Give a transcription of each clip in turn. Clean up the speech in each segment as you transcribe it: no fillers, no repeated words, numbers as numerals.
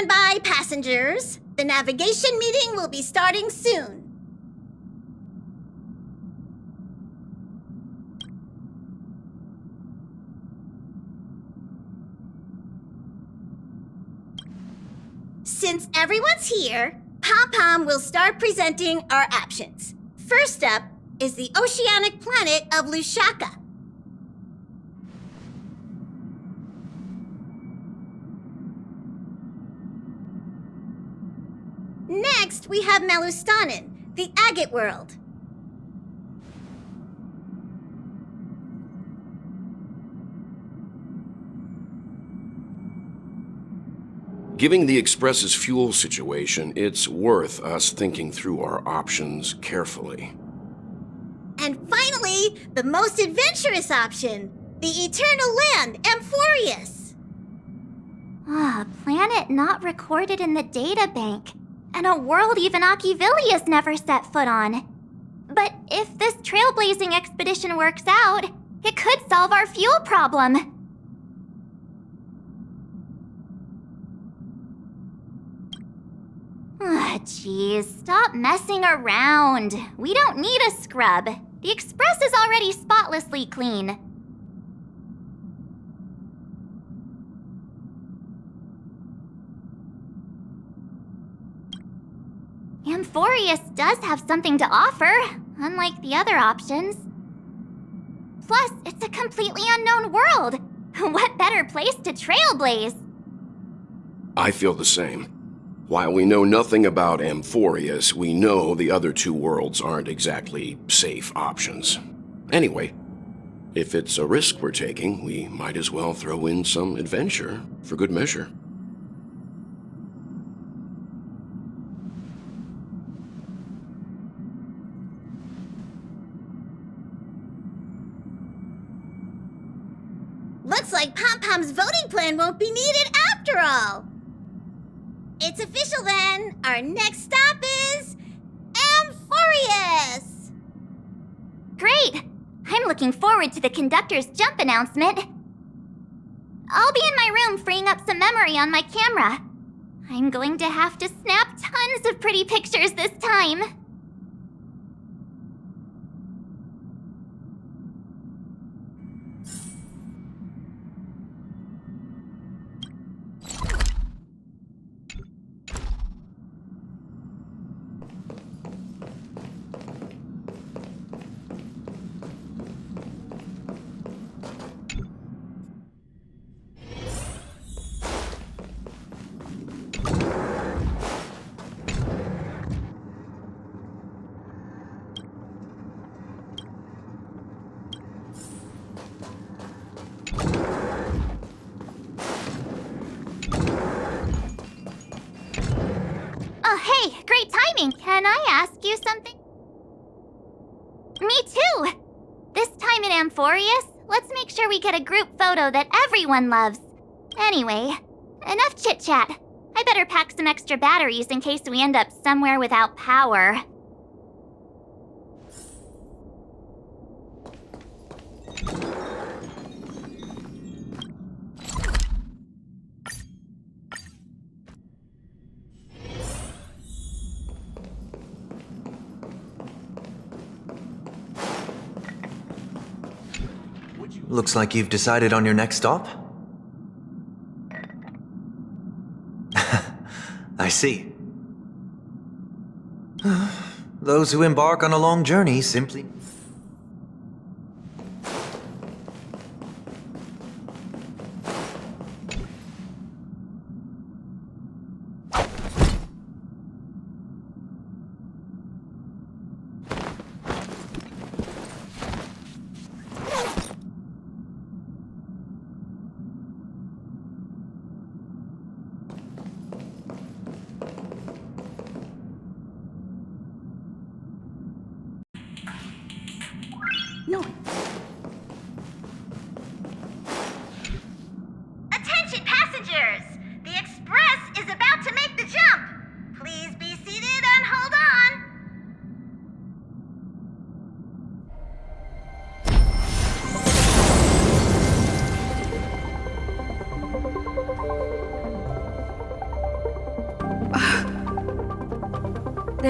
stand by, passengers. The navigation meeting will be starting soon. Since everyone's here, Pom-Pom will start presenting our options. First up is the oceanic planet of Lushaka. Next, we have Melustanin, the agate world. Given the Express's fuel situation, it's worth us thinking through our options carefully. And finally, the most adventurous option, the eternal land, Amphorius. Planet not recorded in the databank. And a world even Akivilia's never set foot on. But if this trailblazing expedition works out, it could solve our fuel problem. Jeez, stop messing around. We don't need a scrub. The Express is already spotlessly clean. Amphorius does have something to offer, unlike the other options. Plus, it's a completely unknown world. What better place to trailblaze? I feel the same. While we know nothing about Amphorius, we know the other two worlds aren't exactly safe options. Anyway, if it's a risk we're taking, we might as well throw in some adventure for good measure. Looks like Pom-Pom's voting plan won't be needed after all. It's official then. Our next stop is Amphorius! Great! I'm looking forward to the conductor's jump announcement. I'll be in my room freeing up some memory on my camera. I'm going to have to snap tons of pretty pictures this time. Hey, great timing. Can I ask you something? Me too. This time in Amphorius, let's make sure we get a group photo that everyone loves. Anyway, enough chit-chat. I better pack some extra batteries in case we end up somewhere without power. Looks like you've decided on your next stop? I see. Those who embark on a long journey simply...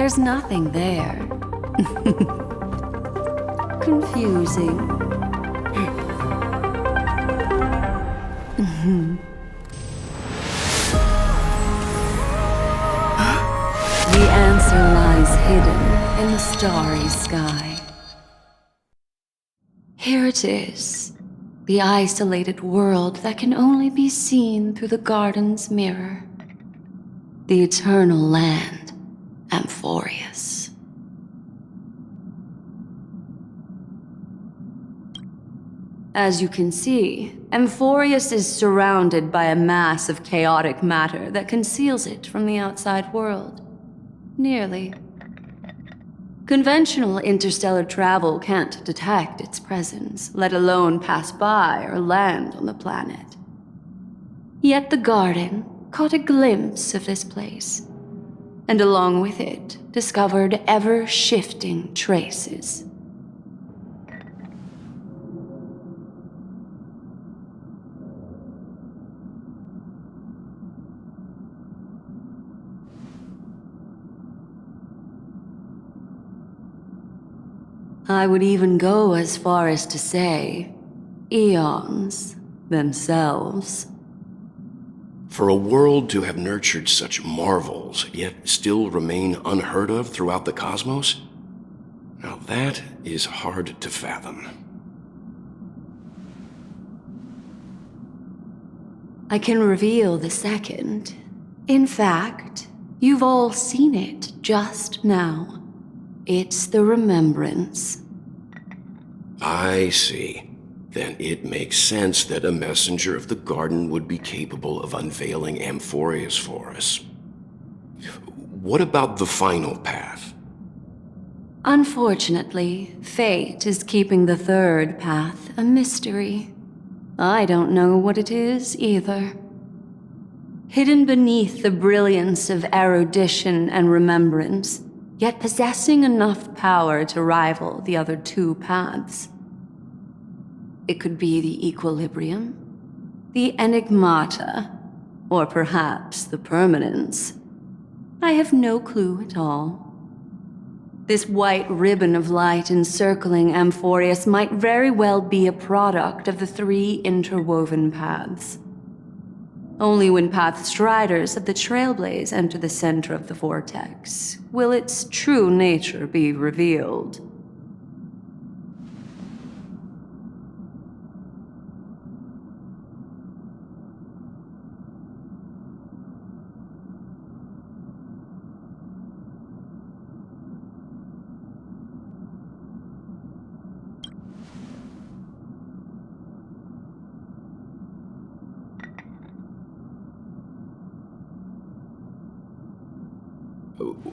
There's nothing there. Confusing. The answer lies hidden in the starry sky. Here it is, the isolated world that can only be seen through the garden's mirror. The eternal land, Amphorius. As you can see, Amphorius is surrounded by a mass of chaotic matter that conceals it from the outside world. Nearly. Conventional interstellar travel can't detect its presence, let alone pass by or land on the planet. Yet the garden caught a glimpse of this place, and along with it, discovered ever-shifting traces. I would even go as far as to say, eons themselves. For a world to have nurtured such marvels, yet still remain unheard of throughout the cosmos? Now that is hard to fathom. I can reveal the second. In fact, you've all seen it just now. It's the remembrance. I see. Then it makes sense that a messenger of the garden would be capable of unveiling Amphorius for us. What about the final path? Unfortunately, fate is keeping the third path a mystery. I don't know what it is either. Hidden beneath the brilliance of erudition and remembrance, yet possessing enough power to rival the other two paths. It could be the equilibrium, the enigmata, or perhaps the permanence. I have no clue at all. This white ribbon of light encircling Amphorius might very well be a product of the three interwoven paths. Only when path striders of the Trailblaze enter the center of the vortex will its true nature be revealed.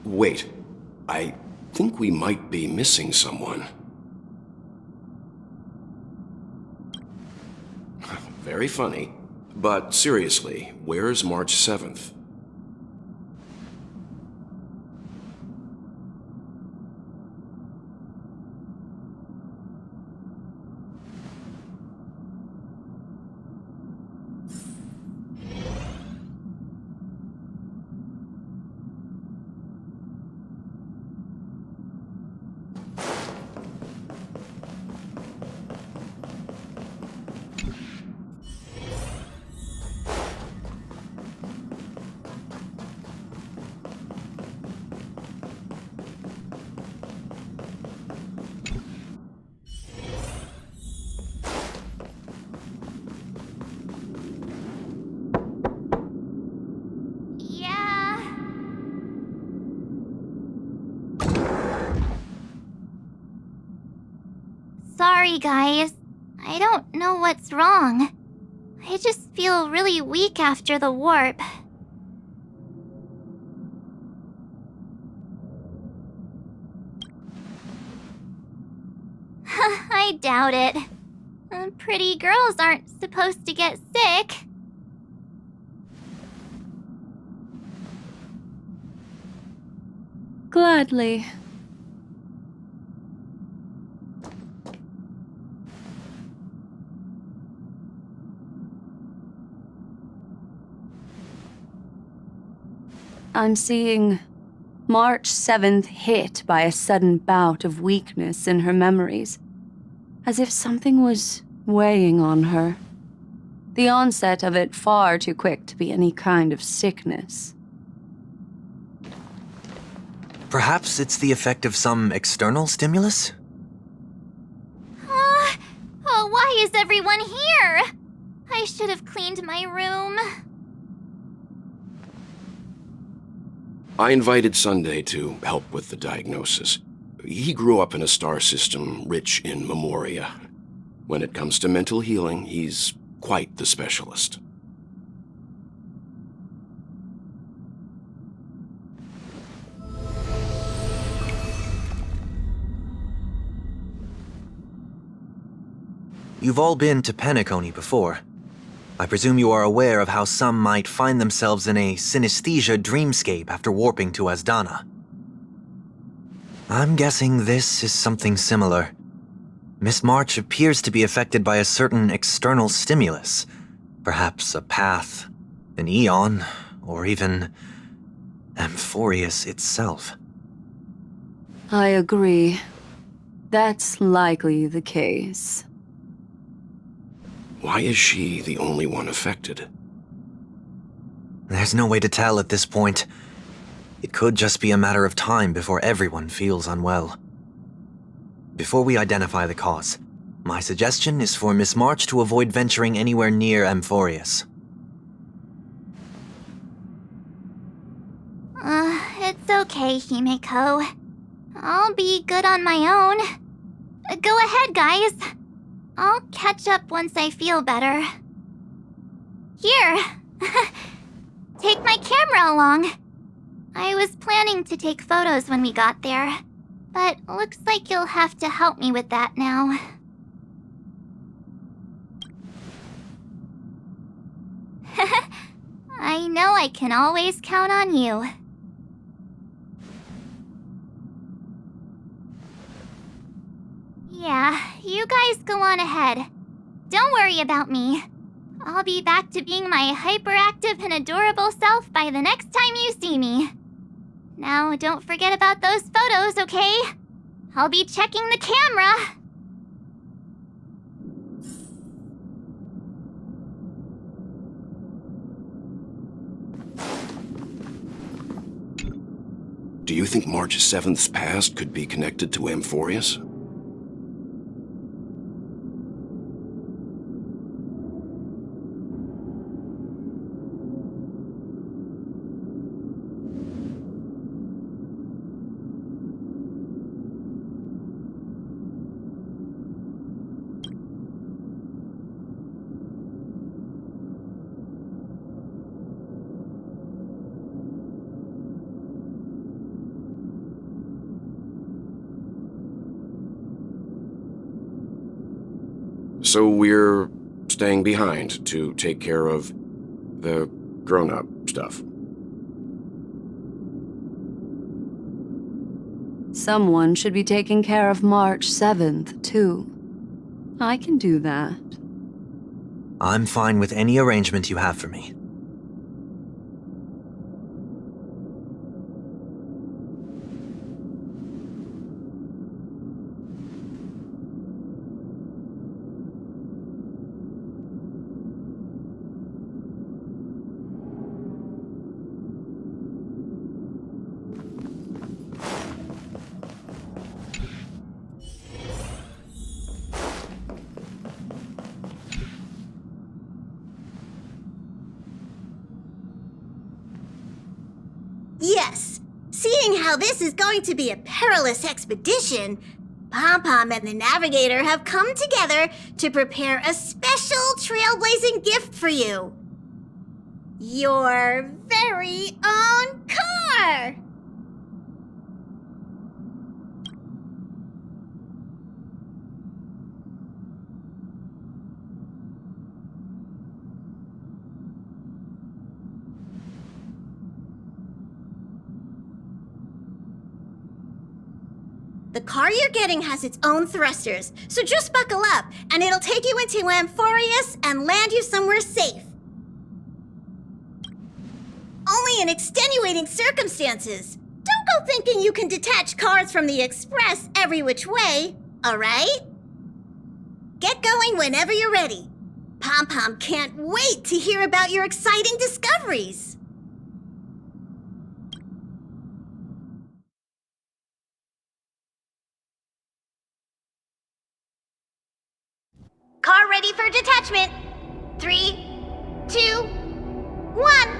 Wait, I think we might be missing someone. Very funny. But seriously, where's March 7th? Yeah. Sorry, guys. I don't know what's wrong. I just feel really weak after the warp. I doubt it. Pretty girls aren't supposed to get sick. Gladly. I'm seeing March 7th hit by a sudden bout of weakness in her memories, as if something was weighing on her. The onset of it far too quick to be any kind of sickness. Perhaps it's the effect of some external stimulus? Oh, why is everyone here? I should have cleaned my room. I invited Sunday to help with the diagnosis. He grew up in a star system rich in memoria. When it comes to mental healing, he's quite the specialist. You've all been to Penacony before. I presume you are aware of how some might find themselves in a synesthesia dreamscape after warping to Asdana. I'm guessing this is something similar. Miss March appears to be affected by a certain external stimulus. Perhaps a path, an eon, or even Amphorius itself. I agree. That's likely the case. Why is she the only one affected? There's no way to tell at this point. It could just be a matter of time before everyone feels unwell. Before we identify the cause, my suggestion is for Miss March to avoid venturing anywhere near Amphorius. It's okay, Himeko. I'll be good on my own. Go ahead, guys. I'll catch up once I feel better. Here. Take my camera along. I was planning to take photos when we got there, but looks like you'll have to help me with that now. I know I can always count on you. Yeah, you guys go on ahead. Don't worry about me. I'll be back to being my hyperactive and adorable self by the next time you see me. Now, don't forget about those photos, okay? I'll be checking the camera. Do you think March 7th's past could be connected to Amphorius? So we're staying behind to take care of the grown-up stuff. Someone should be taking care of March 7th, too. I can do that. I'm fine with any arrangement you have for me. Yes, seeing how this is going to be a perilous expedition, Pom-Pom and the Navigator have come together to prepare a special trailblazing gift for you. Your very own car! The car you're getting has its own thrusters, so just buckle up, and it'll take you into Amphorius and land you somewhere safe. Only in extenuating circumstances. Don't go still thinking you can detach cars from the Express every which way, alright? Get going whenever you're ready. Pom-Pom can't wait to hear about your exciting discoveries. Car ready for detachment. 3, 2, 1.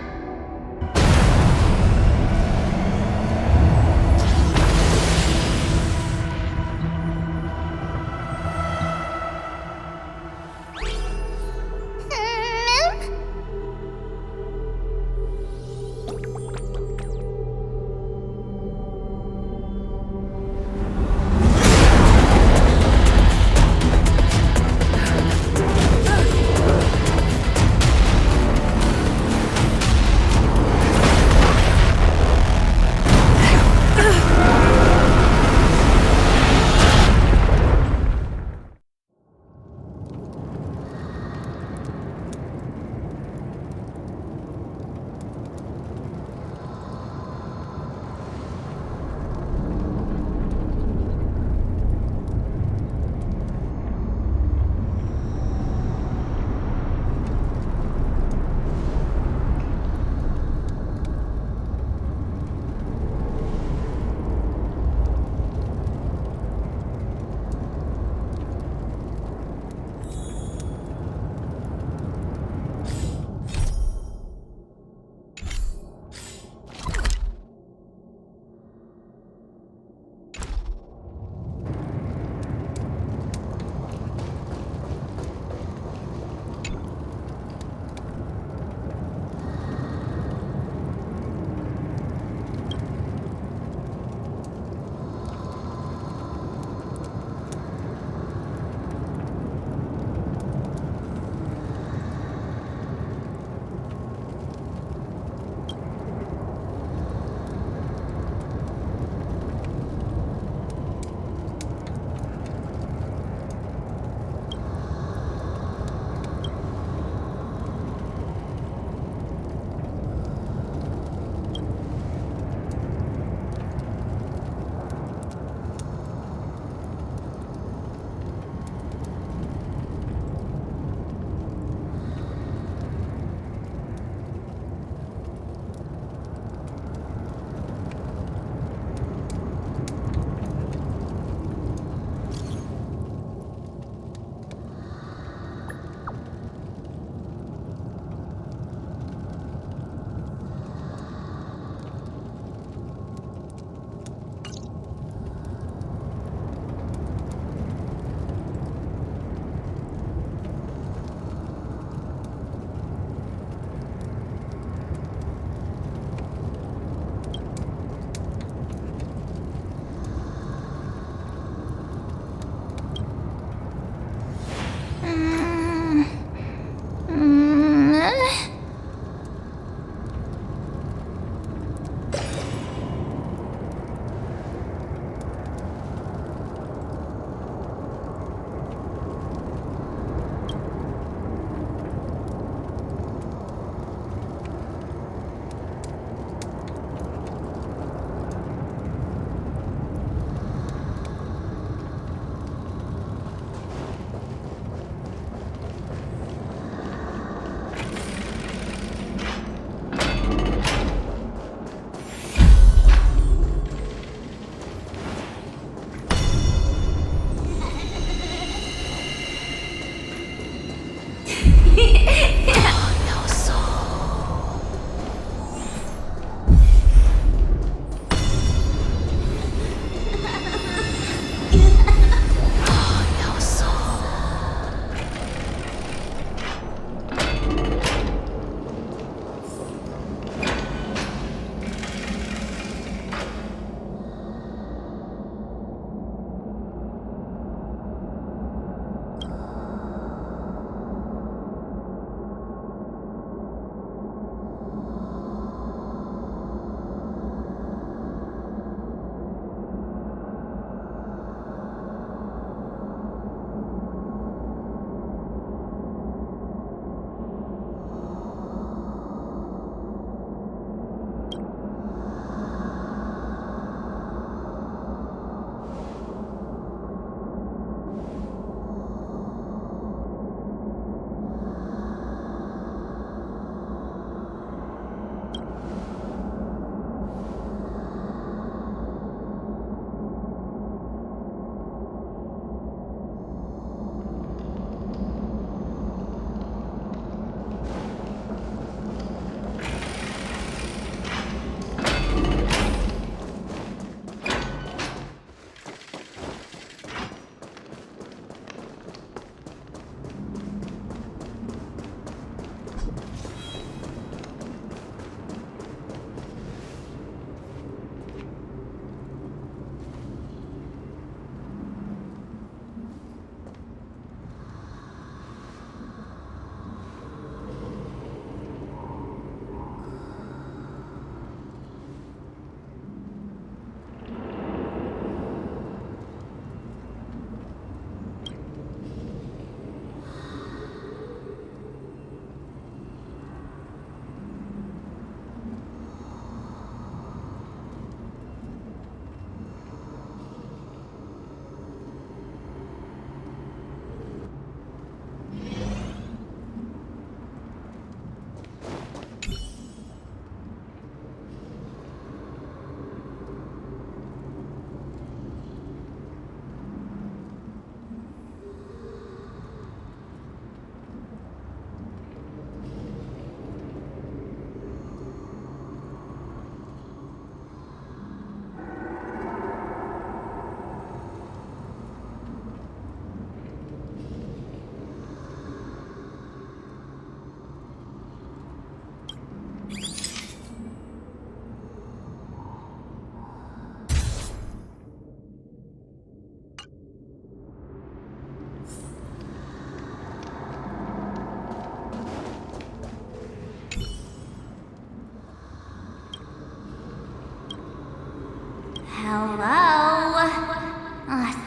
Hello?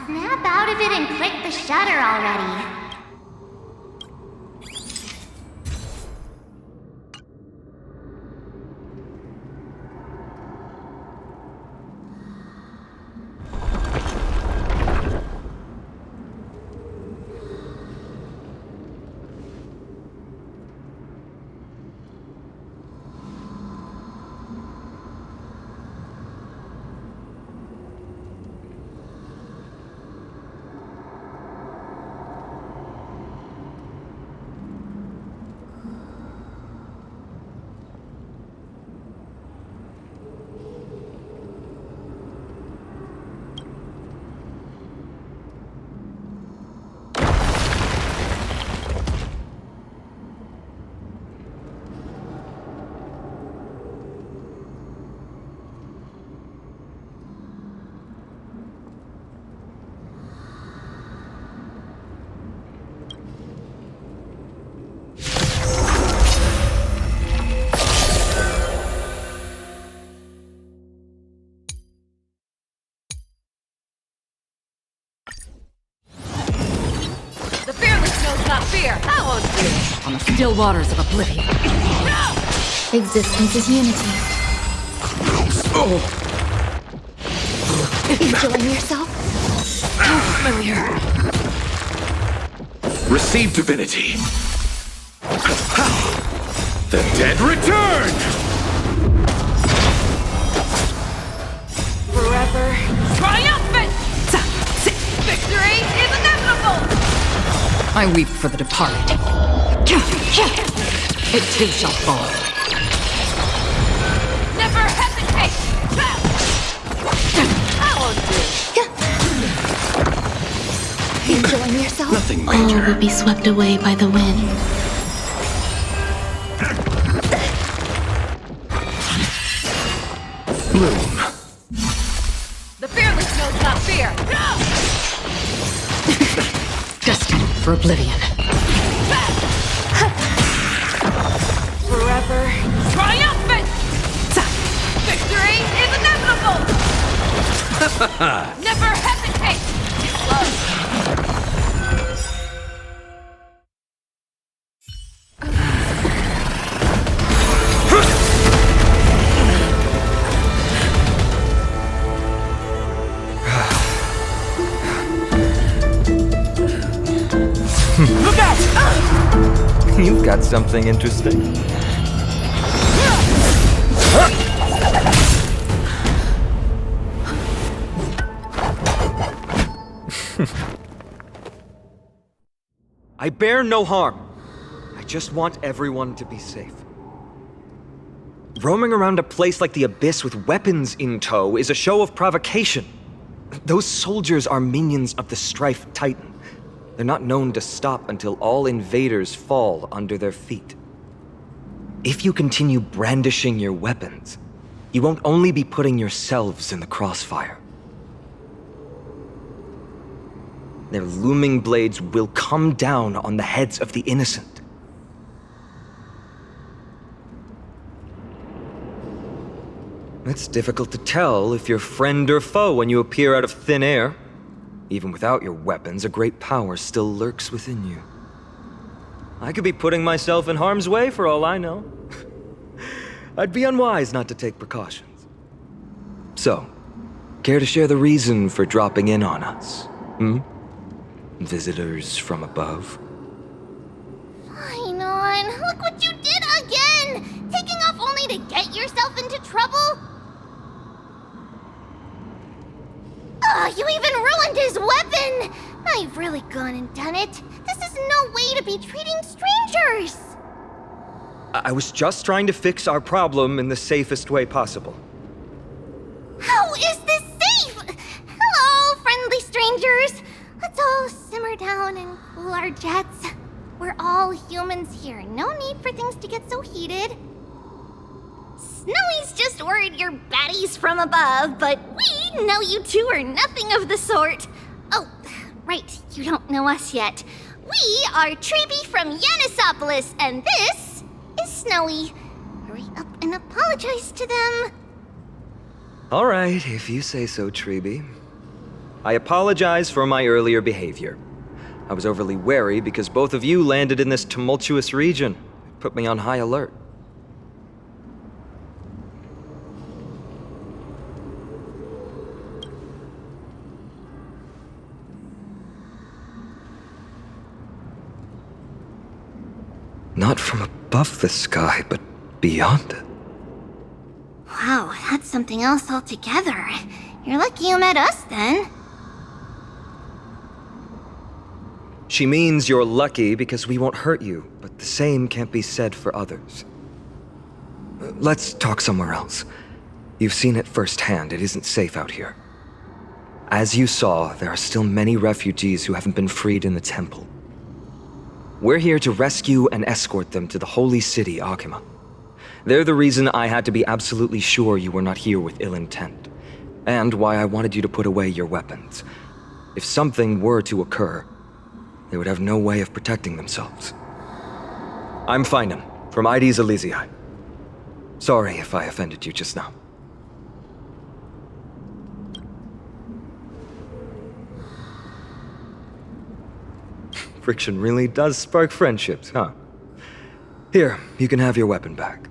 Snap out of it and click the shutter already. On the still waters of oblivion. Existence is unity. Enjoying yourself? How familiar. Receive divinity. The dead return! Forever triumphant! Victory is inevitable! I weep for the departed. It too shall fall. Never hesitate! I won't do. Enjoying yourself? Nothing All major. will be swept away by the wind. Bloom. The fearless knows not fear. Destined for oblivion. Forever triumphant! Victory is inevitable! Never hesitate! Look out! You've got something interesting. I bear no harm. I just want everyone to be safe. Roaming around a place like the Abyss with weapons in tow is a show of provocation. Those soldiers are minions of the Strife Titan. They're not known to stop until all invaders fall under their feet. If you continue brandishing your weapons, you won't only be putting yourselves in the crossfire. Their looming blades will come down on the heads of the innocent. It's difficult to tell if you're friend or foe when you appear out of thin air. Even without your weapons, a great power still lurks within you. I could be putting myself in harm's way for all I know. I'd be unwise not to take precautions. So, care to share the reason for dropping in on us? Visitors from above? Fine on. Look what you did again! Taking off only to get yourself into trouble? Ugh, you even ruined his weapon! Now you've really gone and done it. This is no way to be treating strangers! I was just trying to fix our problem in the safest way possible. How is this safe? Hello, friendly strangers. Let's all simmer down and cool our jets. We're all humans here. No need for things to get so heated. Snowy's just worried you're baddies from above, but we know you two are nothing of the sort. Oh, right, you don't know us yet. We are Treeby from Yanisopolis, and this is Snowy. Hurry up and apologize to them. All right, if you say so, Treeby. I apologize for my earlier behavior. I was overly wary because both of you landed in this tumultuous region. It put me on high alert. Not from above the sky, but beyond it. Wow, that's something else altogether. You're lucky you met us then. She means you're lucky because we won't hurt you, but the same can't be said for others. Let's talk somewhere else. You've seen it firsthand, it isn't safe out here. As you saw, there are still many refugees who haven't been freed in the temple. We're here to rescue and escort them to the holy city, Accompany. They're the reason I had to be absolutely sure you were not here with ill intent, and why I wanted you to put away your weapons. If something were to occur, they would have no way of protecting themselves. I'm Finan, from ID's Elysiae. Sorry if I offended you just now. Friction really does spark friendships, huh? Here, you can have your weapon back.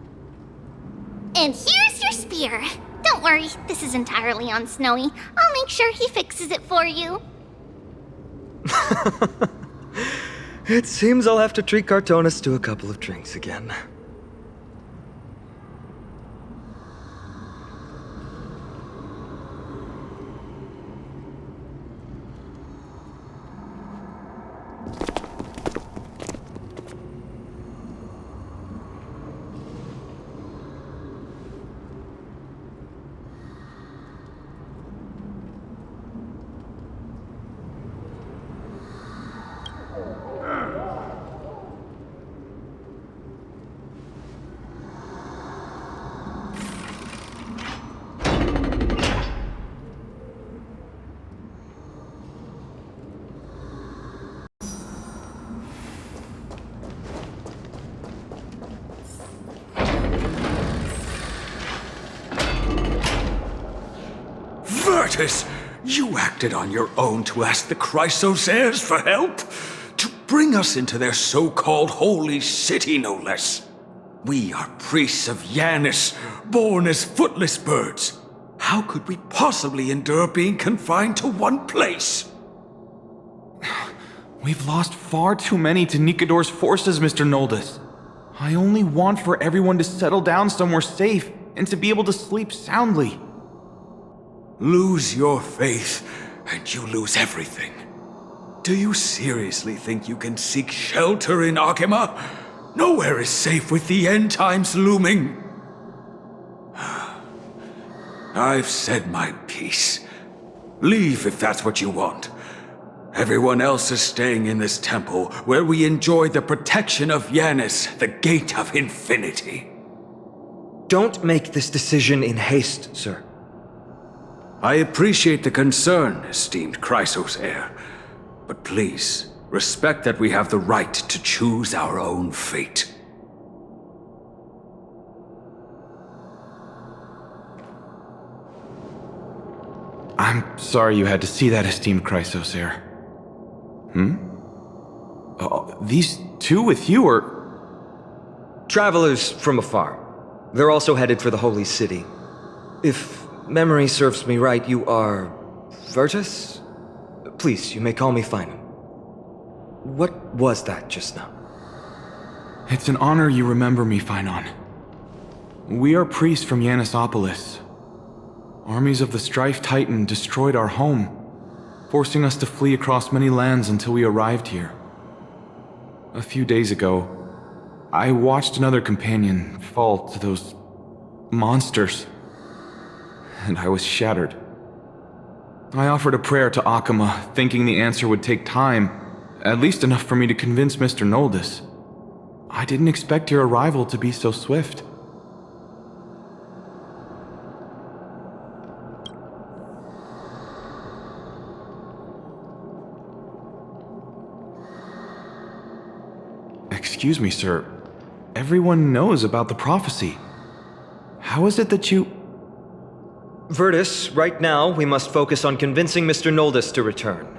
And here's your spear. Don't worry, this is entirely on Snowy. I'll make sure he fixes it for you. It seems I'll have to treat Cartonis to a couple of drinks again. Virtus, you acted on your own to ask the Chrysos heirs for help? To bring us into their so-called holy city, no less. We are priests of Yanis, born as footless birds. How could we possibly endure being confined to one place? We've lost far too many to Nikador's forces, Mr. Noldus. I only want for everyone to settle down somewhere safe and to be able to sleep soundly. Lose your faith, and you lose everything. Do you seriously think you can seek shelter in Accompany? Nowhere is safe with the end times looming. I've said my piece. Leave if that's what you want. Everyone else is staying in this temple, where we enjoy the protection of Yanis, the Gate of Infinity. Don't make this decision in haste, sir. I appreciate the concern, esteemed Chrysos heir. But please, respect that we have the right to choose our own fate. I'm sorry you had to see that, esteemed Chrysos heir. These two with you are... Travelers from afar. They're also headed for the holy city. If memory serves me right, you are... Virtus? Please, you may call me Finan. What was that just now? It's an honor you remember me, Finan. We are priests from Yanisopolis. Armies of the Strife Titan destroyed our home, forcing us to flee across many lands until we arrived here. A few days ago, I watched another companion fall to those monsters, and I was shattered. I offered a prayer to Accompany, thinking the answer would take time, at least enough for me to convince Mr. Noldus. I didn't expect your arrival to be so swift. Excuse me, sir. Everyone knows about the prophecy. How is it that you... Virtus, right now we must focus on convincing Mr. Noldus to return.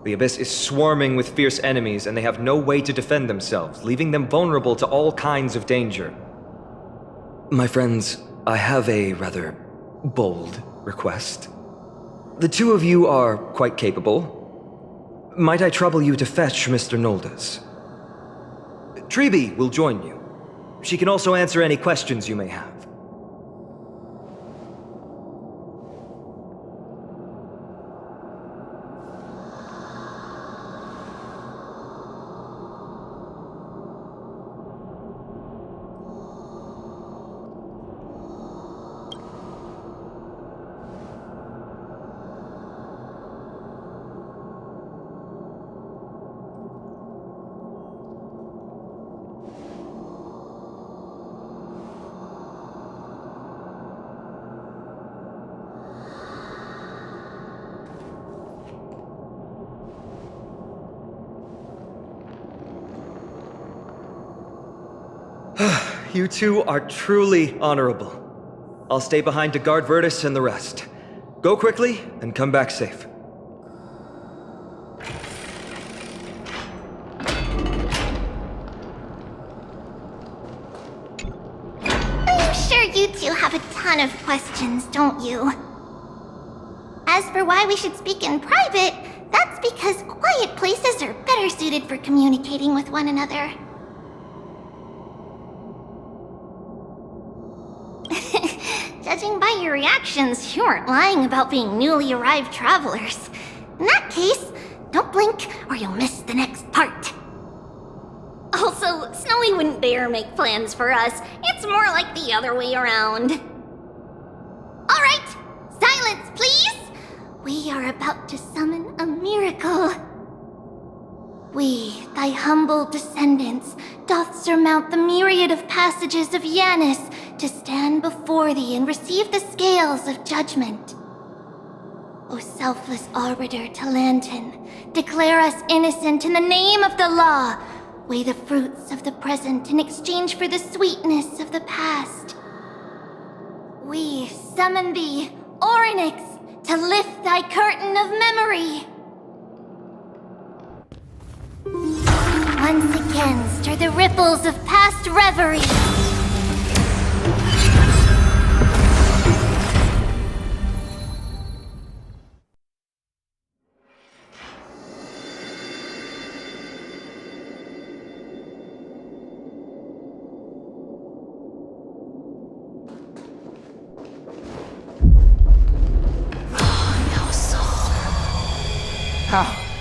The Abyss is swarming with fierce enemies, and they have no way to defend themselves, leaving them vulnerable to all kinds of danger. My friends, I have a rather bold request. The two of you are quite capable. Might I trouble you to fetch Mr. Noldus? Treeby will join you. She can also answer any questions you may have. You two are truly honorable. I'll stay behind to guard Virtus and the rest. Go quickly and come back safe. I'm sure you two have a ton of questions, don't you? As for why we should speak in private, that's because quiet places are better suited for communicating with one another. Judging by your reactions, you aren't lying about being newly arrived travelers. In that case, don't blink or you'll miss the next part. Also, Snowy wouldn't dare make plans for us. It's more like the other way around. Alright, silence please! We are about to summon a miracle. We, thy humble descendants, doth surmount the myriad of passages of Yanis to stand before thee and receive the scales of judgment. O selfless arbiter Talantin, declare us innocent in the name of the law. Weigh the fruits of the present in exchange for the sweetness of the past. We summon thee, Orynyx, to lift thy curtain of memory. Once again, stir the ripples of past reverie.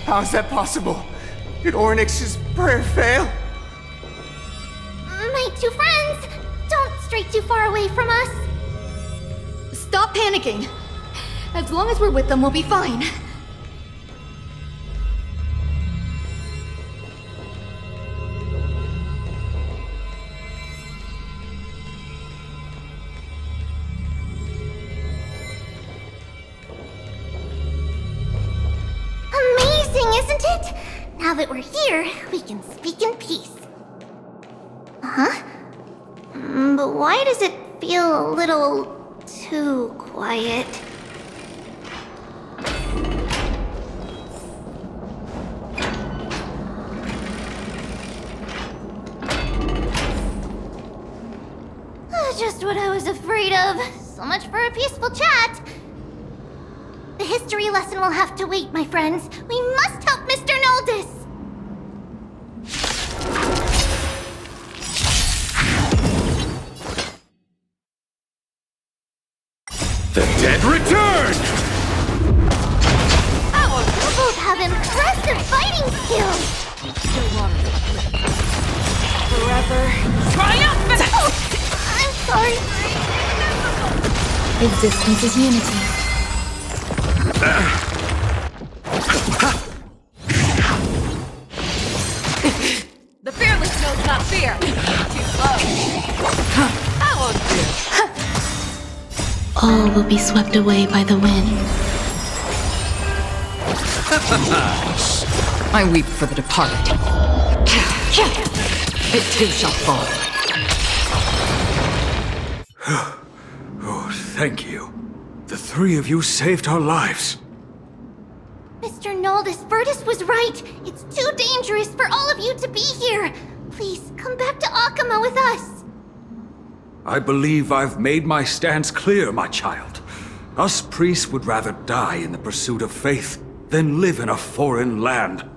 How is that possible? Did Orynyx's prayer fail? My two friends, don't stray too far away from us. Stop panicking. As long as we're with them, we'll be fine. Isn't it? Now that we're here, we can speak in peace. Huh? But why does it feel a little too quiet? Just what I was afraid of. So much for a peaceful chat. The history lesson will have to wait, my friends. We must help Mr. Noldus! The dead return! You both have impressive fighting skills! Forever. Triumphant! Oh, I'm sorry. Existence is unity. The fearless knows not fear. Too slow. I won't do. All will be swept away by the wind. I weep for the departed. It too shall fall. Oh, thank you. The three of you saved our lives. Mr. Noldus, Virtus was right. It's too dangerous for all of you to be here. Please, come back to Accompany with us. I believe I've made my stance clear, my child. Us priests would rather die in the pursuit of faith than live in a foreign land.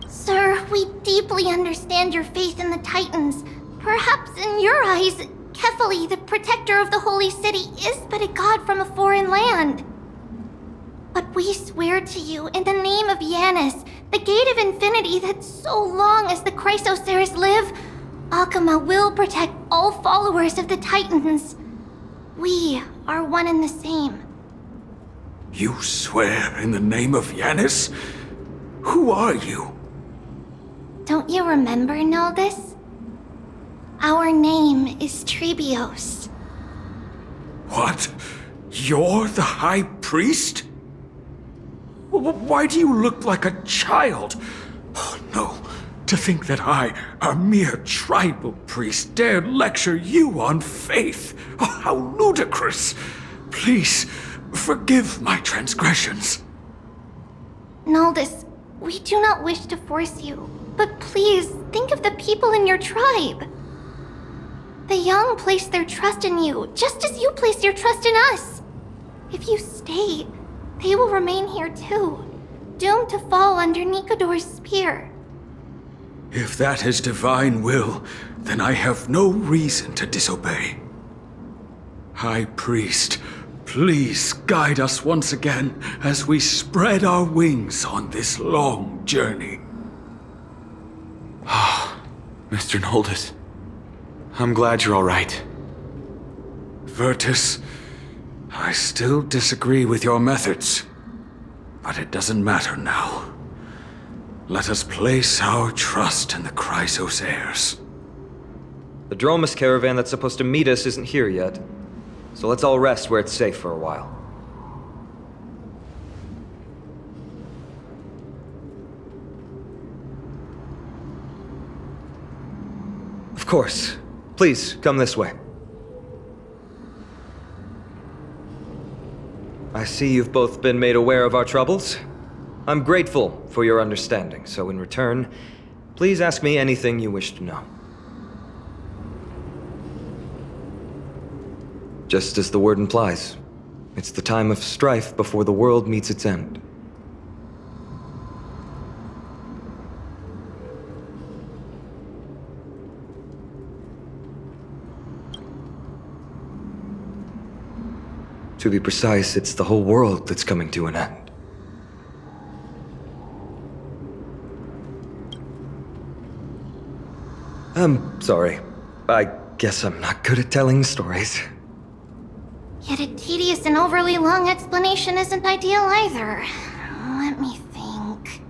Sir, we deeply understand your faith in the Titans. Perhaps in your eyes, Kefali, the protector of the Holy City, is but a god from a foreign land. But we swear to you, in the name of Yanis, the Gate of Infinity, that so long as the Chrysoceres live, Accompany will protect all followers of the Titans. We are one and the same. You swear in the name of Yanis? Who are you? Don't you remember, Noldus? Our name is Trebios. What? You're the High Priest? Why do you look like a child? Oh, no. To think that I, a mere tribal priest, dared lecture you on faith. Oh, how ludicrous. Please, forgive my transgressions. Noldus, we do not wish to force you, but please think of the people in your tribe. The young place their trust in you, just as you place your trust in us. If you stay, they will remain here too, doomed to fall under Nikodor's spear. If that is divine will, then I have no reason to disobey. High Priest, please guide us once again as we spread our wings on this long journey. Mr. Noldus, I'm glad you're all right. Virtus, I still disagree with your methods, but it doesn't matter now. Let us place our trust in the Chrysoceres. The Dromus caravan that's supposed to meet us isn't here yet, so let's all rest where it's safe for a while. Of course. Please, come this way. I see you've both been made aware of our troubles. I'm grateful for your understanding, so in return, please ask me anything you wish to know. Just as the word implies, it's the time of strife before the world meets its end. To be precise, it's the whole world that's coming to an end. I'm sorry. I guess I'm not good at telling stories. Yet a tedious and overly long explanation isn't ideal either. Let me think.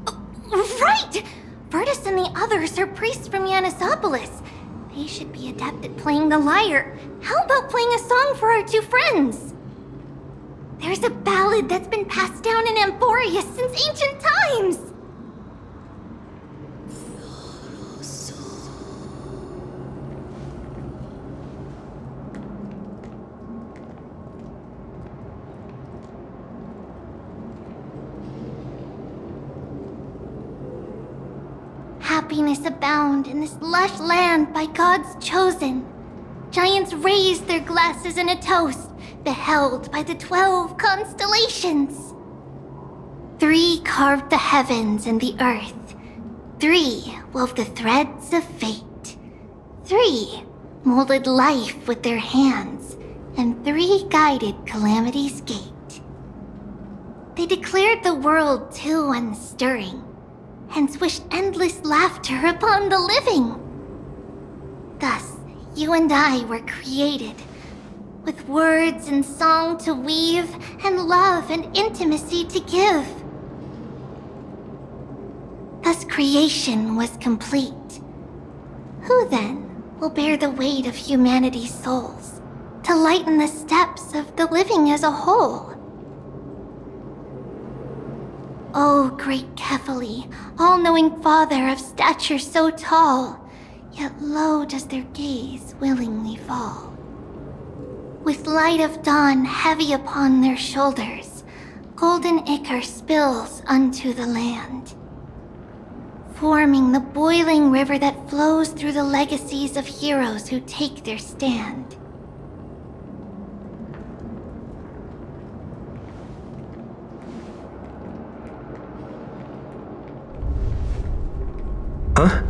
Oh, right! Virtus and the others are priests from Yanisopolis. They should be adept at playing the lyre. How about playing a song for our two friends? There's a ballad that's been passed down in Amphorius since ancient times! Happiness abound in this lush land by God's chosen. Giants raise their glasses in a toast, beheld by the 12 constellations. 3 carved the heavens and the earth. 3 wove the threads of fate. 3 molded life with their hands, and 3 guided calamity's gate. They declared the world too unstirring, hence wished endless laughter upon the living. Thus, you and I were created, with words and song to weave, and love and intimacy to give. Thus creation was complete. Who then will bear the weight of humanity's souls, to lighten the steps of the living as a whole? O great Kefali, all-knowing father of stature so tall, yet low does their gaze willingly fall. With light of dawn heavy upon their shoulders, golden ichor spills unto the land, forming the boiling river that flows through the legacies of heroes who take their stand. Huh?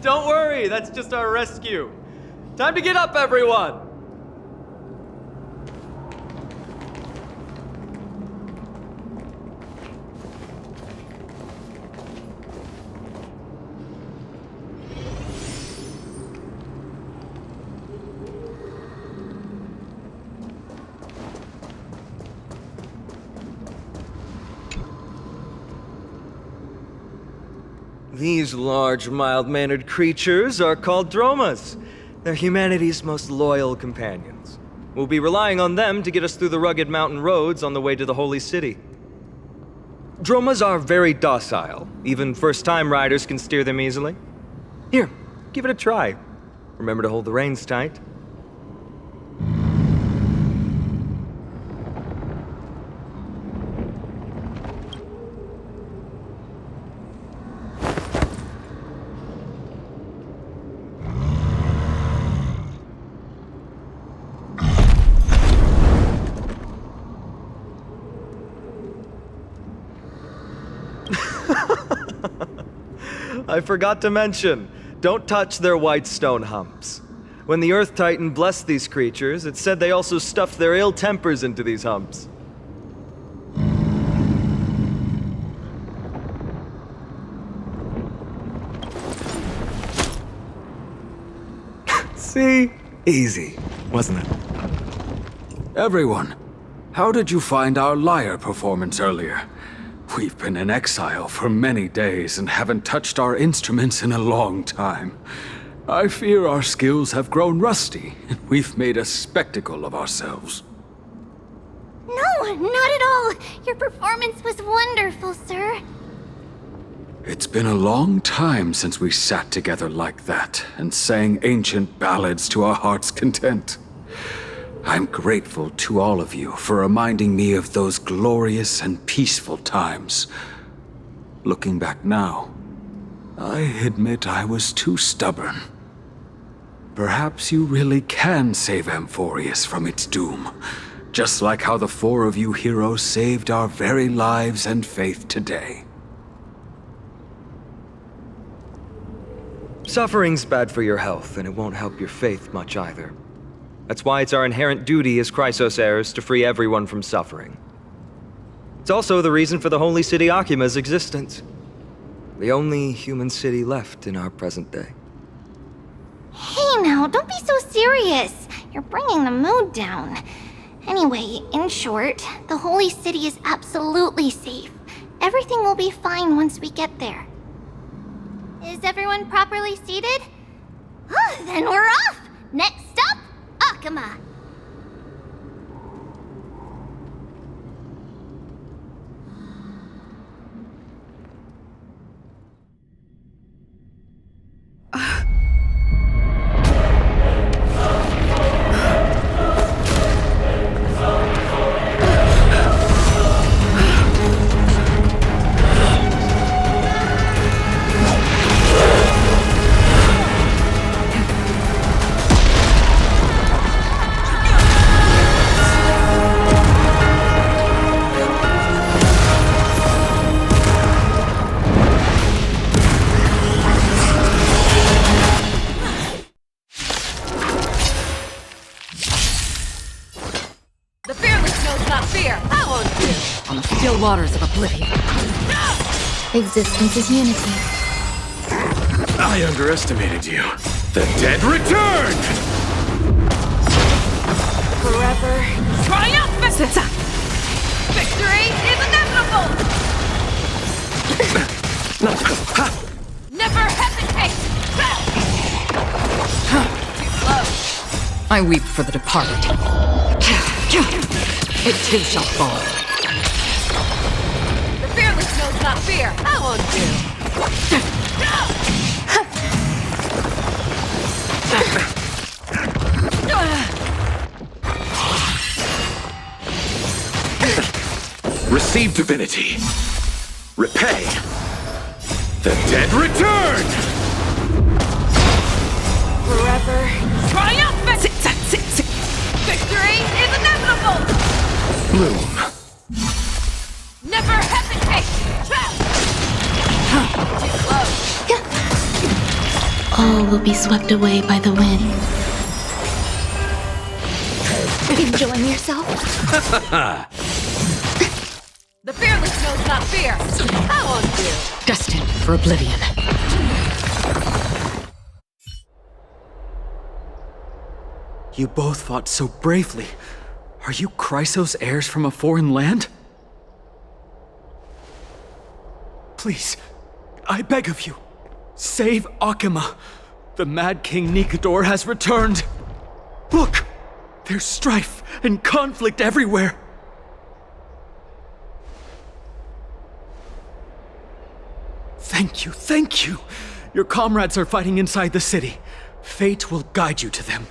Don't worry, that's just our rescue. Time to get up, everyone! These large, mild-mannered creatures are called dromas. They're humanity's most loyal companions. We'll be relying on them to get us through the rugged mountain roads on the way to the Holy City. Dromas are very docile. Even first-time riders can steer them easily. Here, give it a try. Remember to hold the reins tight. I forgot to mention, don't touch their white stone humps. When the Earth Titan blessed these creatures, it said they also stuffed their ill tempers into these humps. See? Easy, wasn't it? Everyone, how did you find our lyre performance earlier? We've been in exile for many days and haven't touched our instruments in a long time. I fear our skills have grown rusty, and we've made a spectacle of ourselves. No, not at all. Your performance was wonderful, sir. It's been a long time since we sat together like that and sang ancient ballads to our heart's content. I'm grateful to all of you for reminding me of those glorious and peaceful times. Looking back now, I admit I was too stubborn. Perhaps you really can save Amphorius from its doom, just like how the four of you heroes saved our very lives and faith today. Suffering's bad for your health, and it won't help your faith much either. That's why it's our inherent duty as Chrysos heirs to free everyone from suffering. It's also the reason for the Holy City Akima's existence. The only human city left in our present day. Hey now, don't be so serious. You're bringing the mood down. Anyway, in short, the Holy City is absolutely safe. Everything will be fine once we get there. Is everyone properly seated? Then we're off! Next stop, Akama! Waters of oblivion. Existence is unity. I underestimated you. The dead return! Forever triumphant! Victory is inevitable! Never hesitate! Too slow. I weep for the departed. It too shall fall. The fearless knows not fear. I won't do. Receive divinity. Repay. The dead return! Forever triumphant! Victory is inevitable! Bloom. Never hesitate! Too close. All will be swept away by the wind. Enjoying yourself? The fearless knows not fear. I won't do. Destined for oblivion. You both fought so bravely. Are you Chrysos heirs from a foreign land? Please, I beg of you, save Akima. The Mad King Nikador has returned. Look, there's strife and conflict everywhere. Thank you, thank you. Your comrades are fighting inside the city. Fate will guide you to them.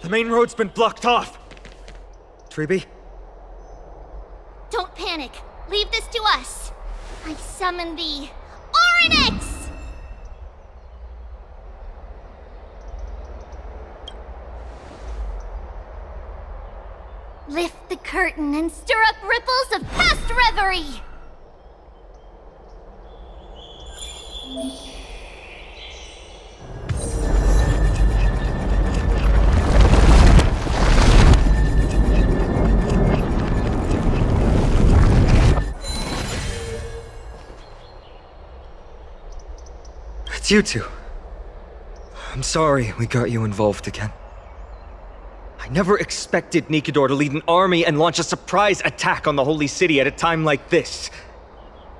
The main road's been blocked off. Treeby? Don't panic. Leave this to us. I summon the Oryx! Lift the curtain and stir up ripples of past reverie! It's you two. I'm sorry we got you involved again. I never expected Nikador to lead an army and launch a surprise attack on the Holy City at a time like this.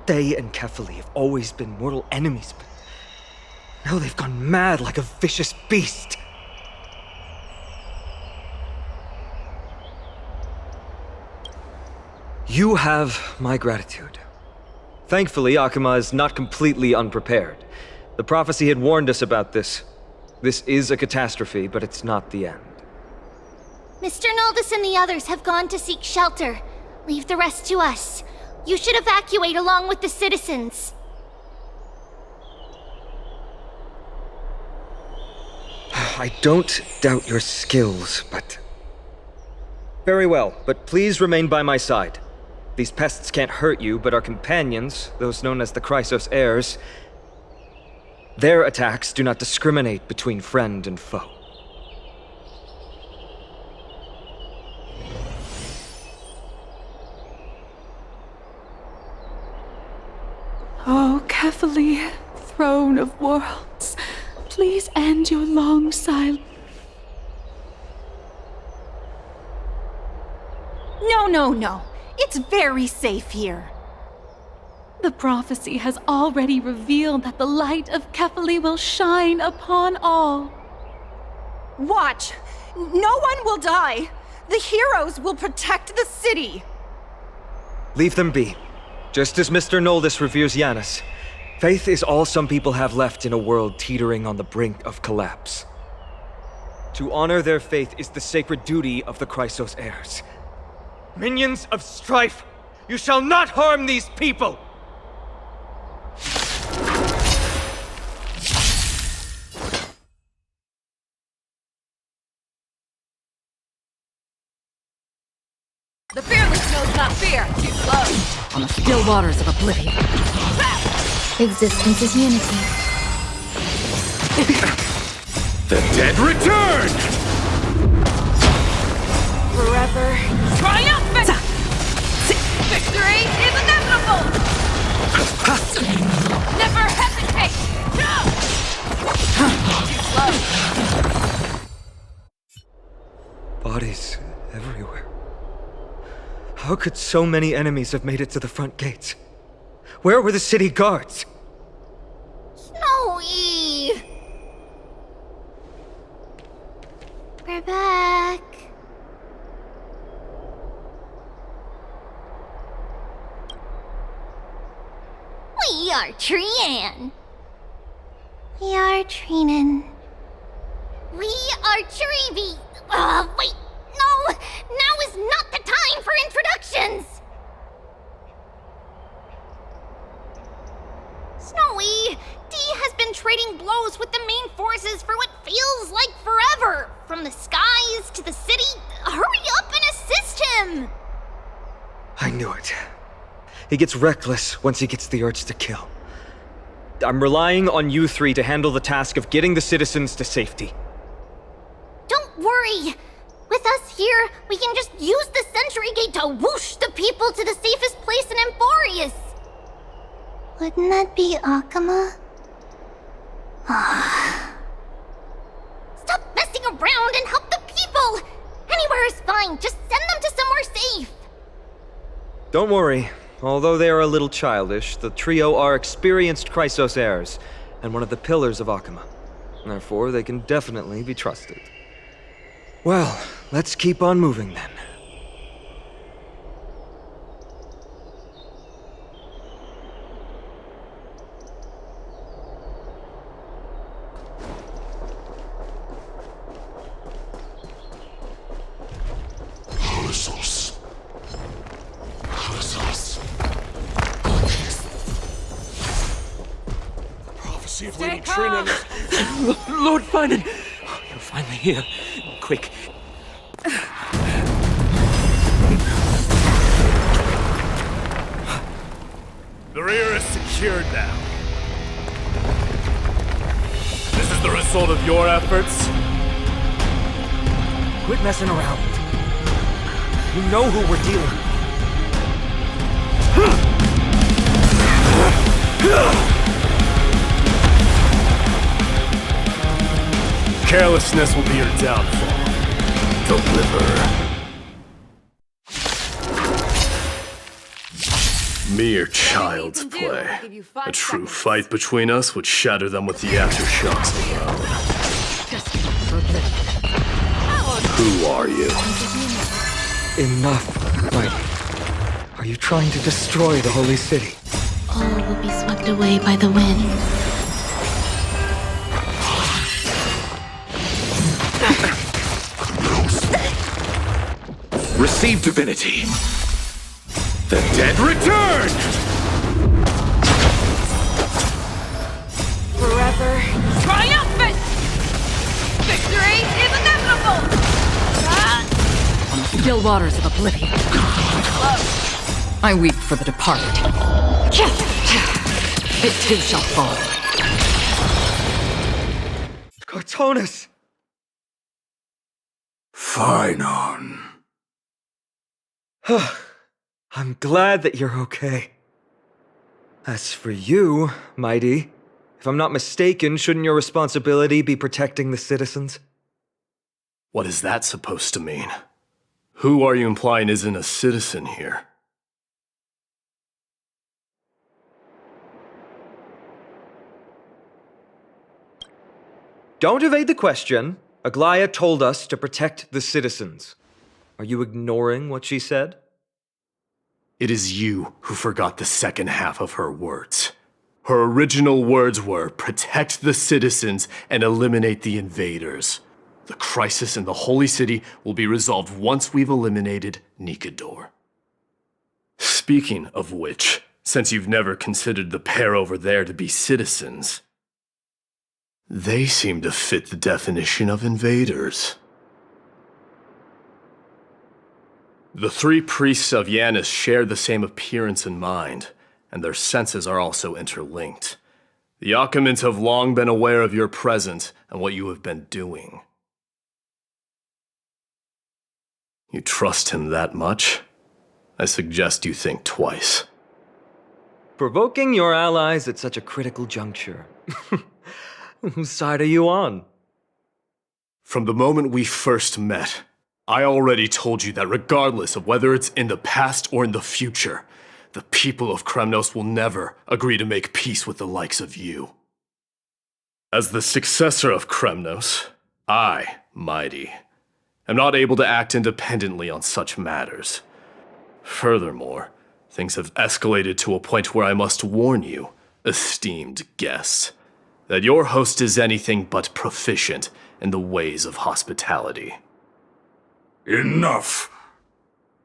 They and Kefali have always been mortal enemies, but now they've gone mad like a vicious beast. You have my gratitude. Thankfully, Akima is not completely unprepared. The prophecy had warned us about this. This is a catastrophe, but it's not the end. Mr. Noldus and the others have gone to seek shelter. Leave the rest to us. You should evacuate along with the citizens. I don't doubt your skills, but... Very well, but please remain by my side. These pests can't hurt you, but our companions, those known as the Chrysos heirs, their attacks do not discriminate between friend and foe. Oh, Kefali, throne of worlds, please end your long silence. No. It's very safe here. The prophecy has already revealed that the light of Kefali will shine upon all. Watch! No one will die! The heroes will protect the city! Leave them be. Just as Mr. Noldus reveres Yanis, faith is all some people have left in a world teetering on the brink of collapse. To honor their faith is the sacred duty of the Chrysos heirs. Minions of strife, you shall not harm these people! not fear. Too slow. On the still waters of oblivion. Existence is unity. The dead return! Forever triumphant! Victory is inevitable! Never hesitate! Too slow. Bodies everywhere. How could so many enemies have made it to the front gates? Where were the city guards? Snowy! We're back. We are Trian. We are Trinan. We are Trivi. Wait, no! Now is not the time for introductions! Snowy, D has been trading blows with the main forces for what feels like forever. From the skies to the city. Hurry up and assist him! I knew it. He gets reckless once he gets the urge to kill. I'm relying on you three to handle the task of getting the citizens to safety. Don't worry. With us here, we can just use the Sentry Gate to whoosh the people to the safest place in Emphorius. Wouldn't that be Akama? Stop messing around and help the people! Anywhere is fine, just send them to somewhere safe! Don't worry. Although they are a little childish, the trio are experienced Chrysos heirs, and one of the pillars of Akama. Therefore, they can definitely be trusted. Well, let's keep on moving then. Of Lady Trina. Lord Finan! You're finally here. Quick. The rear is secured now. This is the result of your efforts? Quit messing around. You know who we're dealing with. Carelessness will be your downfall. Deliver. Mere child's play. A true fight between us would shatter them with the aftershocks alone. Who are you? Enough fighting. Are you trying to destroy the Holy City? All will be swept away by the wind. Receive divinity. The dead return! Forever triumphant! Victory is inevitable! On the still waters of oblivion. I weep for the departed. It too shall fall. Cartonus! Finon. I'm glad that you're okay. As for you, Mighty, if I'm not mistaken, shouldn't your responsibility be protecting the citizens? What is that supposed to mean? Who are you implying isn't a citizen here? Don't evade the question. Aglaya told us to protect the citizens. Are you ignoring what she said? It is you who forgot the second half of her words. Her original words were, protect the citizens and eliminate the invaders. The crisis in the Holy City will be resolved once we've eliminated Nikador. Speaking of which, since you've never considered the pair over there to be citizens, they seem to fit the definition of invaders. The three priests of Yanis share the same appearance and mind, and their senses are also interlinked. The Occamants have long been aware of your presence and what you have been doing. You trust him that much? I suggest you think twice. Provoking your allies at such a critical juncture. Whose side are you on? From the moment we first met, I already told you that regardless of whether it's in the past or in the future, the people of Kremnos will never agree to make peace with the likes of you. As the successor of Kremnos, I, Mighty, am not able to act independently on such matters. Furthermore, things have escalated to a point where I must warn you, esteemed guests, that your host is anything but proficient in the ways of hospitality. Enough!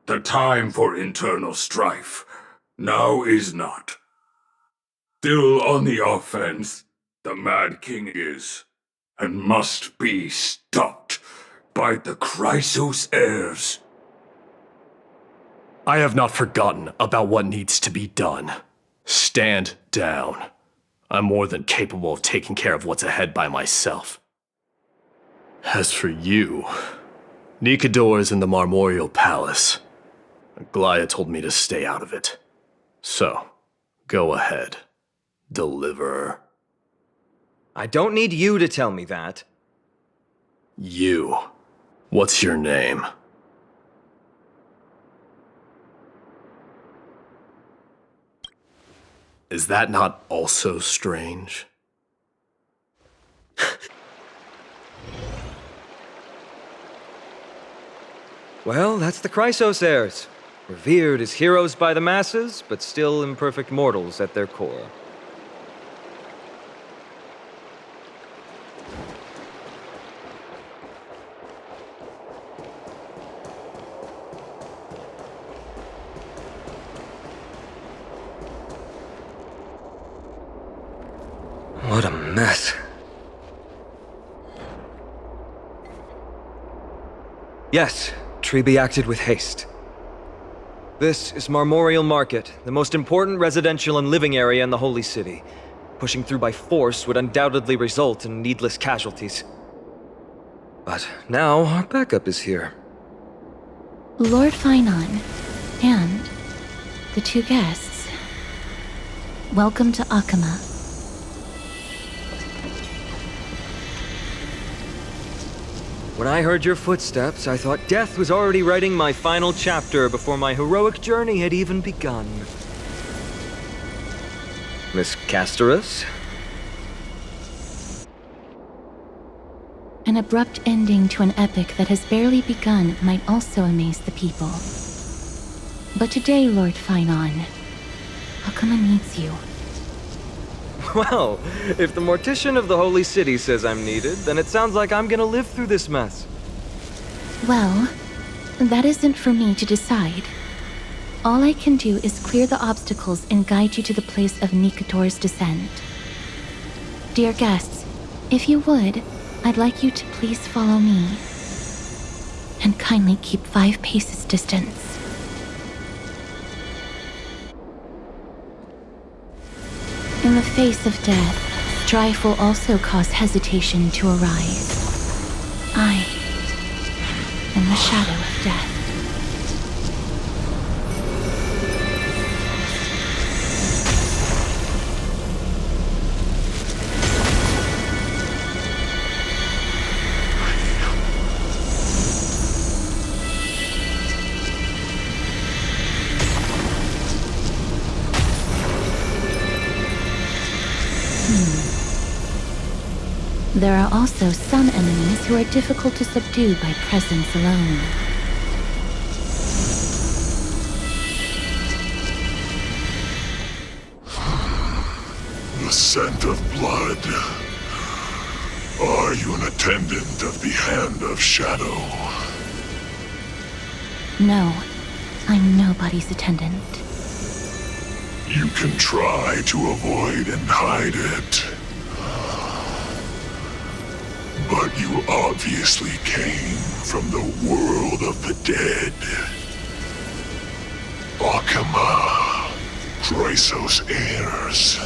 The time for internal strife now is not. Still on the offense, the Mad King is, and must be stopped by the Chrysos heirs. I have not forgotten about what needs to be done. Stand down. I'm more than capable of taking care of what's ahead by myself. As for you, Nikador is in the Marmorial Palace. Glaya told me to stay out of it. So, go ahead. Deliver. I don't need you to tell me that. You. What's your name? Is that not also strange? Well, that's the Chrysos heirs. Revered as heroes by the masses, but still imperfect mortals at their core. What a mess. Yes, Treby acted with haste. This is Marmorial Market, the most important residential and living area in the Holy City. Pushing through by force would undoubtedly result in needless casualties. But now our backup is here. Lord Finon, and the two guests. Welcome to Accompany. When I heard your footsteps, I thought death was already writing my final chapter before my heroic journey had even begun. Miss Castorus? An abrupt ending to an epic that has barely begun might also amaze the people. But today, Lord Finon, Accompany needs you. Well, if the Mortician of the Holy City says I'm needed, then it sounds like I'm gonna live through this mess. Well, that isn't for me to decide. All I can do is clear the obstacles and guide you to the place of Nikador's descent. Dear guests, if you would, I'd like you to please follow me. And kindly keep 5 paces distance. In the face of death, strife will also cause hesitation to arise. I am the shadow of death. There are also some enemies who are difficult to subdue by presence alone. The scent of blood. Are you an attendant of the Hand of Shadow? No, I'm nobody's attendant. You can try to avoid and hide it. But you obviously came from the world of the dead. Akama, Chrysos heirs.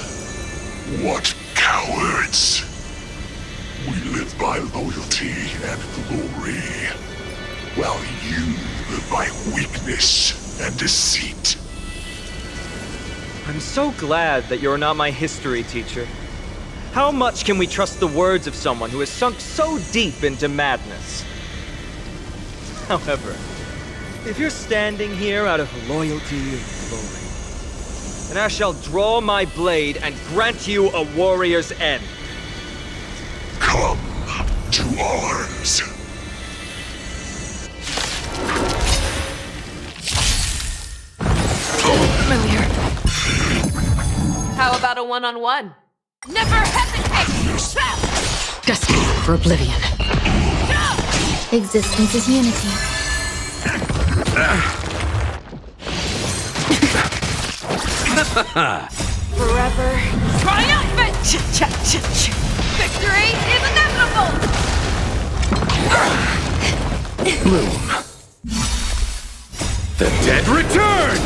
What cowards! We live by loyalty and glory, while you live by weakness and deceit. I'm so glad that you're not my history teacher. How much can we trust the words of someone who has sunk so deep into madness? However, if you're standing here out of loyalty and glory, then I shall draw my blade and grant you a warrior's end. Come to arms. Familiar. How about a one-on-one? Never hesitate! Destiny for oblivion. Existence is unity. Forever triumphant! Victory is inevitable! Bloom. The dead return!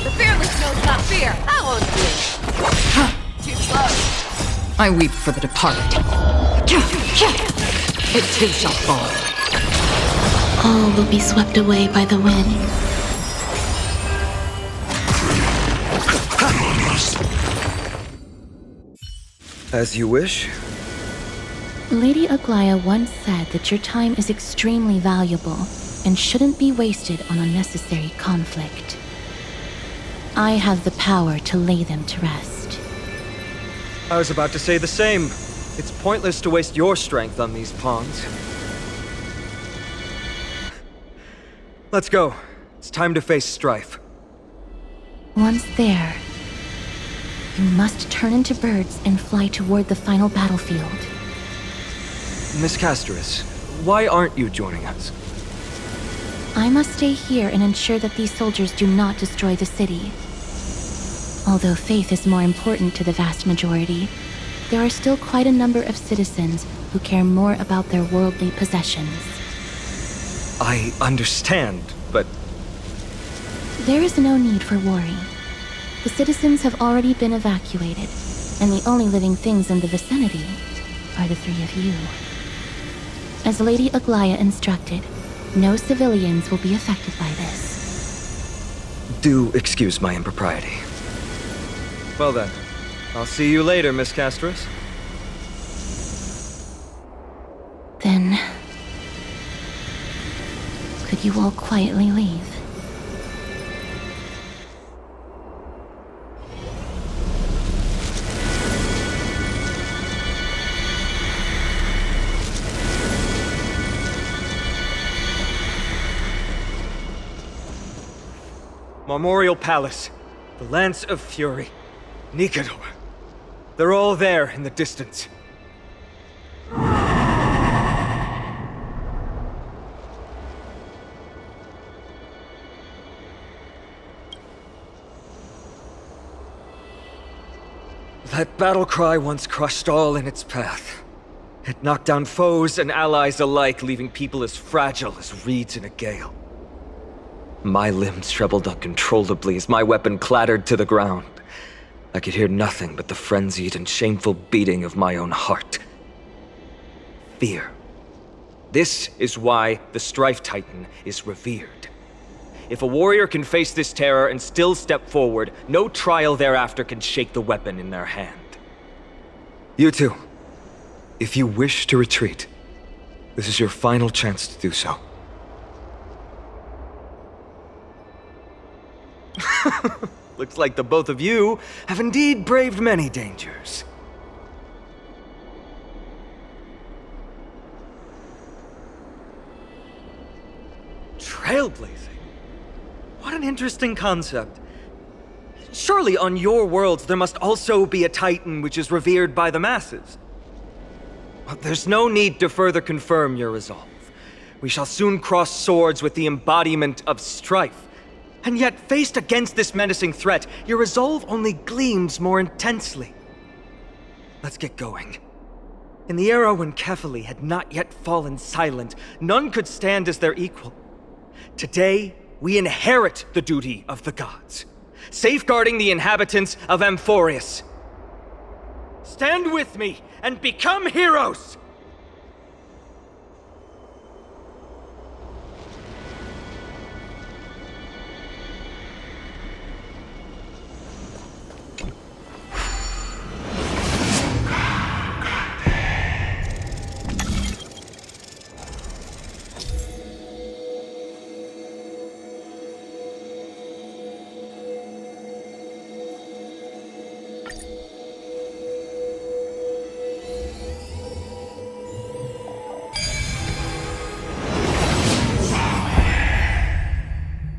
The fearless knows not fear. I won't flinch. Too close. I weep for the departed. It too shall fall. All will be swept away by the wind. As you wish. Lady Aglaya once said that your time is extremely valuable and shouldn't be wasted on unnecessary conflict. I have the power to lay them to rest. I was about to say the same. It's pointless to waste your strength on these pawns. Let's go. It's time to face strife. Once there, you must turn into birds and fly toward the final battlefield. Miss Casterus, why aren't you joining us? I must stay here and ensure that these soldiers do not destroy the city. Although faith is more important to the vast majority, there are still quite a number of citizens who care more about their worldly possessions. I understand, but... There is no need for worry. The citizens have already been evacuated, and the only living things in the vicinity are the three of you. As Lady Aglaya instructed, no civilians will be affected by this. Do excuse my impropriety. Well then, I'll see you later, Miss Casterus. Then... could you all quietly leave? Memorial Palace, the Lance of Fury, Nicator. They're all there in the distance. That battle cry once crushed all in its path. It knocked down foes and allies alike, leaving people as fragile as reeds in a gale. My limbs trembled uncontrollably as my weapon clattered to the ground. I could hear nothing but the frenzied and shameful beating of my own heart. Fear. This is why the Strife Titan is revered. If a warrior can face this terror and still step forward, no trial thereafter can shake the weapon in their hand. You two, if you wish to retreat, this is your final chance to do so. Looks like the both of you have indeed braved many dangers. Trailblazing? What an interesting concept. Surely on your worlds there must also be a Titan which is revered by the masses. But there's no need to further confirm your resolve. We shall soon cross swords with the embodiment of strife. And yet, faced against this menacing threat, your resolve only gleams more intensely. Let's get going. In the era when Kefali had not yet fallen silent, none could stand as their equal. Today, we inherit the duty of the gods, safeguarding the inhabitants of Amphorius. Stand with me and become heroes!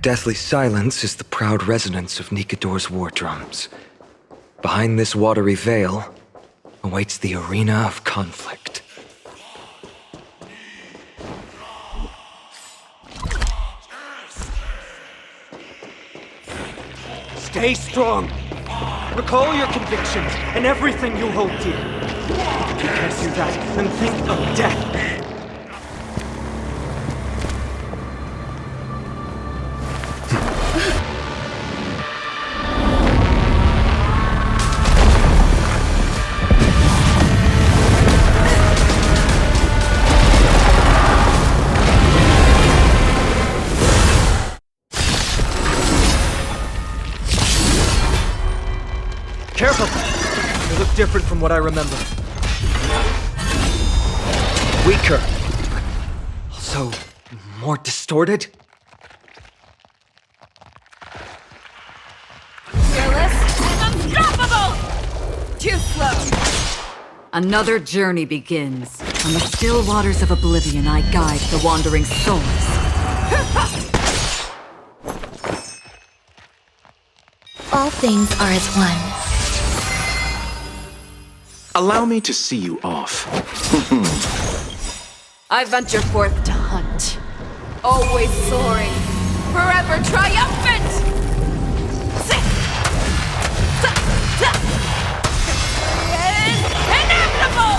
Deathly silence is the proud resonance of Nikador's war drums. Behind this watery veil awaits the arena of conflict. Stay strong! Recall your convictions and everything you hold dear. If you can't do that, then think of death. Careful! You look different from what I remember. Weaker. Also, more distorted. Fearless and unstoppable! Too slow. Another journey begins. On the still waters of oblivion, I guide the wandering souls. All things are as one. Allow me to see you off. I venture forth to hunt. Always soaring. Forever triumphant! Inevitable!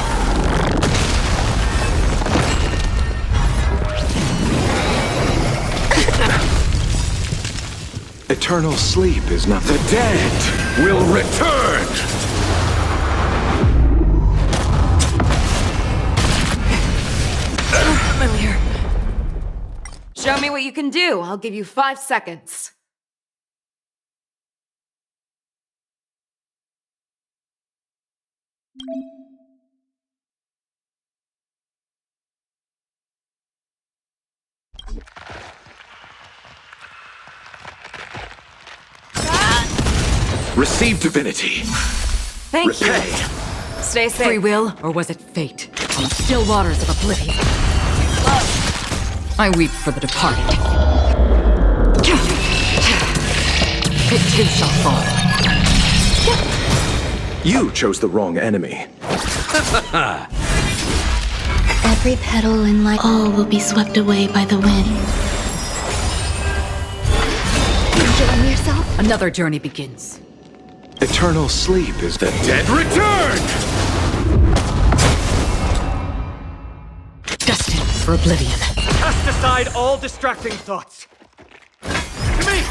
Eternal sleep is not the dead will return! Familiar. Show me what you can do. I'll give you 5 seconds. Receive divinity. Thank you. Stay safe. Free will, or was it fate? On the still waters of oblivion. I weep for the departed. It too shall fall. You chose the wrong enemy. Every petal in life, all will be swept away by the wind. Enjoying yourself? Another journey begins. Eternal sleep is the dead return! Destined for oblivion. Cast aside all distracting thoughts. To me,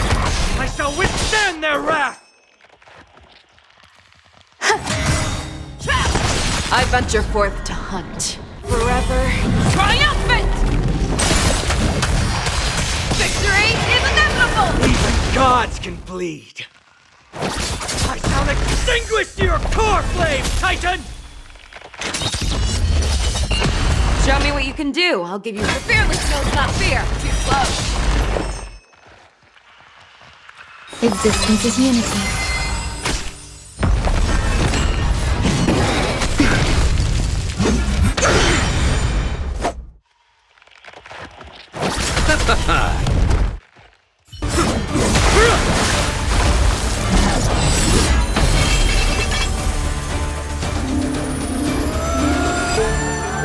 I shall withstand their wrath! I venture forth to hunt. Forever triumphant! Victory is inevitable! Even gods can bleed. I shall extinguish your Coreflame, Titan! Show me what you can do. I'll give you the fearless knows not fear. Too slow. Existence is unity.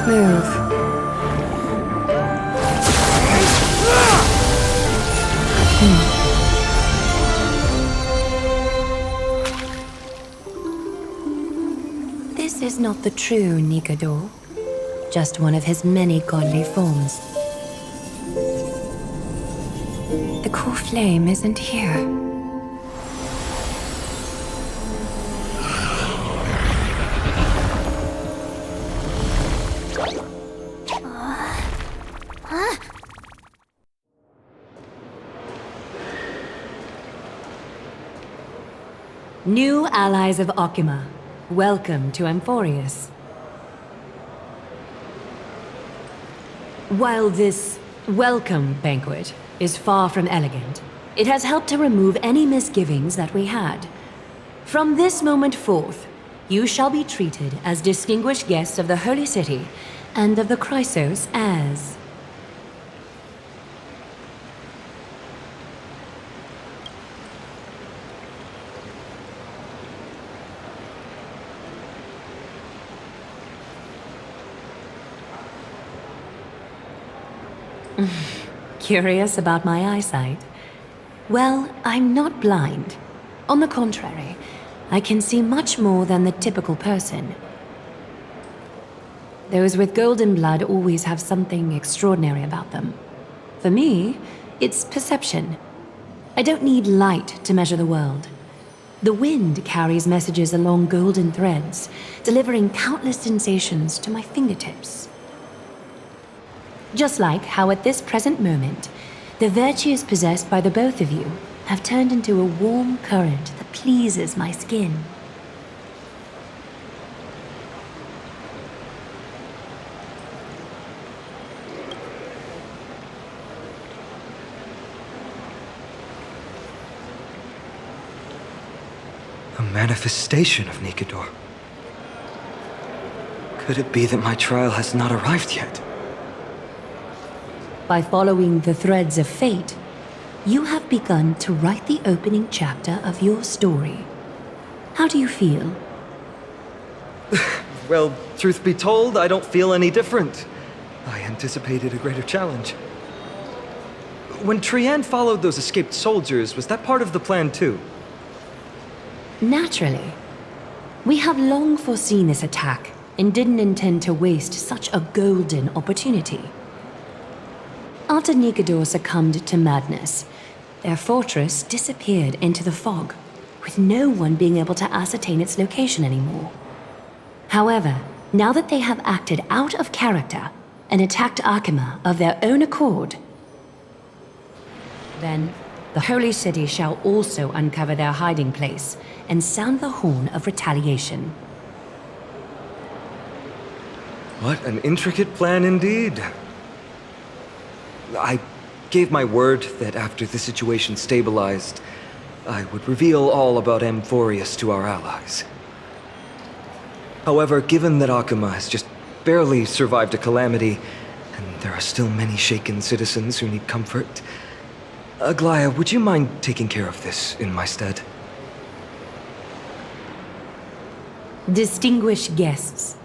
Move. This is not the true Nikador, just one of his many godly forms. The Coreflame isn't here. New allies of Akima, welcome to Amphorius. While this welcome banquet is far from elegant, it has helped to remove any misgivings that we had. From this moment forth, you shall be treated as distinguished guests of the Holy City and of the Chrysos as... Curious about my eyesight? Well, I'm not blind. On the contrary, I can see much more than the typical person. Those with golden blood always have something extraordinary about them. For me, it's perception. I don't need light to measure the world. The wind carries messages along golden threads, delivering countless sensations to my fingertips. Just like how at this present moment, the virtues possessed by the both of you have turned into a warm current that pleases my skin. A manifestation of Nikador. Could it be that my trial has not arrived yet? By following the threads of fate, you have begun to write the opening chapter of your story. How do you feel? Well, truth be told, I don't feel any different. I anticipated a greater challenge. When Trian followed those escaped soldiers, was that part of the plan too? Naturally. We have long foreseen this attack and didn't intend to waste such a golden opportunity. After Nikador succumbed to madness, their fortress disappeared into the fog, with no one being able to ascertain its location anymore. However, now that they have acted out of character and attacked Akima of their own accord, then the Holy City shall also uncover their hiding place and sound the horn of retaliation. What an intricate plan indeed. I gave my word that after the situation stabilized, I would reveal all about Amphorius to our allies. However, given that Akima has just barely survived a calamity, and there are still many shaken citizens who need comfort, Aglaya, would you mind taking care of this in my stead? Distinguished guests,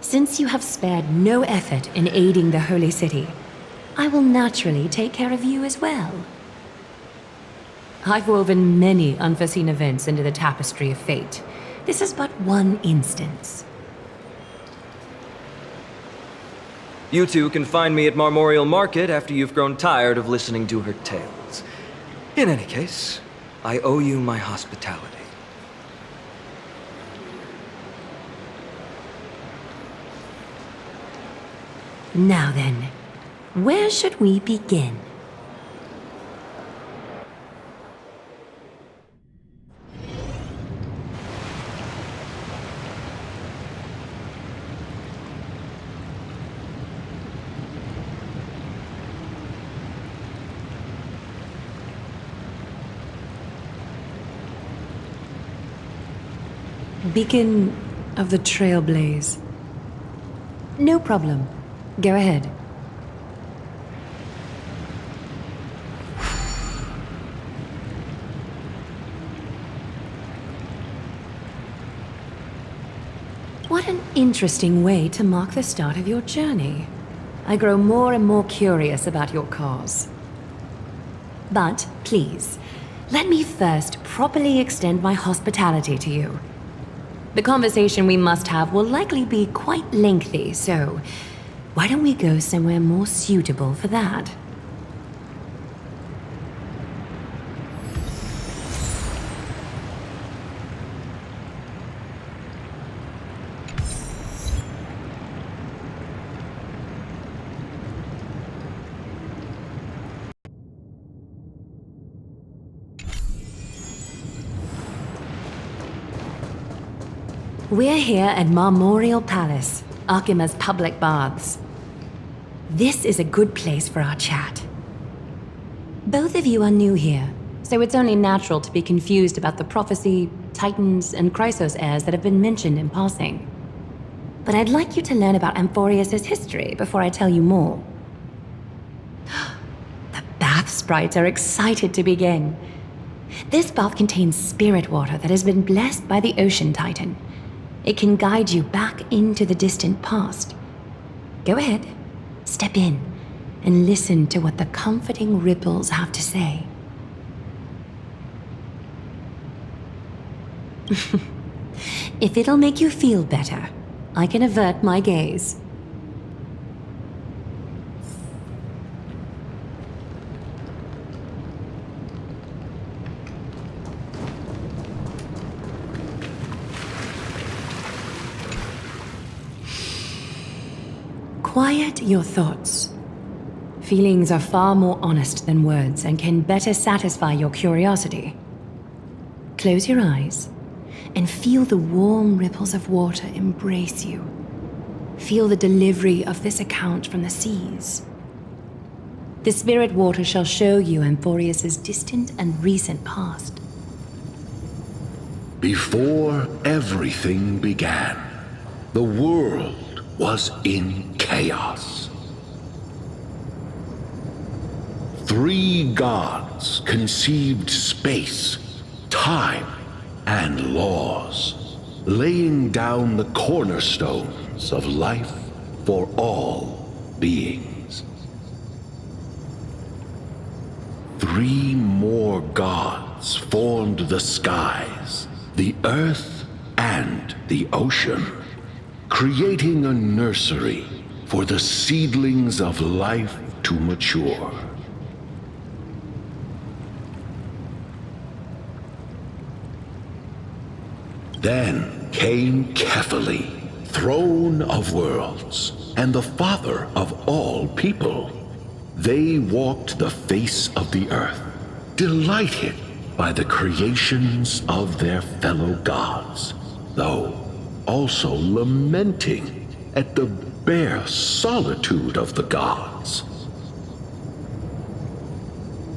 since you have spared no effort in aiding the Holy City, I will naturally take care of you as well. I've woven many unforeseen events into the tapestry of fate. This is but one instance. You two can find me at Marmorial Market after you've grown tired of listening to her tales. In any case, I owe you my hospitality. Now then, where should we begin? Beacon of the Trailblaze. No problem. Go ahead. What an interesting way to mark the start of your journey. I grow more and more curious about your cause. But, please, let me first properly extend my hospitality to you. The conversation we must have will likely be quite lengthy, so why don't we go somewhere more suitable for that? We're here at Marmoreal Palace, Akima's public baths. This is a good place for our chat. Both of you are new here, so it's only natural to be confused about the prophecy, titans, and Chrysos heirs that have been mentioned in passing. But I'd like you to learn about Amphorius' history before I tell you more. The bath sprites are excited to begin. This bath contains spirit water that has been blessed by the Ocean Titan. It can guide you back into the distant past. Go ahead, step in, and listen to what the comforting ripples have to say. If it'll make you feel better, I can avert my gaze. Quiet your thoughts. Feelings are far more honest than words and can better satisfy your curiosity. Close your eyes and feel the warm ripples of water embrace you. Feel the delivery of this account from the seas. The spirit water shall show you Amphorius' distant and recent past. Before everything began, the world was in chaos. 3 gods conceived space, time, and laws, laying down the cornerstones of life for all beings. 3 more gods formed the skies, the earth, and the ocean, creating a nursery for the seedlings of life to mature. Then came Kefali, throne of worlds, and the father of all people. They walked the face of the earth, delighted by the creations of their fellow gods, though also lamenting at the bare solitude of the gods.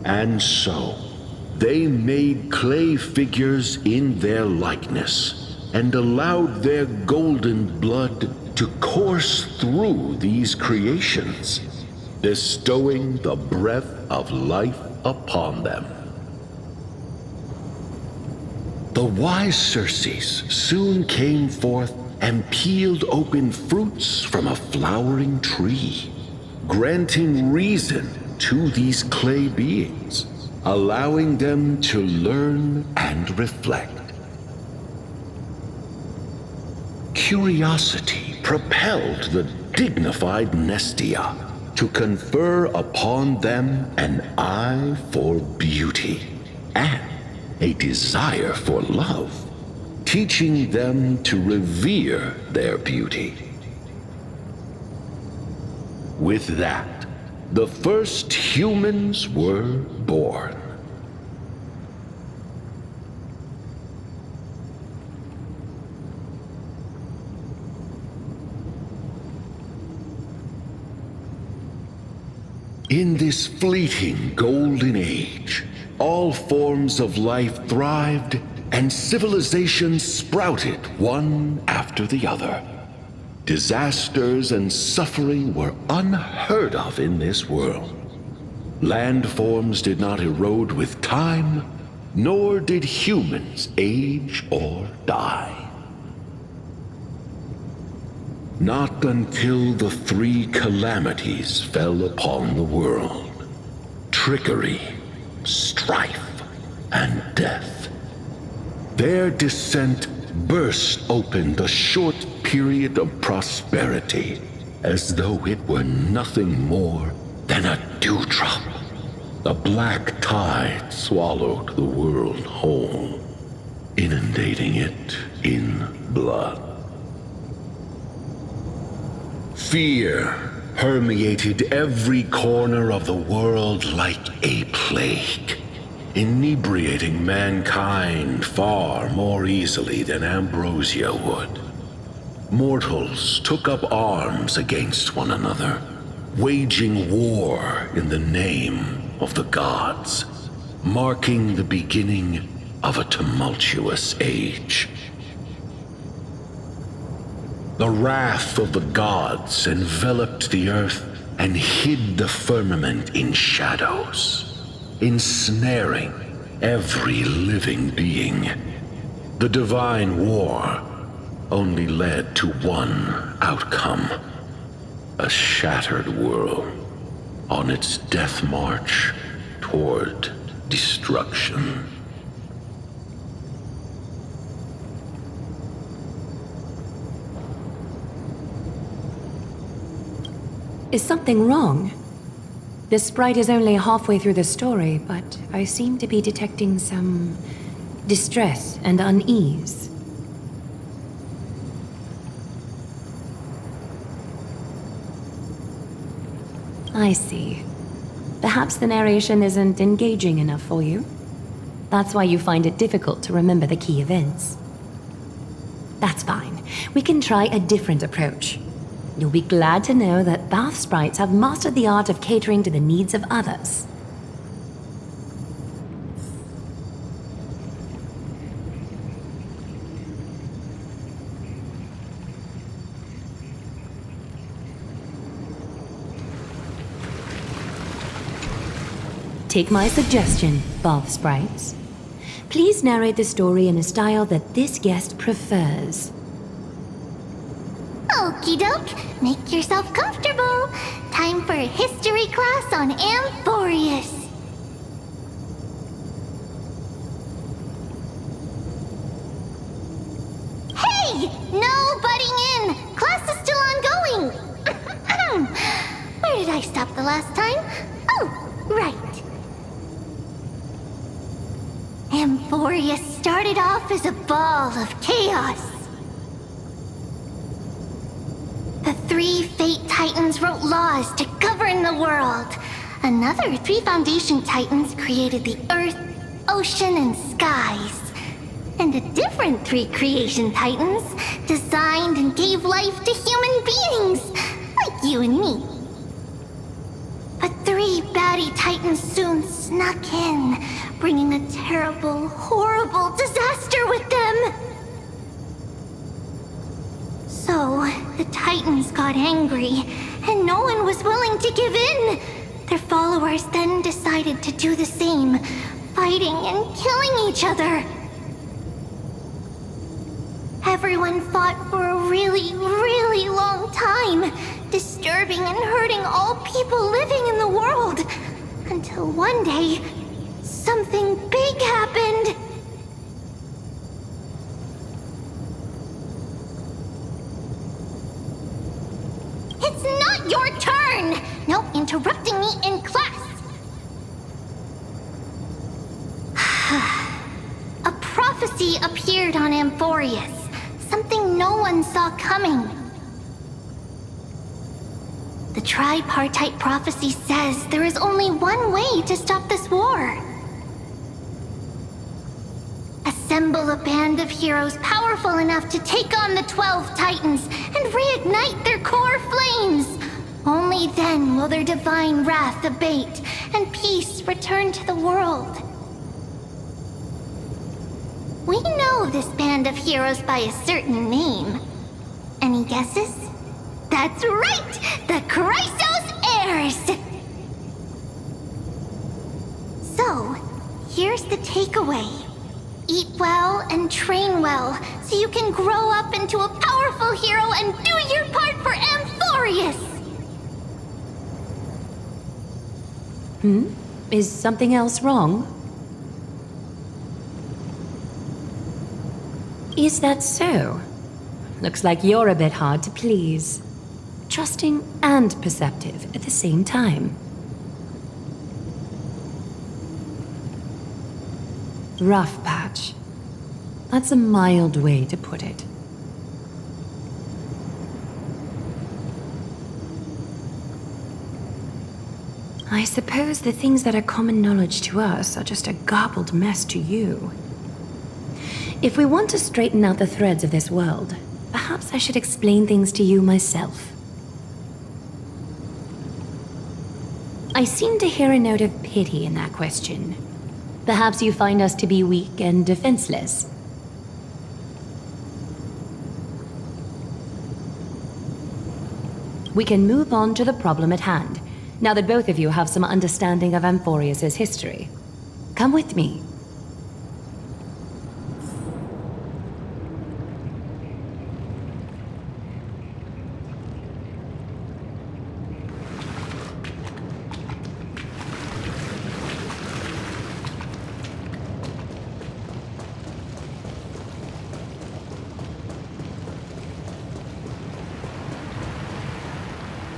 And so, they made clay figures in their likeness, and allowed their golden blood to course through these creations, bestowing the breath of life upon them. The wise Circes soon came forth and peeled open fruits from a flowering tree, granting reason to these clay beings, allowing them to learn and reflect. Curiosity propelled the dignified Nestia to confer upon them an eye for beauty and a desire for love, teaching them to revere their beauty. With that, the first humans were born. In this fleeting golden age, all forms of life thrived and civilizations sprouted one after the other. Disasters and suffering were unheard of in this world. Landforms did not erode with time, nor did humans age or die. Not until the 3 calamities fell upon the world: trickery, strife, and death. Their descent burst open the short period of prosperity as though it were nothing more than a dewdrop. The black tide swallowed the world whole, inundating it in blood. Fear permeated every corner of the world like a plague, inebriating mankind far more easily than ambrosia would. Mortals took up arms against one another, waging war in the name of the gods, marking the beginning of a tumultuous age. The wrath of the gods enveloped the earth and hid the firmament in shadows, ensnaring every living being. The divine war only led to one outcome: a shattered world on its death march toward destruction. Is something wrong? The sprite is only halfway through the story, but I seem to be detecting some distress and unease. I see. Perhaps the narration isn't engaging enough for you. That's why you find it difficult to remember the key events. That's fine. We can try a different approach. You'll be glad to know that bath sprites have mastered the art of catering to the needs of others. Take my suggestion, bath sprites. Please narrate the story in a style that this guest prefers. Okie doke, make yourself comfortable. Time for a history class on Amphorius. Hey! No butting in! Class is still ongoing! Where did I stop the last time? Oh, right. Amphorius started off as a ball of chaos. The 3 Fate Titans wrote laws to govern the world. Another 3 Foundation Titans created the earth, ocean, and skies. And a different 3 Creation Titans designed and gave life to human beings, like you and me. But 3 baddie Titans soon snuck in, bringing a terrible, horrible disaster with them. So, the Titans got angry, and no one was willing to give in. Their followers then decided to do the same, fighting and killing each other. Everyone fought for a really, really long time, disturbing and hurting all people living in the world, until one day, something big happened. It's not your turn! No interrupting me in class! A prophecy appeared on Amphorius, something no one saw coming. The tripartite prophecy says there is only one way to stop this war. Assemble a band of heroes powerful enough to take on the 12 Titans and reignite their core flames. Only then will their divine wrath abate and peace return to the world. We know this band of heroes by a certain name. Any guesses? That's right! The Chrysos Heirs! So, here's the takeaway. Eat well and train well, so you can grow up into a powerful hero and do your part for Amphorius! Is something else wrong? Is that so? Looks like you're a bit hard to please. Trusting and perceptive at the same time. Rough patch. That's a mild way to put it. I suppose the things that are common knowledge to us are just a garbled mess to you. If we want to straighten out the threads of this world, perhaps I should explain things to you myself. I seem to hear a note of pity in that question. Perhaps you find us to be weak and defenseless. We can move on to the problem at hand, now that both of you have some understanding of Amphorius' history. Come with me.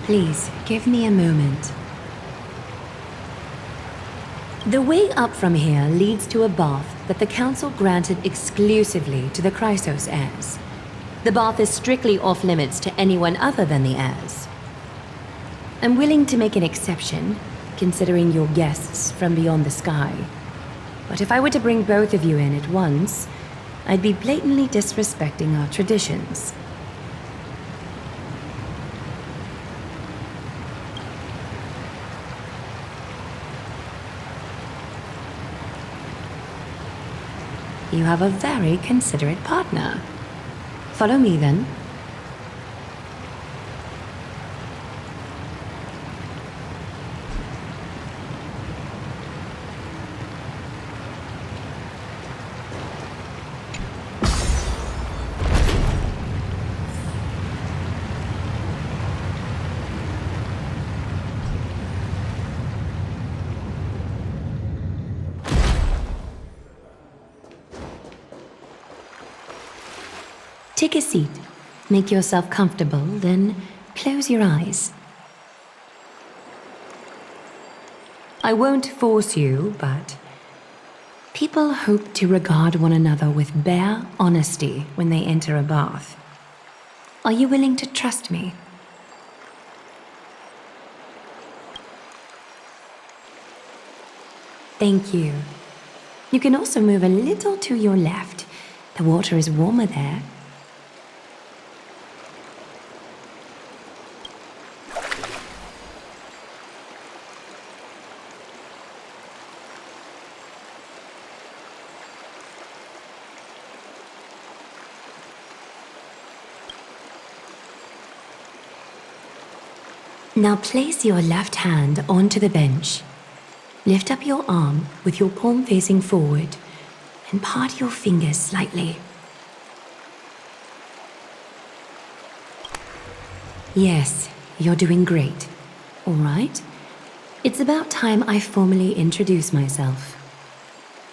Please, give me a moment. The way up from here leads to a bath that the Council granted exclusively to the Chrysos heirs. The bath is strictly off-limits to anyone other than the heirs. I'm willing to make an exception, considering your guests from beyond the sky. But if I were to bring both of you in at once, I'd be blatantly disrespecting our traditions. You have a very considerate partner. Follow me, then. Take a seat. Make yourself comfortable, then close your eyes. I won't force you, but people hope to regard one another with bare honesty when they enter a bath. Are you willing to trust me? Thank you. You can also move a little to your left. The water is warmer there. Now place your left hand onto the bench. Lift up your arm with your palm facing forward and part your fingers slightly. Yes, you're doing great. All right. It's about time I formally introduce myself.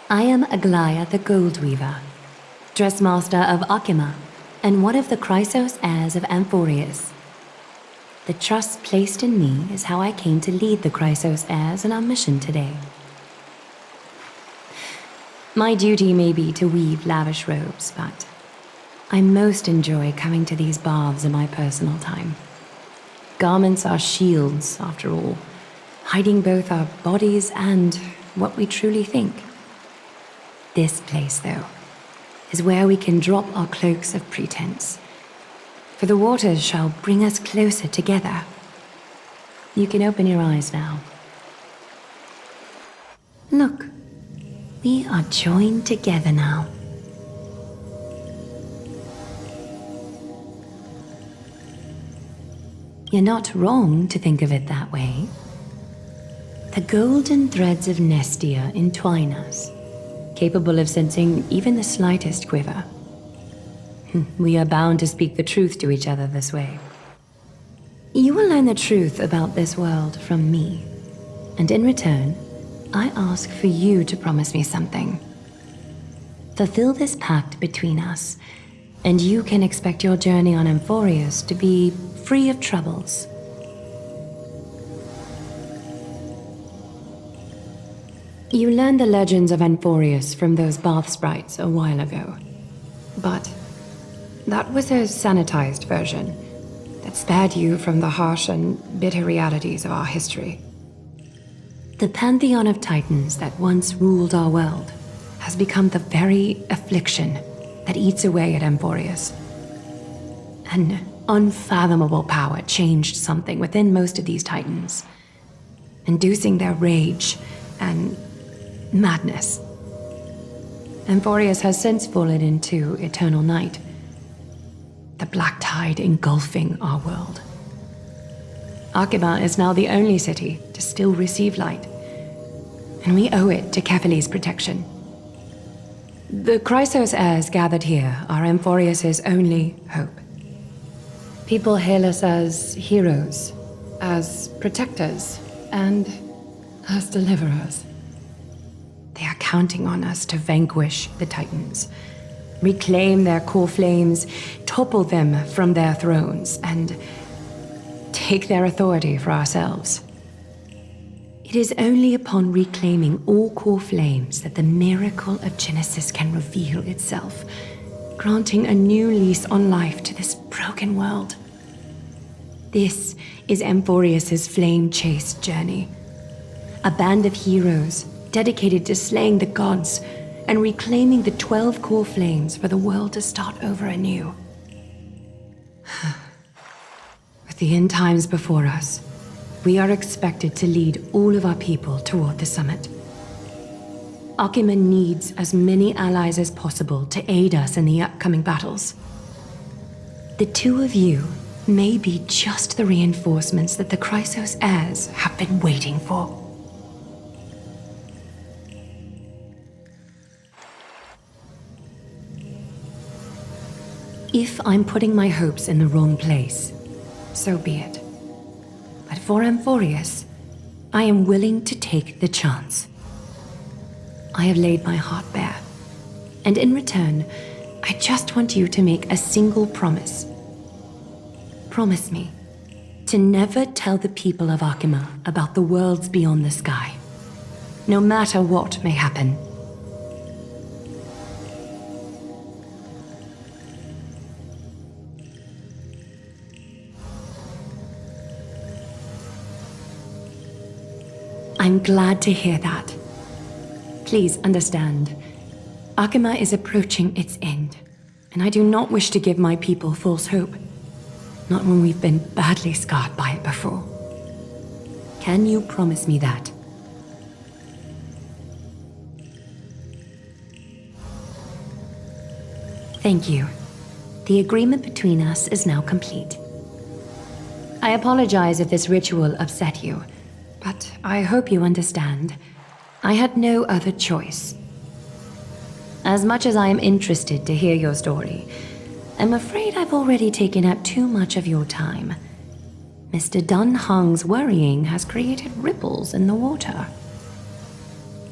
I am Aglaya the Gold Weaver, Dressmaster of Accompany, and one of the Chrysos heirs of Amphorius. The trust placed in me is how I came to lead the Chrysos heirs in our mission today. My duty may be to weave lavish robes, but I most enjoy coming to these baths in my personal time. Garments are shields, after all, hiding both our bodies and what we truly think. This place, though, is where we can drop our cloaks of pretense. For the waters shall bring us closer together. You can open your eyes now. Look, we are joined together now. You're not wrong to think of it that way. The golden threads of Nestia entwine us, capable of sensing even the slightest quiver. We are bound to speak the truth to each other this way. You will learn the truth about this world from me, and in return, I ask for you to promise me something. fulfill this pact between us, and you can expect your journey on Amphorius to be free of troubles. You learned the legends of Amphorius from those bath sprites a while ago. But that was a sanitized version that spared you from the harsh and bitter realities of our history. The pantheon of titans that once ruled our world has become the very affliction that eats away at Amphorius. An unfathomable power changed something within most of these titans, inducing their rage and madness. Amphorius has since fallen into eternal night, the black tide engulfing our world. Arkhima is now the only city to still receive light, and we owe it to Kefali's protection. The Chrysos heirs gathered here are Amphorius' only hope. People hail us as heroes, as protectors, and as deliverers. They are counting on us to vanquish the Titans, reclaim their Coreflames, topple them from their thrones, and take their authority for ourselves. It is only upon reclaiming all Coreflames that the miracle of Genesis can reveal itself, granting a new lease on life to this broken world. This is Amphorius' flame-chased journey. A band of heroes dedicated to slaying the gods and reclaiming the 12 Coreflames for the world to start over anew. With the end times before us, we are expected to lead all of our people toward the summit. Arkhima needs as many allies as possible to aid us in the upcoming battles. The two of you may be just the reinforcements that the Chrysos heirs have been waiting for. If I'm putting my hopes in the wrong place, so be it. But for Amphorius, I am willing to take the chance. I have laid my heart bare, and in return, I just want you to make a single promise. Promise me to never tell the people of Arkhima about the worlds beyond the sky, no matter what may happen. I'm glad to hear that. Please understand, Arkhima is approaching its end, and I do not wish to give my people false hope. Not when we've been badly scarred by it before. Can you promise me that? Thank you. The agreement between us is now complete. I apologize if this ritual upset you, but I hope you understand. I had no other choice. As much as I am interested to hear your story, I'm afraid I've already taken up too much of your time. Mr. Dunhung's worrying has created ripples in the water.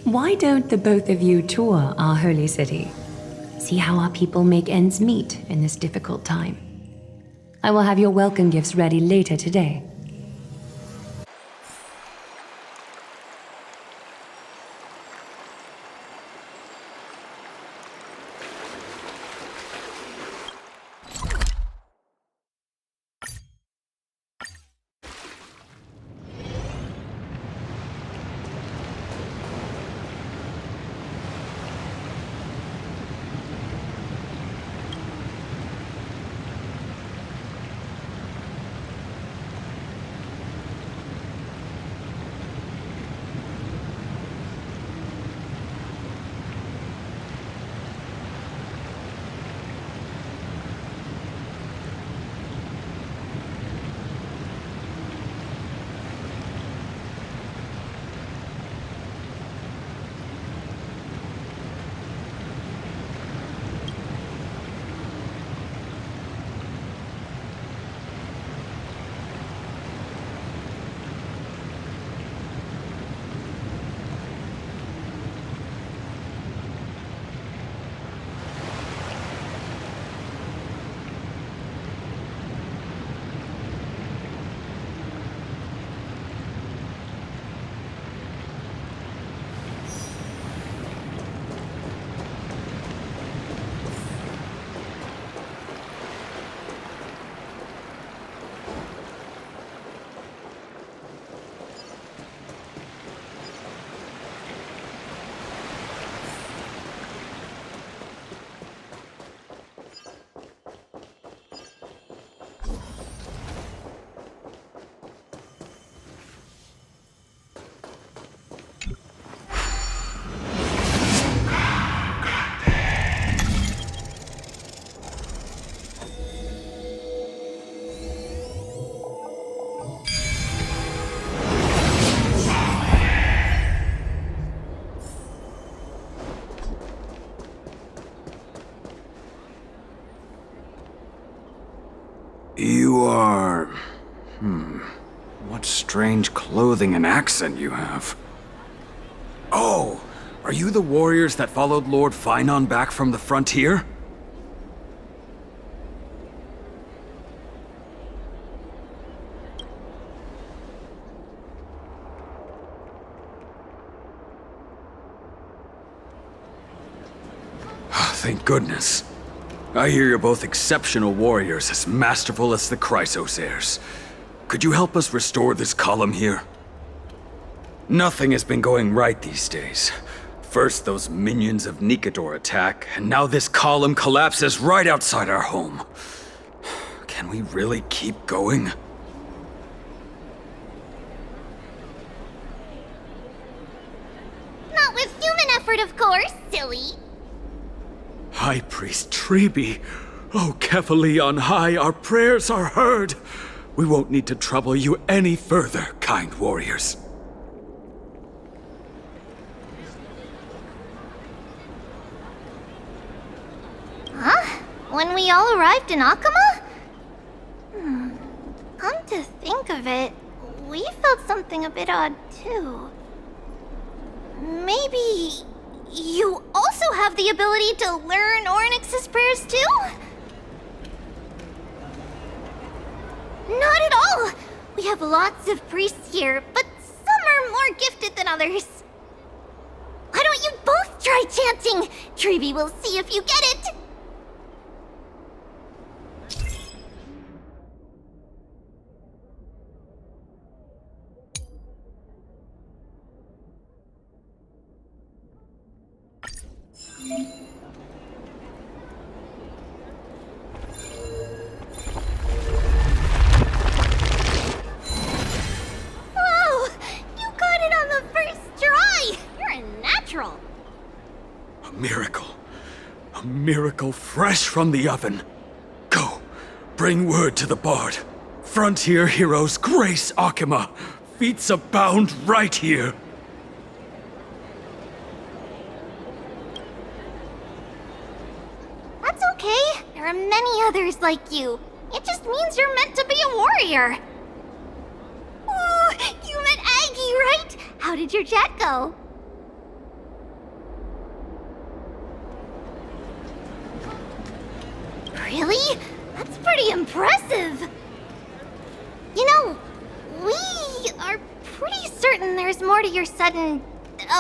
Why don't the both of you tour our holy city? See how our people make ends meet in this difficult time. I will have your welcome gifts ready later today. You are... What strange clothing and accent you have. Oh, are you the warriors that followed Lord Finon back from the frontier? Thank goodness. I hear you're both exceptional warriors, as masterful as the Chrysos heirs. Could you help us restore this column here? Nothing has been going right these days. First those minions of Nicator attack, and now this column collapses right outside our home. Can we really keep going? Not with human effort, of course, silly. High Priest Treeby. Oh, Kefali on high, our prayers are heard. We won't need to trouble you any further, kind warriors. Huh? When we all arrived in Akama? Come to think of it, we felt something a bit odd too. Maybe you also have the ability to learn Ornyx's prayers too? Not at all! We have lots of priests here, but some are more gifted than others. Why don't you both try chanting? Treeby will see if you get it! Whoa! You got it on the first try! You're a natural! A miracle. A miracle fresh from the oven. Go, bring word to the Bard. Frontier heroes grace Akama. Feats abound right here. That's okay. There are many others like you. It just means you're meant to be a warrior. Ooh, you met Aggie, right? How did your chat go? Really? That's pretty impressive. You know, we are pretty certain there's more to your sudden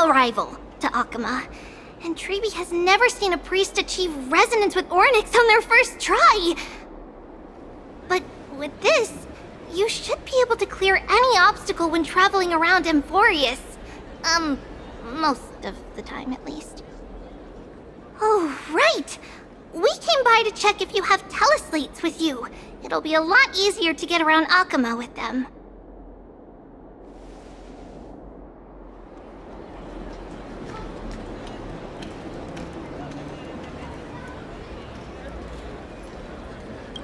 arrival to Akama. And Treeby has never seen a priest achieve resonance with Ornyx on their first try. But with this, you should be able to clear any obstacle when traveling around Amphorius. Most of the time at least. Oh, right! We came by to check if you have teleslates with you. It'll be a lot easier to get around Akama with them.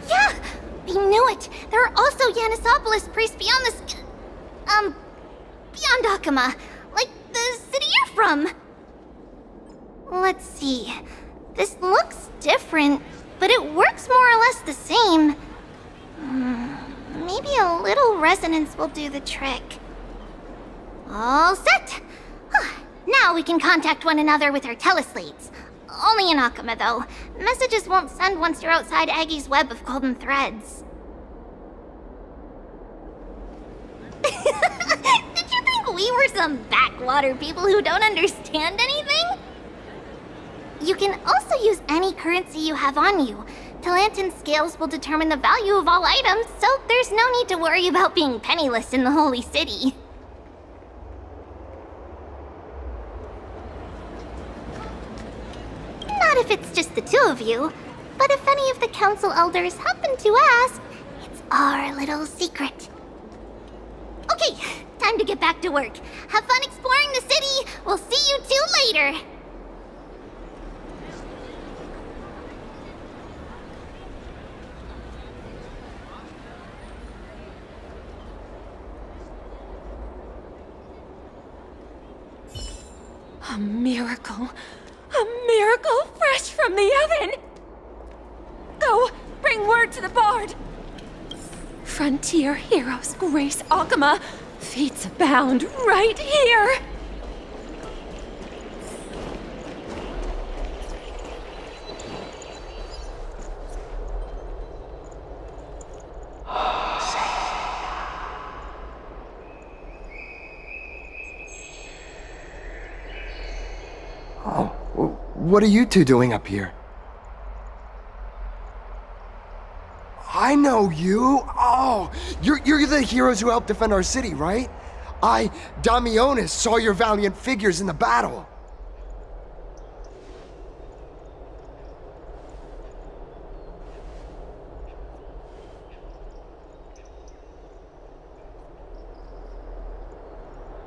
Yeah! We knew it! There are also Yanisopolis priests beyond the beyond Akama. Like the city you're from. Let's see. This looks different, but it works more or less the same. Maybe a little resonance will do the trick. All set! Now we can contact one another with our teleslates. Only in Akama, though. Messages won't send once you're outside Aggie's web of golden threads. Did you think we were some backwater people who don't understand anything? You can also use any currency you have on you. Talantan scales will determine the value of all items, so there's no need to worry about being penniless in the Holy City. Not if it's just the two of you, but if any of the council elders happen to ask, it's our little secret. Okay, time to get back to work. Have fun exploring the city. We'll see you two later. A miracle. A miracle fresh from the oven! Go, bring word to the Bard! Frontier heroes grace Akama. Feats abound right here. What are you two doing up here? I know you! Oh, you're the heroes who helped defend our city, right? Damionis, saw your valiant figures in the battle.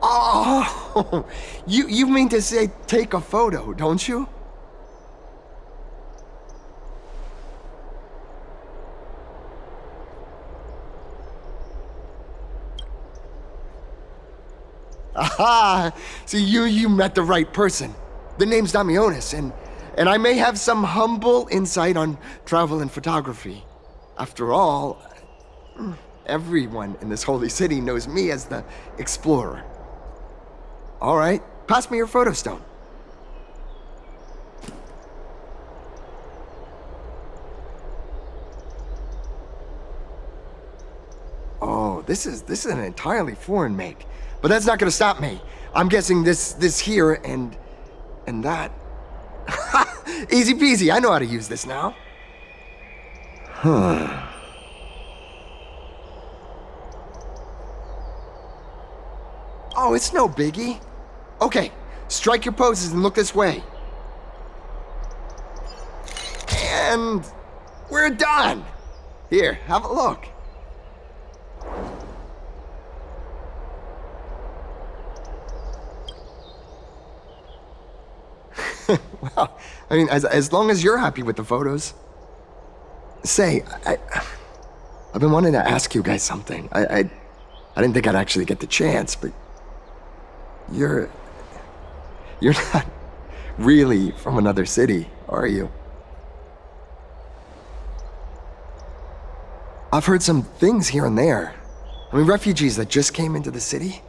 Oh, you mean to say take a photo, don't you? Aha! See, you met the right person. The name's Damionis, and I may have some humble insight on travel and photography. After all, everyone in this holy city knows me as the explorer. All right, pass me your photo stone. Oh, this is an entirely foreign make. But that's not gonna stop me. I'm guessing this here and that. Easy peasy, I know how to use this now. Huh. Oh, it's no biggie. Okay, strike your poses and look this way. And we're done. Here, have a look. Well, I mean, as long as you're happy with the photos. Say, I've been wanting to ask you guys something. I didn't think I'd actually get the chance, but you're not really from another city, are you? I've heard some things here and there. I mean, refugees that just came into the city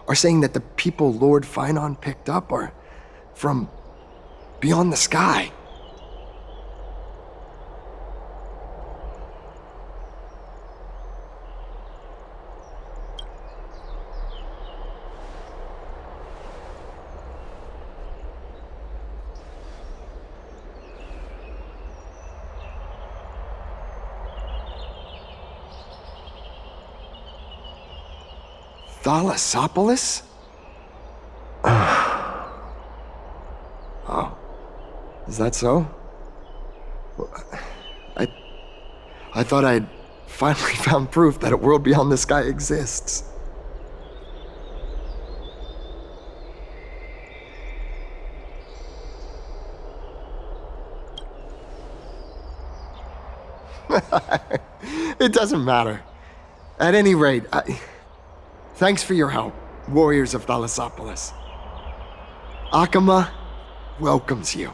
are saying that the people Lord Finon picked up are from beyond the sky. Thalassopolis? Oh. Is that so? I thought I'd finally found proof that a world beyond the sky exists. It doesn't matter. At any rate, thanks for your help, warriors of Thalassopolis. Akama welcomes you.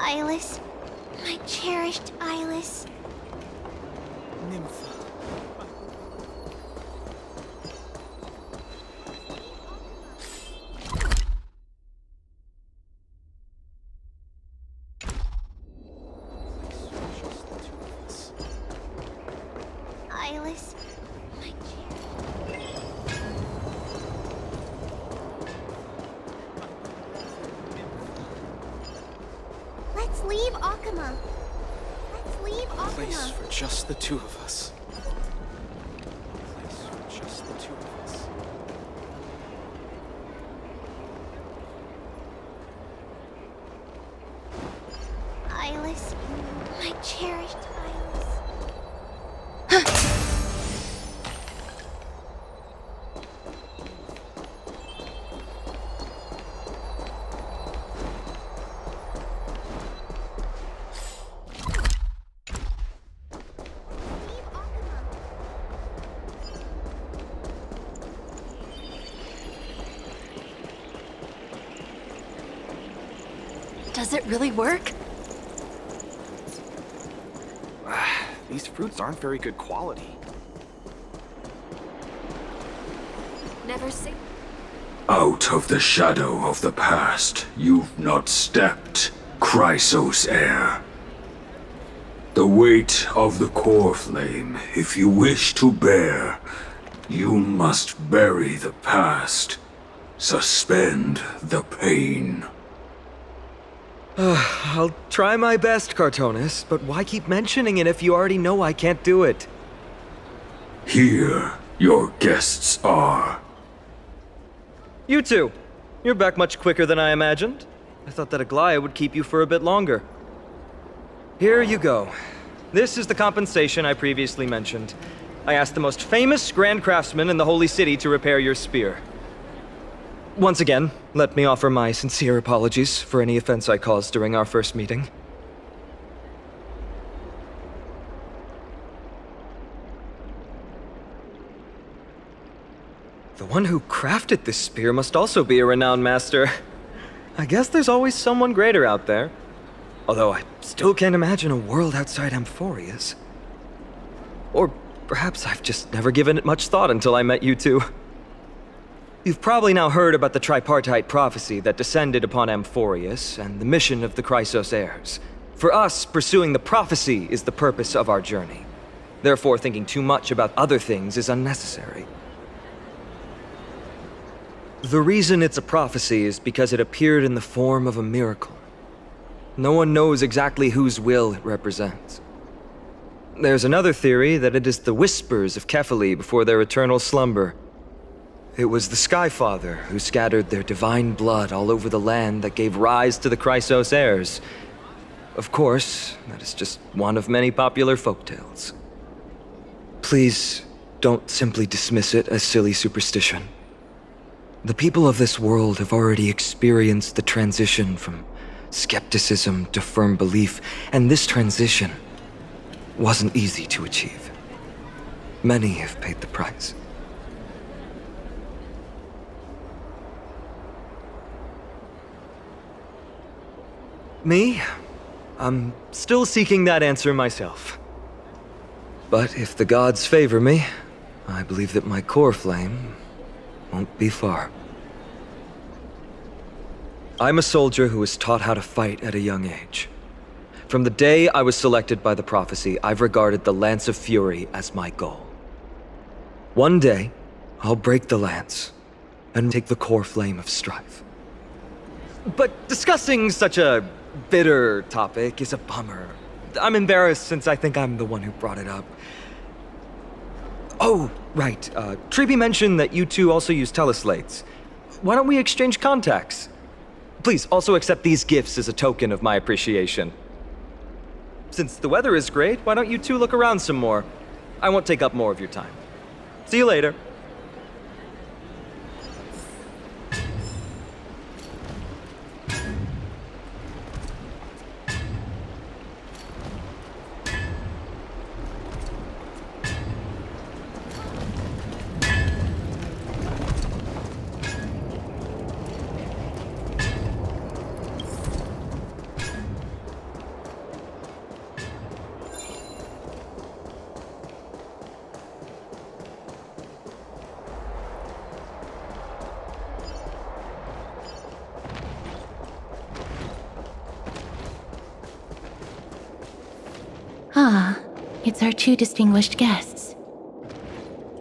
Eyeless. My cherished Eyeless. Nymph. leave Akama. Let's leave A place Akama. for just the two of us. A place for just the two of us. Eyeless, my cherished Eyeless. Does it really work? These fruits aren't very good quality. Never seen. Out of the shadow of the past, you've not stepped, Chrysos heir. The weight of the Coreflame, if you wish to bear, you must bury the past. Suspend the pain. I'll try my best, Cartonis, but why keep mentioning it if you already know I can't do it? Here, your guests are. You two. You're back much quicker than I imagined. I thought that Aglaya would keep you for a bit longer. Here you go. This is the compensation I previously mentioned. I asked the most famous grand craftsman in the Holy City to repair your spear. Once again, let me offer my sincere apologies for any offense I caused during our first meeting. The one who crafted this spear must also be a renowned master. I guess there's always someone greater out there. Although I still can't imagine a world outside Amphorius. Or perhaps I've just never given it much thought until I met you two. You've probably now heard about the tripartite prophecy that descended upon Amphorius and the mission of the Chrysos heirs. For us, pursuing the prophecy is the purpose of our journey. Therefore, thinking too much about other things is unnecessary. The reason it's a prophecy is because it appeared in the form of a miracle. No one knows exactly whose will it represents. There's another theory that it is the whispers of Kefali before their eternal slumber. It was the Skyfather who scattered their divine blood all over the land that gave rise to the Chrysos heirs. Of course, that is just one of many popular folktales. Please, don't simply dismiss it as silly superstition. The people of this world have already experienced the transition from skepticism to firm belief, and this transition wasn't easy to achieve. Many have paid the price. Me? I'm still seeking that answer myself. But if the gods favor me, I believe that my Coreflame won't be far. I'm a soldier who was taught how to fight at a young age. From the day I was selected by the prophecy, I've regarded the Lance of Fury as my goal. One day, I'll break the lance and take the Coreflame of strife. But discussing such a bitter topic is a bummer. I'm embarrassed since I think I'm the one who brought it up. Oh, right. Treeby mentioned that you two also use teleslates. Why don't we exchange contacts? Please also accept these gifts as a token of my appreciation. Since the weather is great, why don't you two look around some more? I won't take up more of your time. See you later. Ah, it's our two distinguished guests.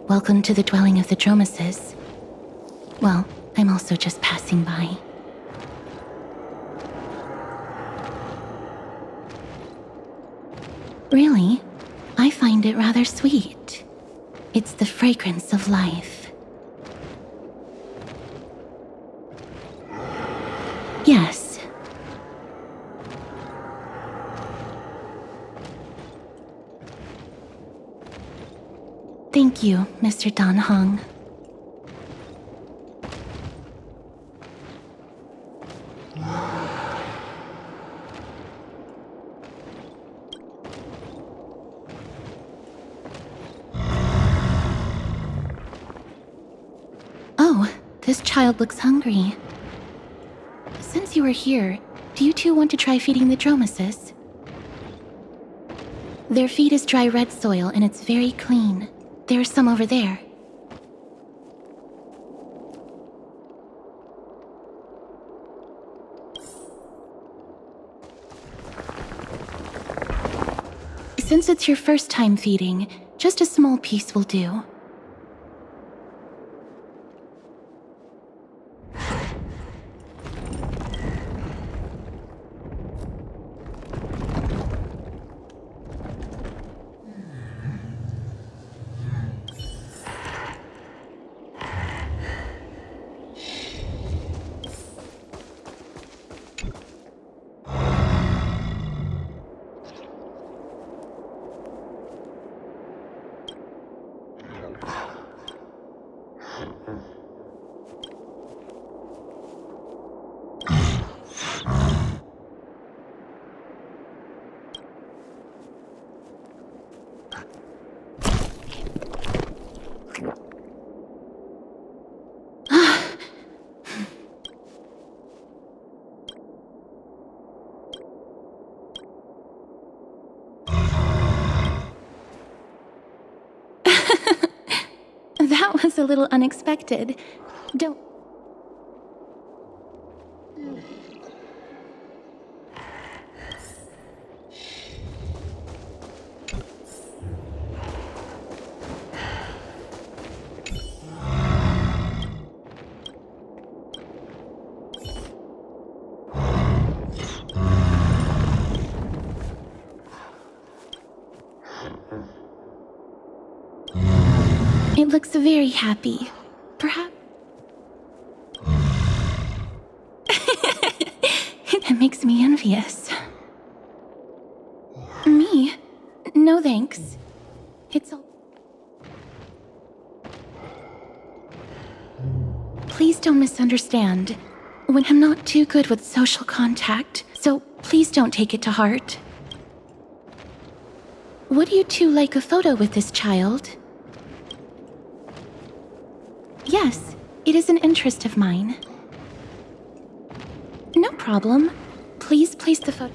Welcome to the dwelling of the Dromases. Well, I'm also just passing by. Really, I find it rather sweet. It's the fragrance of life. Yes. Thank you, Mr. Dan Hong. Oh, this child looks hungry. Since you are here, do you two want to try feeding the Dromesis? Their feed is dry red soil and it's very clean. There's some over there. Since it's your first time feeding, just a small piece will do. That was a little unexpected. Don't... It looks very happy. Perhaps... That makes me envious. Me? No thanks. It's all... Please don't misunderstand. When I'm not too good with social contact, so please don't take it to heart. Would you two like a photo with this child? Yes, it is an interest of mine. No problem. Please place the photo.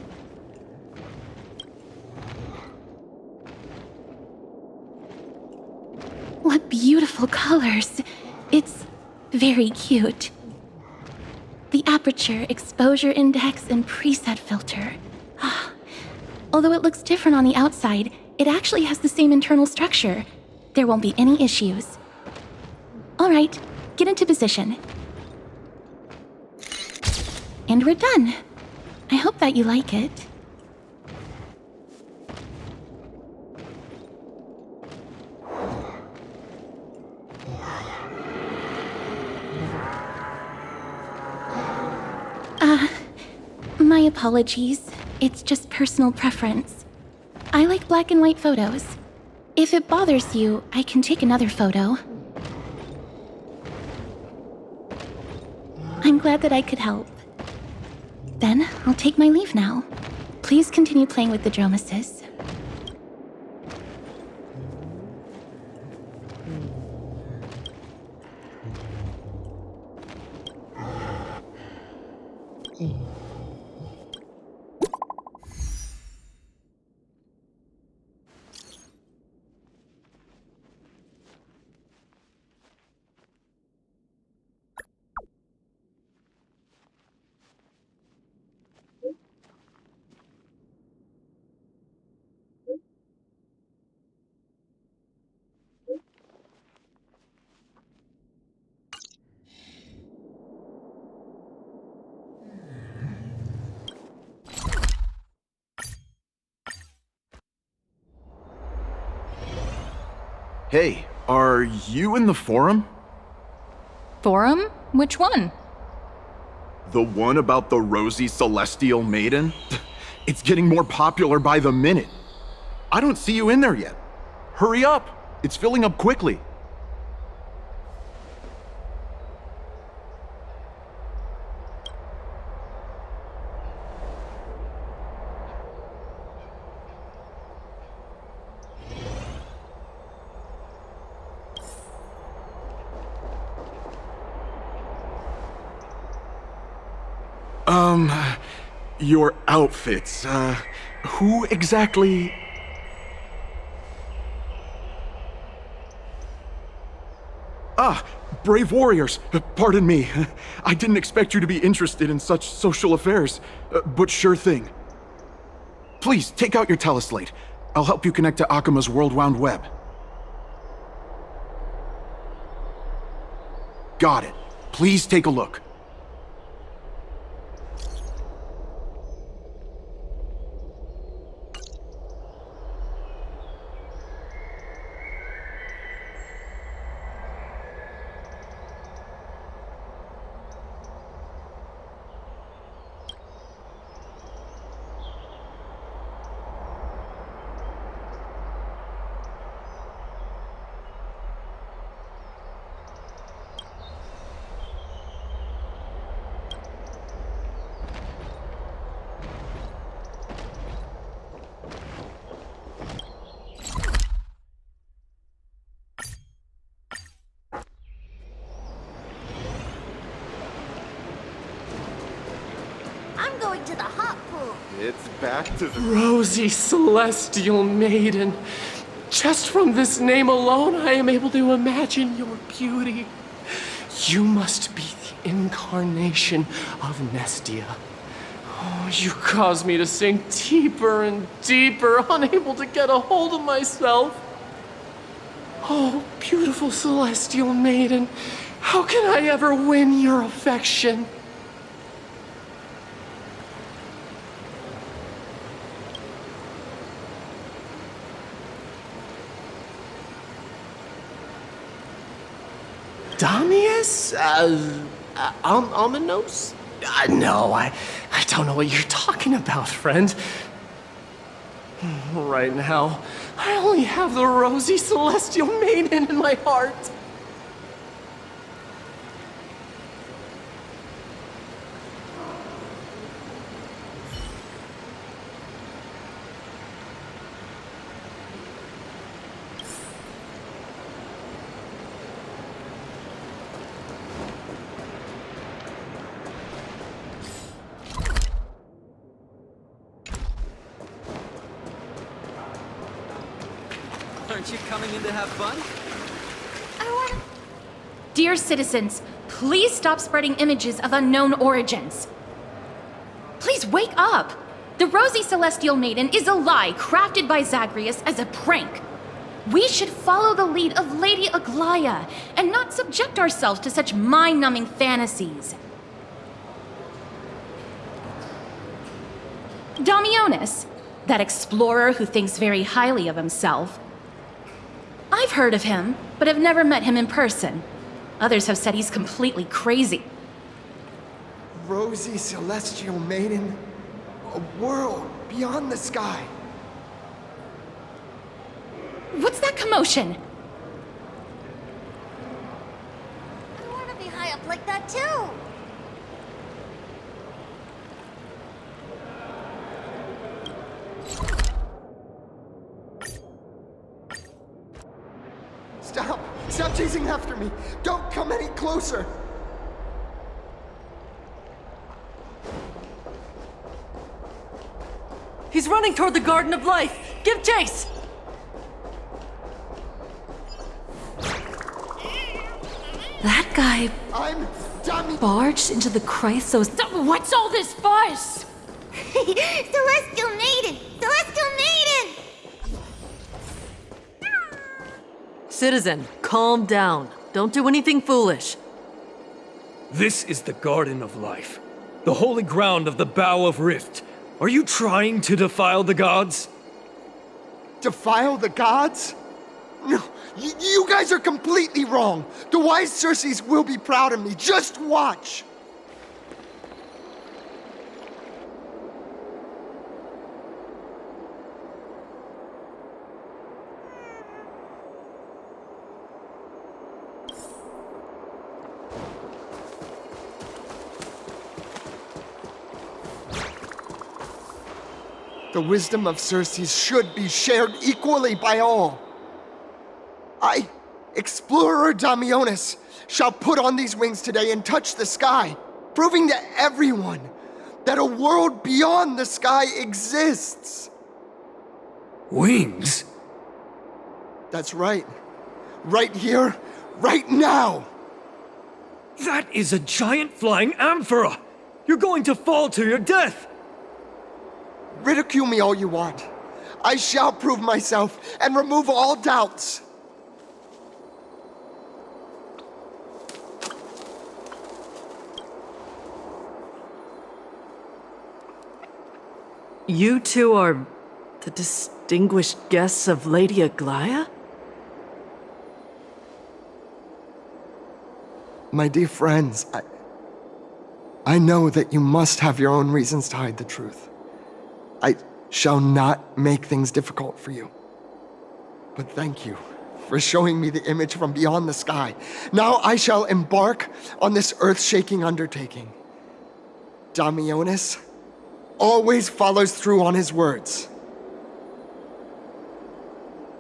What beautiful colors. It's very cute. The aperture, exposure index, and preset filter. Although it looks different on the outside, it actually has the same internal structure. There won't be any issues. All right, get into position. And we're done. I hope that you like it. My apologies. It's just personal preference. I like black and white photos. If it bothers you, I can take another photo. I'm glad that I could help. Then, I'll take my leave now. Please continue playing with the Dromesis. Hey, are you in the forum? Forum? Which one? The one about the rosy celestial maiden? It's getting more popular by the minute. I don't see you in there yet. Hurry up! It's filling up quickly. Your outfits, who exactly... Ah, brave warriors, pardon me. I didn't expect you to be interested in such social affairs, but sure thing. Please, take out your teleslate. I'll help you connect to Akima's World Wound Web. Got it. Please take a look. I'm going to the hot pool. It's back to the... Rosy Celestial Maiden. Just from this name alone, I am able to imagine your beauty. You must be the incarnation of Nestia. Oh, you cause me to sink deeper and deeper, unable to get a hold of myself. Oh, beautiful Celestial Maiden, how can I ever win your affection? Damius? Almanos? No, I don't know what you're talking about, friend. Right now, I only have the rosy celestial maiden in my heart. Aren't you coming in to have fun? Dear citizens, please stop spreading images of unknown origins. Please wake up! The Rosy Celestial Maiden is a lie crafted by Zagreus as a prank. We should follow the lead of Lady Aglaya and not subject ourselves to such mind-numbing fantasies. Damionis, that explorer who thinks very highly of himself. I've heard of him, but have never met him in person. Others have said he's completely crazy. Rosy Celestial Maiden, a world beyond the sky. What's that commotion? I want to be high up like that too. Stop! Stop chasing after me! Don't come any closer! He's running toward the Garden of Life! Give chase! That guy I'm dummy. barged into the Chrysos. What's all this fuss? Celestial Maiden! Celestial Maiden! Citizen, calm down. Don't do anything foolish. This is the Garden of Life, the holy ground of the Bow of Rift. Are you trying to defile the gods? Defile the gods? No, You guys are completely wrong. The wise Circes will be proud of me. Just watch. The wisdom of Circes should be shared equally by all. I, Explorer Damionis, shall put on these wings today and touch the sky, proving to everyone that a world beyond the sky exists. Wings? That's right. Right here, right now. That is a giant flying amphora! You're going to fall to your death! Ridicule me all you want. I shall prove myself and remove all doubts. You two are the distinguished guests of Lady Aglaia? My dear friends, I know that you must have your own reasons to hide the truth. I shall not make things difficult for you. But thank you for showing me the image from beyond the sky. Now I shall embark on this earth-shaking undertaking. Damionis always follows through on his words.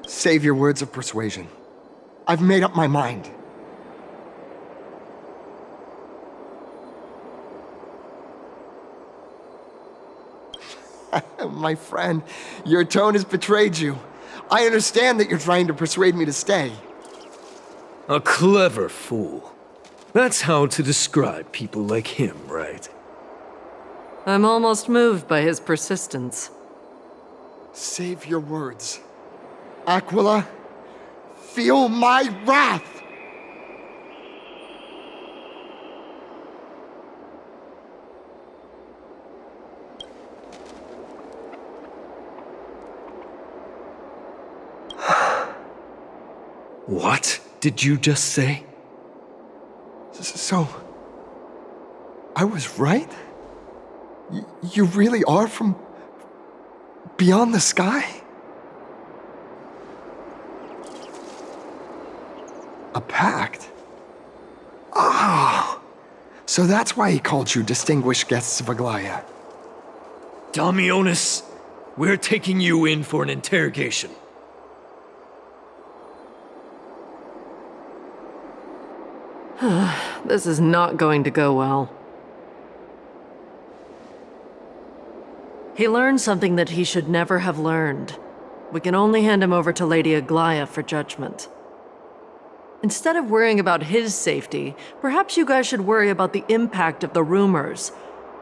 Save your words of persuasion. I've made up my mind. My friend, your tone has betrayed you. I understand that you're trying to persuade me to stay. A clever fool. That's how to describe people like him, right? I'm almost moved by his persistence. Save your words. Aquila, feel my wrath! What did you just say? So, I was right? You really are from beyond the sky? A pact? Ah! So that's why he called you distinguished guests of Aglaia. Damionis, we're taking you in for an interrogation. This is not going to go well. He learned something that he should never have learned. We can only hand him over to Lady Aglaia for judgment. Instead of worrying about his safety, perhaps you guys should worry about the impact of the rumors.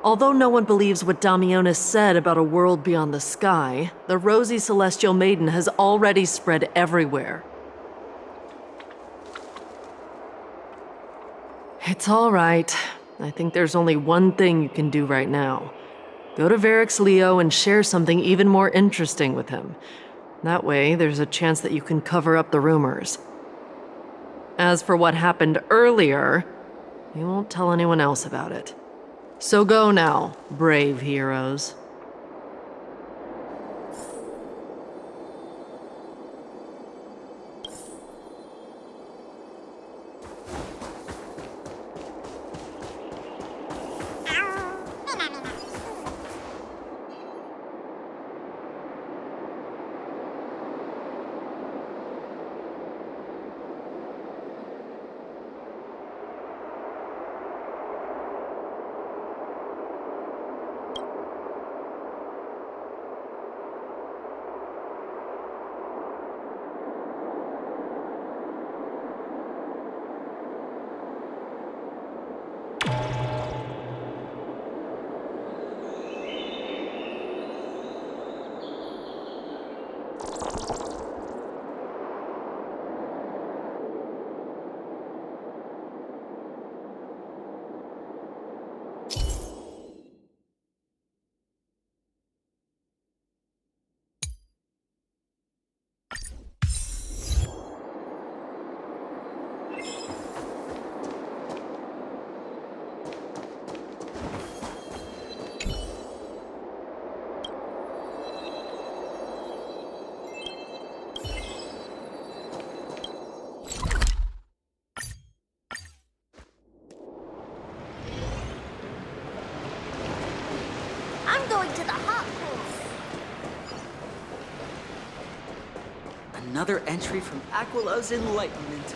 Although no one believes what Damionis said about a world beyond the sky, the rosy celestial maiden has already spread everywhere. It's all right. I think there's only one thing you can do right now. Go to Varix Leo and share something even more interesting with him. That way, there's a chance that you can cover up the rumors. As for what happened earlier, you won't tell anyone else about it. So go now, brave heroes. Another entry from Aquila's Enlightenment.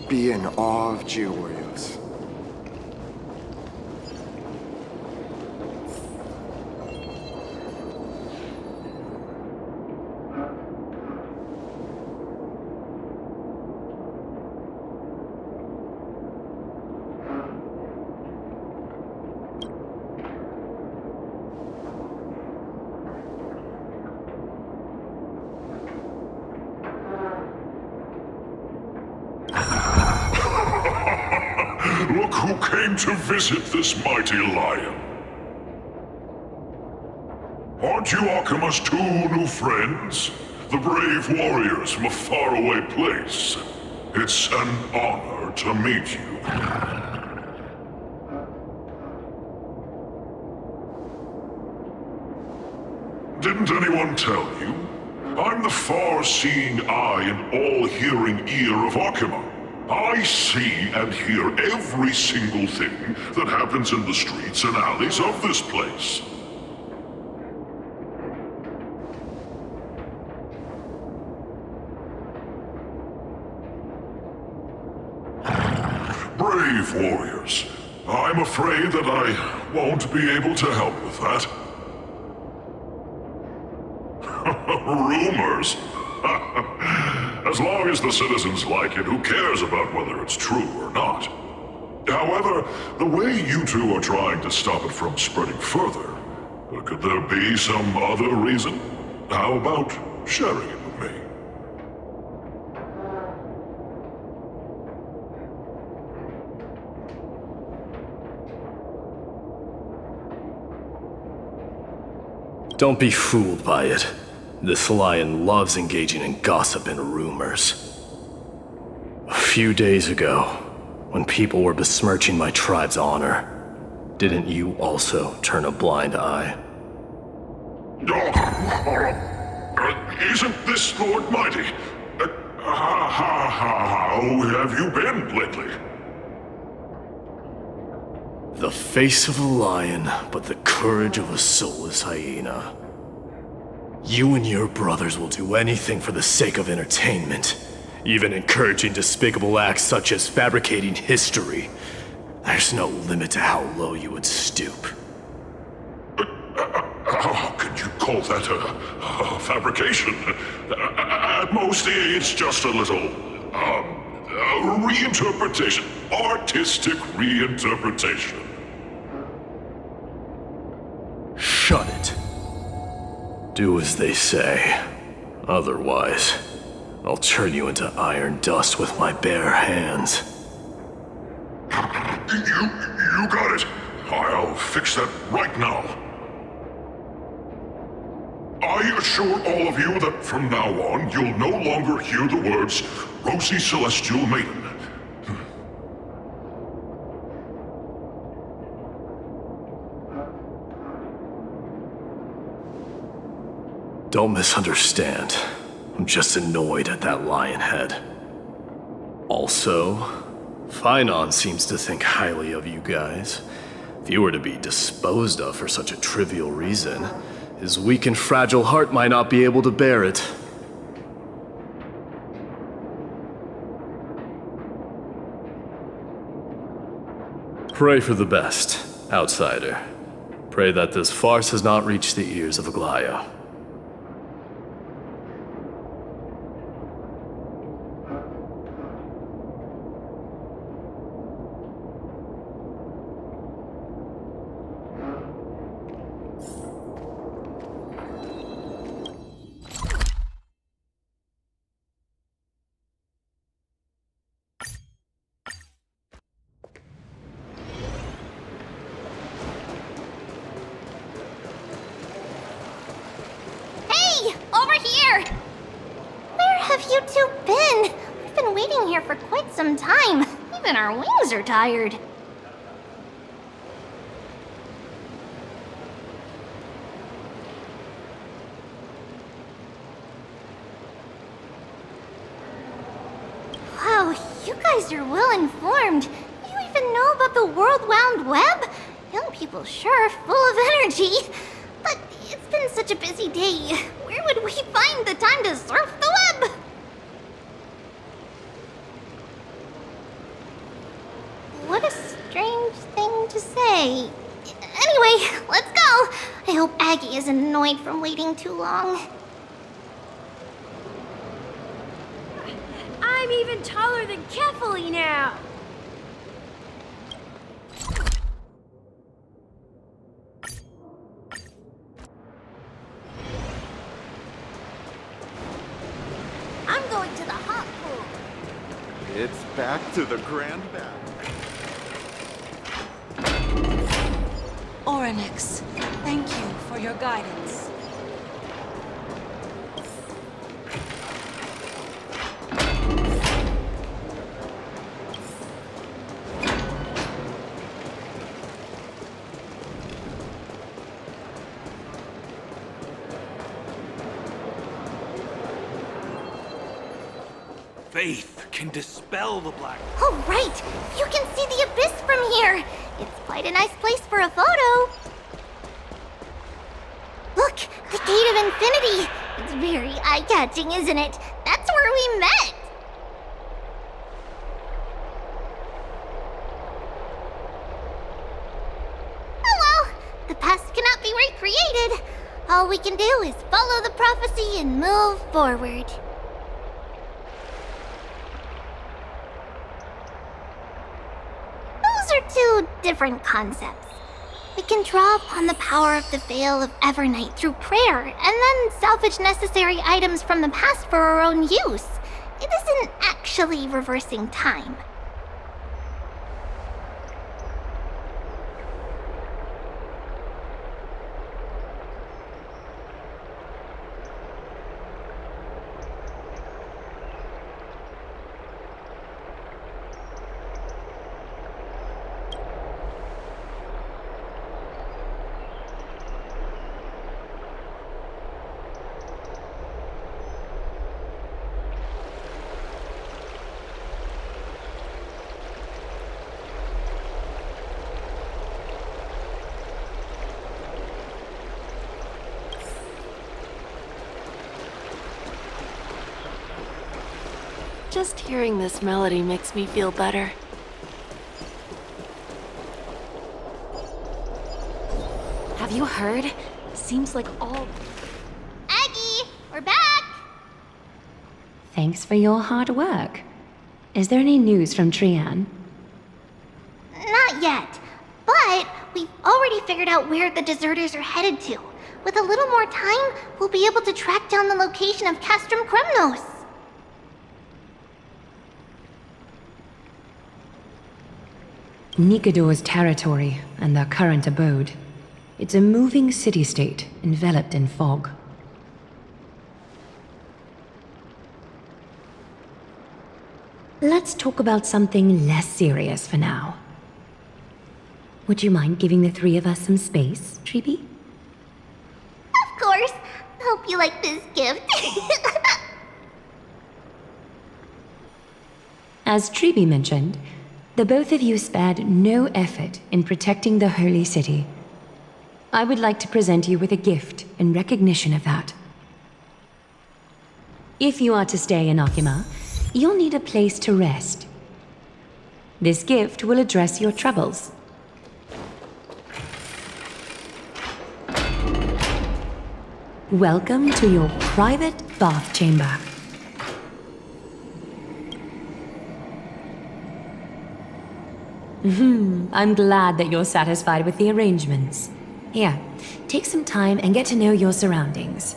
Be in awe of Georgios. Look who came to visit this mighty lion. Aren't you Akima's two new friends? The brave warriors from a faraway place. It's an honor to meet you. Didn't anyone tell you? I'm the far-seeing eye and all-hearing ear of Akima. I see and hear every single thing that happens in the streets and alleys of this place. Brave warriors. I'm afraid that I won't be able to help with that. Rumors? As long as the citizens like it, who cares about whether it's true or not? However, the way you two are trying to stop it from spreading further, could there be some other reason? How about sharing it with me? Don't be fooled by it. This lion loves engaging in gossip and rumors. A few days ago, when people were besmirching my tribe's honor, didn't you also turn a blind eye? Isn't this Lord Mighty? How have you been lately? The face of a lion, but the courage of a soulless hyena. You and your brothers will do anything for the sake of entertainment, even encouraging despicable acts such as fabricating history. There's no limit to how low you would stoop. How could you call that a fabrication? At most, it's just a little, reinterpretation. Artistic reinterpretation. Shut it. Do as they say. Otherwise, I'll turn you into iron dust with my bare hands. You got it. I'll fix that right now. I assure all of you that from now on, you'll no longer hear the words Rosy Celestial Maiden. Don't misunderstand. I'm just annoyed at that lion head. Also, Phainon seems to think highly of you guys. If you were to be disposed of for such a trivial reason, his weak and fragile heart might not be able to bear it. Pray for the best, outsider. Pray that this farce has not reached the ears of Aglaya. You two been? We've been waiting here for quite some time. Even our wings are tired. guys are well informed. You even know about the World Wound Web? Young people sure are full of energy. But it's been such a busy day. Where would we find the time to surf the web? What a strange thing to say. Anyway, let's go. I hope Aggie isn't annoyed from waiting too long. I'm even taller than Kefali now. I'm going to the hot pool. It's back to the Grand Bath. Orynyx, thank you for your guidance. Faith can dispel the black. Oh, right! You can see the abyss from here! It's quite a nice place for a photo! Look! The Gate of Infinity! It's very eye-catching, isn't it? That's where we met! Oh well! The past cannot be recreated! All we can do is follow the prophecy and move forward. Those are two different concepts. We can draw upon the power of the Veil of Evernight through prayer, and then salvage necessary items from the past for our own use. It isn't actually reversing time. Just hearing this melody makes me feel better. Have you heard? Seems like all... Aggie, we're back! Thanks for your hard work. Is there any news from Trian? Not yet, but we've already figured out where the deserters are headed to. With a little more time, we'll be able to track down the location of Castrum Kremnos. Nikador's territory and their current abode. It's a moving city-state enveloped in fog. Let's talk about something less serious for now. Would you mind giving the three of us some space, Treeby? Of course. Hope you like this gift. As Treeby mentioned, the both of you spared no effort in protecting the holy city. I would like to present you with a gift in recognition of that. If you are to stay in Akima, you'll need a place to rest. This gift will address your troubles. Welcome to your private bath chamber. I'm glad that you're satisfied with the arrangements. Here, take some time and get to know your surroundings.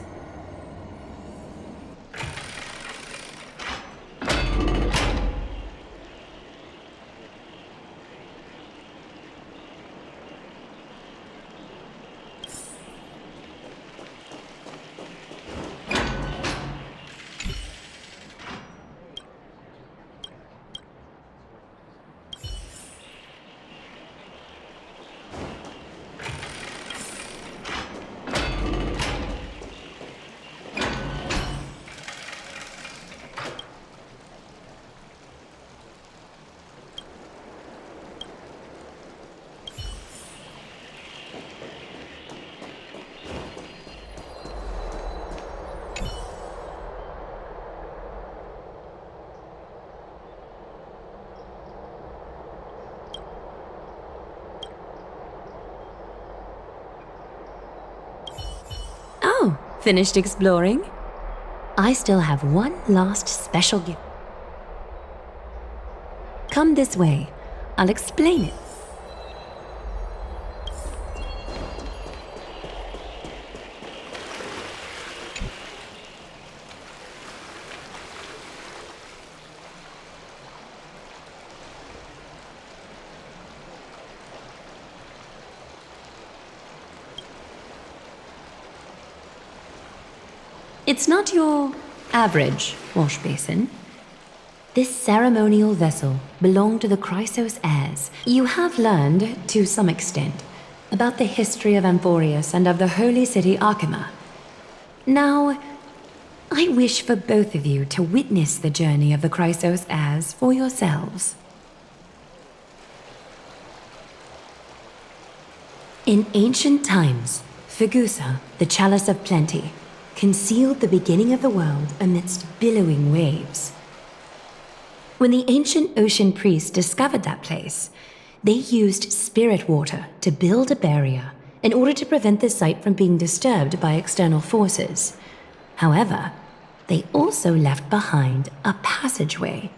Finished exploring? I still have one last special gift. Come this way. I'll explain it. It's not your average wash basin. This ceremonial vessel belonged to the Chrysos heirs. You have learned, to some extent, about the history of Amphorius and of the holy city Accompany. Now, I wish for both of you to witness the journey of the Chrysos heirs for yourselves. In ancient times, Fegusa, the chalice of plenty, concealed the beginning of the world amidst billowing waves. When the ancient ocean priests discovered that place, they used spirit water to build a barrier in order to prevent the site from being disturbed by external forces. However, they also left behind a passageway.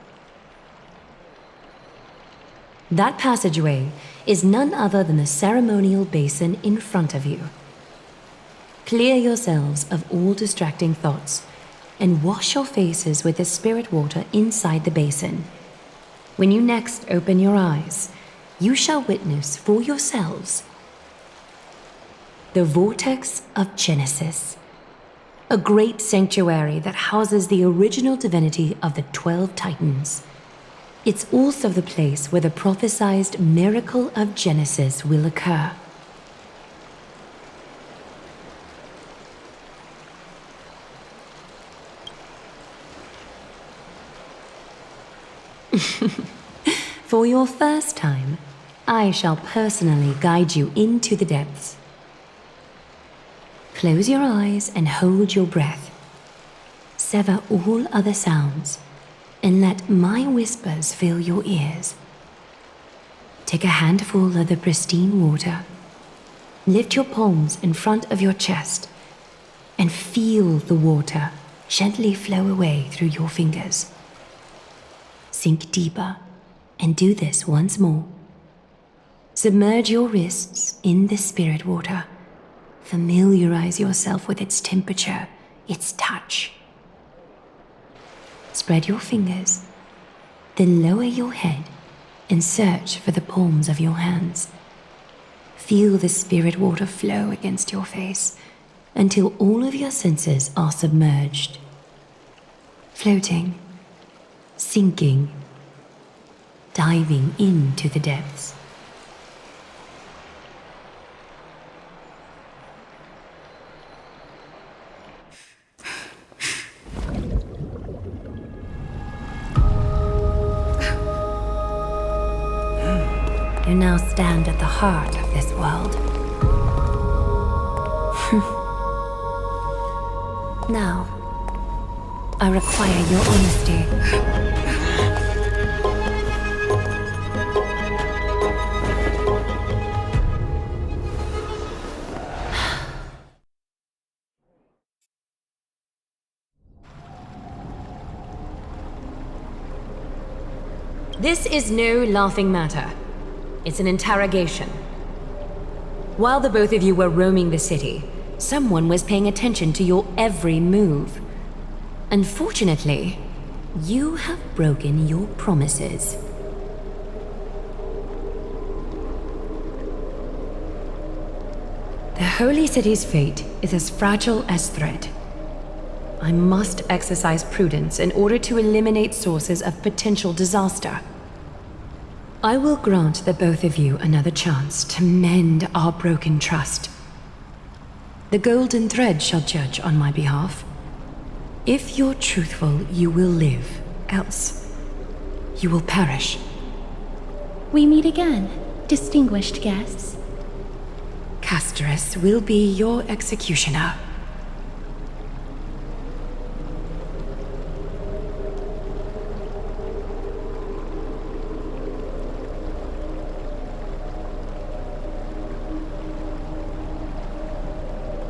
That passageway is none other than the ceremonial basin in front of you. Clear yourselves of all distracting thoughts and wash your faces with the spirit water inside the basin. When you next open your eyes, you shall witness for yourselves the Vortex of Genesis, a great sanctuary that houses the original divinity of the 12 Titans. It's also the place where the prophesied miracle of Genesis will occur. For your first time, I shall personally guide you into the depths. Close your eyes and hold your breath. Sever all other sounds and let my whispers fill your ears. Take a handful of the pristine water. Lift your palms in front of your chest and feel the water gently flow away through your fingers. Sink deeper and do this once more. Submerge your wrists in the spirit water. Familiarize yourself with its temperature, its touch. Spread your fingers, then lower your head and search for the palms of your hands. Feel the spirit water flow against your face until all of your senses are submerged. Floating, sinking, diving into the depths. You now stand at the heart of this world. Now, I require your honesty. This is no laughing matter. It's an interrogation. While the both of you were roaming the city, someone was paying attention to your every move. Unfortunately, you have broken your promises. The Holy City's fate is as fragile as thread. I must exercise prudence in order to eliminate sources of potential disaster. I will grant the both of you another chance to mend our broken trust. The golden thread shall judge on my behalf. If you're truthful, you will live. Else, you will perish. We meet again, distinguished guests. Castorus will be your executioner.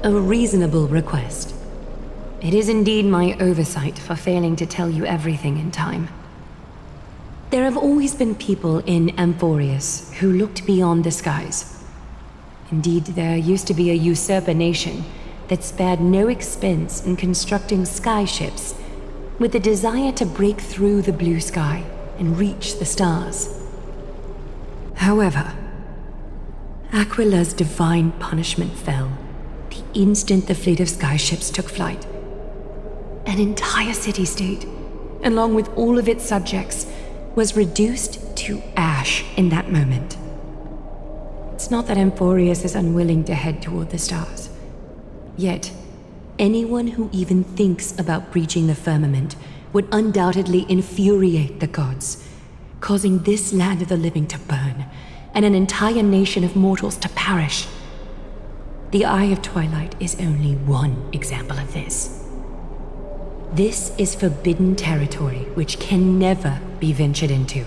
A reasonable request. It is indeed my oversight for failing to tell you everything in time. There have always been people in Amphorius who looked beyond the skies. Indeed, there used to be a usurper nation that spared no expense in constructing skyships with the desire to break through the blue sky and reach the stars. However, Aquila's divine punishment fell the instant the fleet of skyships took flight. An entire city-state, along with all of its subjects, was reduced to ash in that moment. It's not that Amphorius is unwilling to head toward the stars. Yet, anyone who even thinks about breaching the firmament would undoubtedly infuriate the gods, causing this land of the living to burn, and an entire nation of mortals to perish. The Eye of Twilight is only one example of this. This is forbidden territory which can never be ventured into.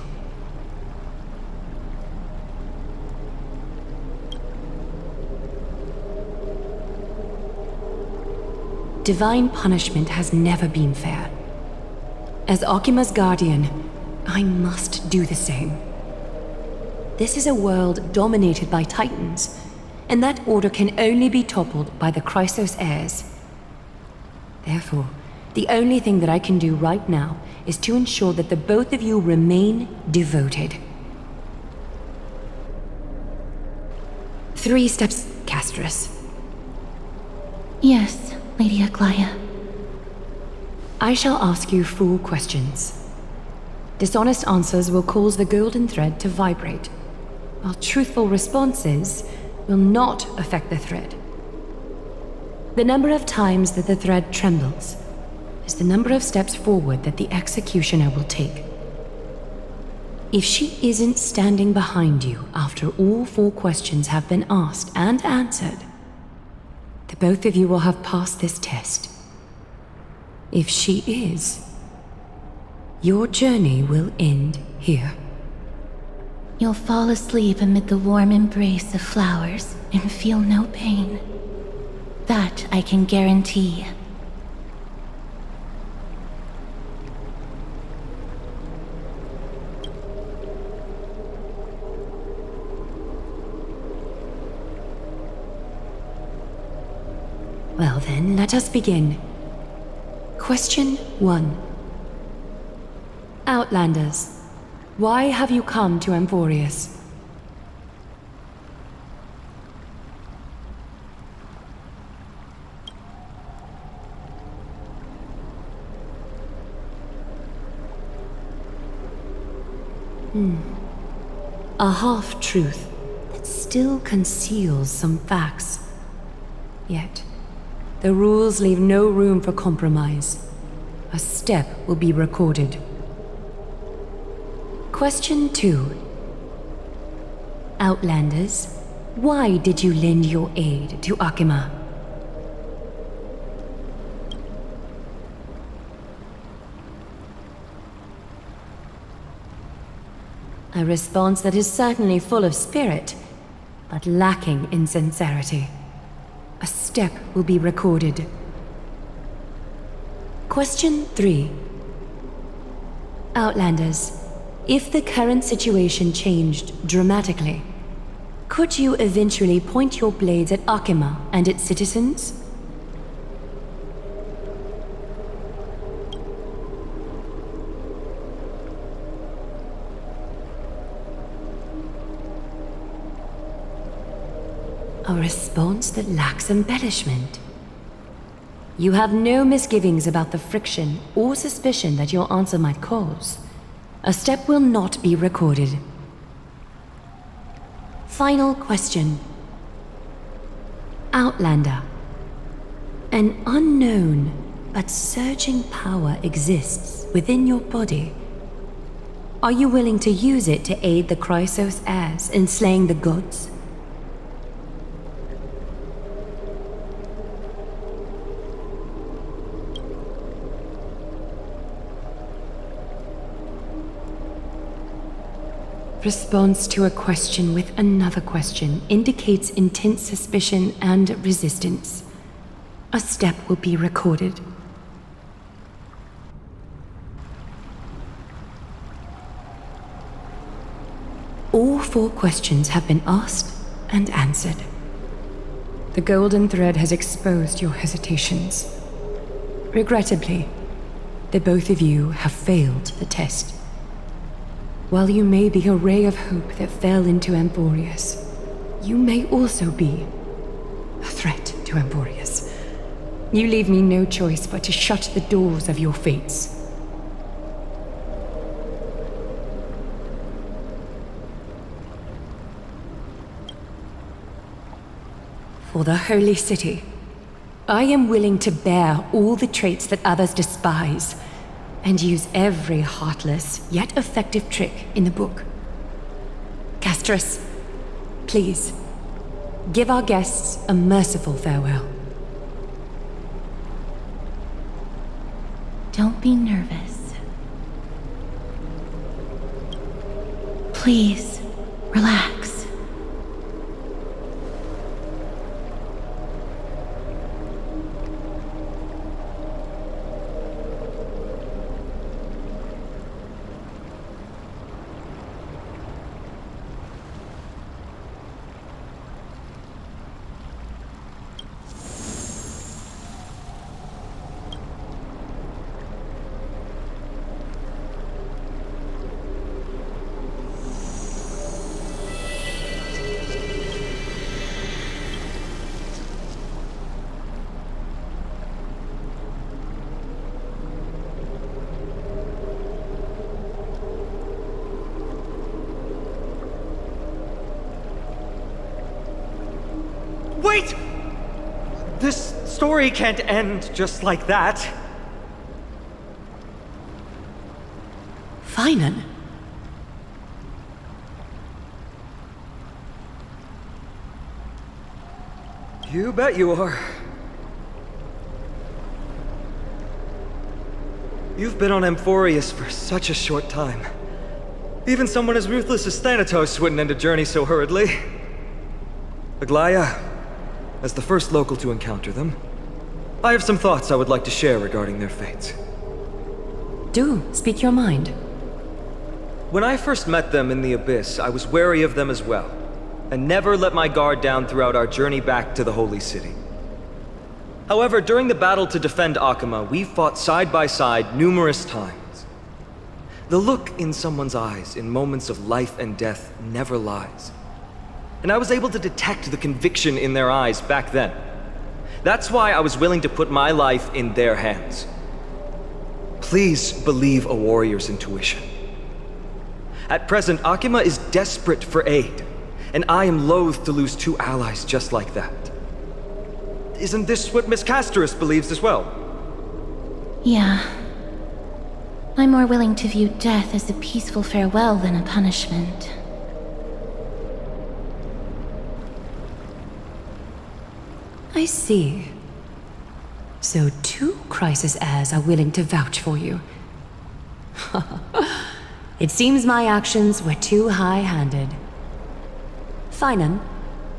Divine punishment has never been fair. As Okima's guardian, I must do the same. This is a world dominated by Titans, and that order can only be toppled by the Chrysos heirs. Therefore, the only thing that I can do right now is to ensure that the both of you remain devoted. 3 steps, Castris. Yes, Lady Aglaia. I shall ask you 4 questions. Dishonest answers will cause the golden thread to vibrate, while truthful responses will not affect the thread. The number of times that the thread trembles is the number of steps forward that the executioner will take. If she isn't standing behind you after all 4 questions have been asked and answered, the both of you will have passed this test. If she is, your journey will end here. You'll fall asleep amid the warm embrace of flowers and feel no pain. That I can guarantee. Well then, let us begin. Question 1. Outlanders, why have you come to Amphorius? A half-truth that still conceals some facts. Yet, the rules leave no room for compromise. A step will be recorded. Question 2. Outlanders, why did you lend your aid to Akima? A response that is certainly full of spirit, but lacking in sincerity. A step will be recorded. Question 3. Outlanders, if the current situation changed dramatically, could you eventually point your blades at Akima and its citizens? A response that lacks embellishment. You have no misgivings about the friction or suspicion that your answer might cause. A step will not be recorded. Final question. Outlander. An unknown but surging power exists within your body. Are you willing to use it to aid the Chrysos heirs in slaying the gods? Response to a question with another question indicates intense suspicion and resistance. A step will be recorded. 4 questions have been asked and answered. The golden thread has exposed your hesitations. Regrettably, the both of you have failed the test. While you may be a ray of hope that fell into Amphorius, you may also be a threat to Amphorius. You leave me no choice but to shut the doors of your fates. For the Holy City, I am willing to bear all the traits that others despise, and use every heartless yet effective trick in the book. Castris, please, give our guests a merciful farewell. Don't be nervous. Please, relax. Wait! This story can't end just like that. Finan? You bet you are. You've been on Amphorius for such a short time. Even someone as ruthless as Thanatos wouldn't end a journey so hurriedly. Aglaya, as the first local to encounter them, I have some thoughts I would like to share regarding their fates. Do speak your mind. When I first met them in the Abyss, I was wary of them as well, and never let my guard down throughout our journey back to the Holy City. However, during the battle to defend Accompany, we fought side by side numerous times. The look in someone's eyes in moments of life and death never lies. And I was able to detect the conviction in their eyes back then. That's why I was willing to put my life in their hands. Please believe a warrior's intuition. At present, Accompany is desperate for aid, and I am loath to lose 2 allies just like that. Isn't this what Miss Castris believes as well? Yeah. I'm more willing to view death as a peaceful farewell than a punishment. I see. So 2 crisis heirs are willing to vouch for you. It seems my actions were too high-handed. Finan,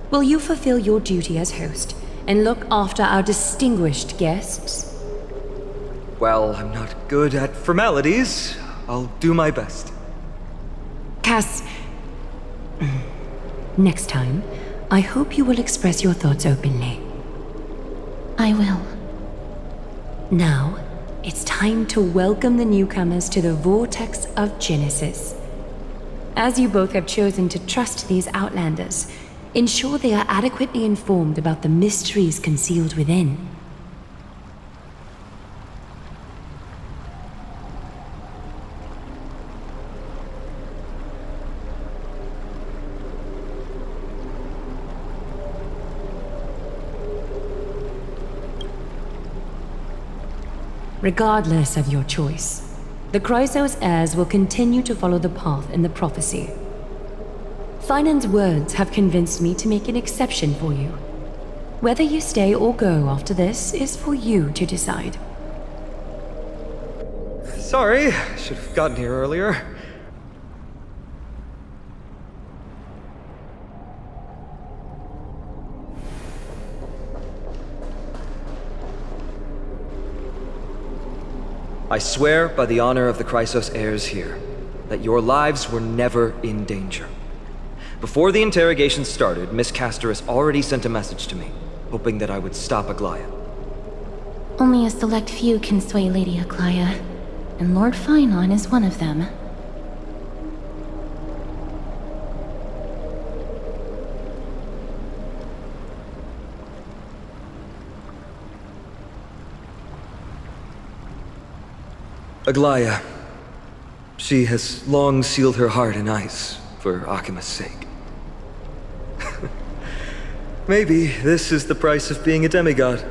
will you fulfill your duty as host and look after our distinguished guests? Well, I'm not good at formalities. I'll do my best. Cass, next time, I hope you will express your thoughts openly. I will. Now, it's time to welcome the newcomers to the Vortex of Genesis. As you both have chosen to trust these Outlanders, ensure they are adequately informed about the mysteries concealed within. Regardless of your choice, the Chrysos heirs will continue to follow the path in the prophecy. Finan's words have convinced me to make an exception for you. Whether you stay or go after this is for you to decide. Sorry, should have gotten here earlier. I swear by the honor of the Chrysos heirs here, that your lives were never in danger. Before the interrogation started, Miss Casterus already sent a message to me, hoping that I would stop Aglaia. Only a select few can sway Lady Aglaia, and Lord Finon is one of them. Aglaia. She has long sealed her heart in ice for Akima's sake. Maybe this is the price of being a demigod.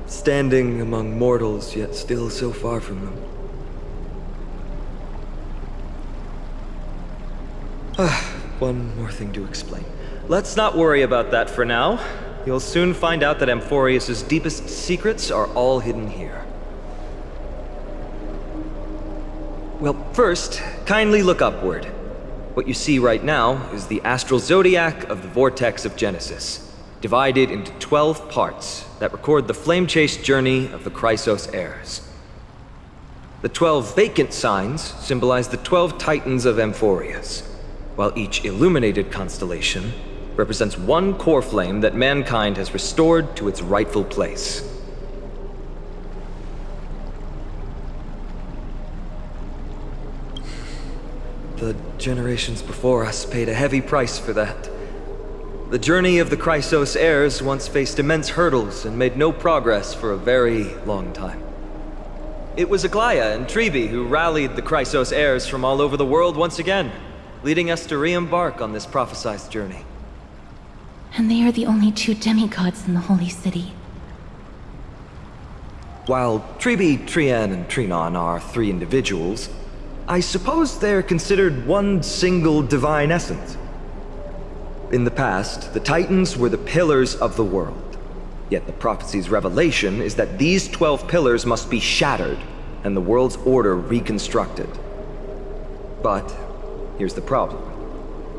Standing among mortals, yet still so far from them. One more thing to explain. Let's not worry about that for now. You'll soon find out that Amphorius' deepest secrets are all hidden here. Well, first, kindly look upward. What you see right now is the astral zodiac of the Vortex of Genesis, divided into 12 parts that record the flame-chased journey of the Chrysos heirs. The 12 vacant signs symbolize the 12 titans of Amphorius, while each illuminated constellation represents one Coreflame that mankind has restored to its rightful place. The generations before us paid a heavy price for that. The journey of the Chrysos heirs once faced immense hurdles and made no progress for a very long time. It was Aglaia and Tribi who rallied the Chrysos heirs from all over the world once again, leading us to re-embark on this prophesized journey. And they are the only 2 demigods in the Holy City. While Tribi, Trian, and Trinon are 3 individuals, I suppose they're considered one single divine essence. In the past, the Titans were the pillars of the world. Yet the prophecy's revelation is that these 12 pillars must be shattered and the world's order reconstructed. But here's the problem.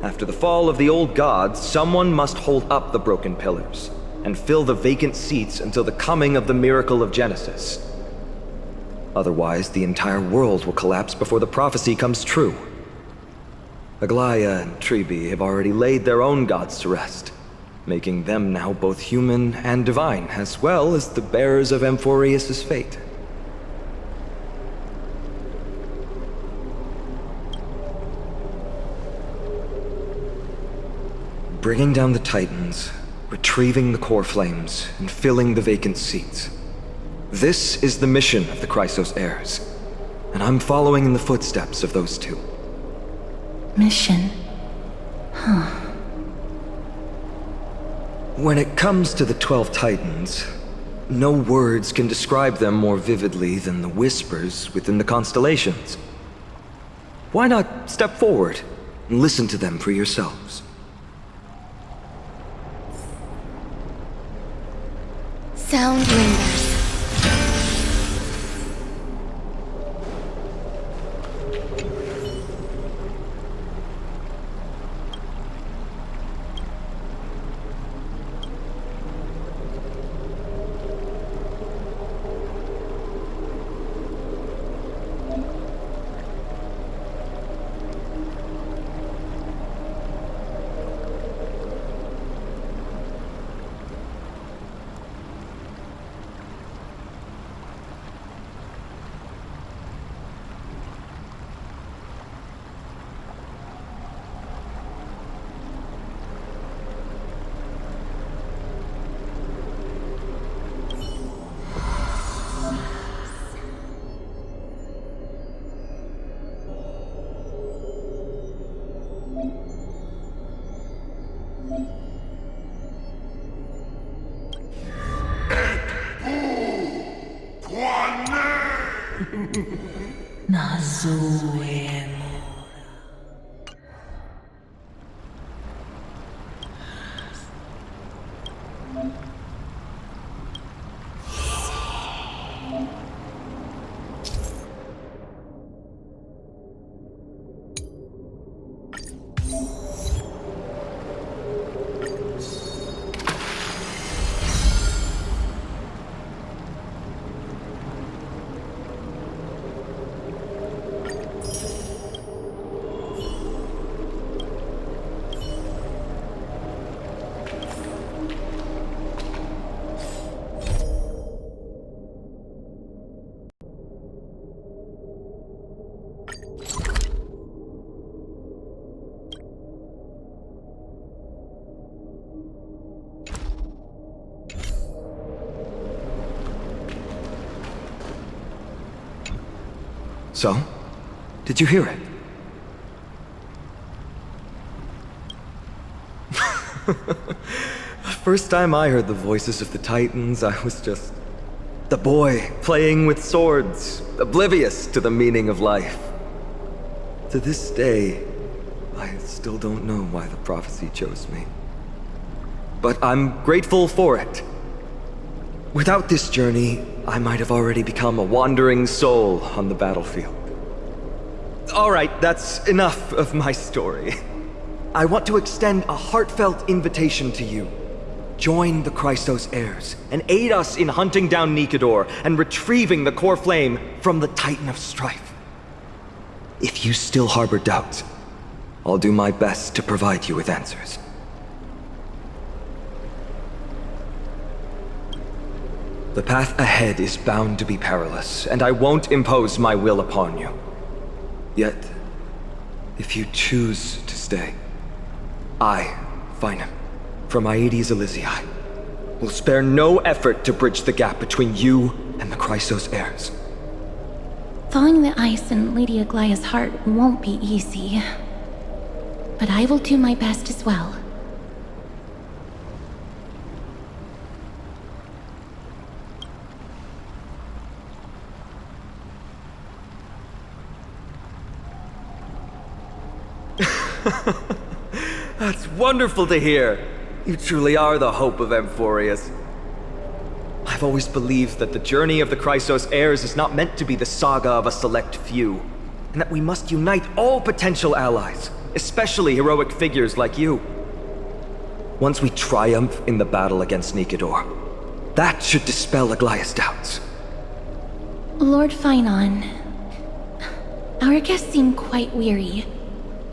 After the fall of the old gods, someone must hold up the broken pillars and fill the vacant seats until the coming of the miracle of Genesis. Otherwise, the entire world will collapse before the prophecy comes true. Aglaia and Tribi have already laid their own gods to rest, making them now both human and divine, as well as the bearers of Amphorius' fate. Bringing down the Titans, retrieving the Coreflames, and filling the vacant seats. This is the mission of the Chrysos heirs, and I'm following in the footsteps of those 2. Mission? Huh. When it comes to the 12 Titans, no words can describe them more vividly than the whispers within the constellations. Why not step forward and listen to them for yourselves? Sound lingers. So? Did you hear it? The first time I heard the voices of the Titans, I was just the boy playing with swords, oblivious to the meaning of life. To this day, I still don't know why the prophecy chose me. But I'm grateful for it. Without this journey, I might have already become a wandering soul on the battlefield. All right, that's enough of my story. I want to extend a heartfelt invitation to you. Join the Chrysos heirs and aid us in hunting down Nikedor and retrieving the Coreflame from the Titan of Strife. If you still harbor doubts, I'll do my best to provide you with answers. The path ahead is bound to be perilous, and I won't impose my will upon you. Yet, if you choose to stay, I, Finam, from Aedes Elysiae, will spare no effort to bridge the gap between you and the Chrysos heirs. Thawing the ice in Lady Aglaya's heart won't be easy. But I will do my best as well. That's wonderful to hear. You truly are the hope of Amphorius. I've always believed that the journey of the Chrysos heirs is not meant to be the saga of a select few, and that we must unite all potential allies, especially heroic figures like you. Once we triumph in the battle against Nikedor, that should dispel Aglaya's doubts. Lord Finon, our guests seem quite weary.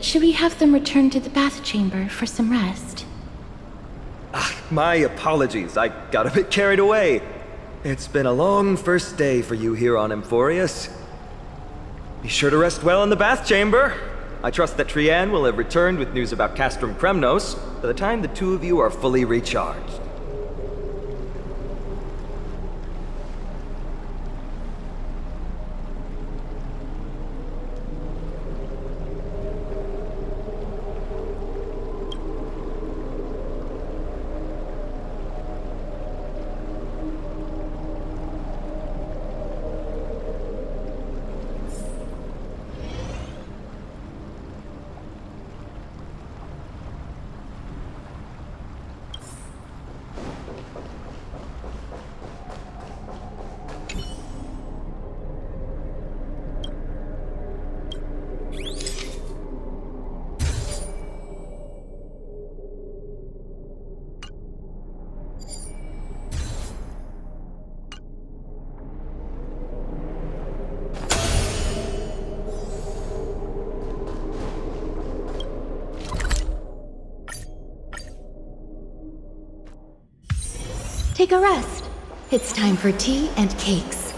Should we have them return to the bath chamber for some rest? My apologies, I got a bit carried away. It's been a long first day for you here on Amphorius. Be sure to rest well in the bath chamber. I trust that Trianne will have returned with news about Castrum Kremnos by the time the two of you are fully recharged. Take a rest. It's time for tea and cakes.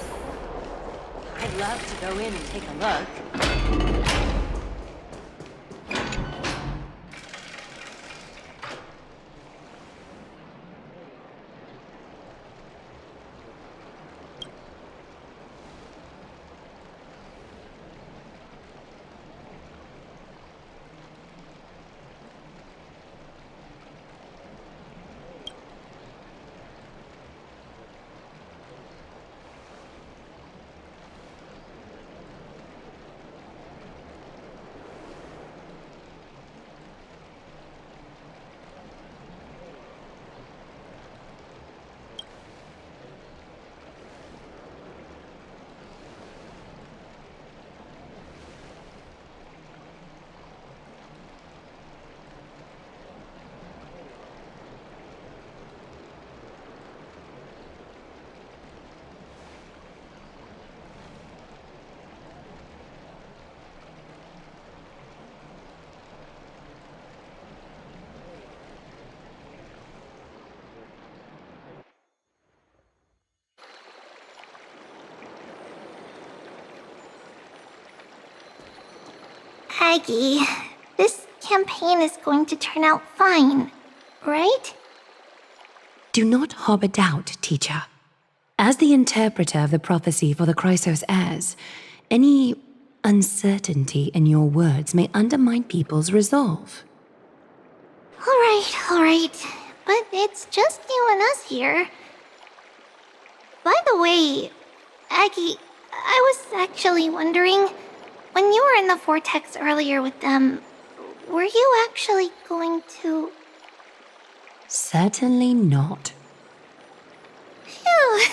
I'd love to go in and take a look. Aggie, this campaign is going to turn out fine, right? Do not harbor doubt, teacher. As the interpreter of the prophecy for the Chrysos heirs, any Uncertainty in your words may undermine people's resolve. All right. But it's just you and us here. By the way, Aggie, I was actually wondering, when you were in the vortex earlier with them, were you actually going to... Certainly not. Phew,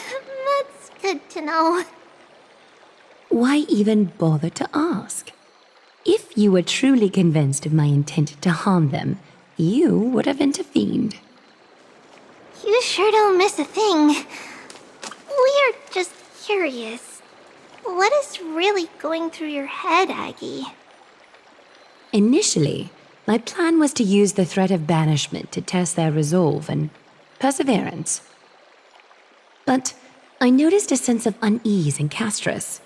that's good to know. Why even bother to ask? If you were truly convinced of my intent to harm them, you would have intervened. You sure don't miss a thing. We're just curious. What is really going through your head, Aggie? Initially, my plan was to use the threat of banishment to test their resolve and perseverance. But I noticed a sense of unease in Castris.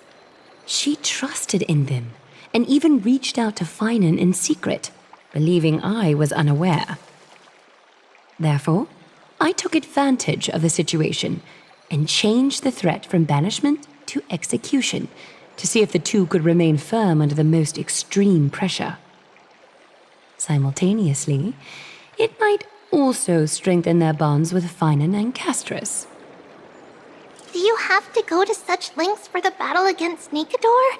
She trusted in them, and even reached out to Finan in secret, believing I was unaware. Therefore, I took advantage of the situation and changed the threat from banishment to execution to see if the two could remain firm under the most extreme pressure. Simultaneously, it might also strengthen their bonds with Finan and Castris. Do you have to go to such lengths for the battle against Nikador?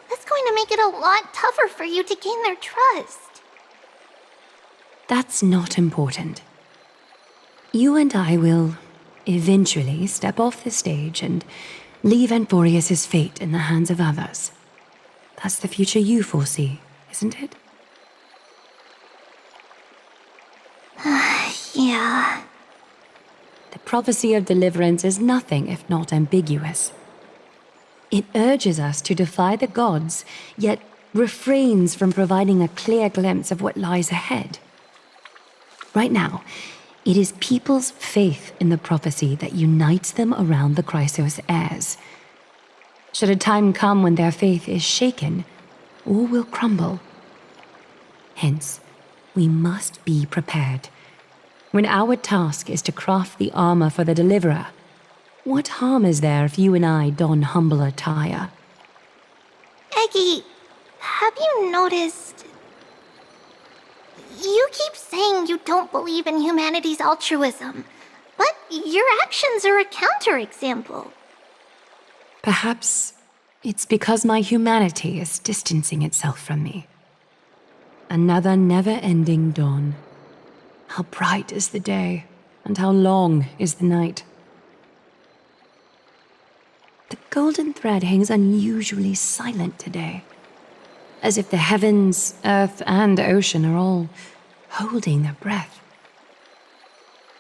That's going to make it a lot tougher for you to gain their trust. That's not important. You and I will eventually step off the stage and leave Anforius' fate in the hands of others. That's the future you foresee, isn't it? Yeah. The prophecy of deliverance is nothing if not ambiguous. It urges us to defy the gods, yet refrains from providing a clear glimpse of what lies ahead. Right now, it is people's faith in the prophecy that unites them around the Chrysos heirs. Should a time come when their faith is shaken, all will crumble. Hence, we must be prepared. When our task is to craft the armor for the deliverer, what harm is there if you and I don humble attire? Eggie, have you noticed... You keep saying you don't believe in humanity's altruism, but your actions are a counterexample. Perhaps it's because my humanity is distancing itself from me. Another never-ending dawn. How bright is the day, and how long is the night. The golden thread hangs unusually silent today, as if the heavens, earth, and ocean are all holding their breath.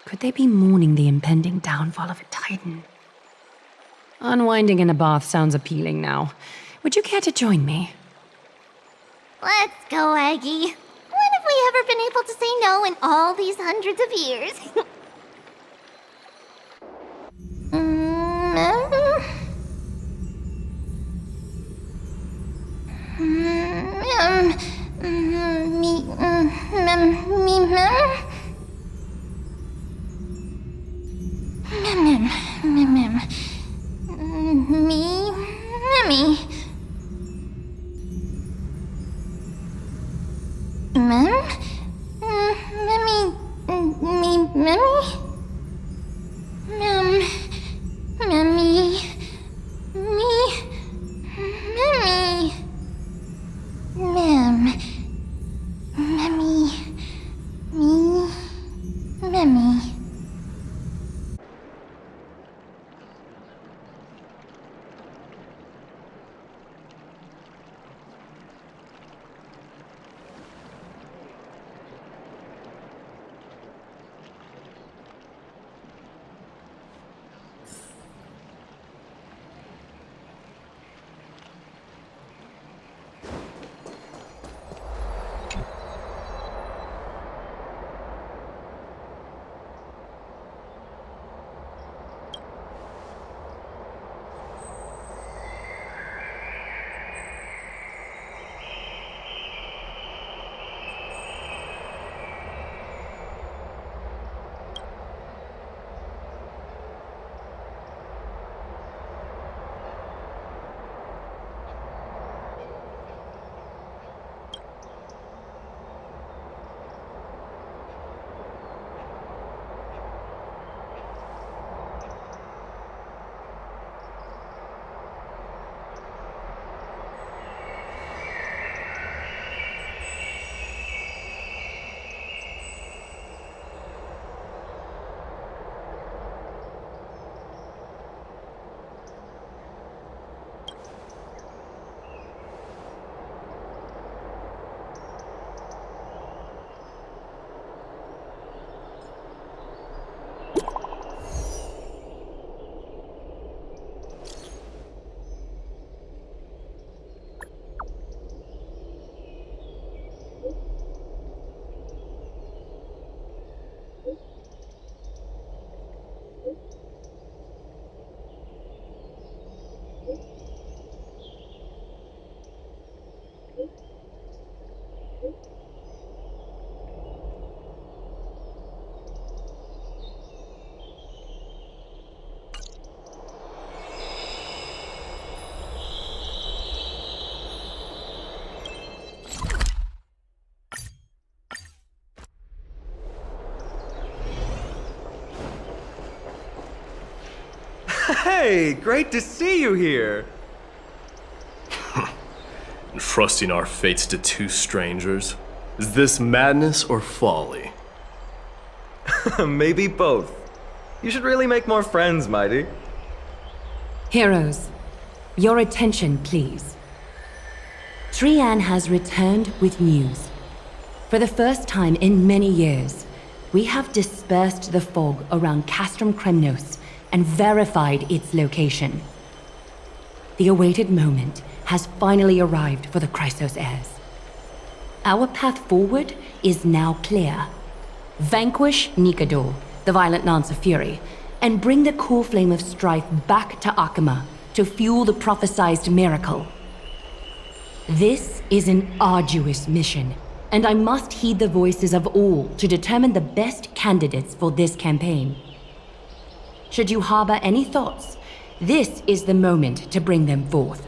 Could they be mourning the impending downfall of a titan? Unwinding in a bath sounds appealing now. Would you care to join me? Let's go, Aggie. When have we ever been able to say no in all these hundreds of years? Hey, great to see you here. Entrusting our fates to two strangers? Is this madness or folly? Maybe both. You should really make more friends, Mighty. Heroes, your attention, please. Trian has returned with news. For the first time in many years, we have dispersed the fog around Castrum Kremnos and verified its location. The awaited moment has finally arrived for the Chrysos heirs. Our path forward is now clear. Vanquish Nikador, the violent Lance of Fury, and bring the Coreflame of Strife back to Accompany to fuel the prophesized miracle. This is an arduous mission, and I must heed the voices of all to determine the best candidates for this campaign. Should you harbor any thoughts, this is the moment to bring them forth.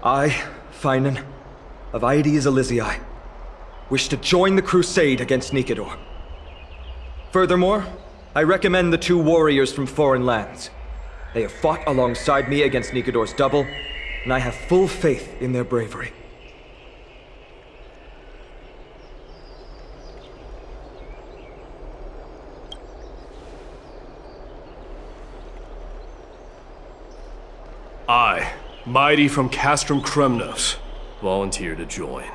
I, Finan, of Aedes Elysiae, wish to join the crusade against Nikador. Furthermore, I recommend the two warriors from foreign lands. They have fought alongside me against Nikador's double, and I have full faith in their bravery. I, Mighty from Castrum Kremnos, volunteer to join.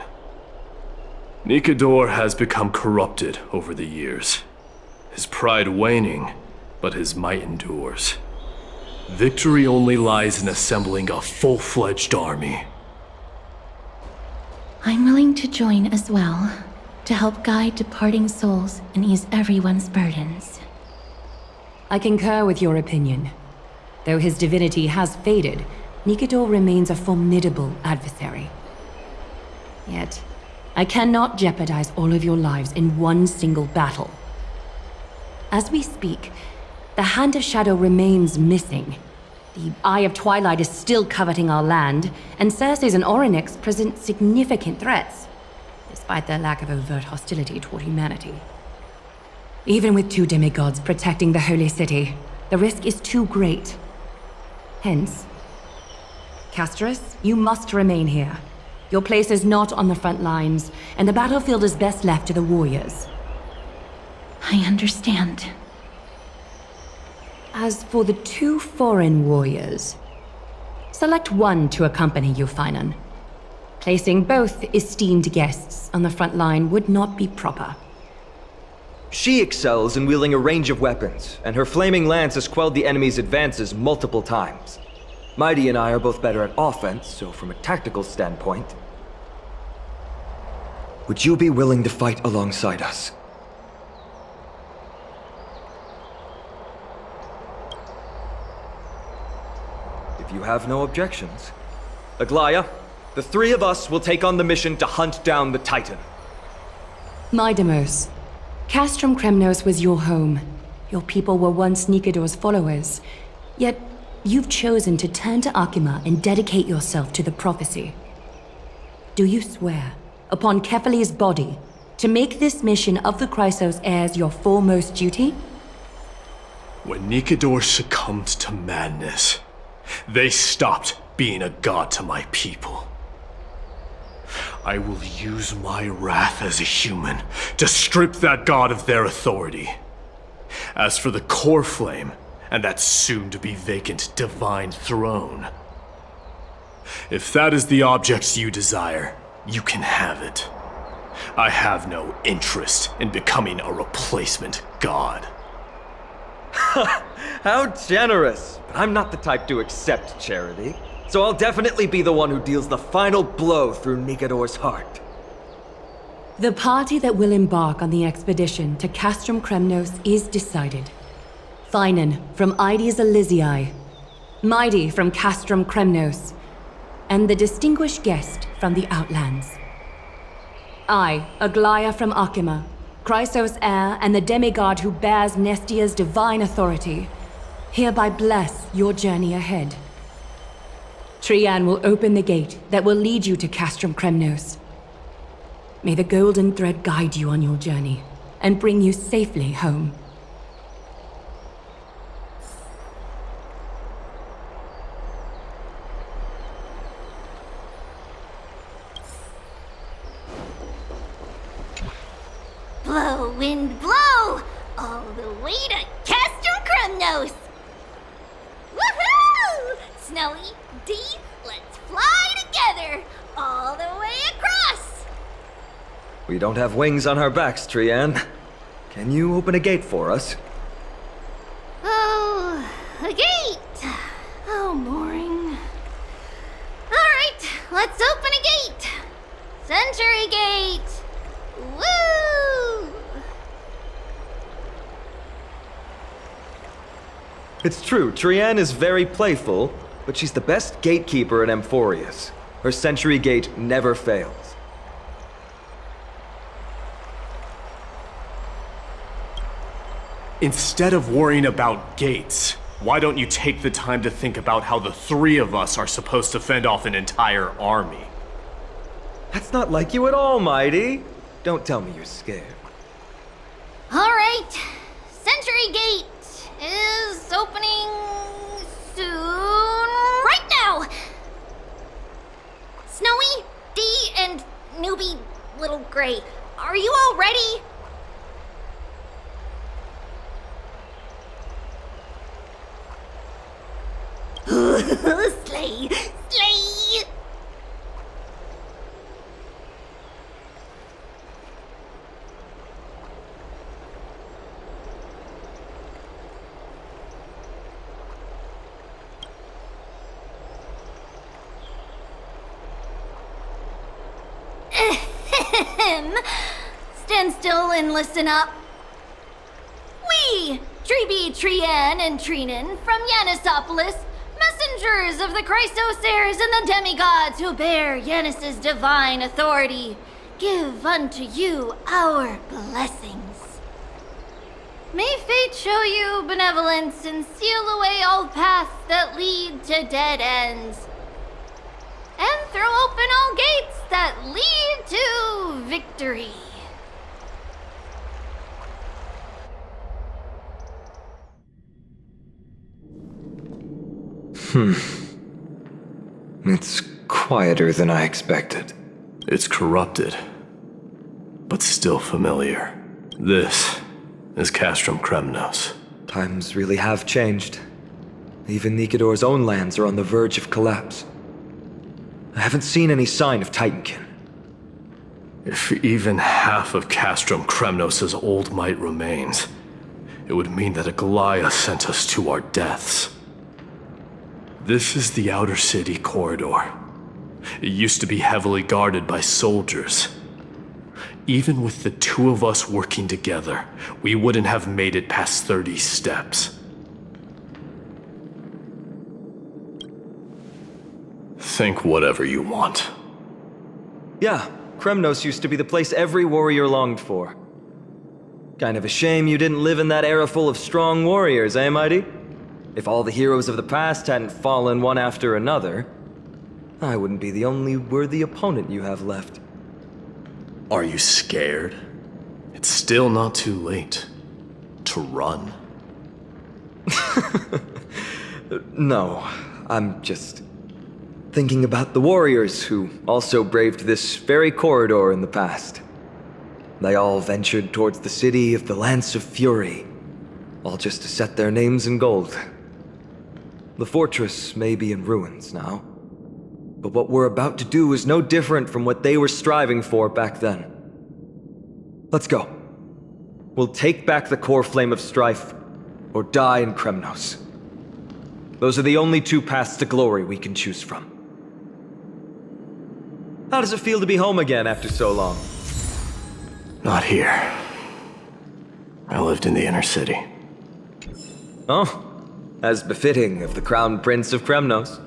Nikador has become corrupted over the years. His pride waning, but his might endures. Victory only lies in assembling a full-fledged army. I'm willing to join as well, to help guide departing souls and ease everyone's burdens. I concur with your opinion. Though his divinity has faded, Nikador remains a formidable adversary. Yet, I cannot jeopardize all of your lives in one single battle. As we speak, the Hand of Shadow remains missing. The Eye of Twilight is still coveting our land, and Circes and Orynyx present significant threats, despite their lack of overt hostility toward humanity. Even with two demigods protecting the Holy City, the risk is too great. Hence, Casterus, you must remain here. Your place is not on the front lines, and the battlefield is best left to the warriors. I understand. As for the two foreign warriors, select one to accompany you, Finan. Placing both esteemed guests on the front line would not be proper. She excels in wielding a range of weapons, and her flaming lance has quelled the enemy's advances multiple times. Mighty and I are both better at offense, so from a tactical standpoint... Would you be willing to fight alongside us? If you have no objections. Aglaya, the three of us will take on the mission to hunt down the Titan. Mydamos, Castrum Kremnos was your home. Your people were once Nikador's followers. Yet, you've chosen to turn to Accompany and dedicate yourself to the prophecy. Do you swear, upon Kefali's body, to make this mission of the Chrysos heirs your foremost duty? When Nikador succumbed to madness, they stopped being a god to my people. I will use my wrath as a human to strip that god of their authority. As for the Coreflame, and that soon-to-be vacant divine throne, if that is the object you desire, you can have it. I have no interest in becoming a replacement god. How generous! But I'm not the type to accept charity, so I'll definitely be the one who deals the final blow through Nikador's heart. The party that will embark on the expedition to Castrum Kremnos is decided. Finan from Aedes Elysiae, Mighty from Castrum Kremnos, and the distinguished guest from the Outlands. I, Aglaya from Accompany, Chrysos heir and the demigod who bears Nestia's divine authority, hereby bless your journey ahead. Trian will open the gate that will lead you to Castrum Kremnos. May the golden thread guide you on your journey and bring you safely home. Blow, wind, blow! All the way to Castrum Kremnos! Woohoo! Snowy, D, let's fly together! All the way across! We don't have wings on our backs, Trianne. Can you open a gate for us? Oh, a gate! How boring. Alright, let's open a gate! Century Gate! Woo! It's true, Trianne is very playful, but she's the best gatekeeper in Amphorius. Her Century Gate never fails. Instead of worrying about gates, why don't you take the time to think about how the three of us are supposed to fend off an entire army? That's not like you at all, Mighty. Don't tell me you're scared. Alright, Century Gate is opening soon. Right now! Snowy, D, and newbie Little Gray, are you all ready? Slay! Slay! Stand still and listen up. We, Treeby, Trianne, and Treenan from Yanisopolis, messengers of the Chrysosaurs and the demigods who bear Yanis's divine authority, give unto you our blessings. May fate show you benevolence and seal away all paths that lead to dead ends, and throw open all gates that lead to victory. It's quieter than I expected. It's corrupted, but still familiar. This is Castrum Kremnos. Times really have changed. Even Nikador's own lands are on the verge of collapse. I haven't seen any sign of Titankin. If even half of Castrum Kremnos' old might remains, it would mean that Aglaia sent us to our deaths. This is the outer city corridor. It used to be heavily guarded by soldiers. Even with the two of us working together, we wouldn't have made it past 30 steps. Think whatever you want. Yeah, Kremnos used to be the place every warrior longed for. Kind of a shame you didn't live in that era full of strong warriors, eh, Mighty? If all the heroes of the past hadn't fallen one after another, I wouldn't be the only worthy opponent you have left. Are you scared? It's still not too late to run. No, I'm just thinking about the warriors who also braved this very corridor in the past. They all ventured towards the city of the Lance of Fury, all just to set their names in gold. The fortress may be in ruins now, but what we're about to do is no different from what they were striving for back then. Let's go. We'll take back the Coreflame of Strife, or die in Kremnos. Those are the only two paths to glory we can choose from. How does it feel to be home again after so long? Not here. I lived in the inner city. Oh, as befitting of the Crown Prince of Kremnos.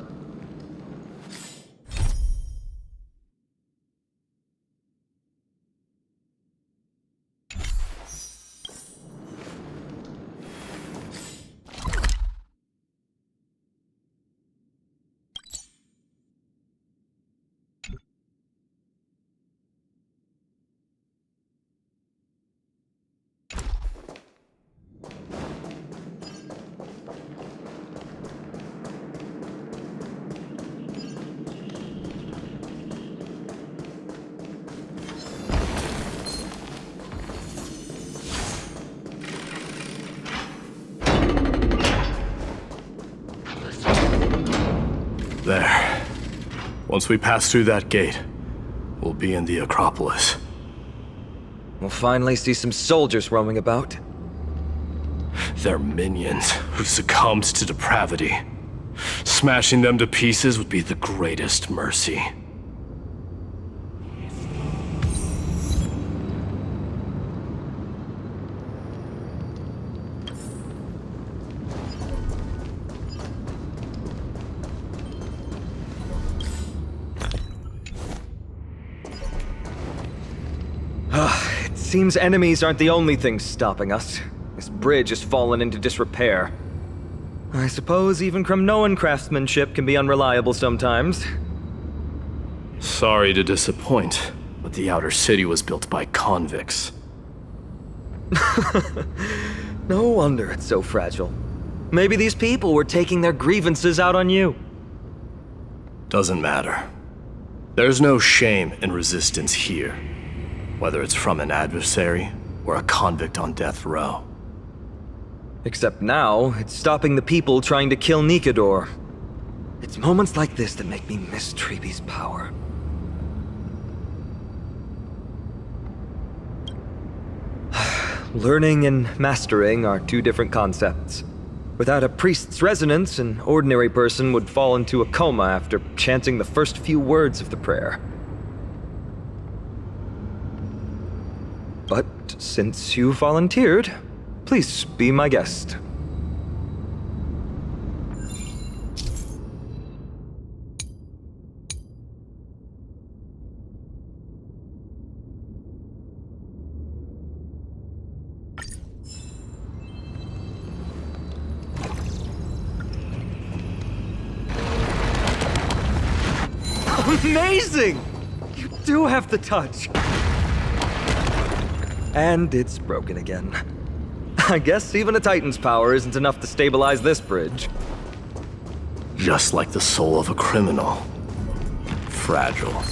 There. Once we pass through that gate, we'll be in the Acropolis. We'll finally see some soldiers roaming about. They're minions who succumbed to depravity. Smashing them to pieces would be the greatest mercy. It seems enemies aren't the only things stopping us. This bridge has fallen into disrepair. I suppose even Kremnoan craftsmanship can be unreliable sometimes. Sorry to disappoint, but the outer city was built by convicts. No wonder it's so fragile. Maybe these people were taking their grievances out on you. Doesn't matter. There's no shame in resistance here, whether it's from an adversary or a convict on death row. Except now, it's stopping the people trying to kill Nikador. It's moments like this that make me miss Treeby's power. Learning and mastering are two different concepts. Without a priest's resonance, an ordinary person would fall into a coma after chanting the first few words of the prayer. But since you volunteered, please be my guest. Amazing! You do have the touch. And it's broken again. I guess even a Titan's power isn't enough to stabilize this bridge. Just like the soul of a criminal. Fragile.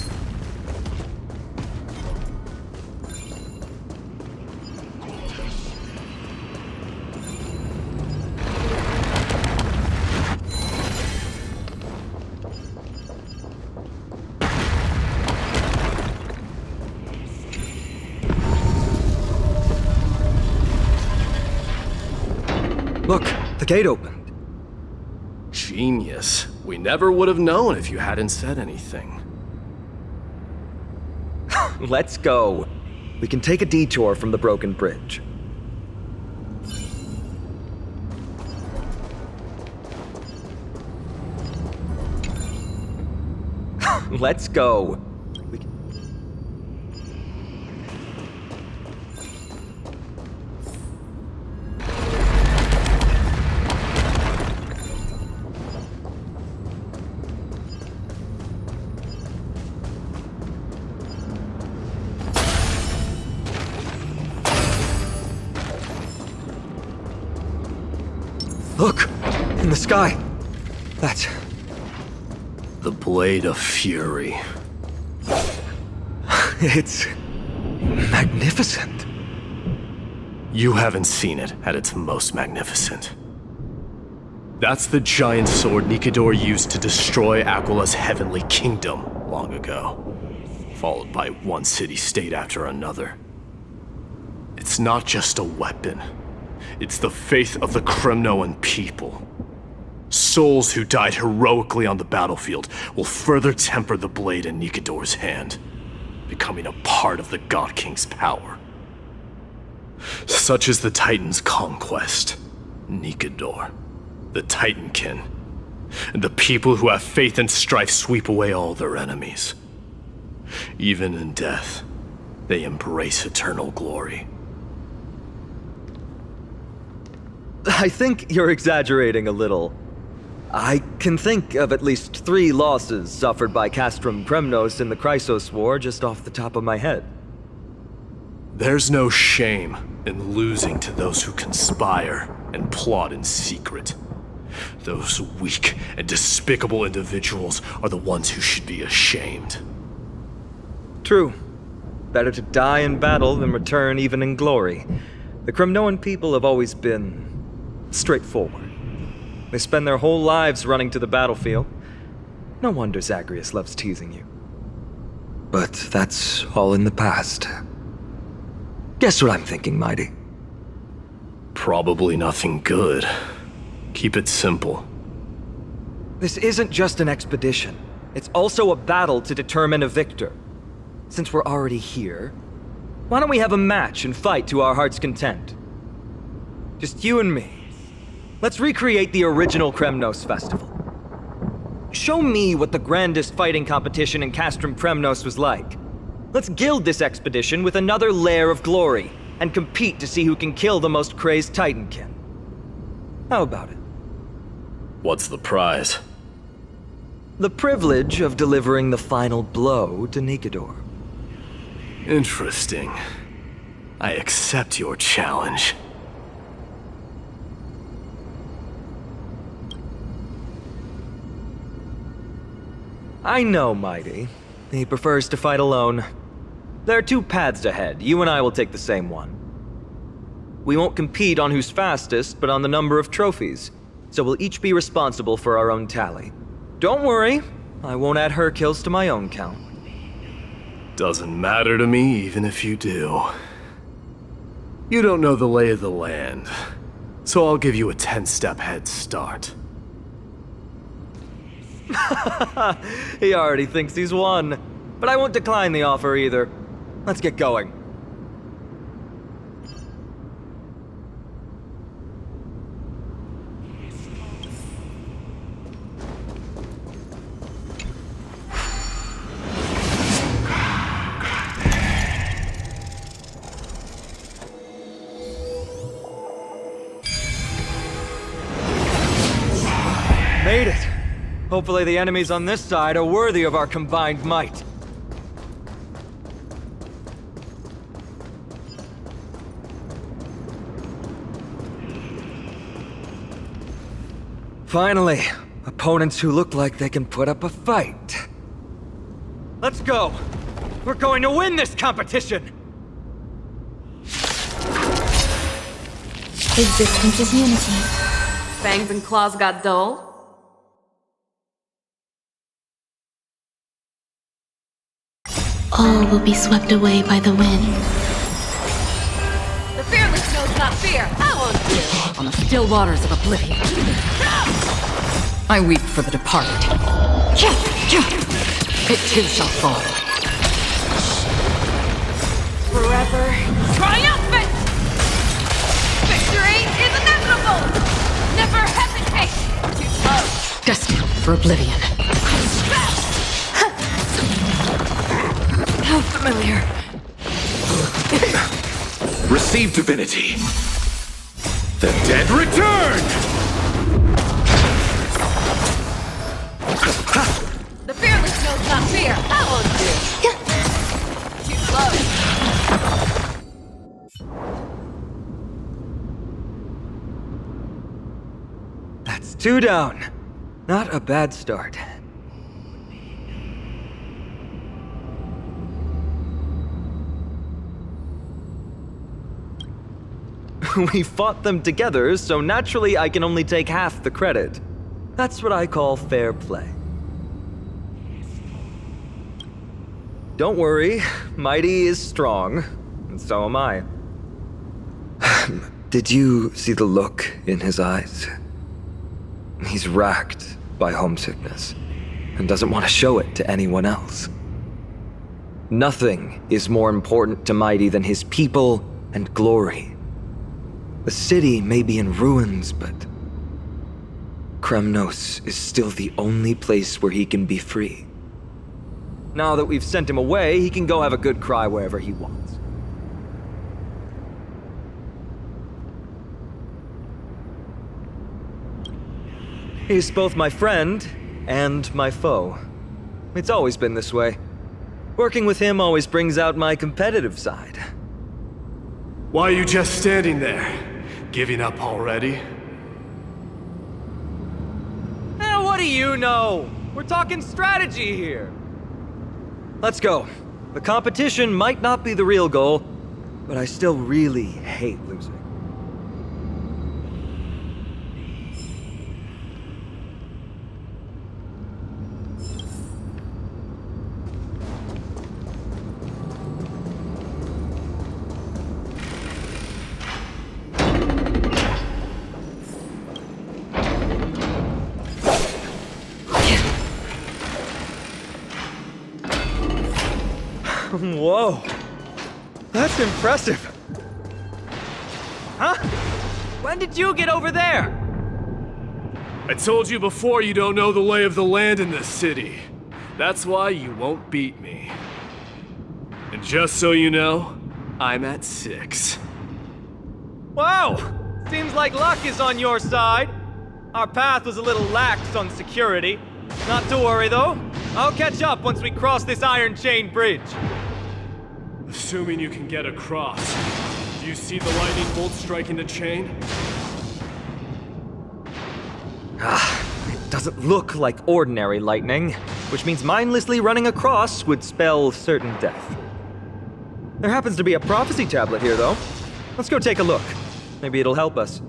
Look, the gate opened. Genius. We never would have known if you hadn't said anything. Let's go. We can take a detour from the broken bridge. Let's go. Look! In the sky! That's... the Blade of Fury. It's... magnificent. You haven't seen it at its most magnificent. That's the giant sword Nikador used to destroy Aquila's heavenly kingdom long ago, followed by one city-state after another. It's not just a weapon. It's the faith of the Kremnoan people. Souls who died heroically on the battlefield will further temper the blade in Nikador's hand, becoming a part of the God King's power. Such is the Titan's conquest. Nikador, the Titankin, and the people who have faith and strife sweep away all their enemies. Even in death, they embrace eternal glory. I think you're exaggerating a little. I can think of at least 3 losses suffered by Castrum Kremnos in the Chrysos War just off the top of my head. There's no shame in losing to those who conspire and plot in secret. Those weak and despicable individuals are the ones who should be ashamed. True. Better to die in battle than return even in glory. The Kremnoan people have always been straightforward. They spend their whole lives running to the battlefield. No wonder Zagreus loves teasing you. But that's all in the past. Guess what I'm thinking, Mighty? Probably nothing good. Keep it simple. This isn't just an expedition. It's also a battle to determine a victor. Since we're already here, why don't we have a match and fight to our heart's content? Just you and me. Let's recreate the original Kremnos festival. Show me what the grandest fighting competition in Castrum Kremnos was like. Let's gild this expedition with another layer of glory, and compete to see who can kill the most crazed Titankin. How about it? What's the prize? The privilege of delivering the final blow to Nikedor. Interesting. I accept your challenge. I know, Mighty. He prefers to fight alone. There are two paths ahead. You and I will take the same one. We won't compete on who's fastest, but on the number of trophies. So we'll each be responsible for our own tally. Don't worry, I won't add her kills to my own count. Doesn't matter to me, even if you do. You don't know the lay of the land, so I'll give you a 10-step head start. He already thinks he's won. But I won't decline the offer either. Let's get going. Made it! Hopefully the enemies on this side are worthy of our combined might. Finally, opponents who look like they can put up a fight. Let's go! We're going to win this competition! Existence is unity. Fangs and claws got dull? All will be swept away by the wind. The fearless knows not fear. I won't fear. On the still waters of oblivion. I weep for the departed. It too shall fall. Forever triumphant! Victory is inevitable! Never hesitate! Too slow! Destined for oblivion. How familiar. Receive divinity. The dead return! The fearless knows not fear. I won't fear. Too slow. That's 2 down. Not a bad start. We fought them together, so naturally I can only take half the credit. That's what I call fair play. Don't worry, Mighty is strong, and so am I. Did you see the look in his eyes? He's racked by homesickness, and doesn't want to show it to anyone else. Nothing is more important to Mighty than his people and glory. The city may be in ruins, but Kremnos is still the only place where he can be free. Now that we've sent him away, he can go have a good cry wherever he wants. He's both my friend and my foe. It's always been this way. Working with him always brings out my competitive side. Why are you just standing there? Giving up already? What do you know? We're talking strategy here. Let's go. The competition might not be the real goal, but I still really hate losing. Whoa. That's impressive. Huh? When did you get over there? I told you before you don't know the lay of the land in this city. That's why you won't beat me. And just so you know, I'm at 6. Wow! Seems like luck is on your side. Our path was a little lax on security. Not to worry, though. I'll catch up once we cross this iron chain bridge. Assuming you can get across. Do you see the lightning bolt striking the chain? It doesn't look like ordinary lightning, which means mindlessly running across would spell certain death. There happens to be a prophecy tablet here, though. Let's go take a look. Maybe it'll help us.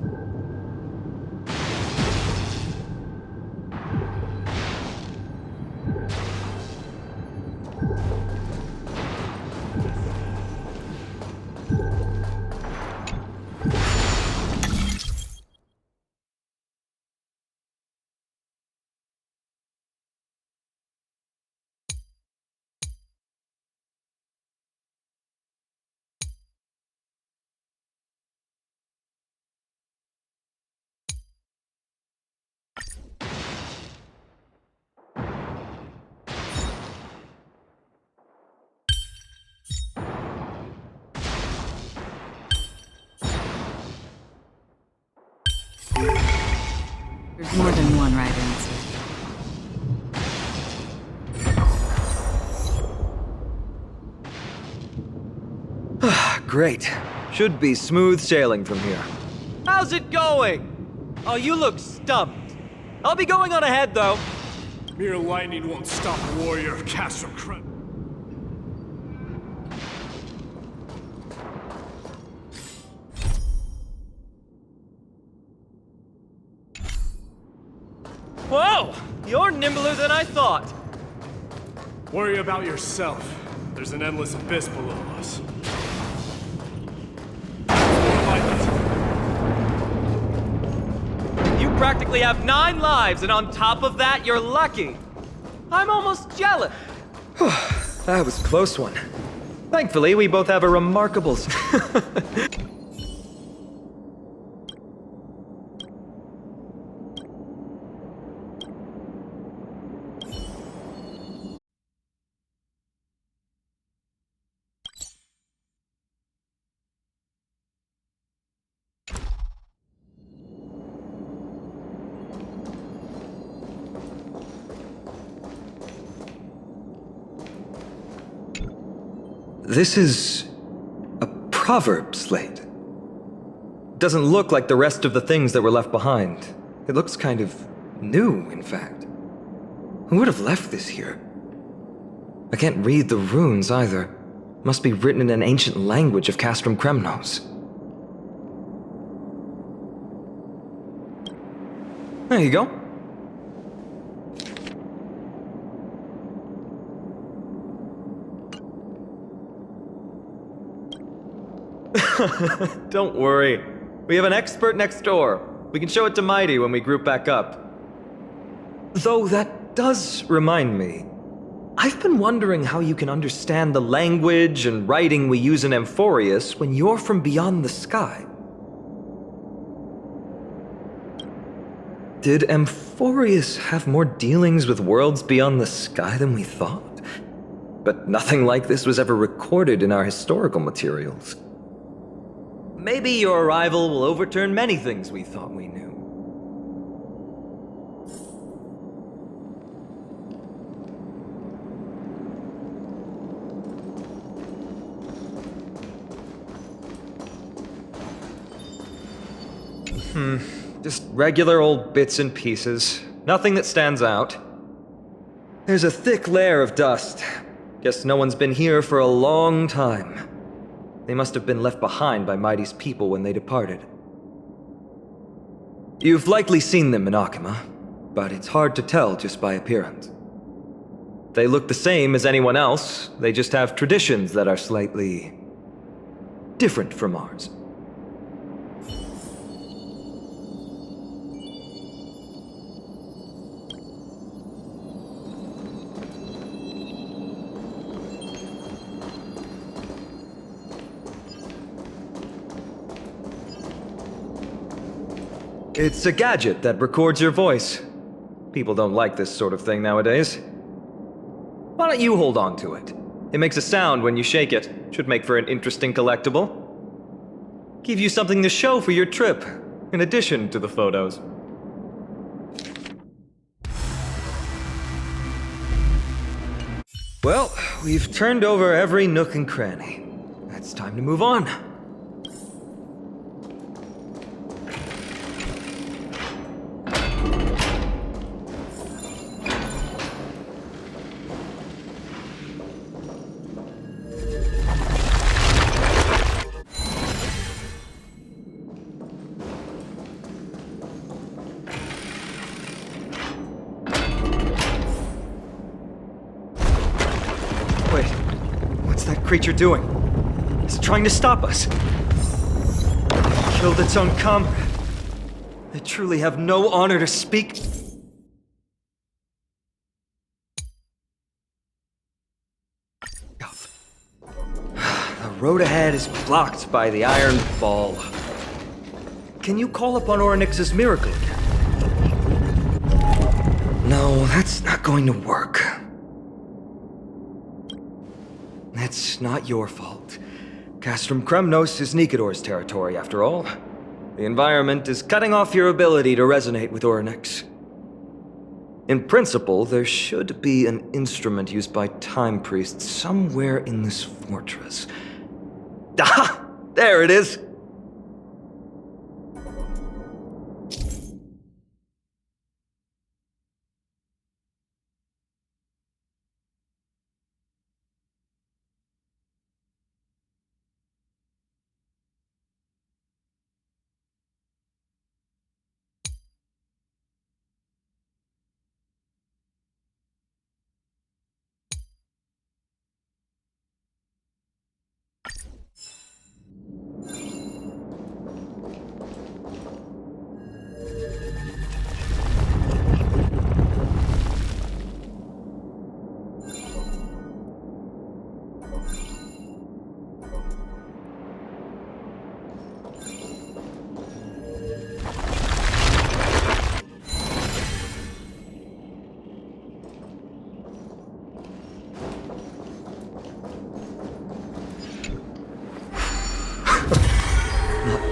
There's more than one right answer. Great. Should be smooth sailing from here. How's it going? Oh, you look stumped. I'll be going on ahead, though. Mere lightning won't stop a warrior of Castle Kremnos. Whoa! You're nimbler than I thought. Worry about yourself. There's an endless abyss below us. You practically have 9 lives, and on top of that, you're lucky. I'm almost jealous. That was a close one. Thankfully, we both have a remarkable... This is a proverb slate. Doesn't look like the rest of the things that were left behind. It looks kind of new, in fact. Who would have left this here? I can't read the runes either. Must be written in an ancient language of Castrum Kremnos. There you go. Don't worry. We have an expert next door. We can show it to Mighty when we group back up. Though that does remind me. I've been wondering how you can understand the language and writing we use in Amphorius when you're from beyond the sky. Did Amphorius have more dealings with worlds beyond the sky than we thought? But nothing like this was ever recorded in our historical materials. Maybe your arrival will overturn many things we thought we knew. Just regular old bits and pieces. Nothing that stands out. There's a thick layer of dust. Guess no one's been here for a long time. They must have been left behind by Mighty's people when they departed. You've likely seen them in Akama, but it's hard to tell just by appearance. They look the same as anyone else, they just have traditions that are slightly different from ours. It's a gadget that records your voice. People don't like this sort of thing nowadays. Why don't you hold on to it? It makes a sound when you shake it. Should make for an interesting collectible. Give you something to show for your trip, in addition to the photos. Well, we've turned over every nook and cranny. It's time to move on. Wait, what's that creature doing? It's trying to stop us. It killed its own comrade. They truly have no honor to speak. The road ahead is blocked by the Iron Ball. Can you call upon Orynyx's miracle again? No, that's not going to work. It's not your fault. Castrum Kremnos is Nikedor's territory, after all. The environment is cutting off your ability to resonate with Orynyx. In principle, there should be an instrument used by time priests somewhere in this fortress. Ah! There it is!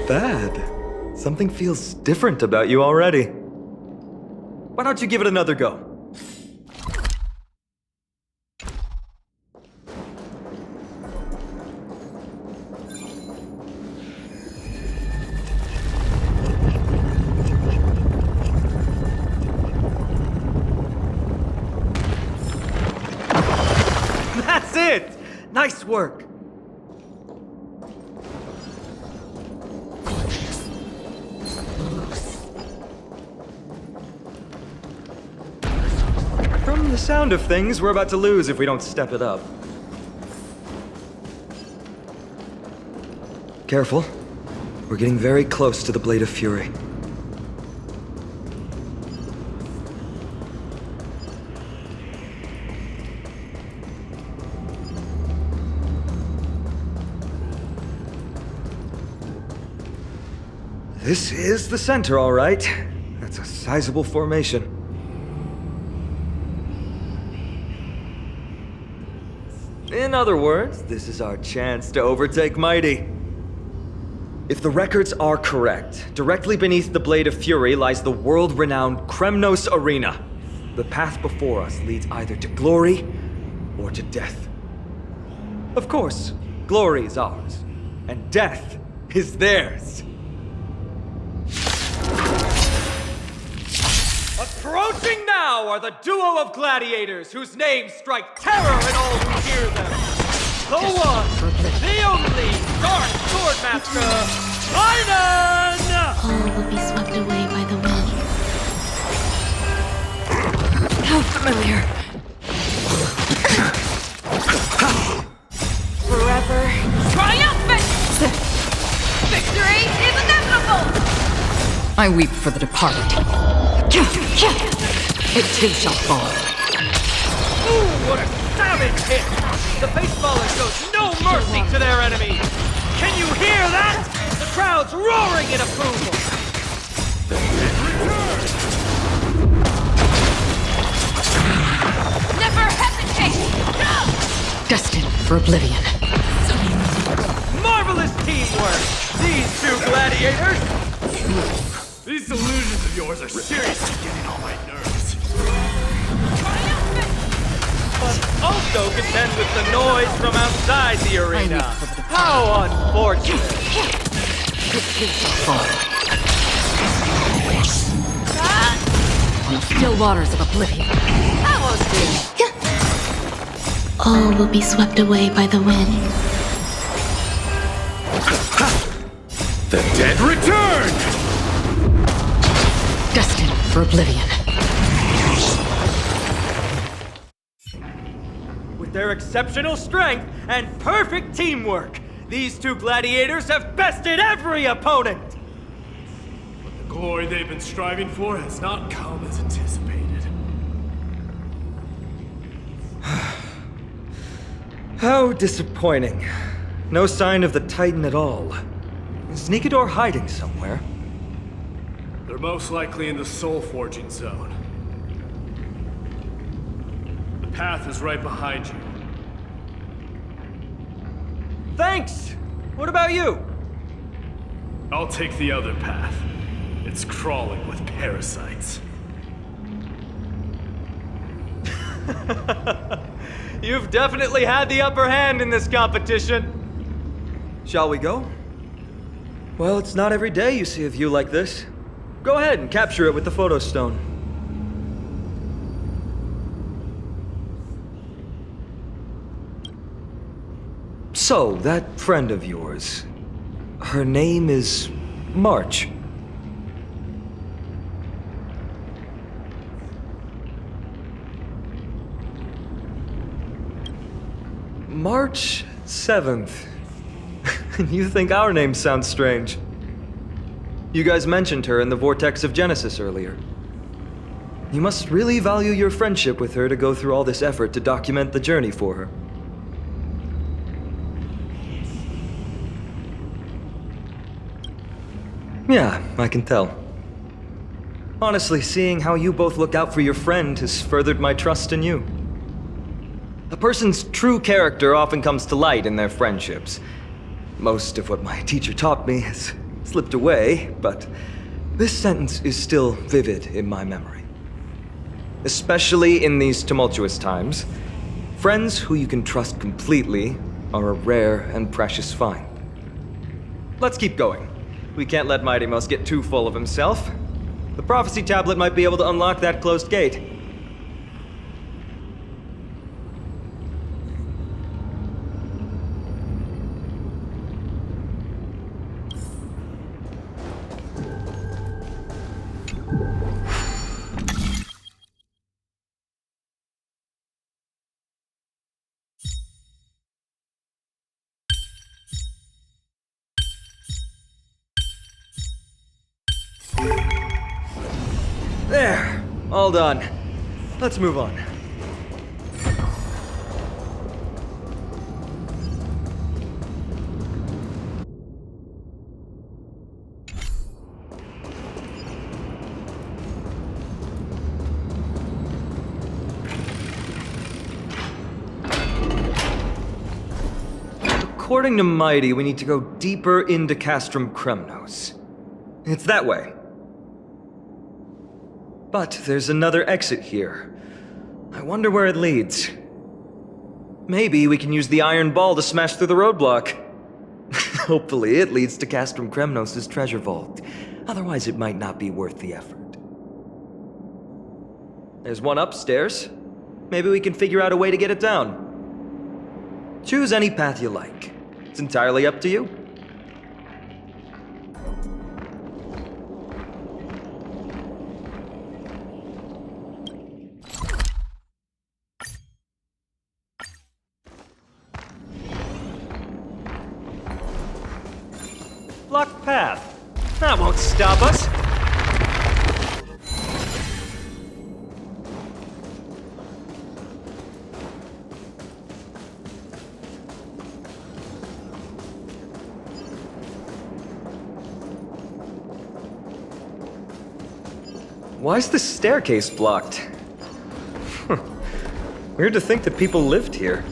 Bad. Something feels different about you already. Why don't you give it another go? That's it! Nice work! From the sound of things, we're about to lose if we don't step it up. Careful. We're getting very close to the Blade of Fury. This is the center, all right. That's a sizable formation. In other words, this is our chance to overtake Mighty. If the records are correct, directly beneath the Blade of Fury lies the world-renowned Kremnos Arena. The path before us leads either to glory or to death. Of course, glory is ours, and death is theirs. Approaching now are the duo of gladiators whose names strike terror in all who hear them. The one, the only, Dark Swordmaster, Einan! All will be swept away by the wind. How familiar. Forever triumphant! Victory is inevitable! I weep for the departed. It too shall fall. Ooh, what a savage hit! The baseballer shows no mercy to their enemies! Can you hear that? The crowd's roaring in approval! Never hesitate! Destined for oblivion. Marvelous teamwork! These two gladiators! These illusions of yours are seriously getting on my nerves. But also contend with the noise from outside the arena. How unfortunate! On the still waters of oblivion. That won't do. All will be swept away by the wind. The dead return! Destined for oblivion. With their exceptional strength and perfect teamwork, these two gladiators have bested every opponent! But the glory they've been striving for has not come as anticipated. How disappointing. No sign of the Titan at all. Is Nikador hiding somewhere? They're most likely in the soul forging zone. The path is right behind you. Thanks! What about you? I'll take the other path. It's crawling with parasites. You've definitely had the upper hand in this competition. Shall we go? Well, it's not every day you see a view like this. Go ahead and capture it with the photo stone. So, that friend of yours, her name is March. March 7th. You think our names sound strange? You guys mentioned her in the Vortex of Genesis earlier. You must really value your friendship with her to go through all this effort to document the journey for her. Yeah, I can tell. Honestly, seeing how you both look out for your friend has furthered my trust in you. A person's true character often comes to light in their friendships. Most of what my teacher taught me has slipped away, but this sentence is still vivid in my memory. Especially in these tumultuous times, friends who you can trust completely are a rare and precious find. Let's keep going. We can't let Mighty Mouse get too full of himself. The prophecy tablet might be able to unlock that closed gate. There, all done. Let's move on. According to Mighty, we need to go deeper into Castrum Kremnos. It's that way. But there's another exit here. I wonder where it leads. Maybe we can use the iron ball to smash through the roadblock. Hopefully it leads to Castrum Kremnos' treasure vault. Otherwise it might not be worth the effort. There's one upstairs. Maybe we can figure out a way to get it down. Choose any path you like. It's entirely up to you. Blocked path. That won't stop us. Why's the staircase blocked? Weird to think that people lived here.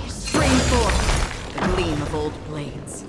Spring forth, the gleam of old blades.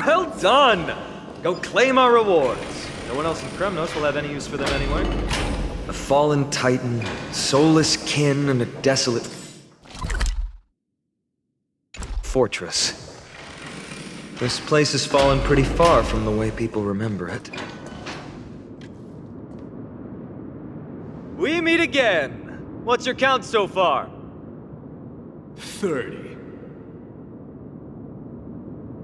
Well done! Go claim our rewards. No one else in Kremnos will have any use for them anyway. A fallen titan, soulless kin, and a desolate fortress. This place has fallen pretty far from the way people remember it. We meet again! What's your count so far? 30.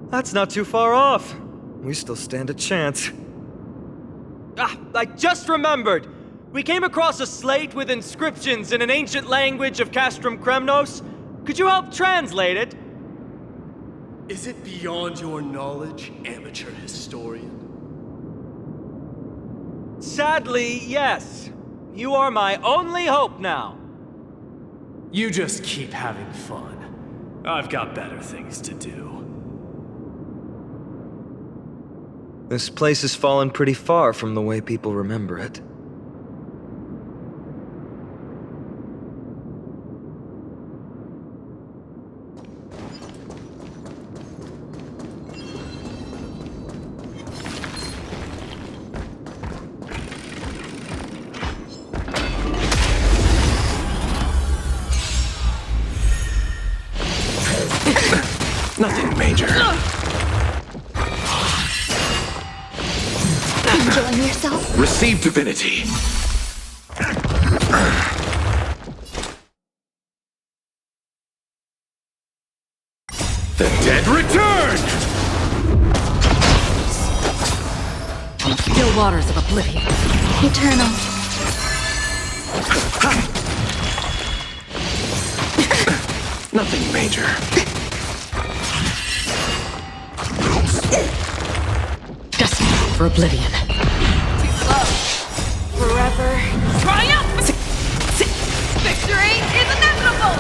That's not too far off. We still stand a chance. Ah, I just remembered! We came across a slate with inscriptions in an ancient language of Castrum Kremnos. Could you help translate it? Is it beyond your knowledge, amateur historian? Sadly, yes. You are my only hope now. You just keep having fun. I've got better things to do. This place has fallen pretty far from the way people remember it. Nothing major. Enjoying yourself? Receive divinity. The dead return! On the still waters of oblivion. Eternal. Nothing major. Destined for oblivion. Forever. Triumph! Victory is inevitable!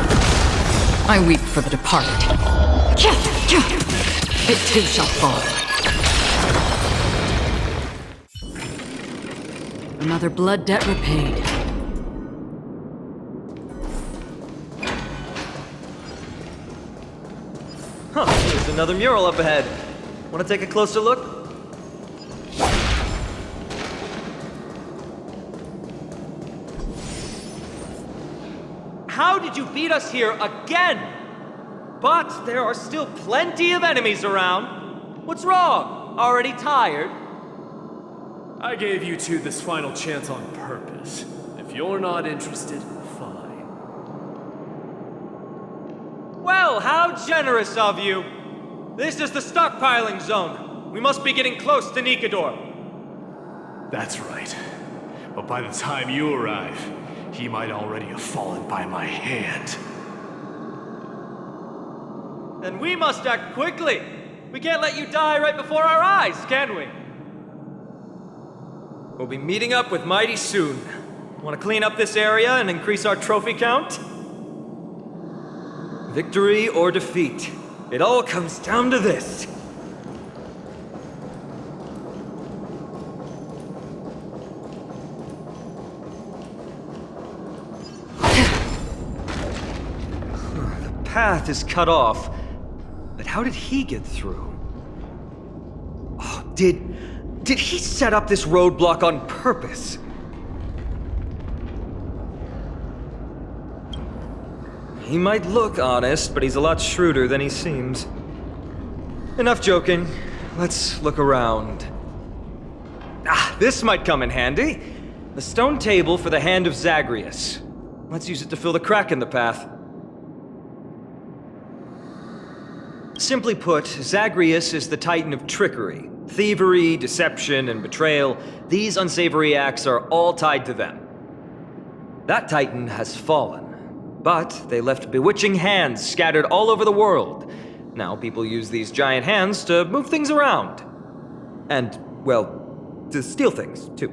I weep for the departed. It too shall fall. Another blood debt repaid. Huh, there's another mural up ahead. Want to take a closer look? How did you beat us here again? But there are still plenty of enemies around. What's wrong? Already tired? I gave you two this final chance on purpose. If you're not interested, fine. Well, how generous of you! This is the stockpiling zone. We must be getting close to Nikador. That's right. But by the time you arrive, he might already have fallen by my hand. Then we must act quickly. We can't let you die right before our eyes, can we? We'll be meeting up with Mighty soon. Want to clean up this area and increase our trophy count? Victory or defeat. It all comes down to this. The path is cut off. But how did he get through? Oh, did he set up this roadblock on purpose? He might look honest, but he's a lot shrewder than he seems. Enough joking. Let's look around. Ah, this might come in handy. The stone table for the Hand of Zagreus. Let's use it to fill the crack in the path. Simply put, Zagreus is the titan of trickery. Thievery, deception, and betrayal. These unsavory acts are all tied to them. That titan has fallen, but they left bewitching hands scattered all over the world. Now people use these giant hands to move things around. And, well, to steal things, too.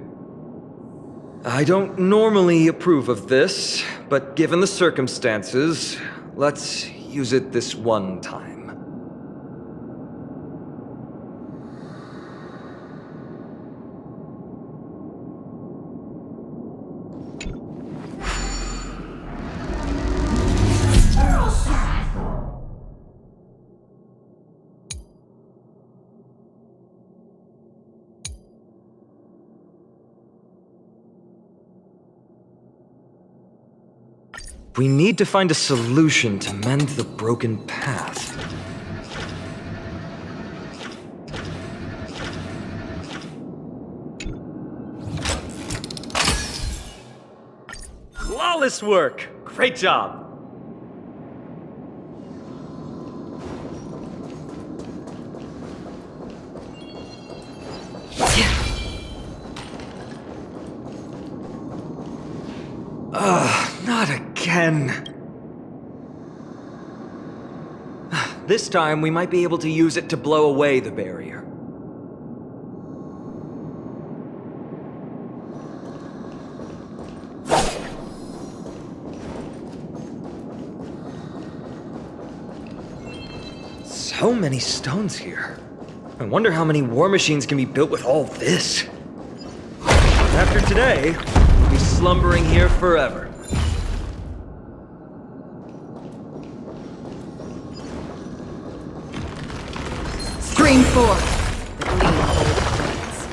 I don't normally approve of this, but given the circumstances, let's use it this one time. We need to find a solution to mend the broken path. Flawless work! Great job! Not again. This time, we might be able to use it to blow away the barrier. So many stones here. I wonder how many war machines can be built with all this. After today, we'll be slumbering here forever. Stream 4. The gleam of old blades.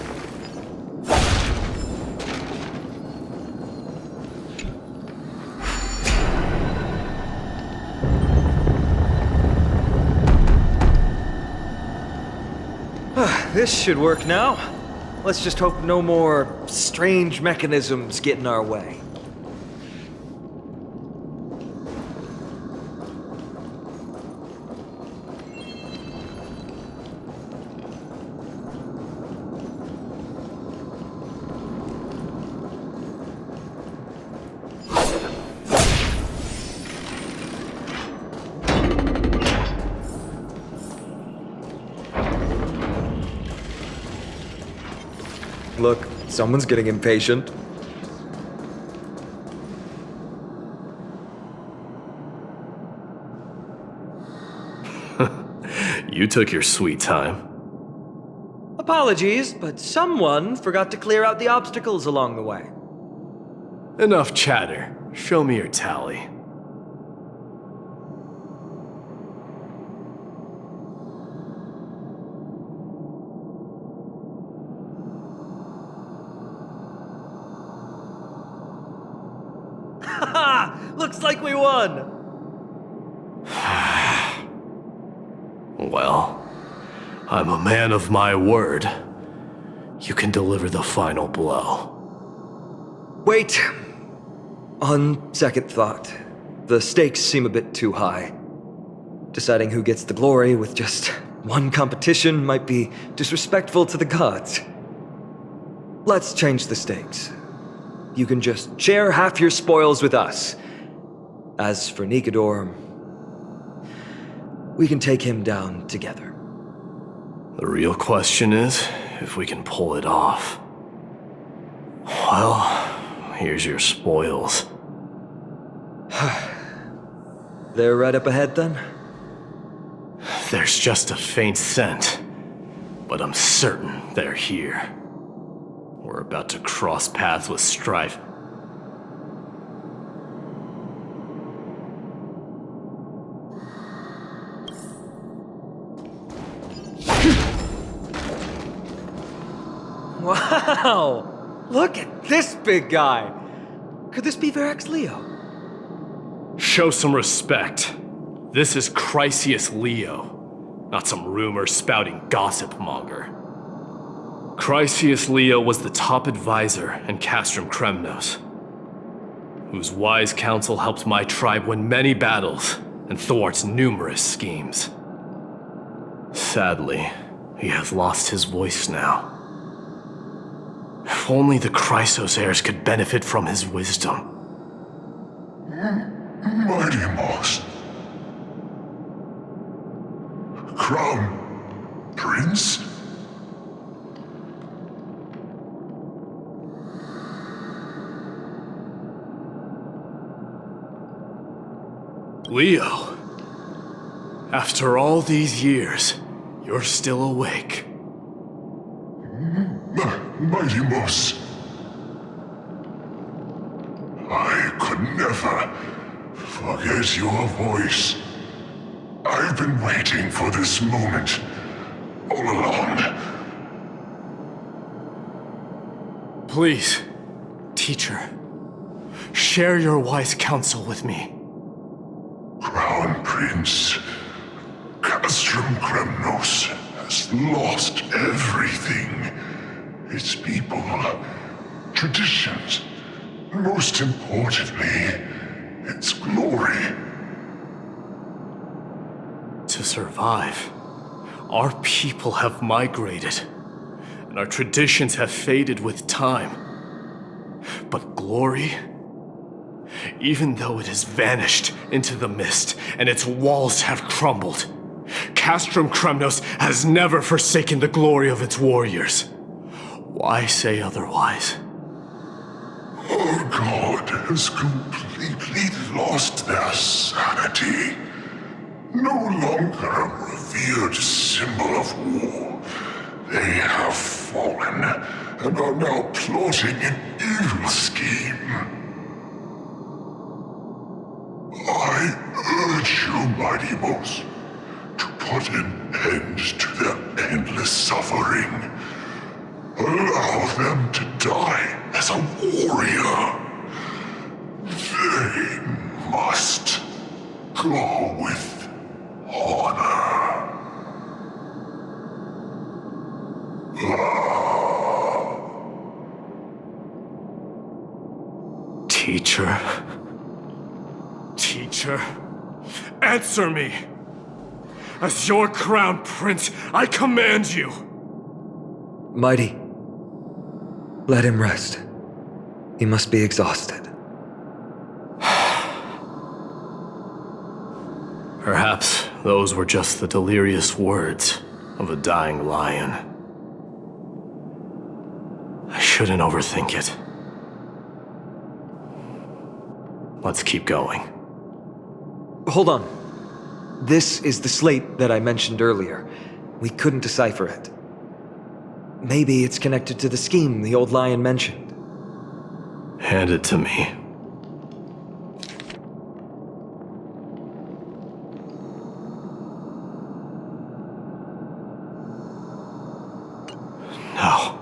This should work now. Let's just hope no more strange mechanisms get in our way. Look, someone's getting impatient. You took your sweet time. Apologies, but someone forgot to clear out the obstacles along the way. Enough chatter. Show me your tally. Looks like we won! Well, I'm a man of my word. You can deliver the final blow. Wait. On second thought, the stakes seem a bit too high. Deciding who gets the glory with just one competition might be disrespectful to the gods. Let's change the stakes. You can just share half your spoils with us. As for Nikador, we can take him down together. The real question is if we can pull it off. Well, here's your spoils. They're right up ahead then? There's just a faint scent, but I'm certain they're here. We're about to cross paths with strife. Wow! Look at this big guy! Could this be Varric's Leo? Show some respect. This is Chrysius Leo, not some rumor-spouting gossip monger. Chrysius Leo was the top advisor in Castrum Kremnos, whose wise counsel helped my tribe win many battles and thwarts numerous schemes. Sadly, he has lost his voice now. If only the Chrysos heirs could benefit from his wisdom. Mighty Moss. Crown Prince? Leo, after all these years, you're still awake. Mighty Moss. I could never forget your voice. I've been waiting for this moment all along. Please, teacher, share your wise counsel with me. Crown Prince, Castrum Kremnos has lost everything. Its people, traditions, and most importantly, its glory. To survive, our people have migrated, and our traditions have faded with time. But glory, even though it has vanished into the mist and its walls have crumbled, Castrum Kremnos has never forsaken the glory of its warriors. Why say otherwise? Our god has completely lost their sanity. No longer a revered symbol of war, they have fallen and are now plotting an evil scheme. I urge you, Mighty Moss, to put an end to their endless suffering. Allow them to die as a warrior. They must go with honor. Teacher? Teacher? Answer me! As your crown prince, I command you! Mighty, let him rest. He must be exhausted. Perhaps those were just the delirious words of a dying lion. I shouldn't overthink it. Let's keep going. Hold on. This is the slate that I mentioned earlier. We couldn't decipher it. Maybe it's connected to the scheme the old lion mentioned. Hand it to me. No.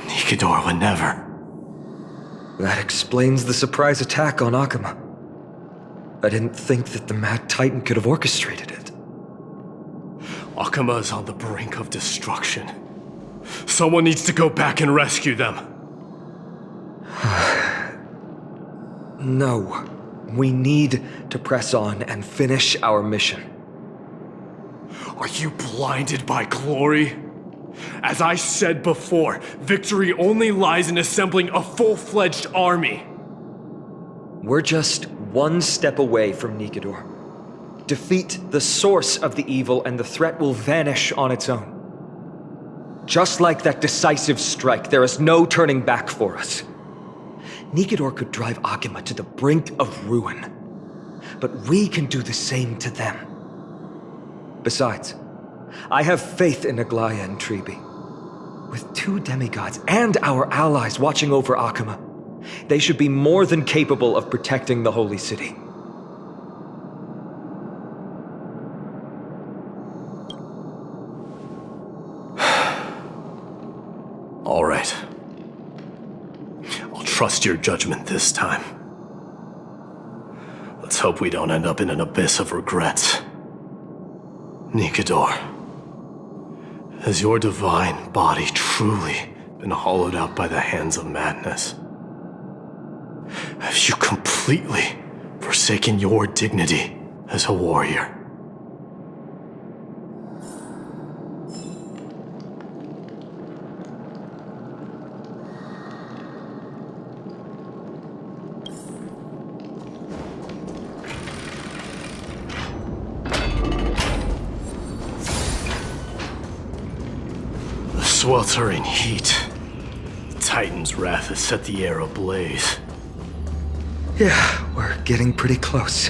Nikador would never. That explains the surprise attack on Accompany. I didn't think that the Mad Titan could have orchestrated it. Accompany is on the brink of destruction. Someone needs to go back and rescue them. No. We need to press on and finish our mission. Are you blinded by glory? As I said before, victory only lies in assembling a full-fledged army. We're just one step away from Nikedor. Defeat the source of the evil and the threat will vanish on its own. Just like that decisive strike, there is no turning back for us. Nikedor could drive Akima to the brink of ruin, but we can do the same to them. Besides, I have faith in Aglaya and Tribi. With 2 demigods and our allies watching over Akima, they should be more than capable of protecting the Holy City. All right. I'll trust your judgment this time. Let's hope we don't end up in an abyss of regrets. Nikedor, has your divine body truly been hollowed out by the hands of madness? Have you completely forsaken your dignity as a warrior? Sweltering heat. The Titan's wrath has set the air ablaze. Yeah, we're getting pretty close.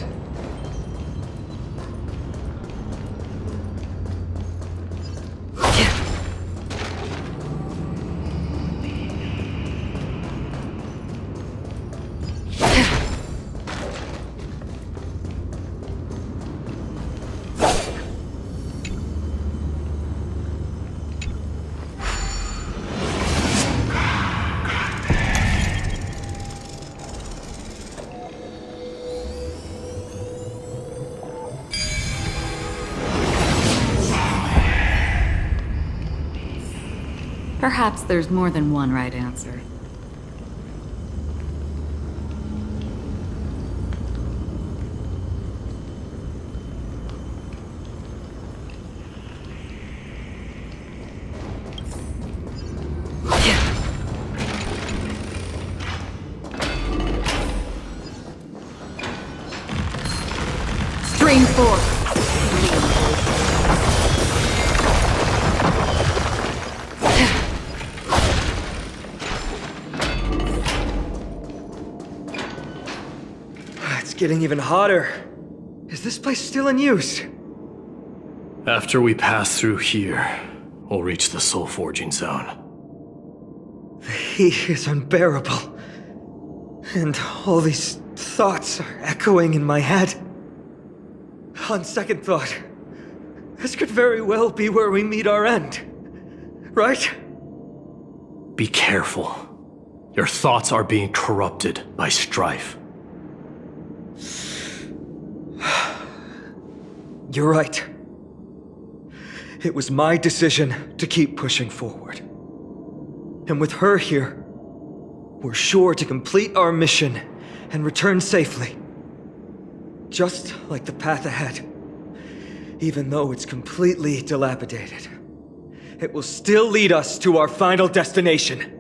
Perhaps there's more than one right answer. Strain 4. Getting even hotter. Is this place still in use? After we pass through here, we'll reach the soul forging zone. The heat is unbearable. And all these thoughts are echoing in my head. On second thought, this could very well be where we meet our end. Right? Be careful. Your thoughts are being corrupted by strife. You're right. It was my decision to keep pushing forward. And with her here, we're sure to complete our mission and return safely. Just like the path ahead. Even though it's completely dilapidated, it will still lead us to our final destination.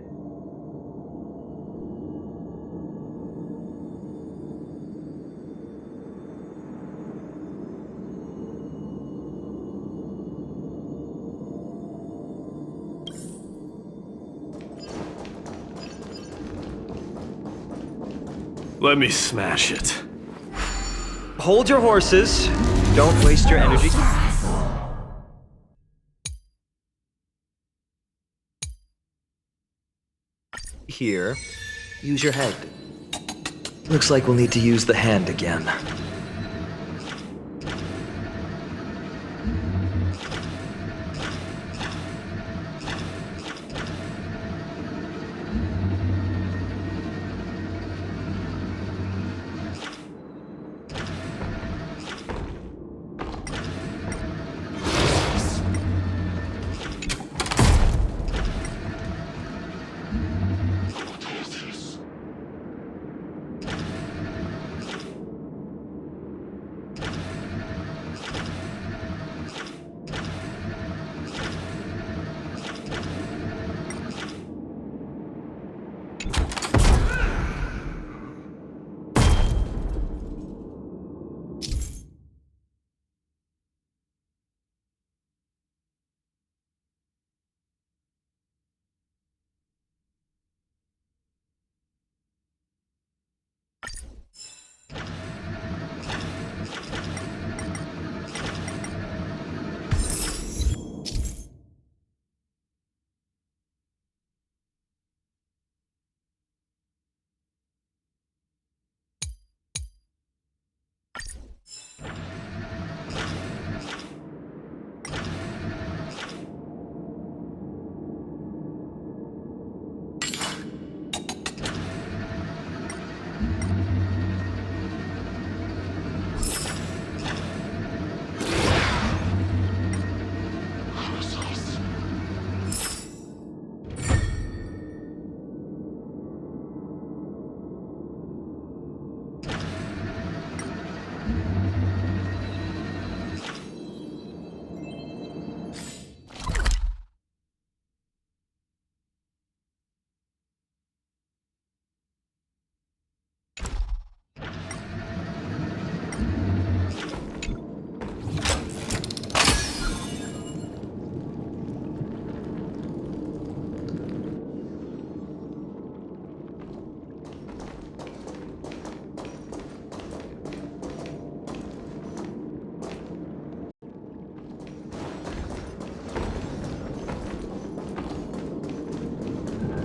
Let me smash it. Hold your horses. Don't waste your energy. Here, use your head. Looks like we'll need to use the hand again.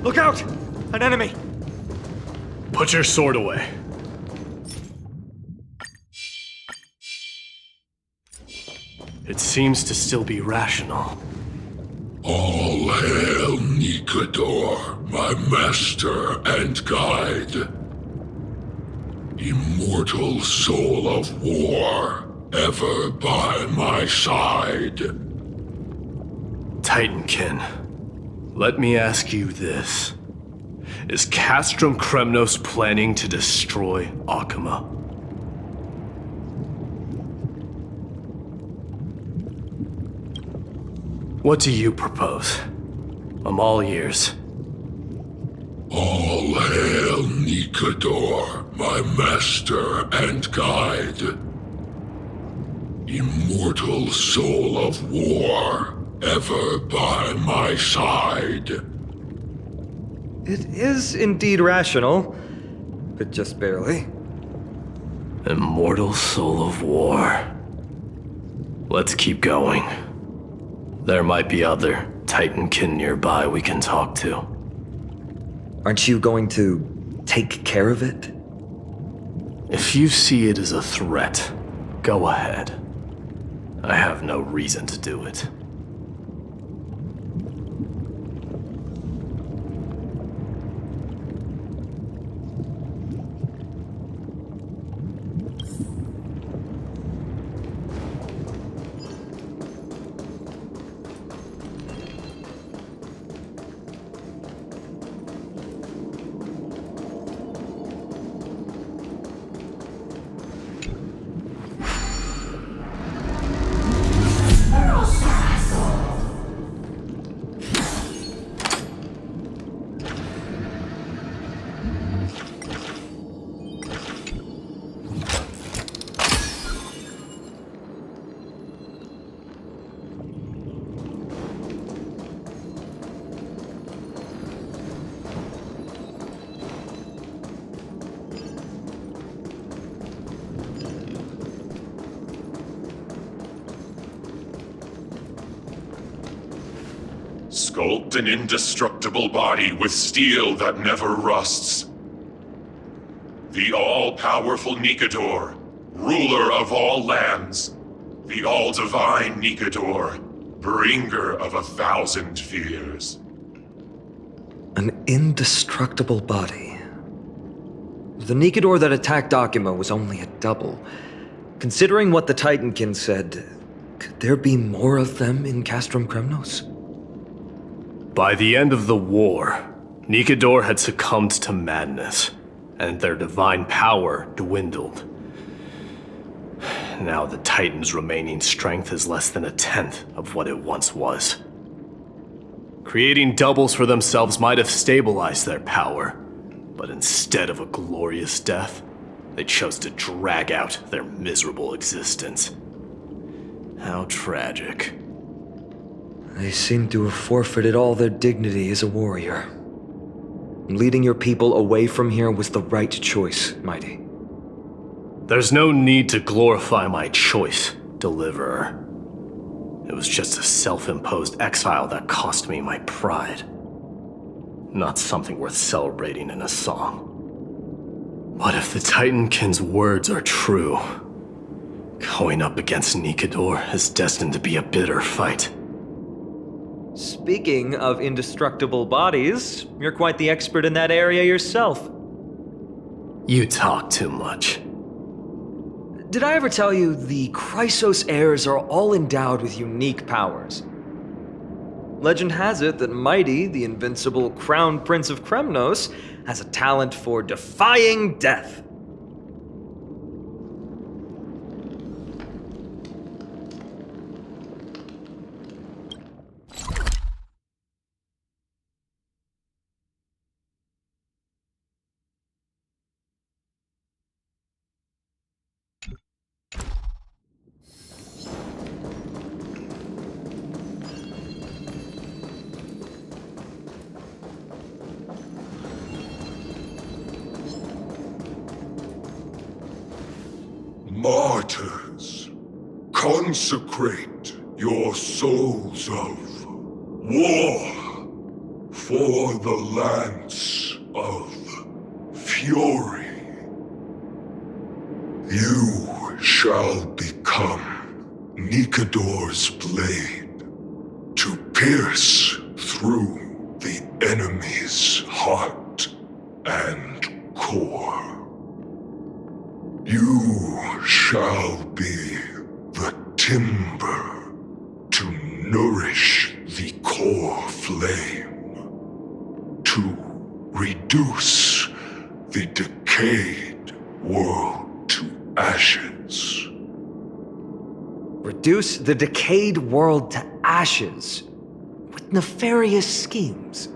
Look out! An enemy! Put your sword away. It seems to still be rational. All hail Nikador, my master and guide. Immortal soul of war, ever by my side. Titankin, let me ask you this. Is Castrum Kremnos planning to destroy Accompany? What do you propose? I'm all ears. All hail Nikador, my master and guide. Immortal soul of war, ever by my side. It is indeed rational, but just barely. Immortal soul of war. Let's keep going. There might be other Titankin nearby we can talk to. Aren't you going to take care of it? If you see it as a threat, go ahead. I have no reason to do it. Sculpt an indestructible body with steel that never rusts. The all-powerful Nikador, ruler of all lands. The all-divine Nikador, bringer of 1,000 fears. An indestructible body. The Nikador that attacked Accompany was only a double. Considering what the Titankin said, could there be more of them in Castrum Kremnos? By the end of the war, Nikador had succumbed to madness, and their divine power dwindled. Now the Titan's remaining strength is less than 1/10 of what it once was. Creating doubles for themselves might have stabilized their power, but instead of a glorious death, they chose to drag out their miserable existence. How tragic. They seem to have forfeited all their dignity as a warrior. Leading your people away from here was the right choice, Mighty. There's no need to glorify my choice, Deliverer. It was just a self-imposed exile that cost me my pride. Not something worth celebrating in a song. But if the Titankin's words are true, going up against Nikador is destined to be a bitter fight. Speaking of indestructible bodies, you're quite the expert in that area yourself. You talk too much. Did I ever tell you the Chrysos heirs are all endowed with unique powers? Legend has it that Mighty, the invincible Crown Prince of Kremnos, has a talent for defying death. Martyrs, consecrate your souls of war for the lance of fury. You shall become Nikador's blade to pierce through the enemy's heart and core. You shall be the timber to nourish the Coreflame, to reduce the decayed world to ashes. Reduce the decayed world to ashes with nefarious schemes.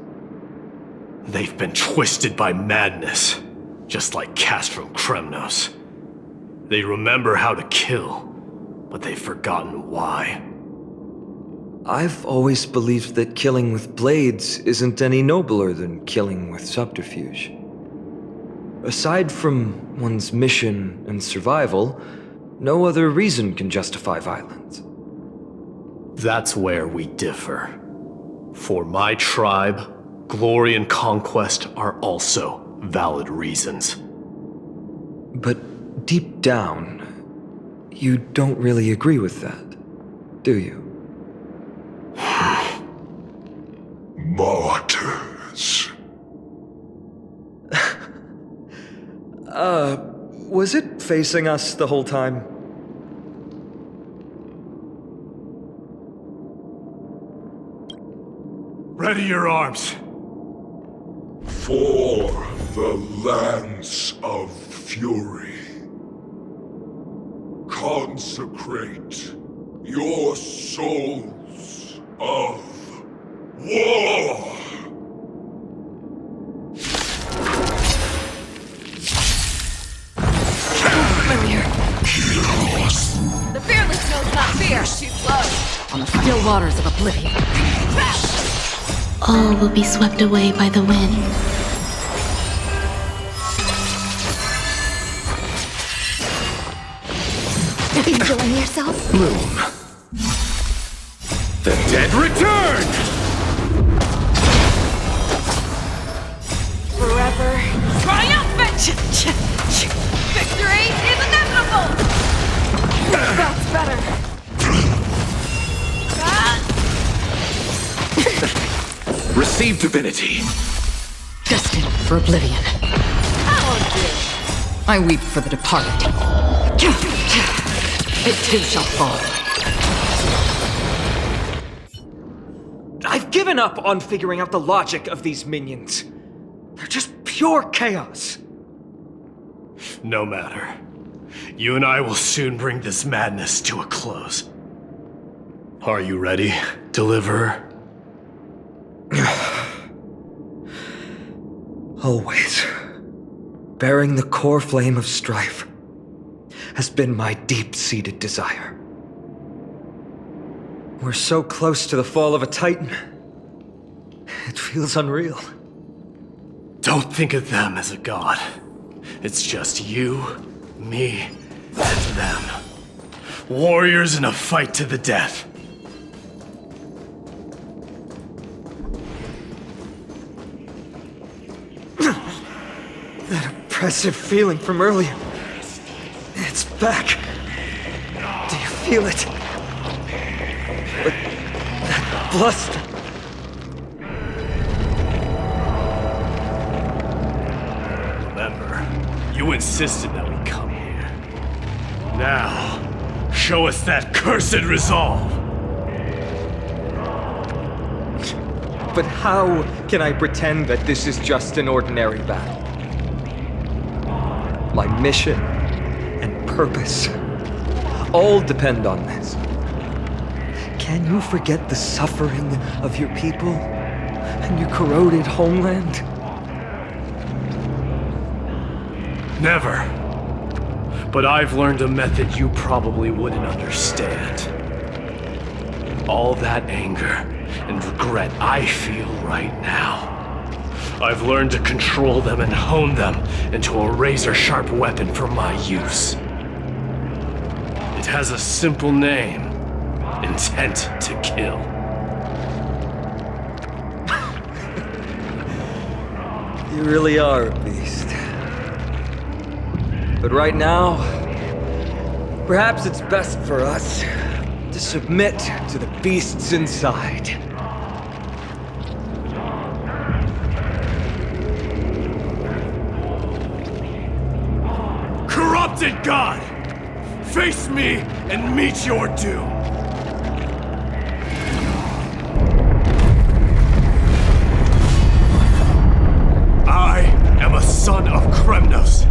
They've been twisted by madness, just like cast from Kremnos. They remember how to kill, but they've forgotten why. I've always believed that killing with blades isn't any nobler than killing with subterfuge. Aside from one's mission and survival, no other reason can justify violence. That's where we differ. For my tribe, glory and conquest are also valid reasons. But deep down, you don't really agree with that, do you? Martyrs. Was it facing us the whole time? Ready your arms. For the lance of fury. Consecrate your souls of war. The fearless knows not fear. Too slow. On the still waters of oblivion. All will be swept away by the wind. Enjoying yourself? Bloom. The dead return! Forever triumphant! Victory is inevitable! That's better. Receive divinity. Destined for oblivion. I weep for the departed. It too shall fall. I've given up on figuring out the logic of these minions. They're just pure chaos. No matter. You and I will soon bring this madness to a close. Are you ready, Deliverer? Always. Bearing the core flame of strife has been my deep-seated desire. We're so close to the fall of a Titan. It feels unreal. Don't think of them as a god. It's just you, me, and them. Warriors in a fight to the death. That oppressive feeling from earlier. It's back. Do you feel it? But that bluster. Remember, you insisted that we come here. Now, show us that cursed resolve. But how can I pretend that this is just an ordinary battle? My mission and purpose all depend on this. Can you forget the suffering of your people and your corroded homeland? Never. But I've learned a method you probably wouldn't understand. All that anger and regret I feel right now. I've learned to control them and hone them into a razor-sharp weapon for my use. It has a simple name. Intent to kill. You really are a beast. But right now, perhaps it's best for us to submit to the beasts inside. Corrupted God! Face me and meet your doom! I am a son of Kremnos,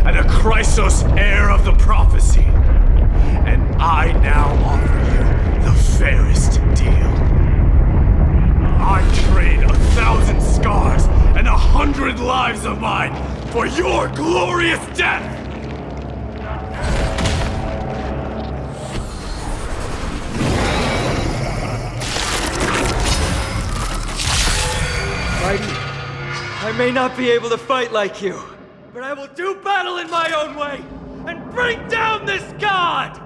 and a Chrysos heir of the prophecy. And I now offer you the fairest deal. I trade 1,000 scars and 100 lives of mine for your glorious death! Mighty, I may not be able to fight like you, but I will do battle in my own way and bring down this god!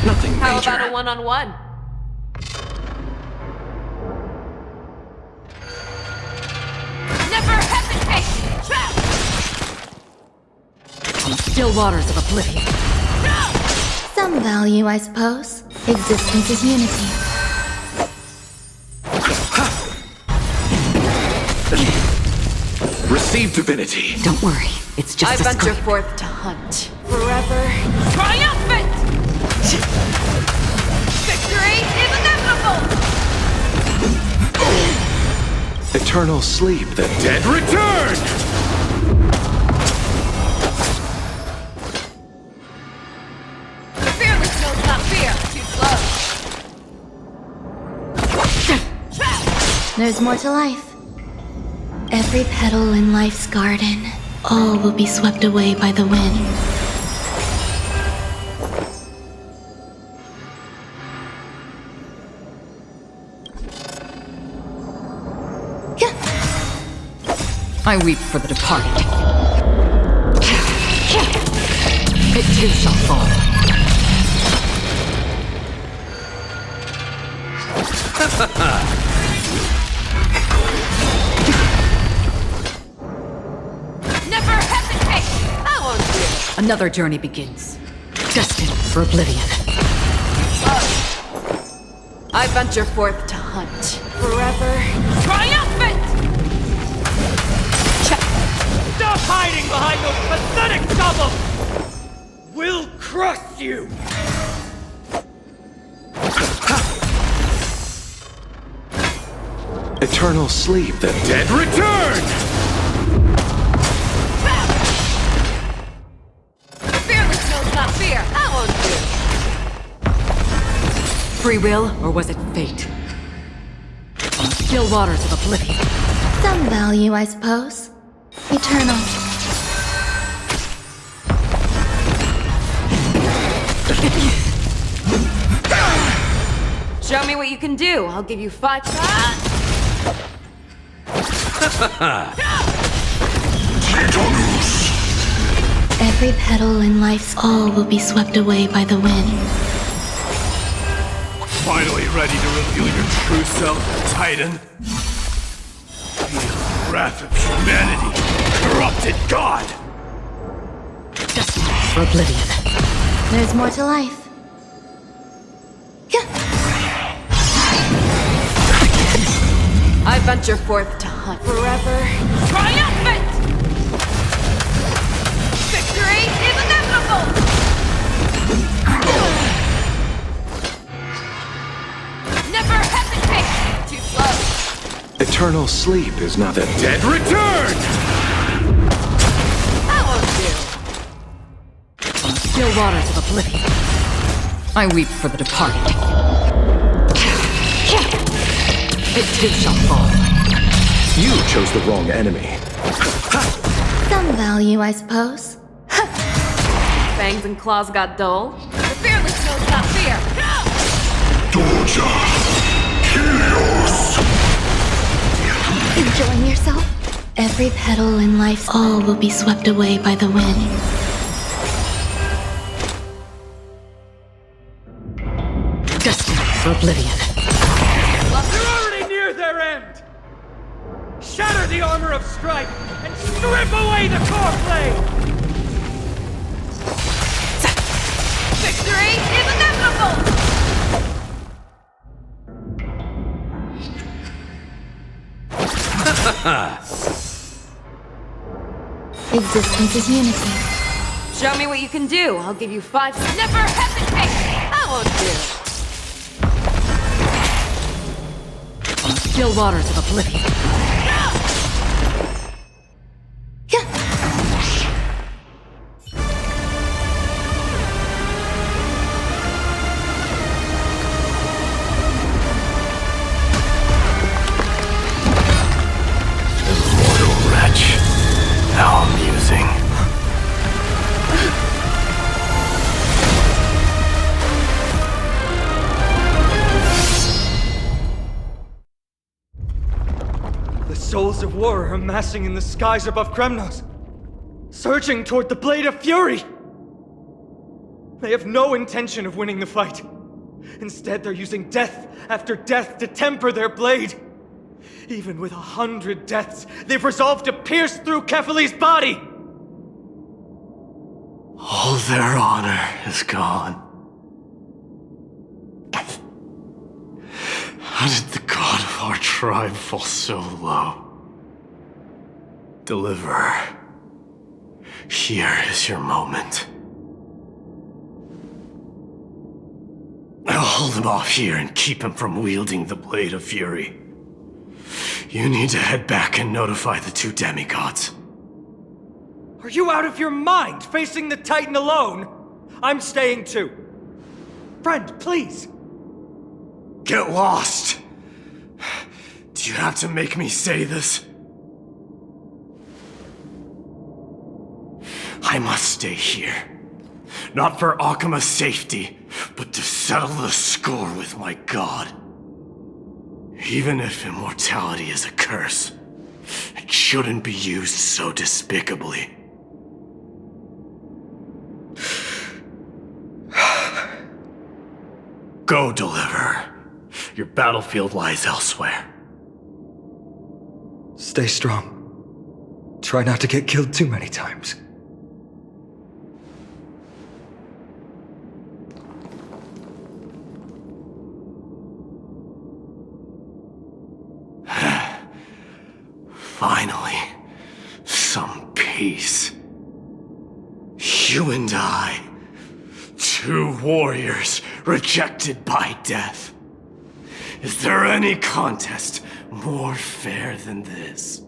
Nothing major. How about a one-on-one? Never hesitate! Trap! On still waters of oblivion. Some value, I suppose. Existence is unity. Receive divinity. Don't worry, it's just I a venture scrape. forth to hunt forever. Triumphant! Victory is inevitable! Eternal sleep, the dead return! The fearless knows not fear. Too slow. There's more to life. Every petal in life's garden, all will be swept away by the wind. I weep for the departed. It too shall fall. Never hesitate! I won't fear. Another journey begins, destined for oblivion. I venture forth to hunt forever. Triumphant! Stop hiding behind those pathetic doubles! We'll crush you! Eternal sleep, the dead return! The fearless knows not fear. I won't fear. Free will, or was it fate? On still waters of oblivion. Some value, I suppose. Eternal. Show me what you can do. I'll give you 5 shots. Every petal in life's all will be swept away by the wind. Finally ready to reveal your true self, Titan? Feel the wrath of humanity, corrupted God! Destined for oblivion. There's more to life. I venture forth to hunt forever. Triumphant! Victory is inevitable! Never hesitate! Too slow. Eternal sleep is now the dead return! I won't do. On still waters of oblivion. I weep for the departed. It too shall fall. You chose the wrong enemy. Some value, I suppose. Fangs and claws got dull. The fearless knows not fear. Doja, Chaos. Enjoying yourself? Every petal in life's all will be swept away by the wind. for oblivion. They're already near their end! Shatter the armor of strife and strip away the Coreflame! Victory is inevitable! Existence is unity. Show me what you can do. I'll give you 5 seconds. Never hesitate! That won't do. On the still waters of oblivion. Immortal wretch. How amusing. The souls of war are amassing in the skies above Kremnos, surging toward the Blade of Fury! They have no intention of winning the fight. Instead, they're using death after death to temper their blade. Even with 100 deaths, they've resolved to pierce through Kefali's body! All their honor is gone. How did the god of our tribe fall so low? Deliverer, here is your moment. I'll hold him off here and keep him from wielding the Blade of Fury. You need to head back and notify the 2 demigods. Are you out of your mind, facing the Titan alone? I'm staying too. Friend, please. Get lost! Do you have to make me say this? I must stay here. Not for Akima's safety, but to settle the score with my god. Even if immortality is a curse, it shouldn't be used so despicably. Go, Deliverer. Your battlefield lies elsewhere. Stay strong. Try not to get killed too many times. Finally, some peace. You and I, 2 warriors rejected by death. Is there any contest more fair than this?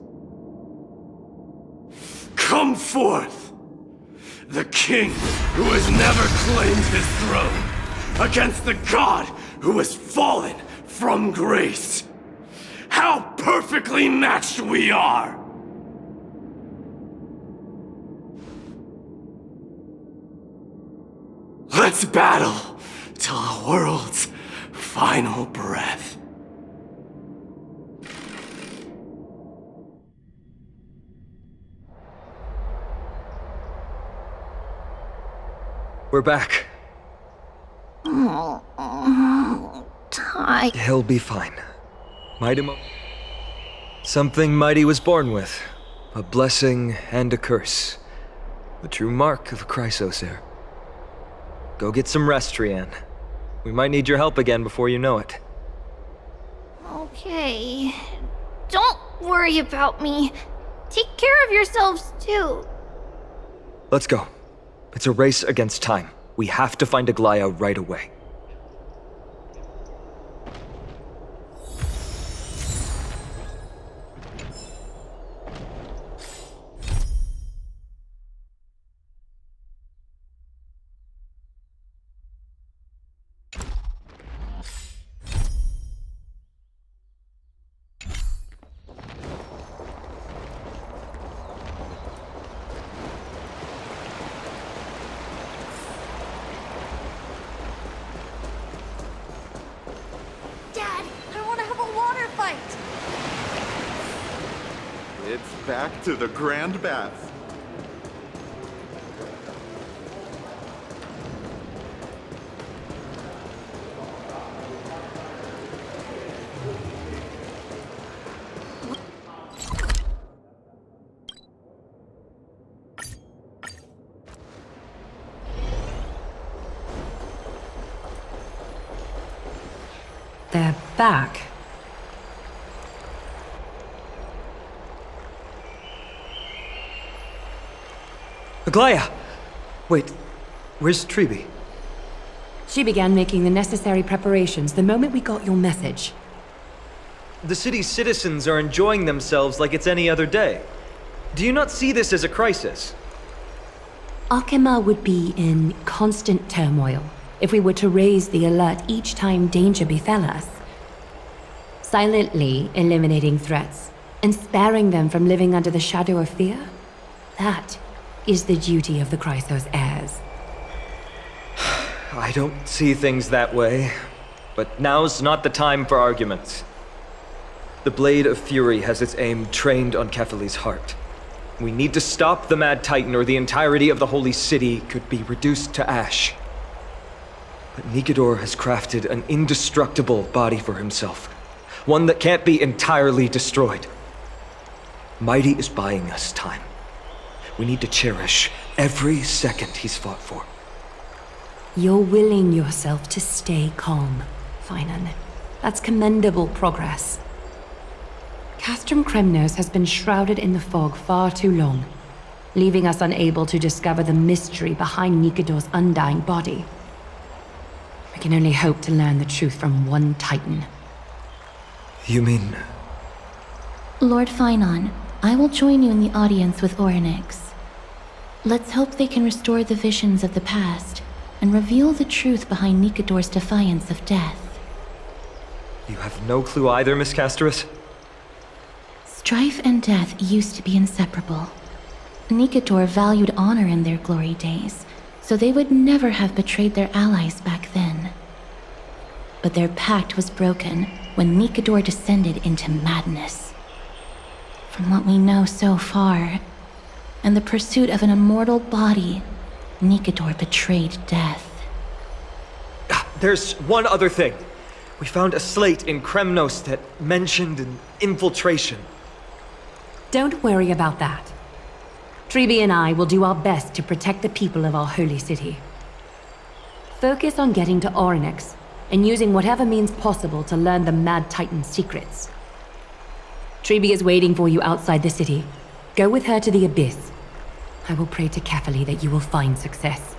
Come forth, the king who has never claimed his throne, against the god who has fallen from grace. How perfectly matched we are! Let's battle till the world's final breath. We're back. Ty. He'll be fine. Something mighty was born with. A blessing and a curse. The true mark of a Chrysosaur. Go get some rest, Trianne. We might need your help again before you know it. Okay. Don't worry about me. Take care of yourselves, too. Let's go. It's a race against time. We have to find Aglaya right away. It's back to the Grand Bath. They're back. Aglaya! Wait, where's Treeby? She began making the necessary preparations the moment we got your message. The city's citizens are enjoying themselves like it's any other day. Do you not see this as a crisis? Akema would be in constant turmoil if we were to raise the alert each time danger befell us. Silently eliminating threats and sparing them from living under the shadow of fear, that is the duty of the Chrysos heirs. I don't see things that way, but now's not the time for arguments. The Blade of Fury has its aim trained on Kefali's heart. We need to stop the Mad Titan or the entirety of the Holy City could be reduced to ash. But Nikedor has crafted an indestructible body for himself, one that can't be entirely destroyed. Mighty is buying us time. We need to cherish every second he's fought for. You're willing yourself to stay calm, Finan. That's commendable progress. Castrum Kremnos has been shrouded in the fog far too long, leaving us unable to discover the mystery behind Nikedor's undying body. We can only hope to learn the truth from one Titan. You mean... Lord Finan, I will join you in the audience with Orynyx. Let's hope they can restore the visions of the past and reveal the truth behind Nikedor's defiance of death. You have no clue either, Miss Casterus? Strife and death used to be inseparable. Nikedor valued honor in their glory days, so they would never have betrayed their allies back then. But their pact was broken when Nikedor descended into madness. From what we know so far, and the pursuit of an immortal body, Nikedor betrayed death. There's one other thing. We found a slate in Kremnos that mentioned an infiltration. Don't worry about that. Treeby and I will do our best to protect the people of our holy city. Focus on getting to Orynyx and using whatever means possible to learn the Mad Titan's secrets. Treeby is waiting for you outside the city. Go with her to the Abyss. I will pray to Kefali that you will find success.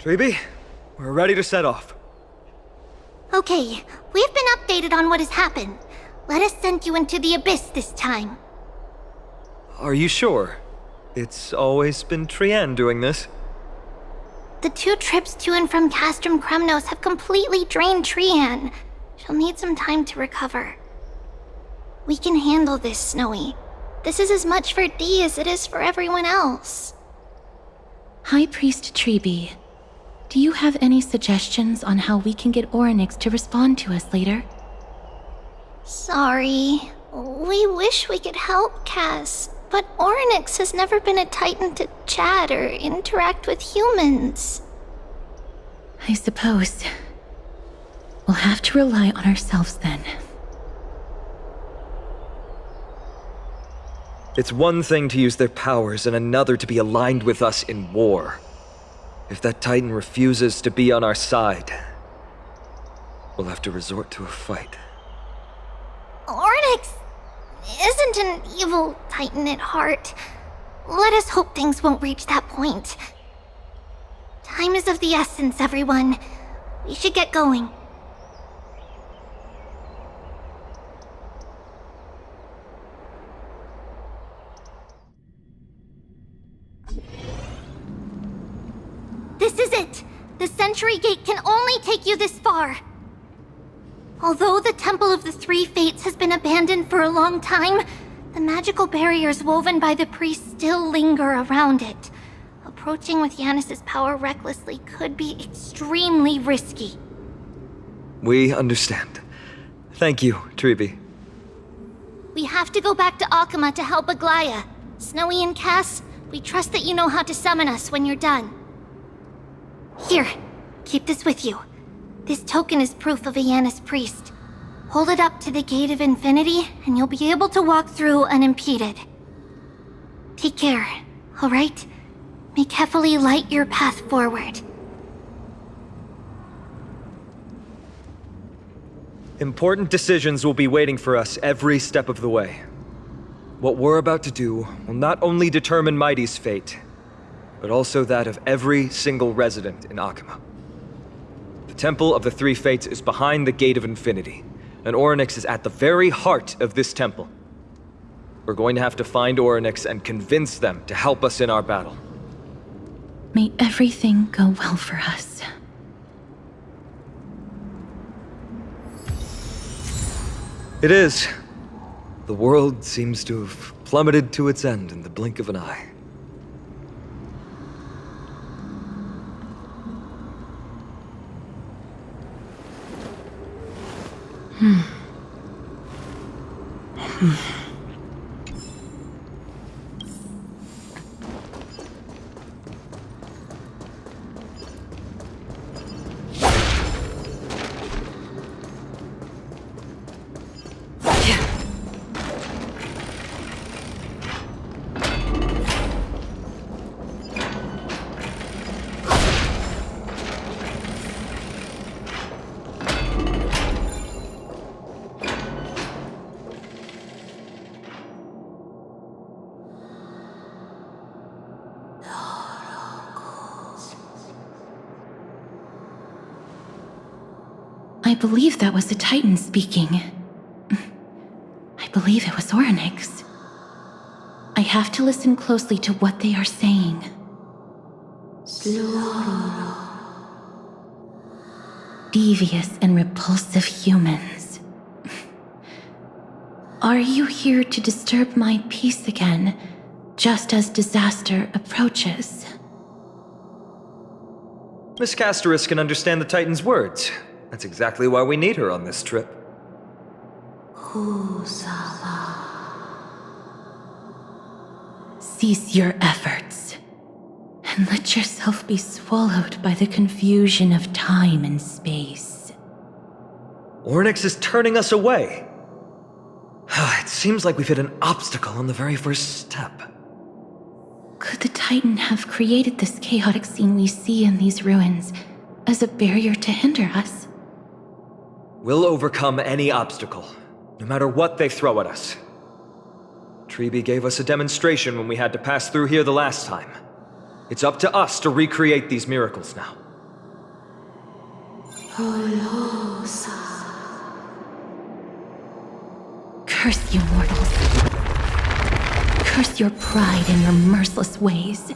Treeby, we're ready to set off. Okay, we've been updated on what has happened. Let us send you into the Abyss this time. Are you sure? It's always been Trian doing this. The 2 trips to and from Castrum Kremnos have completely drained Trian. She'll need some time to recover. We can handle this, Snowy. This is as much for Dee as it is for everyone else. High Priest Treeby, do you have any suggestions on how we can get Orynyx to respond to us later? Sorry. We wish we could help, Cass, but Orynyx has never been a Titan to chat or interact with humans. I suppose. We'll have to rely on ourselves then. It's one thing to use their powers and another to be aligned with us in war. If that Titan refuses to be on our side, we'll have to resort to a fight. Ornyx isn't an evil Titan at heart. Let us hope things won't reach that point. Time is of the essence, everyone. We should get going. This is it! The Century Gate can only take you this far. Although the Temple of the Three Fates has been abandoned for a long time, the magical barriers woven by the priests still linger around it. Approaching with Yanis's power recklessly could be extremely risky. We understand. Thank you, Treeby. We have to go back to Akama to help Aglaya. Snowy and Cass, we trust that you know how to summon us when you're done. Here, keep this with you. This token is proof of a Yanis priest. Hold it up to the Gate of Infinity, and you'll be able to walk through unimpeded. Take care, alright? May Kefali light your path forward. Important decisions will be waiting for us every step of the way. What we're about to do will not only determine Mighty's fate, but also that of every single resident in Akama. The Temple of the Three Fates is behind the Gate of Infinity, and Ornyx is at the very heart of this temple. We're going to have to find Ornyx and convince them to help us in our battle. May everything go well for us. It is. The world seems to have plummeted to its end in the blink of an eye. I believe that was a Titan speaking. I believe it was Ornyx. I have to listen closely to what they are saying. Devious and repulsive humans. Are you here to disturb my peace again, just as disaster approaches? Miss Castoris can understand the Titan's words. That's exactly why we need her on this trip. Cease your efforts, and let yourself be swallowed by the confusion of time and space. Ornyx is turning us away. It seems like we've hit an obstacle on the very first step. Could the Titan have created this chaotic scene we see in these ruins as a barrier to hinder us? We'll overcome any obstacle, no matter what they throw at us. Treeby gave us a demonstration when we had to pass through here the last time. It's up to us to recreate these miracles now. Curse you, mortals. Curse your pride and your merciless ways.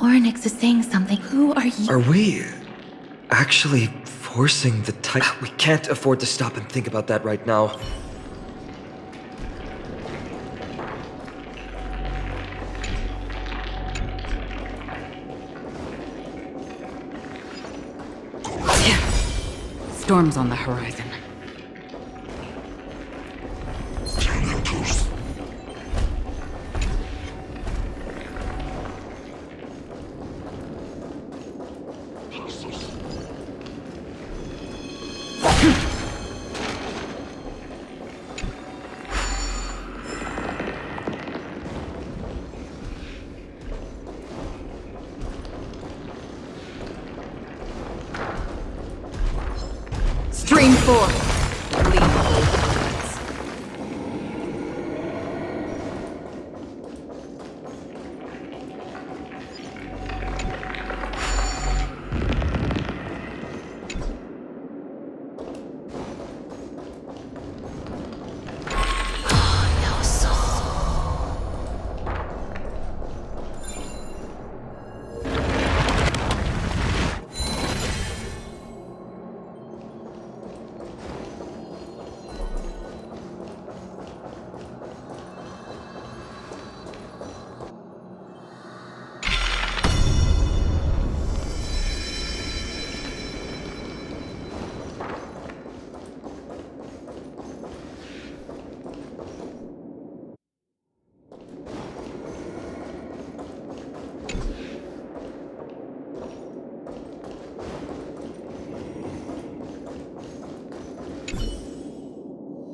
Oryx is saying something. Who are you? Are we actually forcing the type? We can't afford to stop and think about that right now. Storm's on the horizon. Stream 4. Gleam of old blades.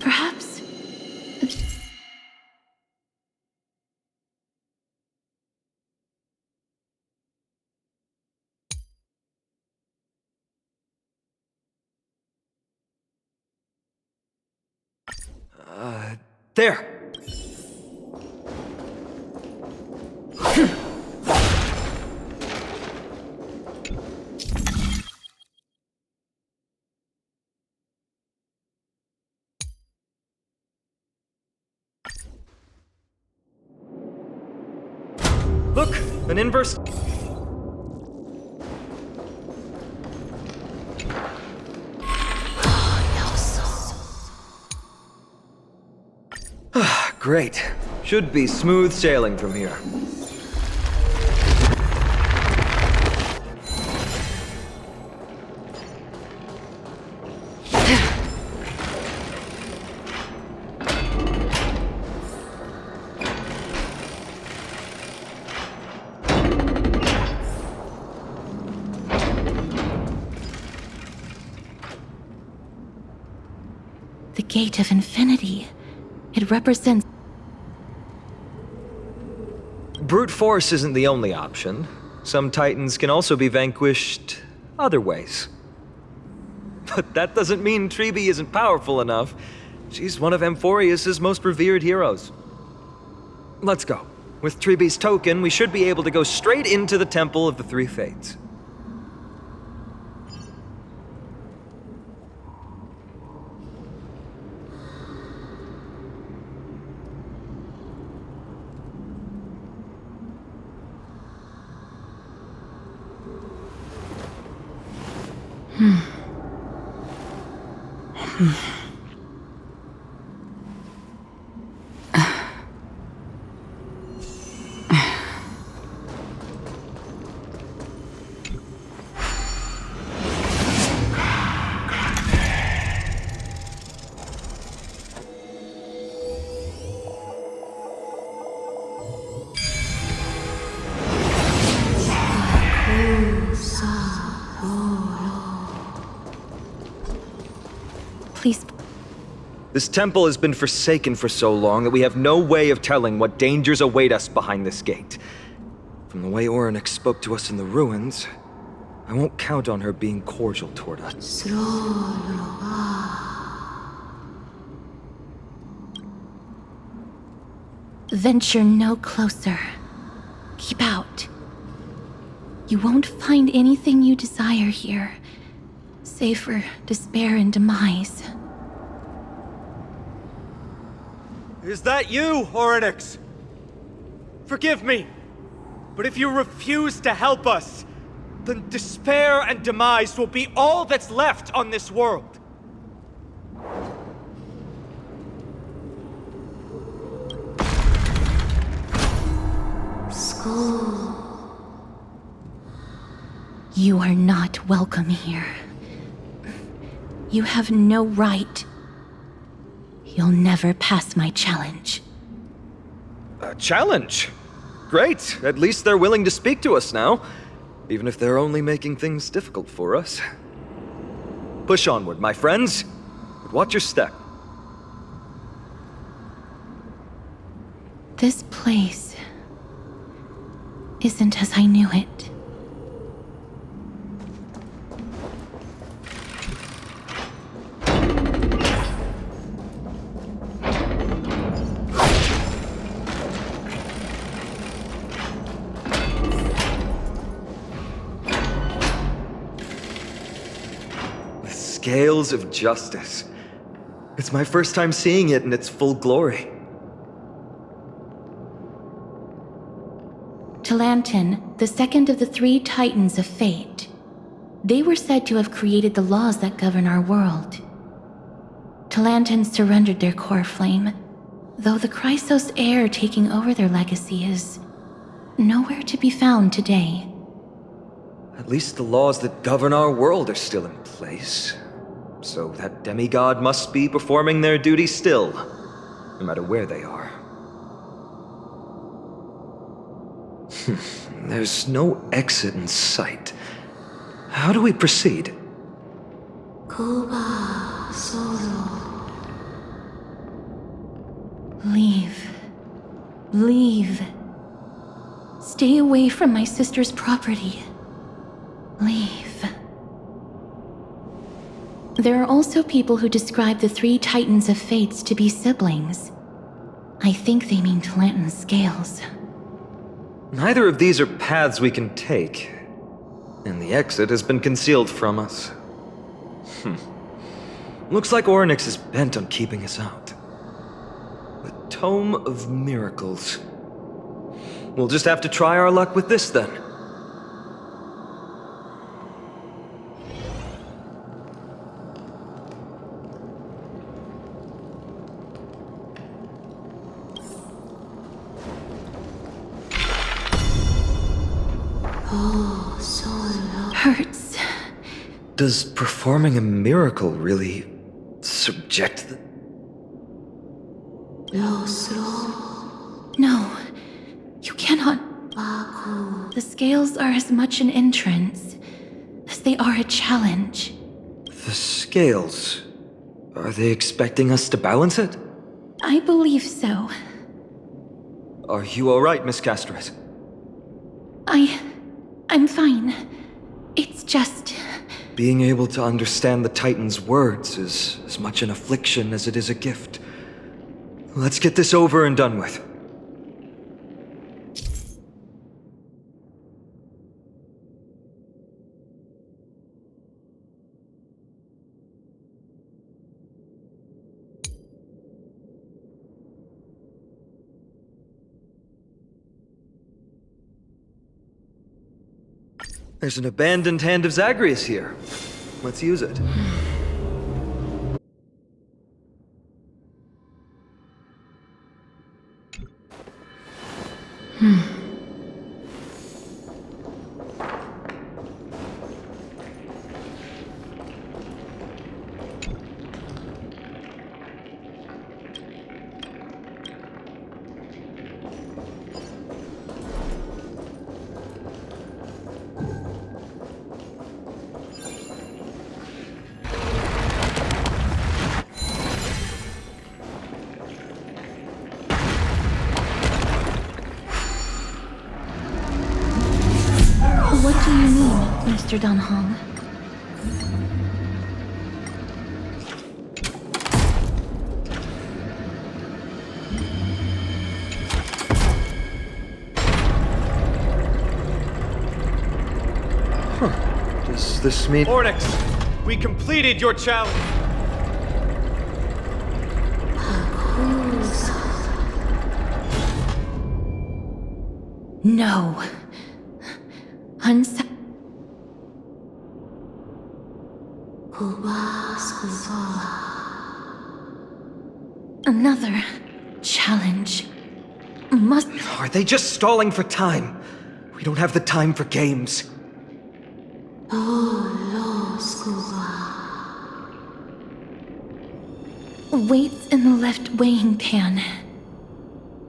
Perhaps. There! Look! An inverse... Great. Should be smooth sailing from here. The Gate of Infinity. It represents... Brute force isn't the only option. Some titans can also be vanquished other ways. But that doesn't mean Treebe isn't powerful enough. She's one of Amphorius' most revered heroes. Let's go. With Treebe's token, we should be able to go straight into the Temple of the Three Fates. Please. This temple has been forsaken for so long that we have no way of telling what dangers await us behind this gate. From the way Oryx spoke to us in the ruins, I won't count on her being cordial toward us. Venture no closer. Keep out. You won't find anything you desire here, save for despair and demise. Is that you, Oryx? Forgive me. But if you refuse to help us, then despair and demise will be all that's left on this world. School. You are not welcome here. You have no right. You'll never pass my challenge. A challenge? Great. At least they're willing to speak to us now. Even if they're only making things difficult for us. Push onward, my friends. But watch your step. This place isn't as I knew it. Scales of justice. It's my first time seeing it in its full glory. Talantin, the second of the three Titans of Fate. They were said to have created the laws that govern our world. Talantin surrendered their Coreflame, though the Chrysos heir taking over their legacy is nowhere to be found today. At least the laws that govern our world are still in place. So that demigod must be performing their duty still, no matter where they are. There's no exit in sight. How do we proceed? Kuba Solo. Leave. Leave. Stay away from my sister's property. Leave. There are also people who describe the three Titans of Fates to be siblings. I think they mean Talantin's scales. Neither of these are paths we can take, and the exit has been concealed from us. Looks like Orynyx is bent on keeping us out. The Tome of Miracles. We'll just have to try our luck with this then. Hurts. Does performing a miracle really subject the... No, you cannot. The scales are as much an entrance as they are a challenge. The scales... Are they expecting us to balance it? I believe so. Are you alright, Miss Castret? I'm fine. It's just... Being able to understand the Titan's words is as much an affliction as it is a gift. Let's get this over and done with. There's an abandoned hand of Zagreus here. Let's use it. What do you mean, Mr. Dunhong? Does this mean... Orynyx, we completed your challenge! No. Another challenge. Are they just stalling for time? We don't have the time for games. Weights in the left weighing pan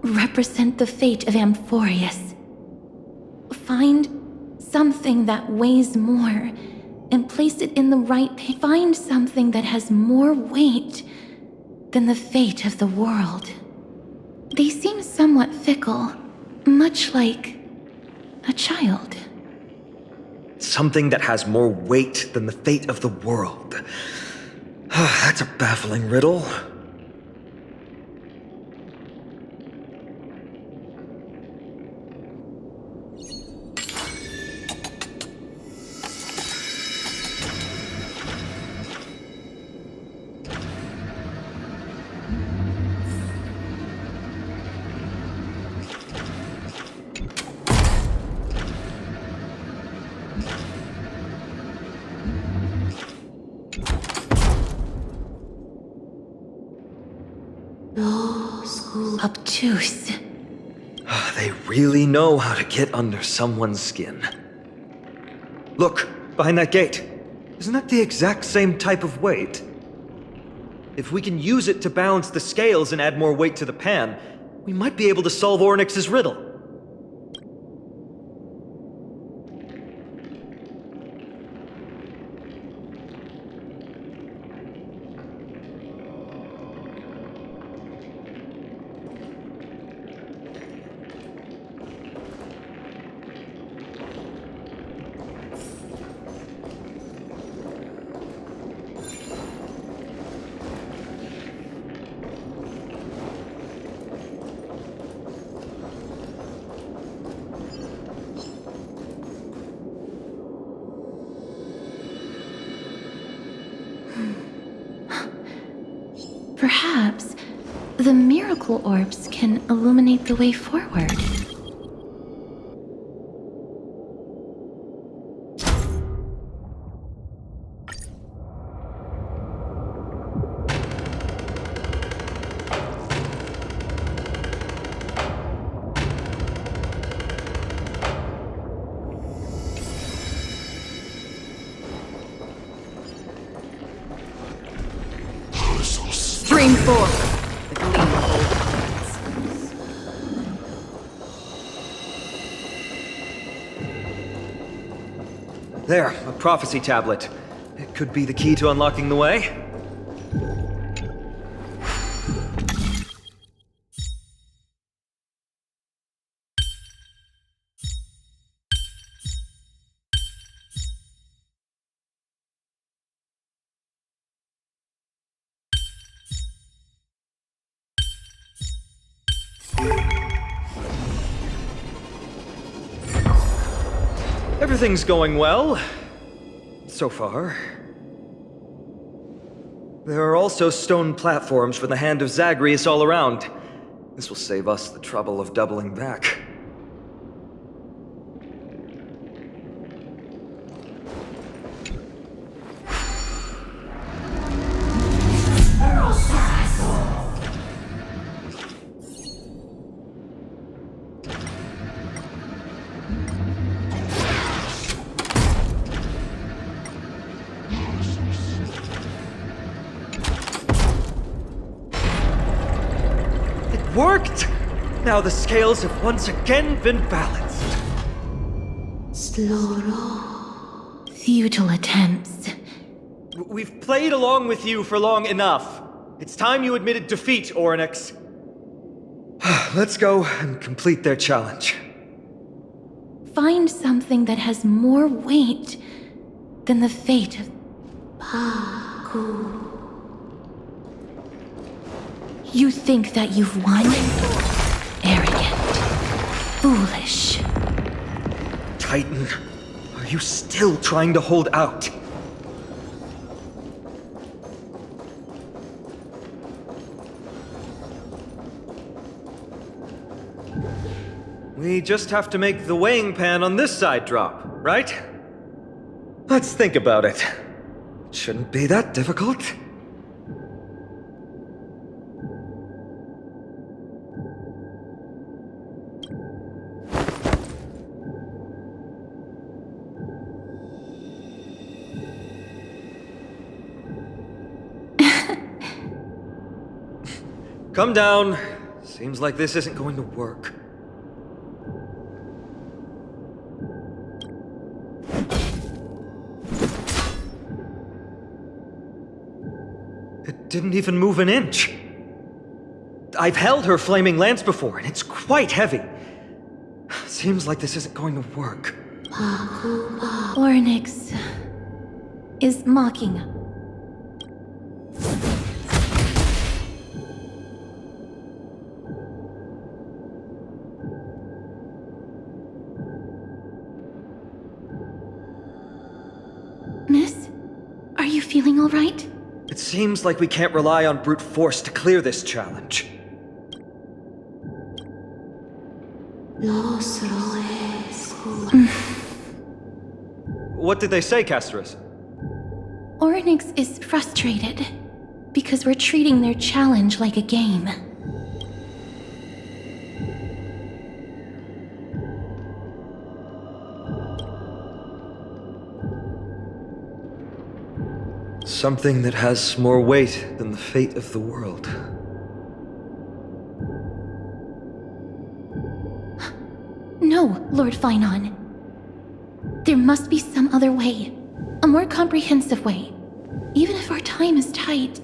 represent the fate of Amphorius. Find something that weighs more and place it in the right pan. Find something that has more weight than the fate of the world. They seem somewhat fickle, much like a child. Something that has more weight than the fate of the world. That's a baffling riddle. Obtuse. They really know how to get under someone's skin. Look, behind that gate. Isn't that the exact same type of weight? If we can use it to balance the scales and add more weight to the pan, we might be able to solve Ornyx's riddle. Perhaps the miracle orbs can illuminate the way forward. Stream forth. The gleam of old blades. There, a prophecy tablet. It could be the key to unlocking the way. Everything's going well. So far. There are also stone platforms for the Hand of Zagreus all around. This will save us the trouble of doubling back. Worked! Now the scales have once again been balanced. Futile attempts. We've played along with you for long enough. It's time you admitted defeat, Ornyx. Let's go and complete their challenge. Find something that has more weight than the fate of You think that you've won? Arrogant. Foolish. Titan, are you still trying to hold out? We just have to make the weighing pan on this side drop, right? Let's think about it. It shouldn't be that difficult. Come down. Seems like this isn't going to work. It didn't even move an inch. I've held her flaming lance before, and it's quite heavy. Seems like this isn't going to work. Ornyx is mocking. Miss, are you feeling all right? It seems like we can't rely on brute force to clear this challenge. What did they say, Castris? Ornyx is frustrated because we're treating their challenge like a game. Something that has more weight than the fate of the world. No, Lord Finon. There must be some other way. A more comprehensive way. Even if our time is tight.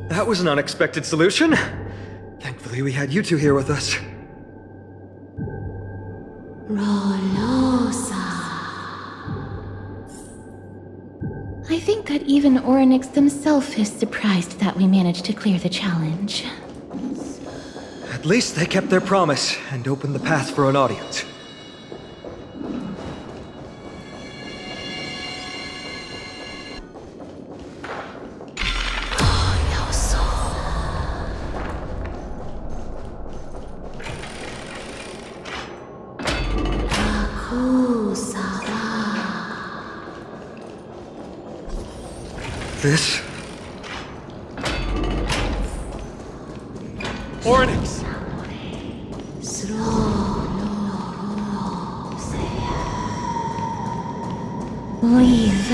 That was an unexpected solution. Thankfully, we had you two here with us. I think that even Ornyx himself is surprised that we managed to clear the challenge. At least they kept their promise and opened the path for an audience. This? Ornyx! Leave.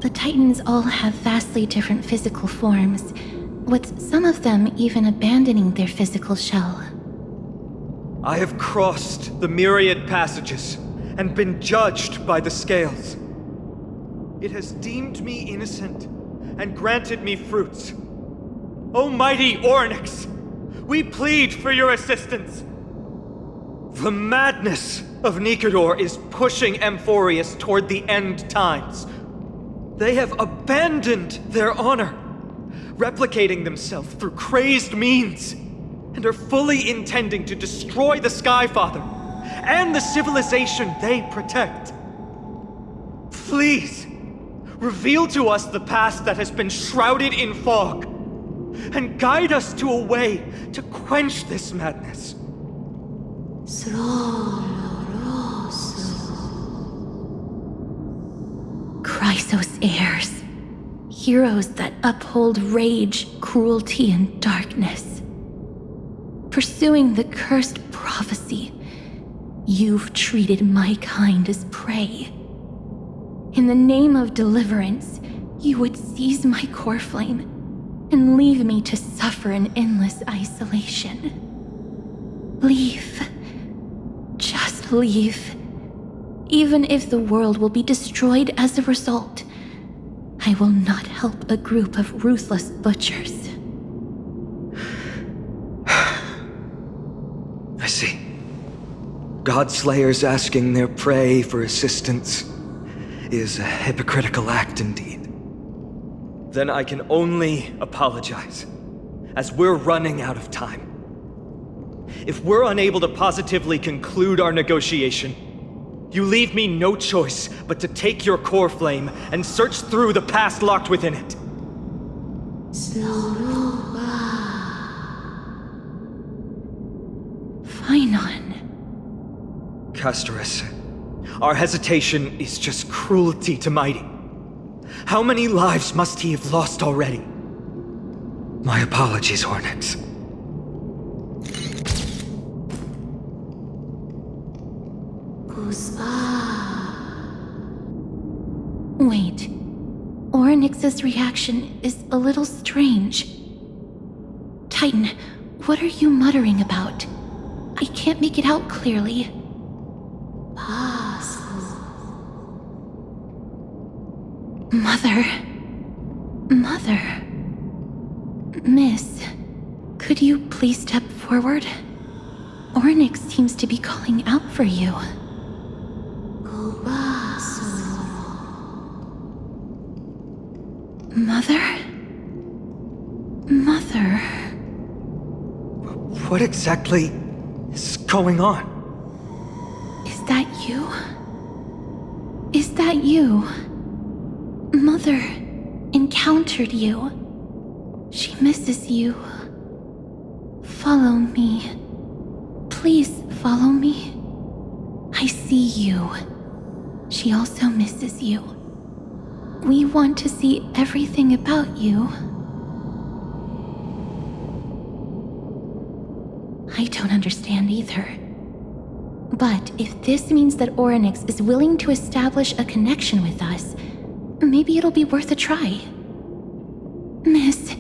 The Titans all have vastly different physical forms, with some of them even abandoning their physical shell. I have crossed the myriad passages and been judged by the scales. It has deemed me innocent and granted me fruits. O mighty Ornyx, we plead for your assistance. The madness of Nikedor is pushing Amphorius toward the end times. They have abandoned their honor, replicating themselves through crazed means, and are fully intending to destroy the Skyfather and the civilization they protect. Please, reveal to us the past that has been shrouded in fog, and guide us to a way to quench this madness. Chrysos heirs. Heroes that uphold rage, cruelty, and darkness. pursuing the cursed prophecy. You've treated my kind as prey. In the name of deliverance, you would seize my Coreflame and leave me to suffer in endless isolation. Leave. Just leave. Even if the world will be destroyed as a result, I will not help a group of ruthless butchers. I see. Godslayers asking their prey for assistance is a hypocritical act indeed. Then I can only apologize, as we're running out of time. If we're unable to positively conclude our negotiation, you leave me no choice but to take your Coreflame and search through the past locked within it. Phainon. Castorus, our hesitation is just cruelty to Mighty. How many lives must he have lost already? My apologies, Hornets. Wait. Orynyx's reaction is a little strange. Titan, what are you muttering about? I can't make it out clearly. Mother. Miss, could you please step forward? Orynyx seems to be calling out for you. Mother? What exactly is going on? Is that you? Is that you? Mother encountered you. She misses you. Follow me. Please follow me. I see you. She also misses you. We want to see everything about you. I don't understand either. But if this means that Orynyx is willing to establish a connection with us, maybe it'll be worth a try. Miss,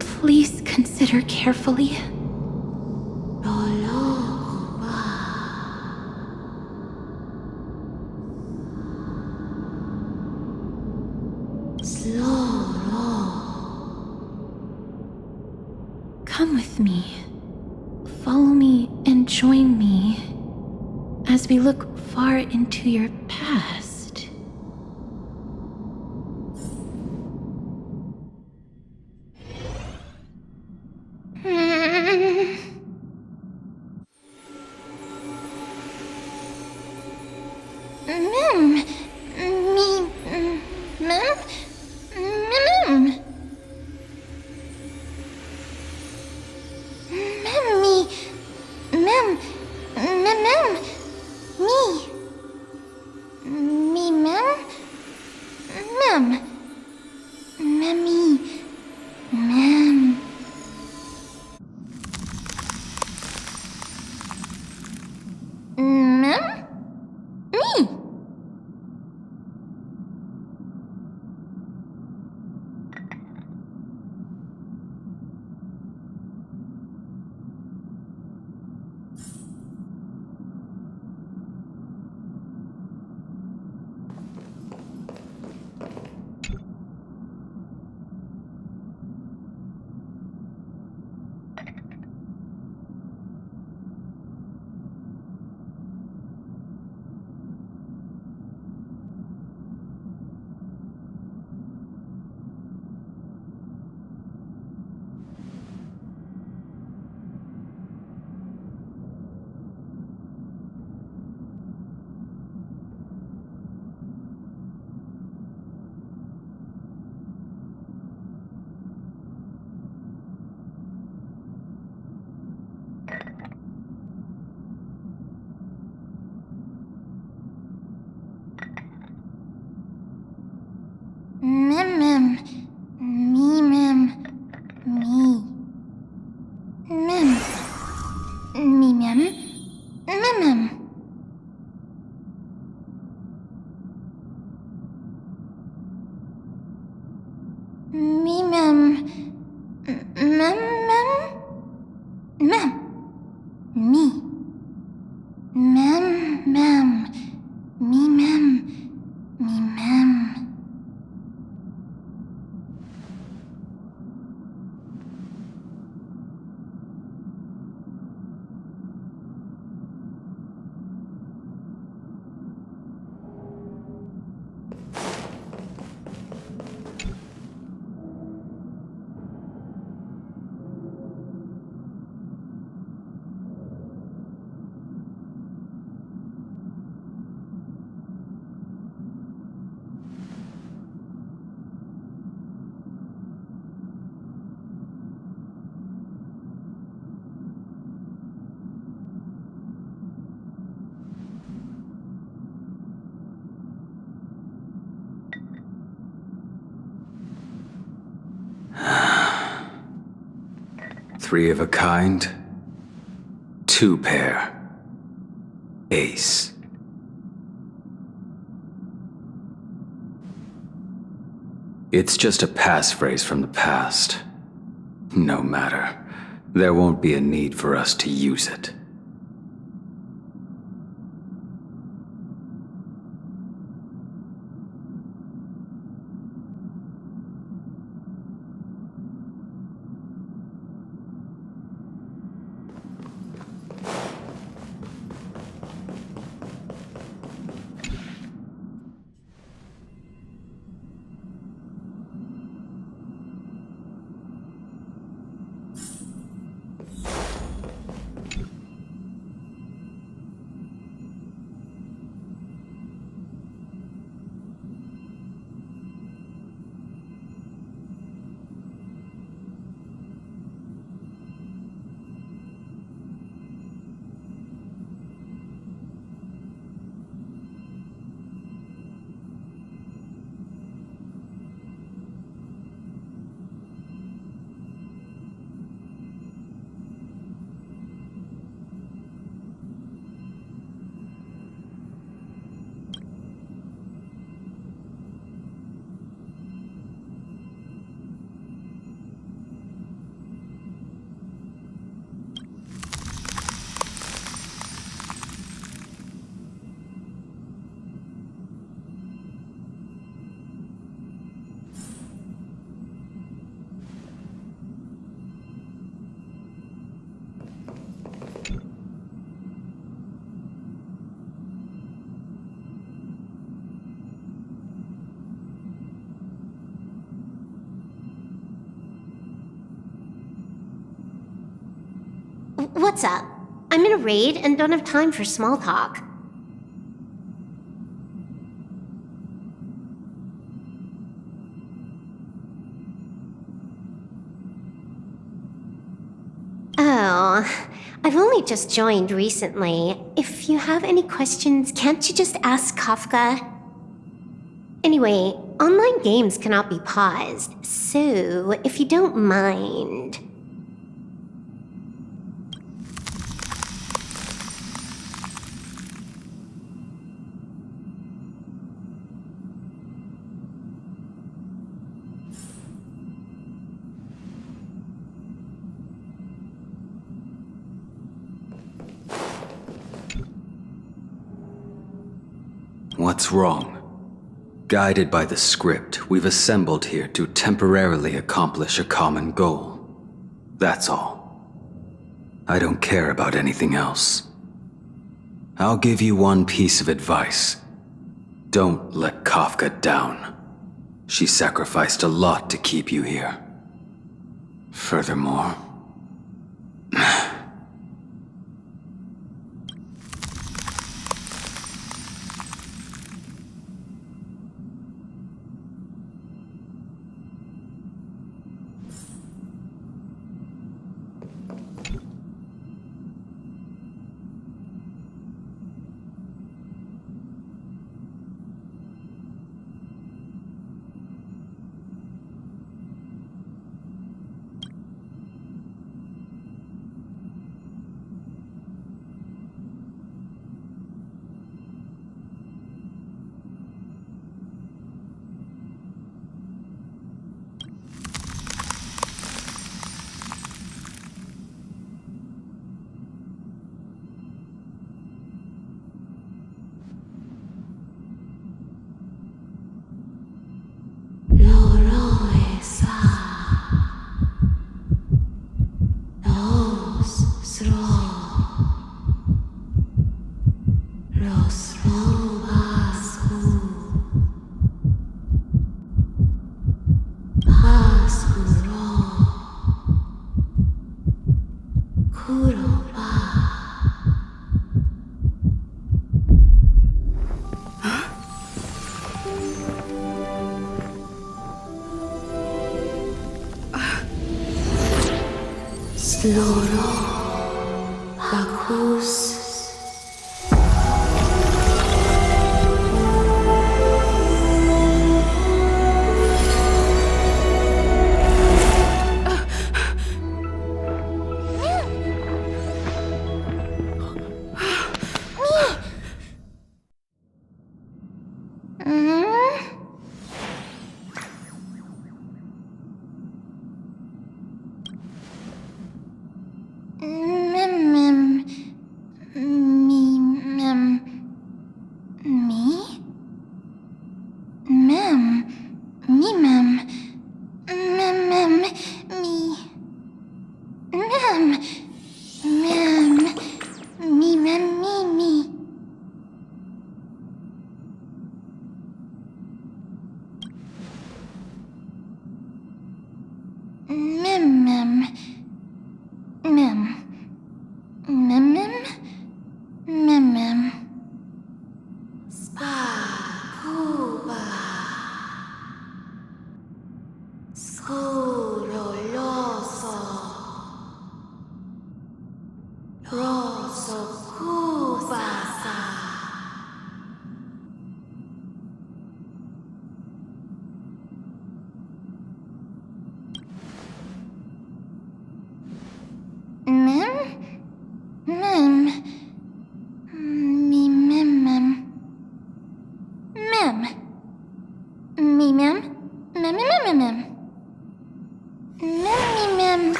please consider carefully. Come with me. Follow me and join me as we look far into your past. Mimim. Mimim. Mimim. Mem. Mem. Me. Mem. Me mem. Me mem. Three of a kind, two pair, ace. It's just a passphrase from the past. No matter. There won't be a need for us to use it. What's up? I'm in a raid and don't have time for small talk. Oh, I've only just joined recently. If you have any questions, can't you just ask Kafka? Anyway, online games cannot be paused, so if you don't mind... What's wrong? Guided by the script, we've assembled here to temporarily accomplish a common goal. That's all. I don't care about anything else. I'll give you one piece of advice. Don't let Kafka down. She sacrificed a lot to keep you here. Furthermore...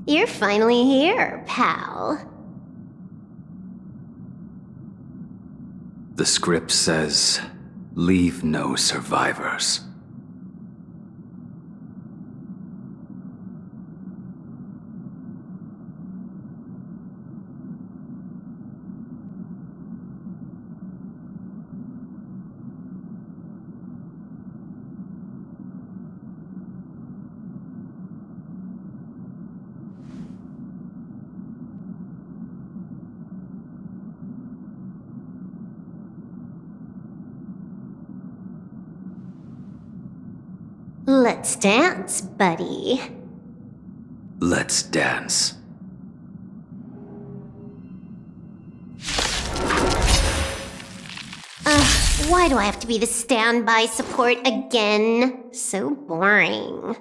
You're finally here, pal. The script says, leave no survivors. Let's dance, buddy. Let's dance. Why do I have to be the standby support again? So boring.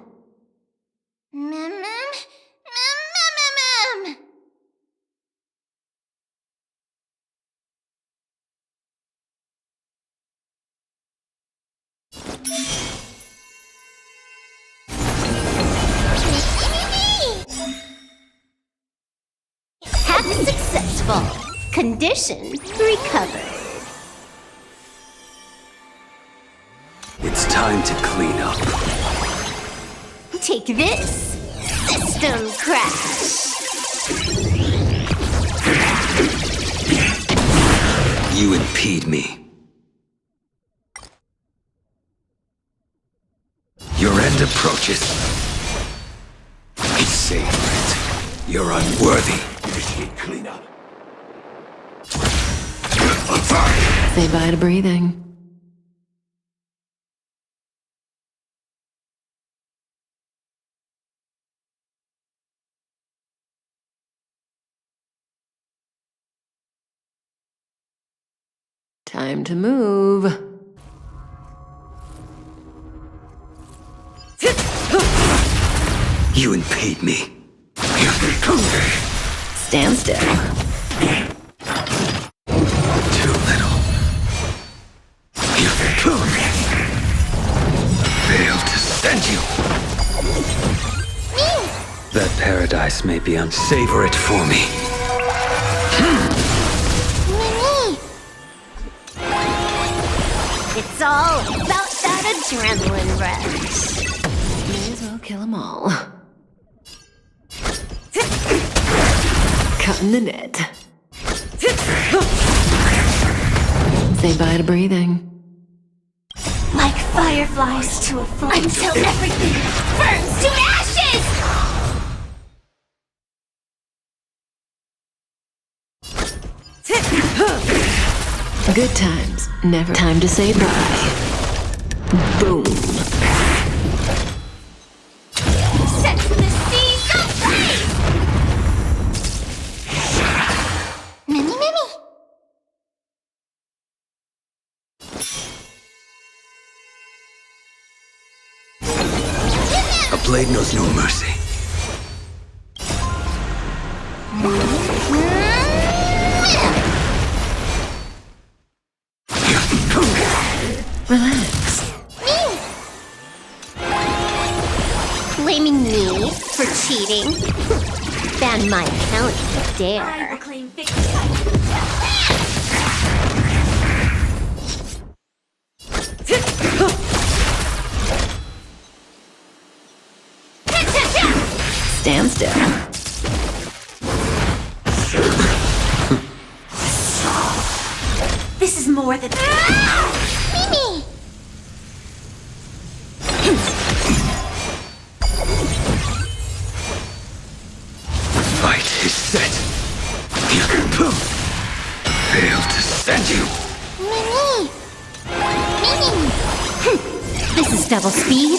Hack successful. Condition recovered. It's time to clean up. Take this, System Crash! You impede me. Your end approaches. Savor it. You're unworthy. Initiate cleanup. Say bye to breathing. Time to move. You impede me. Stand still. Too little. Failed to send you. That paradise may be unsavor it for me. It's all about that adrenaline rush. May as well kill them all. Cutting the net. Say bye to breathing. Like fireflies to a flame. Until everything burns to ashes! Good times, never time to say bye. Boom. Set the sea go free! Mimi, Mimi! A blade knows no mercy. Relax. Blaming me for cheating? Ban my account if you dare. I will claim victory. Stand still. This is more than... Mimi! Fight is set. Failed to send you. Mimi! Mimi! This is double speed.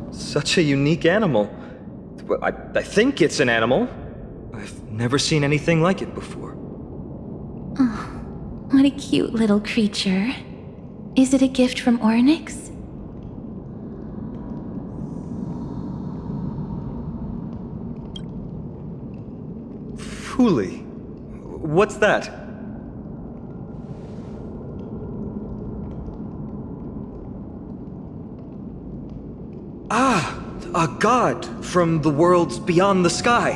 Such a unique animal. Well, I think it's an animal. I've never seen anything like it before. Oh, what a cute little creature. Is it a gift from Ornyx? Fooly. What's that? Ah, a god from the worlds beyond the sky.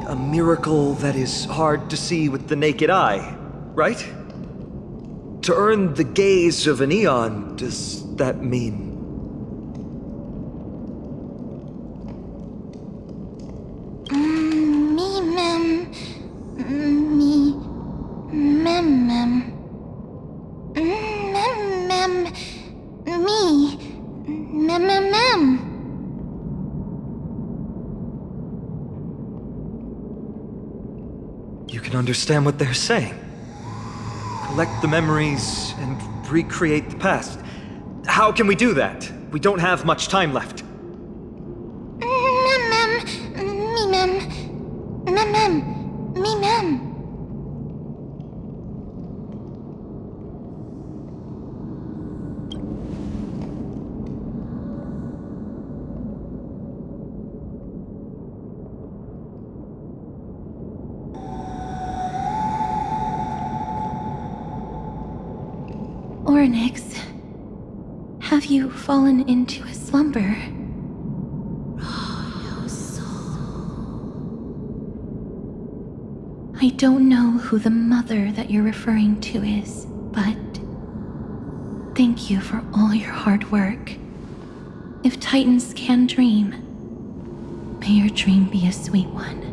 A miracle that is hard to see with the naked eye, right? To earn the gaze of an eon, does that mean? Me mem. Me mem mem. Mem mem. Me. Mem mem mem. You can understand what they're saying. Collect the memories and recreate the past. How can we do that? We don't have much time left. Mem mem. Me mem. Mem mem. Me mem. Ornyx, have you fallen into a slumber? I don't know who the mother that you're referring to is, but thank you for all your hard work. If Titans can dream, may your dream be a sweet one.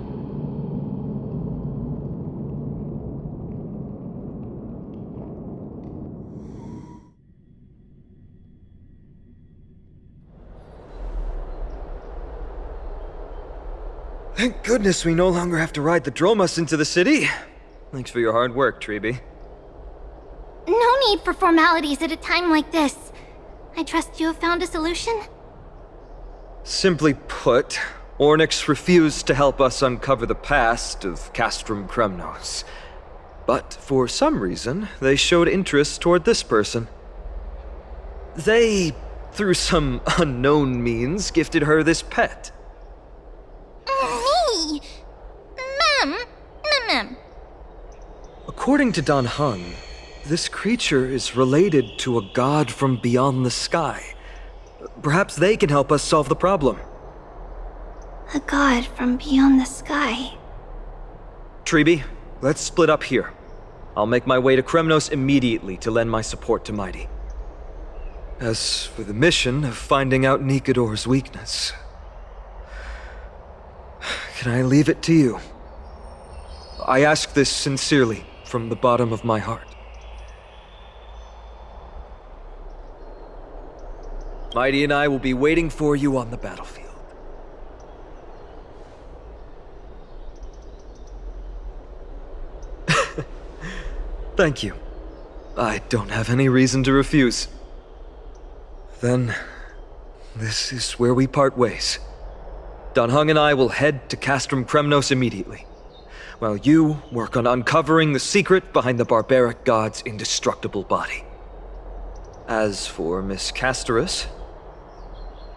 Thank goodness we no longer have to ride the Dromus into the city. Thanks for your hard work, Treeby. No need for formalities at a time like this. I trust you have found a solution? Simply put, Ornyx refused to help us uncover the past of Castrum Kremnos. But for some reason, they showed interest toward this person. They, through some unknown means, gifted her this pet. Me! Mem! Mem! According to Dan Hun, this creature is related to a god from beyond the sky. Perhaps they can help us solve the problem. A god from beyond the sky. Treeby, let's split up here. I'll make my way to Kremnos immediately to lend my support to Mighty. As for the mission of finding out Nikador's weakness, can I leave it to you? I ask this sincerely, from the bottom of my heart. Mighty and I will be waiting for you on the battlefield. Thank you. I don't have any reason to refuse. Then, this is where we part ways. Dan Hung and I will head to Castrum Kremnos immediately, while you work on uncovering the secret behind the barbaric god's indestructible body. As for Miss Castorus,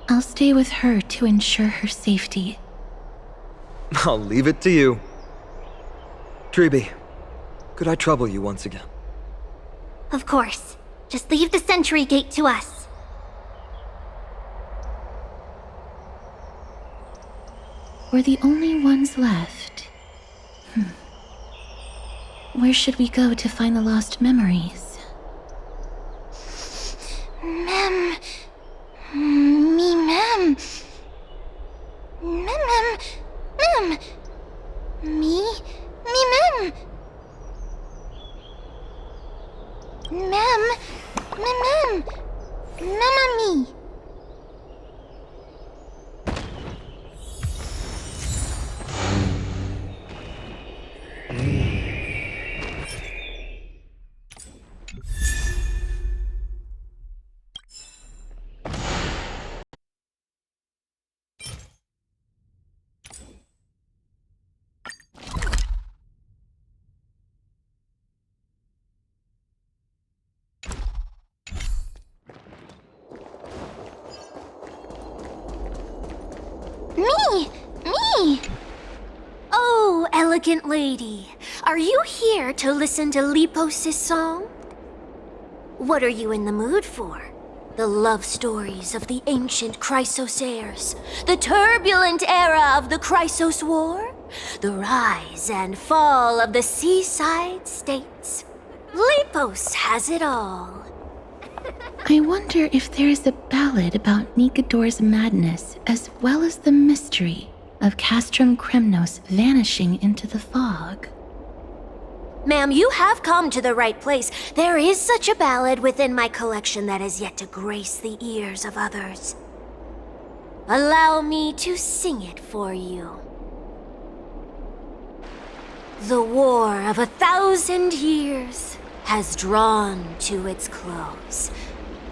I'll stay with her to ensure her safety. I'll leave it to you. Treeby, could I trouble you once again? Of course. Just leave the sentry gate to us. We're the only ones left. Where should we go to find the lost memories? Mem... Mamma mia! Me! Oh, elegant lady, are you here to listen to Repose' song? What are you in the mood for? The love stories of the ancient Chrysosairs, the turbulent era of the Chrysos War, the rise and fall of the seaside states. Repose has it all. I wonder if there is a ballad about Nikador's madness as well as the mystery of Castrum Kremnos vanishing into the fog. Ma'am, you have come to the right place. There is such a ballad within my collection that has yet to grace the ears of others. Allow me to sing it for you. The war of 1,000 years has drawn to its close,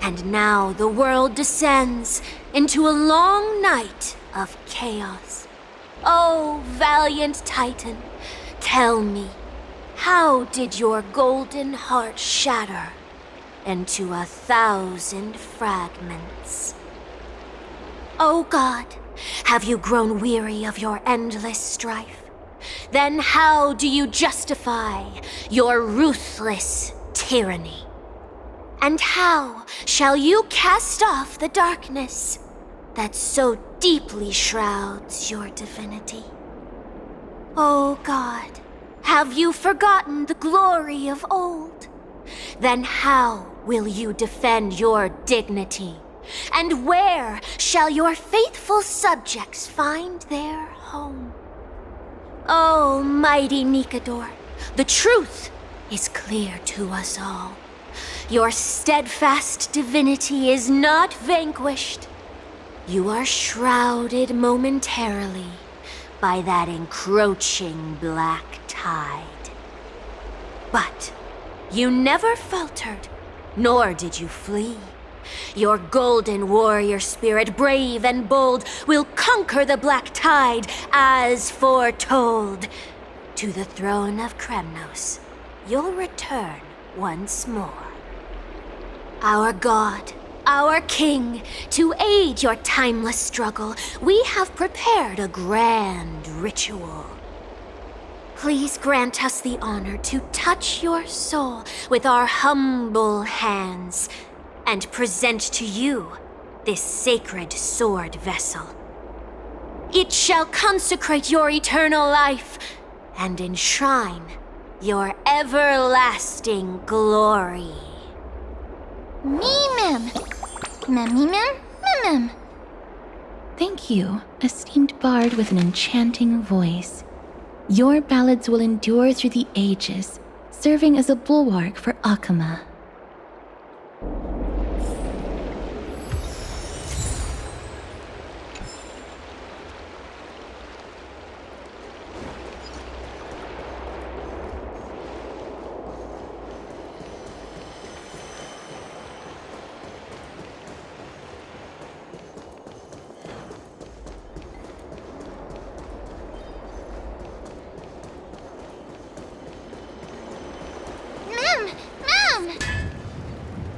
and now the world descends into a long night of chaos. Oh, valiant Titan, tell me, how did your golden heart shatter into 1,000 fragments? Oh God, have you grown weary of your endless strife? Then how do you justify your ruthless tyranny? And how shall you cast off the darkness that so deeply shrouds your divinity? Oh God, have you forgotten the glory of old? Then how will you defend your dignity? And where shall your faithful subjects find their home? Oh, mighty Nikador, the truth is clear to us all. Your steadfast divinity is not vanquished. You are shrouded momentarily by that encroaching black tide. But you never faltered, nor did you flee. Your golden warrior spirit, brave and bold, will conquer the black tide as foretold. To the throne of Kremnos, you'll return once more. Our God, our King, to aid your timeless struggle, we have prepared a grand ritual. Please grant us the honor to touch your soul with our humble hands and present to you this sacred sword vessel. It shall consecrate your eternal life and enshrine your everlasting glory. Mem. Thank you, esteemed bard with an enchanting voice. Your ballads will endure through the ages, serving as a bulwark for Akama.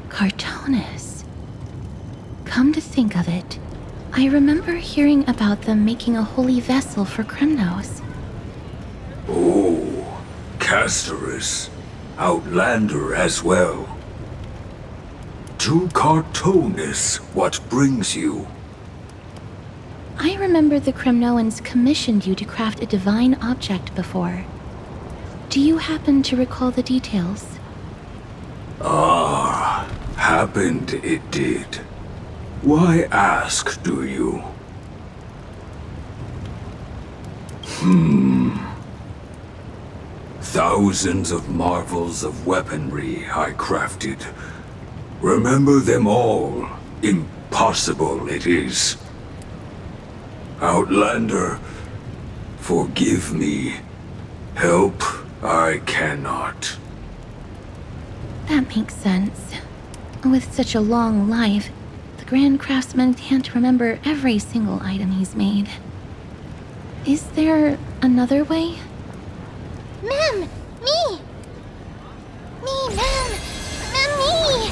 Cartonis. Come to think of it, I remember hearing about them making a holy vessel for Kremnos. Oh, Casterus. Outlander as well. To Cartonis, what brings you? I remember the Kremnoans commissioned you to craft a divine object before. Do you happen to recall the details? Ah, happened it did. Why ask, do you? Thousands of marvels of weaponry I crafted. Remember them all, Impossible it is. Outlander, forgive me. Help I cannot. That makes sense. With such a long life, the Grand Craftsman can't remember every single item he's made. Is there another way? Mem! Me! Me, Mem! Mem, me!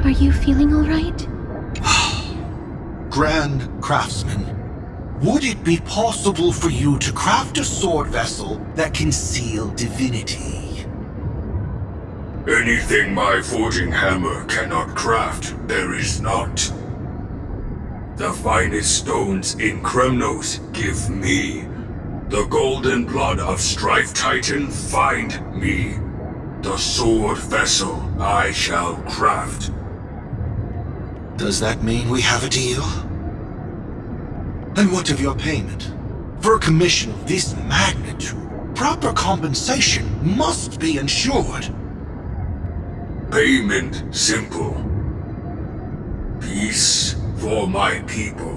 Are you feeling all right? Grand Craftsman, would it be possible for you to craft a sword vessel that can seal divinity? Anything my forging hammer cannot craft, there is not. The finest stones in Kremnos give me. The golden blood of Strife Titan find me. The sword vessel I shall craft. Does that mean we have a deal? And what of your payment? For a commission of this magnitude, proper compensation must be ensured. Payment simple. Peace for my people.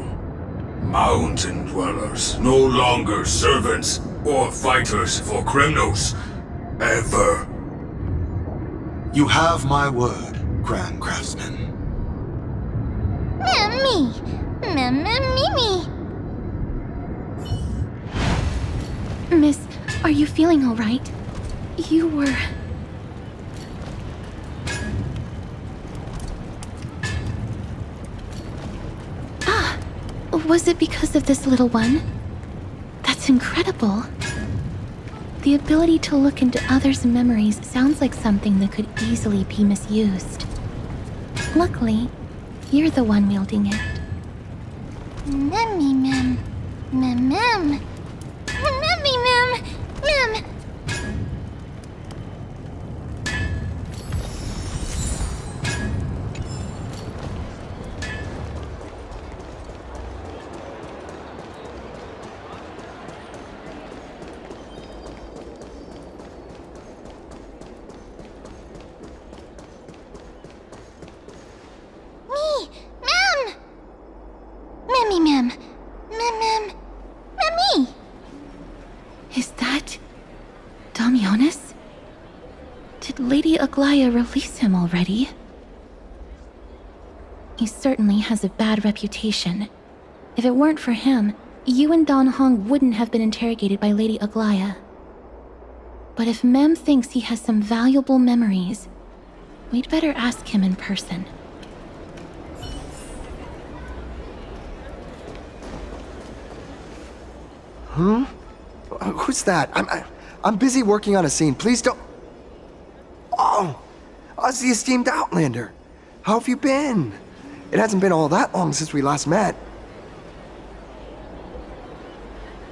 Mountain dwellers, no longer servants or fighters for Kremnos. Ever. You have my word, Grand Craftsman. Me! Me! Miss, are you feeling all right? You were... Ah! Was it because of this little one? That's incredible. The ability to look into others' memories sounds like something that could easily be misused. Luckily, you're the one wielding it. Memmy, Mem. Mem. Memmy, Mem. Mem. Memmy! Is that... Damionis? Did Lady Aglaya release him already? He certainly has a bad reputation. If it weren't for him, you and Don Hong wouldn't have been interrogated by Lady Aglaya. But if Mem thinks he has some valuable memories, we'd better ask him in person. Who's that? I'm busy working on a scene. Please don't... Oh! It's the esteemed Outlander. How have you been? It hasn't been all that long since we last met.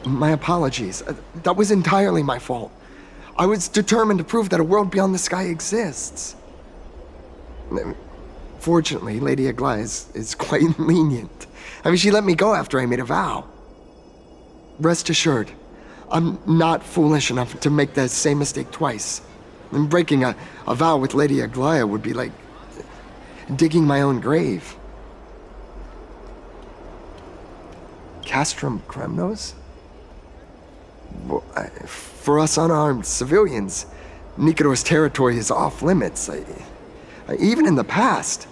My apologies. That was entirely my fault. I was determined to prove that a world beyond the sky exists. Fortunately, Lady Aglaya is quite lenient. I mean, she let me go after I made a vow. Rest assured, I'm not foolish enough to make the same mistake twice. And breaking a vow with Lady Aglaya would be like digging my own grave. Castrum Kremnos? For us unarmed civilians, Nikador's territory is off limits. Even in the past.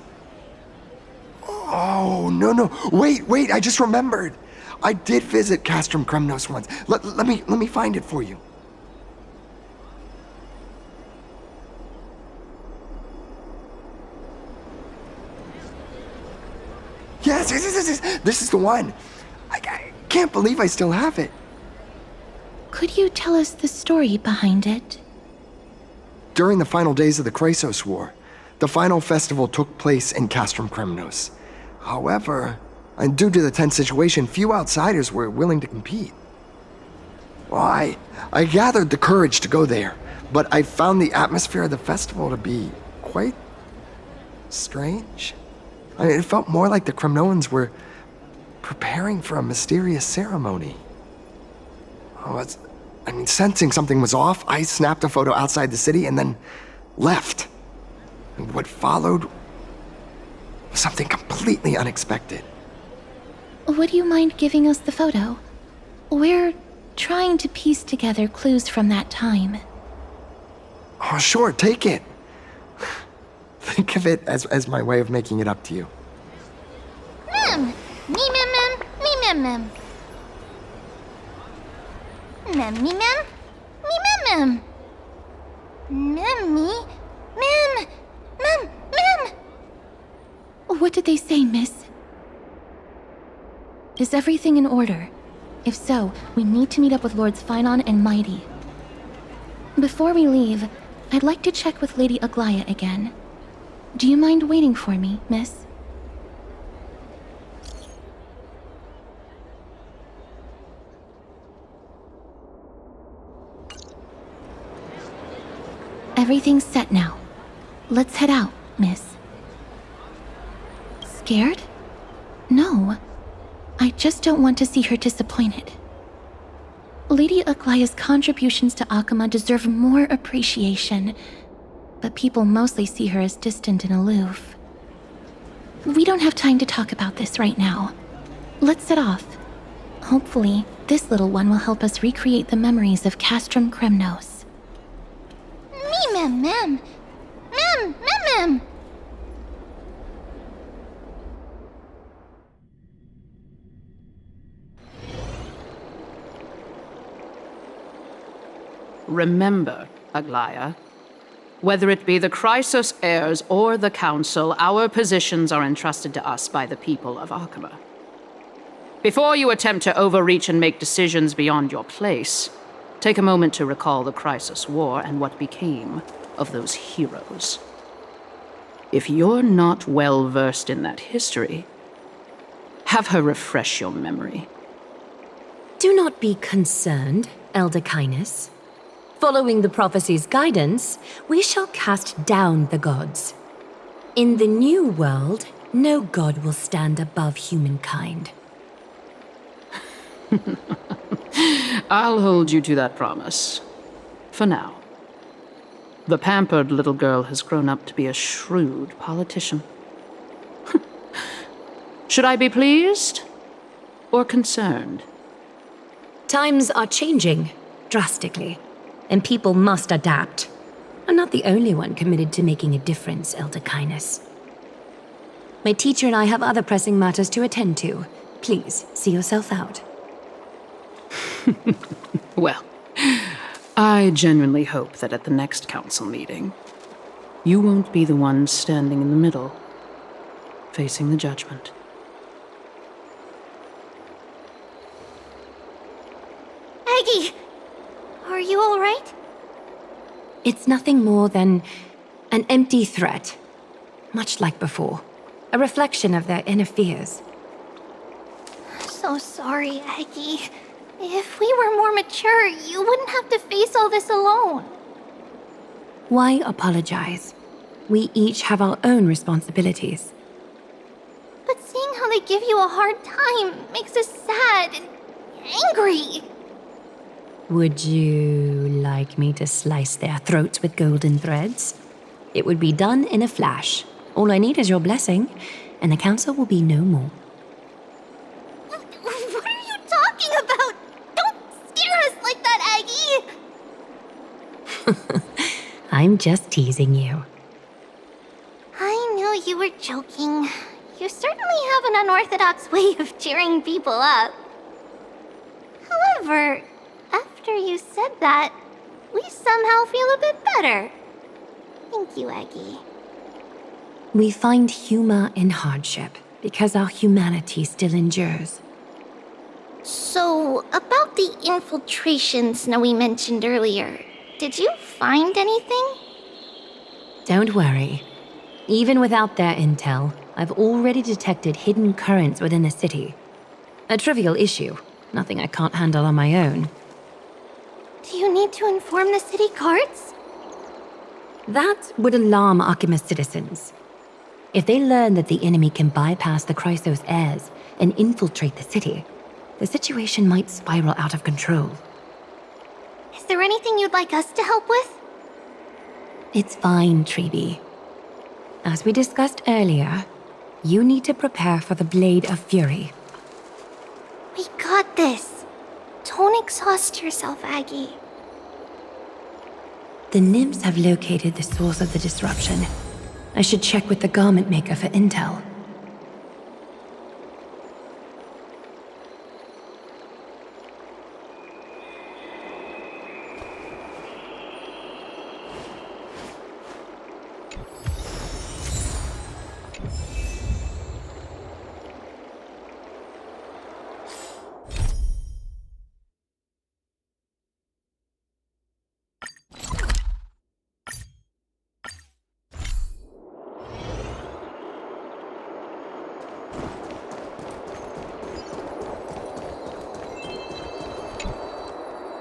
Oh, no. Wait, I just remembered. I did visit Castrum Kremnos once. Let me find it for you. Yes, this is the one. I can't believe I still have it. Could you tell us the story behind it? During the final days of the Chrysos War, the final festival took place in Castrum Kremnos. However, and due to the tense situation, few outsiders were willing to compete. Well, I gathered the courage to go there, but I found the atmosphere of the festival to be quite strange. I mean, it felt more like the Kremnoans were preparing for a mysterious ceremony. Sensing something was off, I snapped a photo outside the city and then left. And what followed was something completely unexpected. Would you mind giving us the photo? We're trying to piece together clues from that time. Oh, sure, take it. Think of it as my way of making it up to you. Mem! Me mem mem! Me mem mem! Mem me mem! Me mem mem! Mem me! Mem! Mem! Mem! What did they say, miss? Is everything in order? If so, we need to meet up with Lords Phynon and Mighty. Before we leave, I'd like to check with Lady Aglaya again. Do you mind waiting for me, miss? Everything's set now. Let's head out, miss. Scared? No. I just don't want to see her disappointed. Lady Aglaya's contributions to Accompany deserve more appreciation, but people mostly see her as distant and aloof. We don't have time to talk about this right now. Let's set off. Hopefully, this little one will help us recreate the memories of Castrum Kremnos. Me mem mem! Mem! Mem mem! Remember, Aglaya, whether it be the Chrysos heirs or the Council, our positions are entrusted to us by the people of Accompany. Before you attempt to overreach and make decisions beyond your place, take a moment to recall the Chrysos War and what became of those heroes. If you're not well versed in that history, have her refresh your memory. Do not be concerned, Elder Kindness. Following the prophecy's guidance, we shall cast down the gods. In the new world, no god will stand above humankind. I'll hold you to that promise. For now. The pampered little girl has grown up to be a shrewd politician. Should I be pleased or concerned? Times are changing drastically, and people must adapt. I'm not the only one committed to making a difference, Elder Kindness. My teacher and I have other pressing matters to attend to. Please, see yourself out. Well, I genuinely hope that at the next council meeting, you won't be the one standing in the middle, facing the judgment. Aggie! Are you alright? It's nothing more than an empty threat, much like before. A reflection of their inner fears. So sorry, Aggie. If we were more mature, you wouldn't have to face all this alone. Why apologize? We each have our own responsibilities. But seeing how they give you a hard time makes us sad and angry. Would you like me to slice their throats with golden threads? It would be done in a flash. All I need is your blessing, and the council will be no more. What are you talking about? Don't scare us like that, Aggie! I'm just teasing you. I knew you were joking. You certainly have an unorthodox way of cheering people up. However, after you said that, we somehow feel a bit better. Thank you, Aggie. We find humor in hardship because our humanity still endures. So, about the infiltration Snowy mentioned earlier, did you find anything? Don't worry. Even without their intel, I've already detected hidden currents within the city. A trivial issue, nothing I can't handle on my own. Do you need to inform the city guards? That would alarm Akima's citizens. If they learn that the enemy can bypass the Chrysos heirs and infiltrate the city, the situation might spiral out of control. Is there anything you'd like us to help with? It's fine, Treeby. As we discussed earlier, you need to prepare for the Blade of Fury. We got this. Don't exhaust yourself, Aggie. The nymphs have located the source of the disruption. I should check with the garment maker for intel.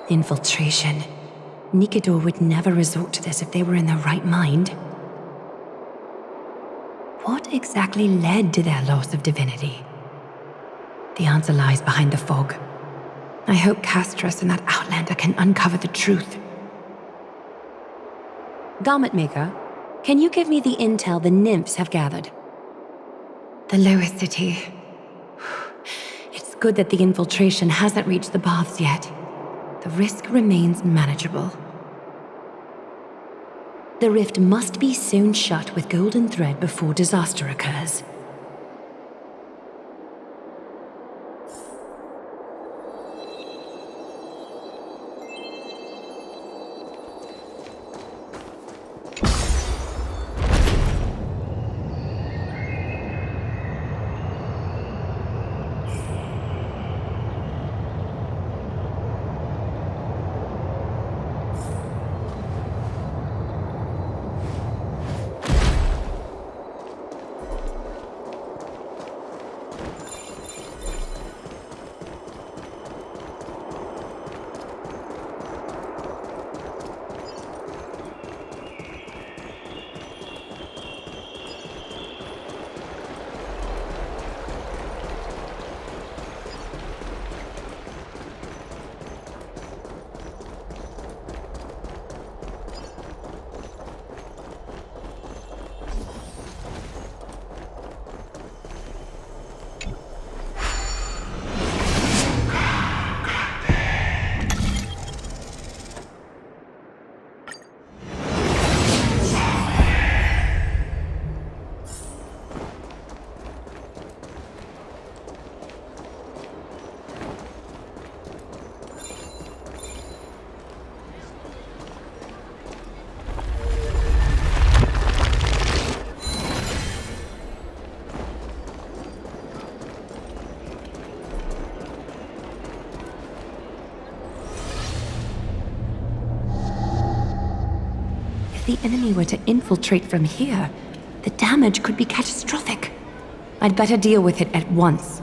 Infiltration. Nikador would never resort to this if they were in their right mind. What exactly led to their loss of divinity? The answer lies behind the fog. I hope Castras and that Outlander can uncover the truth. Garment Maker, can you give me the intel the nymphs have gathered? The lower city. It's good that the infiltration hasn't reached the baths yet. The risk remains manageable. The rift must be sewn shut with golden thread before disaster occurs. If the enemy were to infiltrate from here, the damage could be catastrophic. I'd better deal with it at once.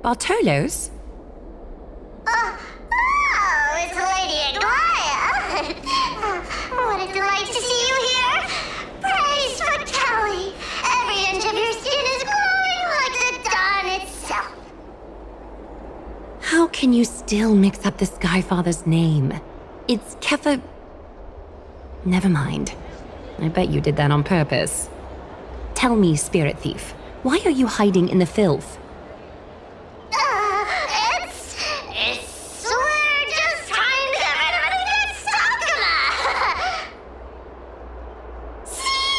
Bartolos? Oh, it's Lady Aglaya. What a delight to see you here. Praise for Kelly. Every inch of your skin is glowing like the dawn itself. How can you still mix up the Skyfather's name? It's Kefa... Never mind. I bet you did that on purpose. Tell me, Spirit Thief, why are you hiding in the filth? We're just trying to get rid of anything Saga. See?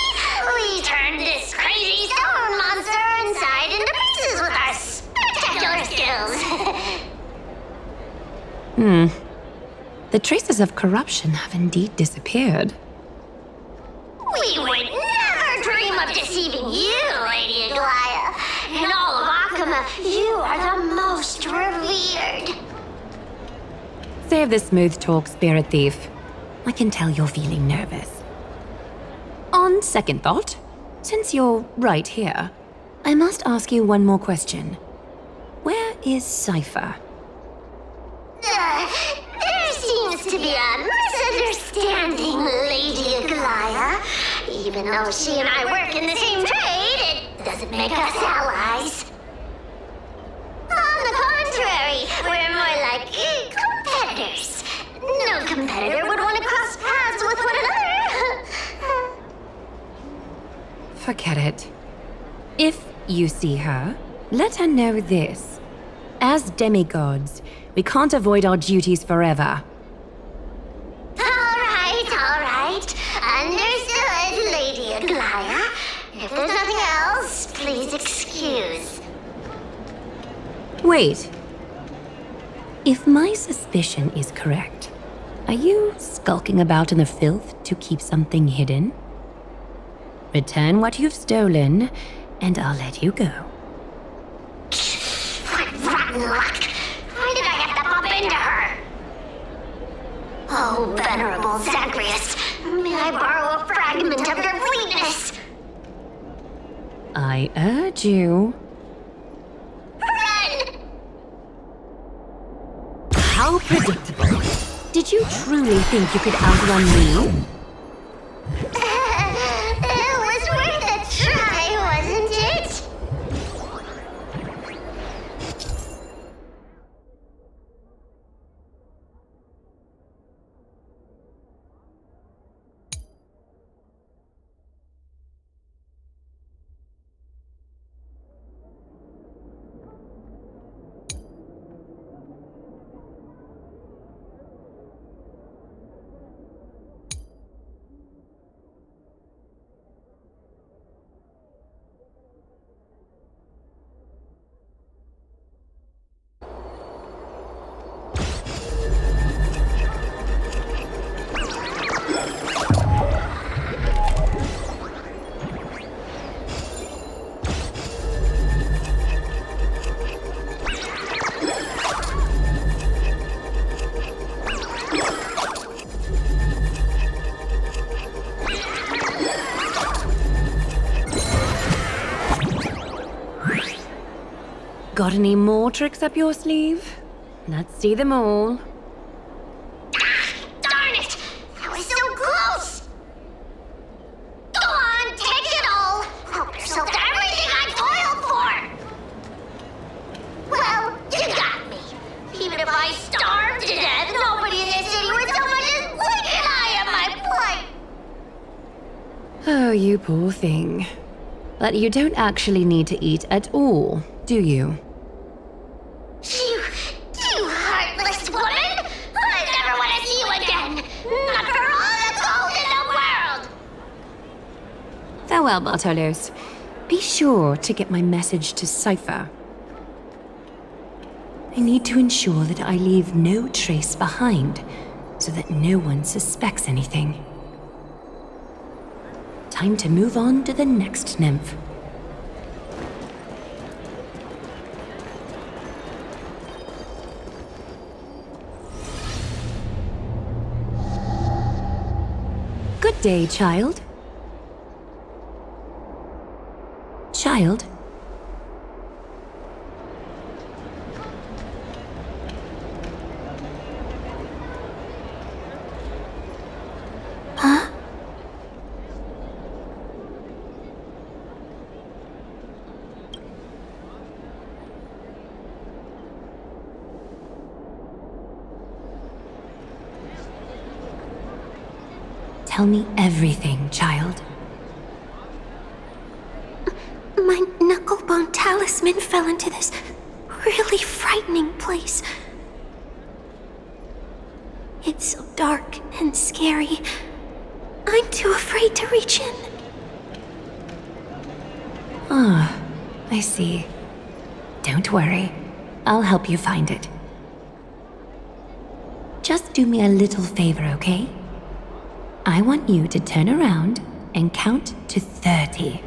We turned this crazy stone monster inside into pieces with our spectacular skills. The traces of corruption have indeed disappeared. We would never dream of deceiving you, Lady Aglaya. In all of Akama, you are the most revered. Save the smooth talk, Spirit Thief. I can tell you're feeling nervous. On second thought, since you're right here, I must ask you one more question. Where is Cypher? There seems to be a misunderstanding, Lady Aglaya. Even though she and I work in the same trade, it doesn't make us allies. On the contrary, we're more like competitors. No competitor would want to cross paths with one another. Forget it. If you see her, let her know this. As demigods, we can't avoid our duties forever. All right. Understood, Lady Aglaya. If there's nothing else, please excuse. Wait. If my suspicion is correct, are you skulking about in the filth to keep something hidden? Return what you've stolen, and I'll let you go. What rotten luck! Why did I have to bump into her? Oh, venerable Zagreus, may I borrow a fragment of your fleetness? I urge you. Run! How predictable. Did you truly think you could outrun me? It was worth a try, wasn't it? Got any more tricks up your sleeve? Let's see them all. Darn it! That was so close! Go on, take it all! Help yourself to everything I toiled for! Well, you got me. Even if I starved to death, nobody in this city would so much as blink an eye at my plight! Oh, you poor thing. But you don't actually need to eat at all, do you? You heartless woman! I never want to see you again! Not for all the gold in the world! Farewell, Bartolos. Be sure to get my message to Cypher. I need to ensure that I leave no trace behind, so that no one suspects anything. Time to move on to the next nymph. Good day, child. Child? Huh? Tell me everything, child. My knucklebone talisman fell into this really frightening place. It's so dark and scary. I'm too afraid to reach in. Ah, I see. Don't worry. I'll help you find it. Just do me a little favor, okay? I want you to turn around and count to 30.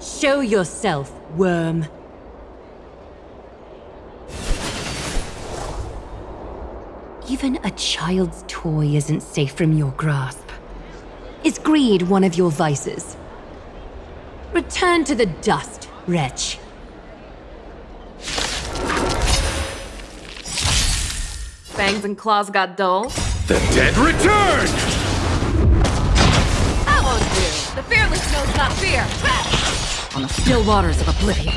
Show yourself, worm. Even a child's toy isn't safe from your grasp. Is greed one of your vices? Return to the dust, wretch. Fangs and claws got dull. The dead return! That won't do. The fearless knows not fear. On the still waters of oblivion.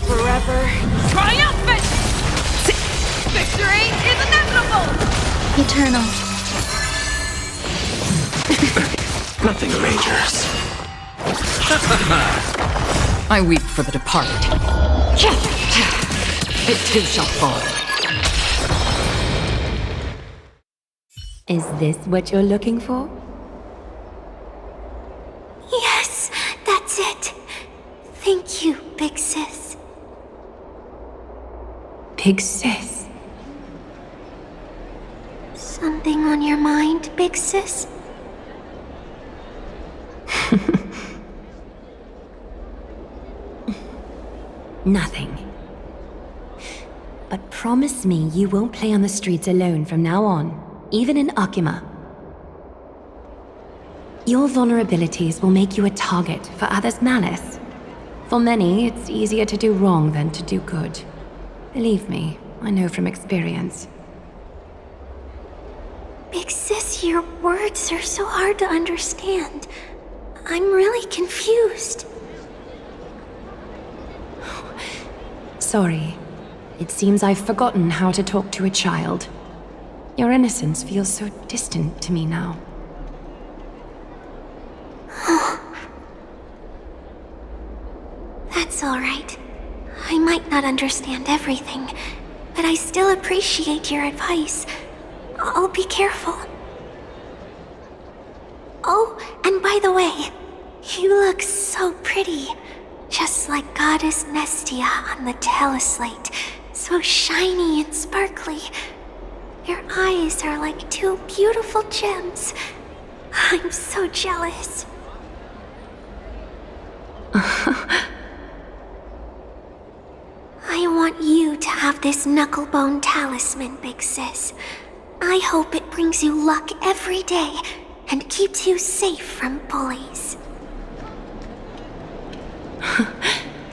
Forever triumphant! Victory is inevitable! Eternal. Nothing major. I weep for the departed. It too shall fall. Is this what you're looking for? Yes, that's it. Thank you, Big Sis. Big Sis? Something on your mind, Big Sis? Nothing. But promise me you won't play on the streets alone from now on, even in Akima. Your vulnerabilities will make you a target for others' malice. For many, it's easier to do wrong than to do good. Believe me, I know from experience. Big Sis, your words are so hard to understand. I'm really confused. Sorry. It seems I've forgotten how to talk to a child. Your innocence feels so distant to me now. That's all right. I might not understand everything, but I still appreciate your advice. I'll be careful. Oh, and by the way, you look so pretty. Just like Goddess Nestia on the teleslate. So shiny and sparkly. Your eyes are like two beautiful gems. I'm so jealous. I want you to have this knucklebone talisman, Big Sis. I hope it brings you luck every day and keeps you safe from bullies.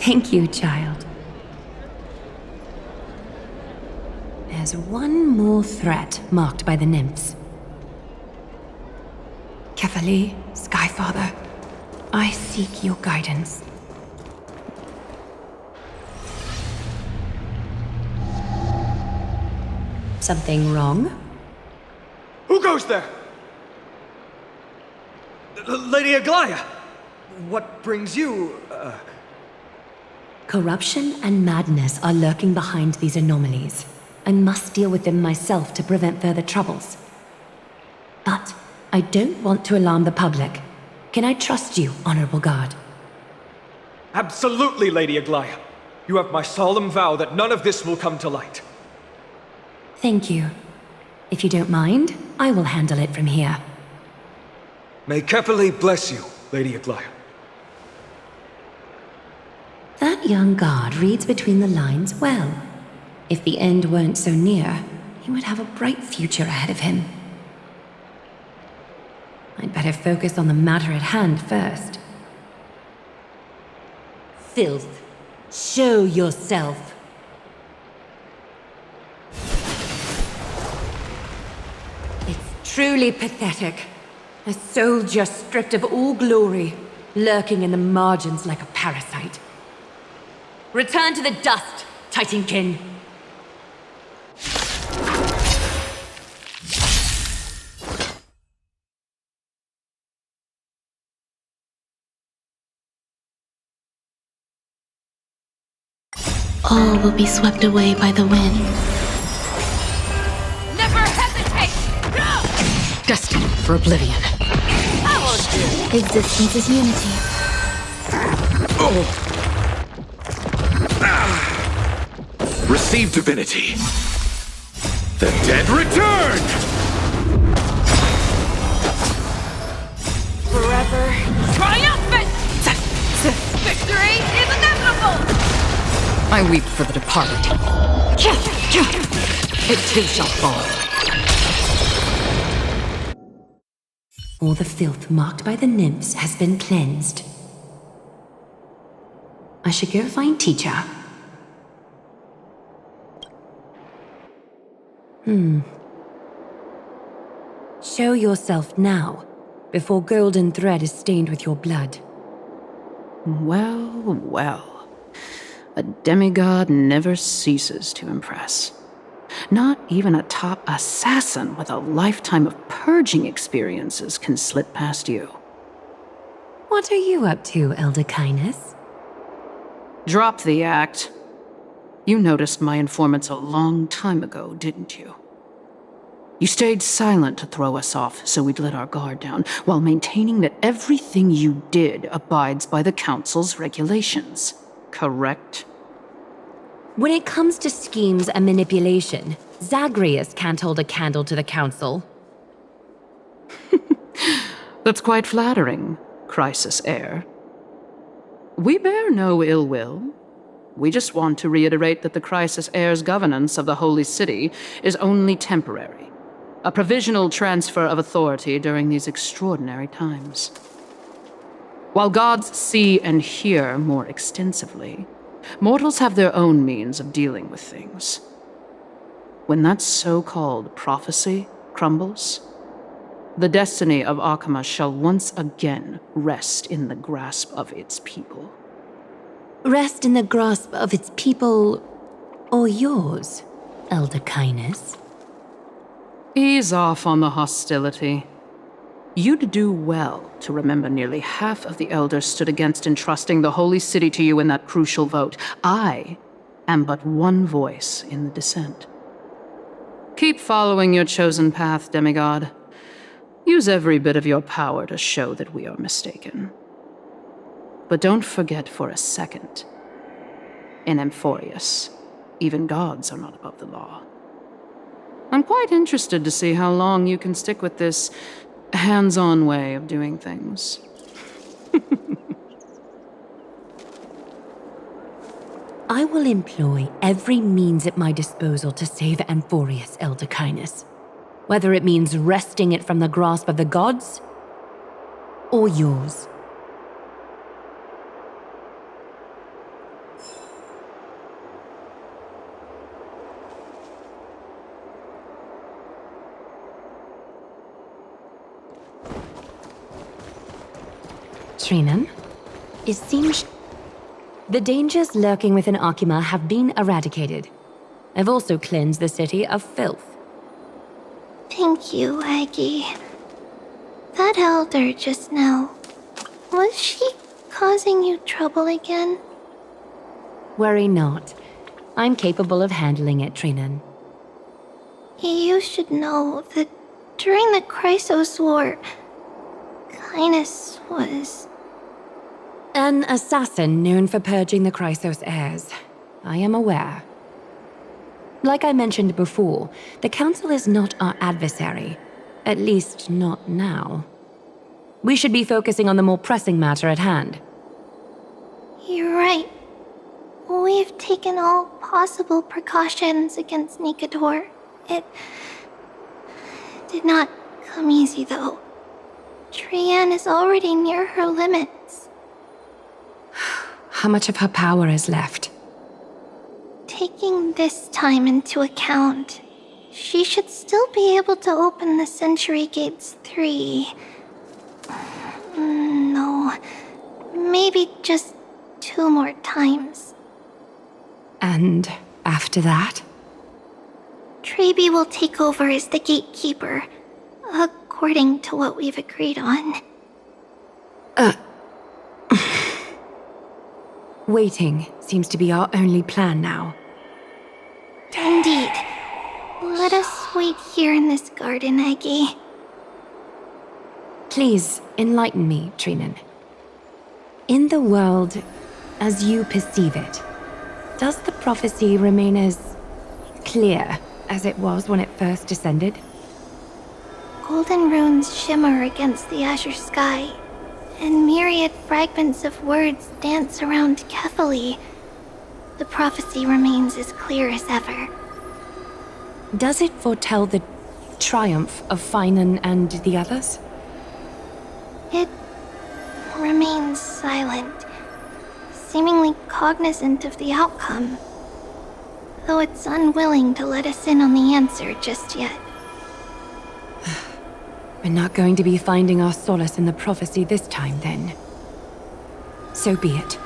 Thank you, child. There's one more threat marked by the nymphs. Kefali, Skyfather, I seek your guidance. Something wrong? Who goes there? Lady Aglaya! What brings you, Corruption and madness are lurking behind these anomalies. I must deal with them myself to prevent further troubles. But I don't want to alarm the public. Can I trust you, Honorable Guard? Absolutely, Lady Aglaya. You have my solemn vow that none of this will come to light. Thank you. If you don't mind, I will handle it from here. May Kefali bless you, Lady Aglaya. That young guard reads between the lines well. If the end weren't so near, he would have a bright future ahead of him. I'd better focus on the matter at hand first. Filth, show yourself. It's truly pathetic. A soldier stripped of all glory, lurking in the margins like a parasite. Return to the dust, Titankin. All will be swept away by the wind. Never hesitate! Destined for oblivion. Existence is unity. Receive divinity. The dead return! Forever triumphant! Victory is inevitable! I weep for the departed. It too shall fall. All the filth marked by the nymphs has been cleansed. I should go find teacher. Show yourself now, before golden thread is stained with your blood. Well, well. A demigod never ceases to impress. Not even a top assassin with a lifetime of purging experiences can slip past you. What are you up to, Elder Kindness? Drop the act. You noticed my informants a long time ago, didn't you? You stayed silent to throw us off so we'd let our guard down, while maintaining that everything you did abides by the Council's regulations. Correct? When it comes to schemes and manipulation, Zagreus can't hold a candle to the Council. That's quite flattering, Crisis Heir. We bear no ill will. We just want to reiterate that the Crisis Heir's governance of the Holy City is only temporary. A provisional transfer of authority during these extraordinary times. While gods see and hear more extensively, mortals have their own means of dealing with things. When that so-called prophecy crumbles, the destiny of Akama shall once again rest in the grasp of its people. Rest in the grasp of its people, or yours, Elder Kindness? Ease off on the hostility. You'd do well to remember nearly half of the elders stood against entrusting the Holy City to you in that crucial vote. I am but one voice in the dissent. Keep following your chosen path, demigod. Use every bit of your power to show that we are mistaken. But don't forget for a second, in Amphorius, even gods are not above the law. I'm quite interested to see how long you can stick with this hands-on way of doing things. I will employ every means at my disposal to save Amphorius, Elder Kindness. Whether it means wresting it from the grasp of the gods, or yours. Trinan, it seems the dangers lurking within Akima have been eradicated. I've also cleansed the city of filth. Thank you, Aggie. That elder just now, was she causing you trouble again? Worry not. I'm capable of handling it, Trinan. You should know that during the Chrysos War, Kindness was... An assassin known for purging the Chrysos heirs. I am aware. Like I mentioned before, the Council is not our adversary. At least, not now. We should be focusing on the more pressing matter at hand. You're right. We've taken all possible precautions against Nicator. It did not come easy, though. Trian is already near her limits. How much of her power is left? Taking this time into account, she should still be able to open the Century Gates 3. No, maybe just 2 more times. And after that? Trebi will take over as the gatekeeper, according to what we've agreed on. Waiting seems to be our only plan now. Indeed. Let us wait here in this garden, Aggie. Please, enlighten me, Trinan. In the world, as you perceive it, does the prophecy remain as clear as it was when it first descended? Golden runes shimmer against the azure sky, and myriad fragments of words dance around Kefali. The prophecy remains as clear as ever. Does it foretell the triumph of Finan and the others? It remains silent, seemingly cognizant of the outcome, though it's unwilling to let us in on the answer just yet. We're not going to be finding our solace in the prophecy this time, then. So be it.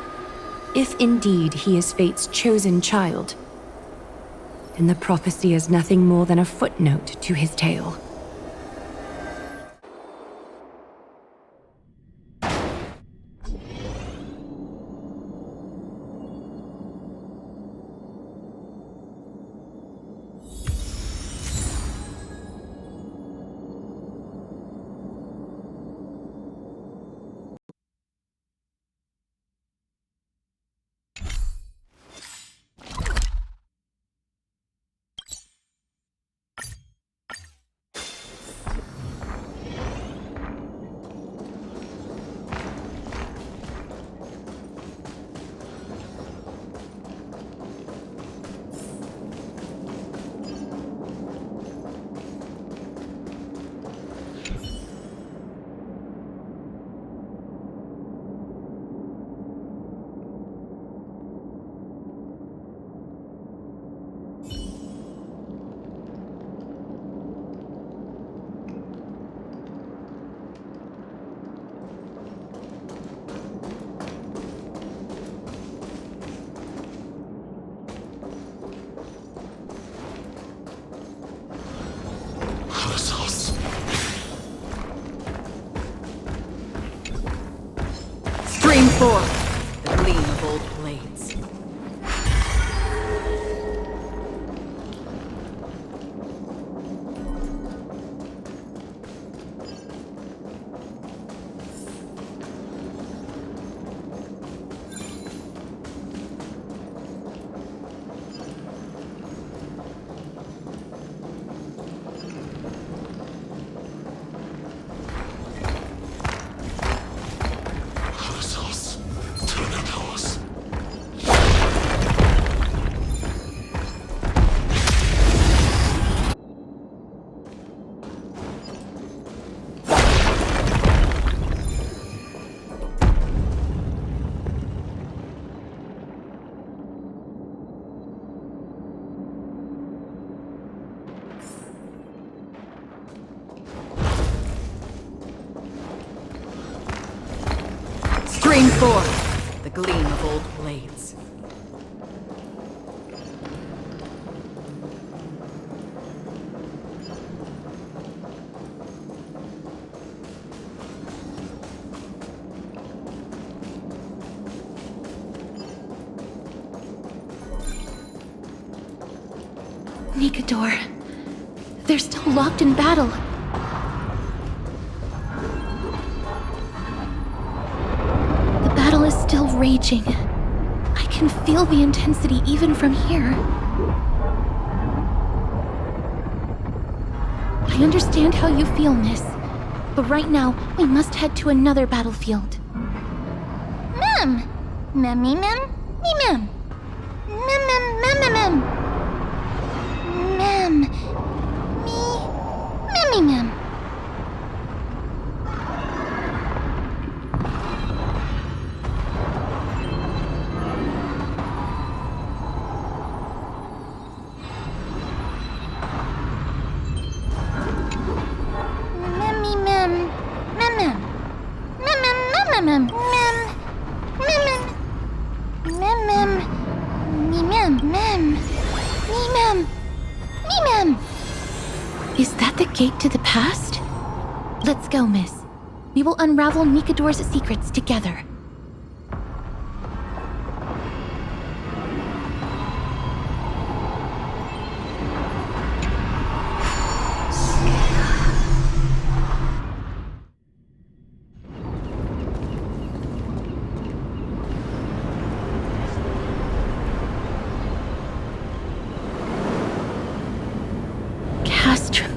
If indeed he is Fate's chosen child, then the prophecy is nothing more than a footnote to his tale. Stream forth the gleam of old blades. Stream forth the gleam of old blades. Nicator. They're still locked in battle. The battle is still raging. I can feel the intensity even from here. I understand how you feel, miss. But right now, we must head to another battlefield. Mem! Memmy mem? Me mem! Mem mem mem mem mem! Mem! Me... Memmy mem! Memmy mem! Mem mem! Mem mem mem mem mem! Mem mem! Me mem mem! Me mem! Me mem! Is that the gate to the past? Let's go, miss. We will unravel Nikador's secrets together.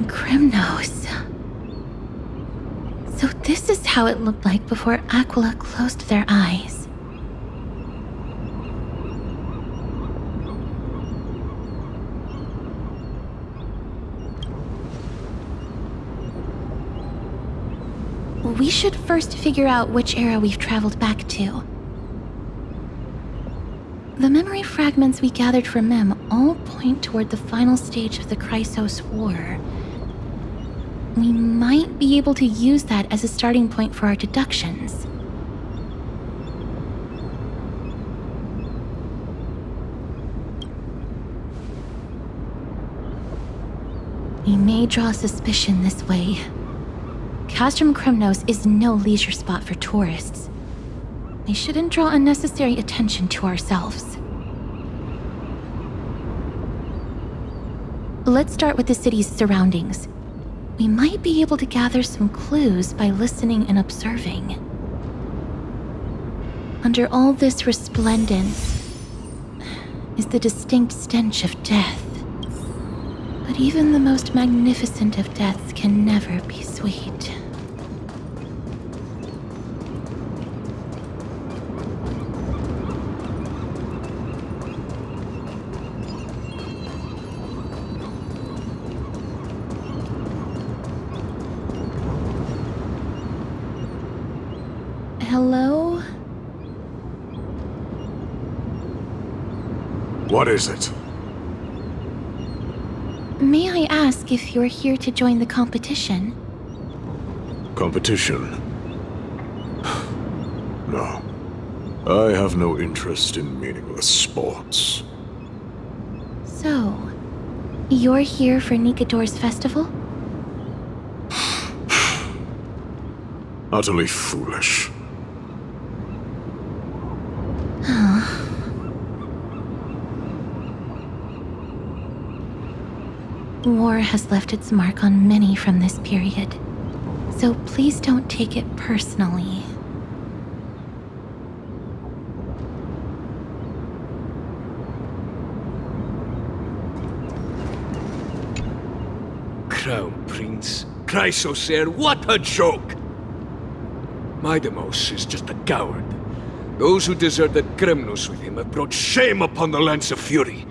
Kremnos. So this is how it looked like before Aquila closed their eyes. we should first figure out which era we've traveled back to. The memory fragments we gathered from Mem all point toward the final stage of the Chrysos War. We might be able to use that as a starting point for our deductions. We may draw suspicion this way. Castrum Kremnos is no leisure spot for tourists. We shouldn't draw unnecessary attention to ourselves. Let's start with the city's surroundings. We might be able to gather some clues by listening and observing. Under all this resplendence is the distinct stench of death. But even the most magnificent of deaths can never be sweet. Hello? What is it? May I ask if you're here to join the competition? Competition? No. I have no interest in meaningless sports. So, you're here for Nikador's festival? Utterly foolish. War has left its mark on many from this period, so please don't take it personally. Crown Prince, Chrysosair, what a joke! Midemos is just a coward. Those who deserted Kremnos with him have brought shame upon the Lance of Fury.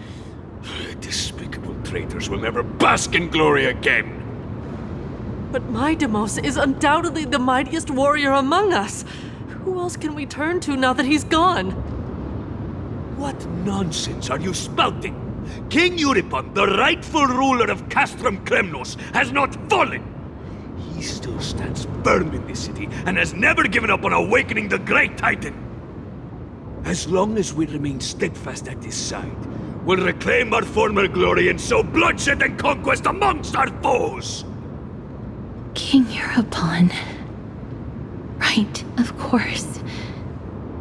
Despicable traitors will never bask in glory again. But Midemos is undoubtedly the mightiest warrior among us. Who else can we turn to now that he's gone? What nonsense are you spouting? King Euripon, the rightful ruler of Castrum Kremnos, has not fallen! He still stands firm in this city and has never given up on awakening the Great Titan! As long as we remain steadfast at his side, we'll reclaim our former glory and sow bloodshed and conquest amongst our foes! King Euripon. Right, of course.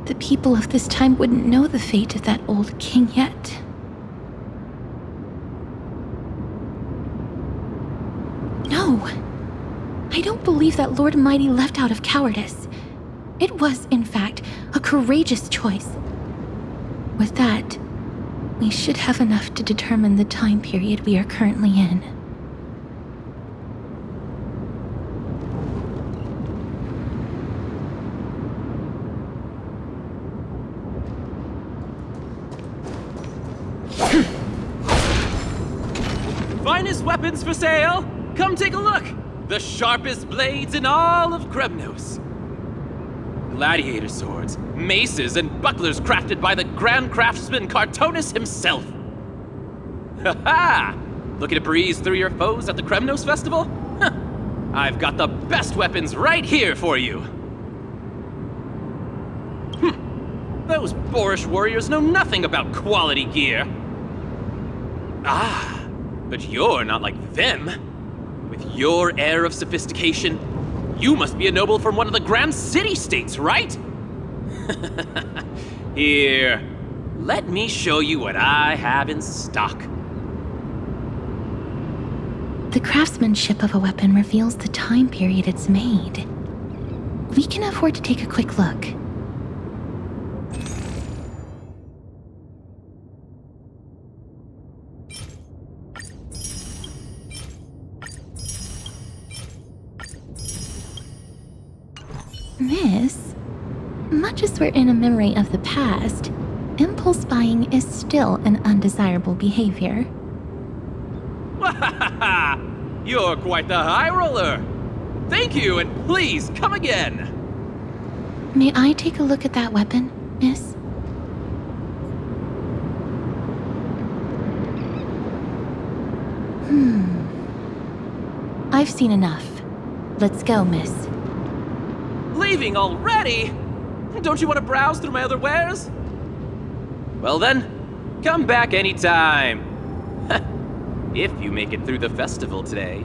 The people of this time wouldn't know the fate of that old king yet. No! I don't believe that Lord Mighty left out of cowardice. It was, in fact, a courageous choice. With that, we should have enough to determine the time period we are currently in. Finest weapons for sale! Come take a look! The sharpest blades in all of Kremnos. Gladiator swords, maces, and bucklers crafted by the grand craftsman Cartonus himself. Ha-ha! Looking to breeze through your foes at the Kremnos festival? Huh. I've got the best weapons right here for you. Those boorish warriors know nothing about quality gear. Ah, but you're not like them. With your air of sophistication, you must be a noble from one of the grand city-states, right? Here, let me show you what I have in stock. The craftsmanship of a weapon reveals the time period it's made. We can afford to take a quick look. Miss, much as we're in a memory of the past, impulse buying is still an undesirable behavior. You're quite the high roller. Thank you, and please, come again! May I take a look at that weapon, miss? I've seen enough. Let's go, miss. Leaving already? Don't you want to browse through my other wares? Well then, come back anytime. If you make it through the festival today.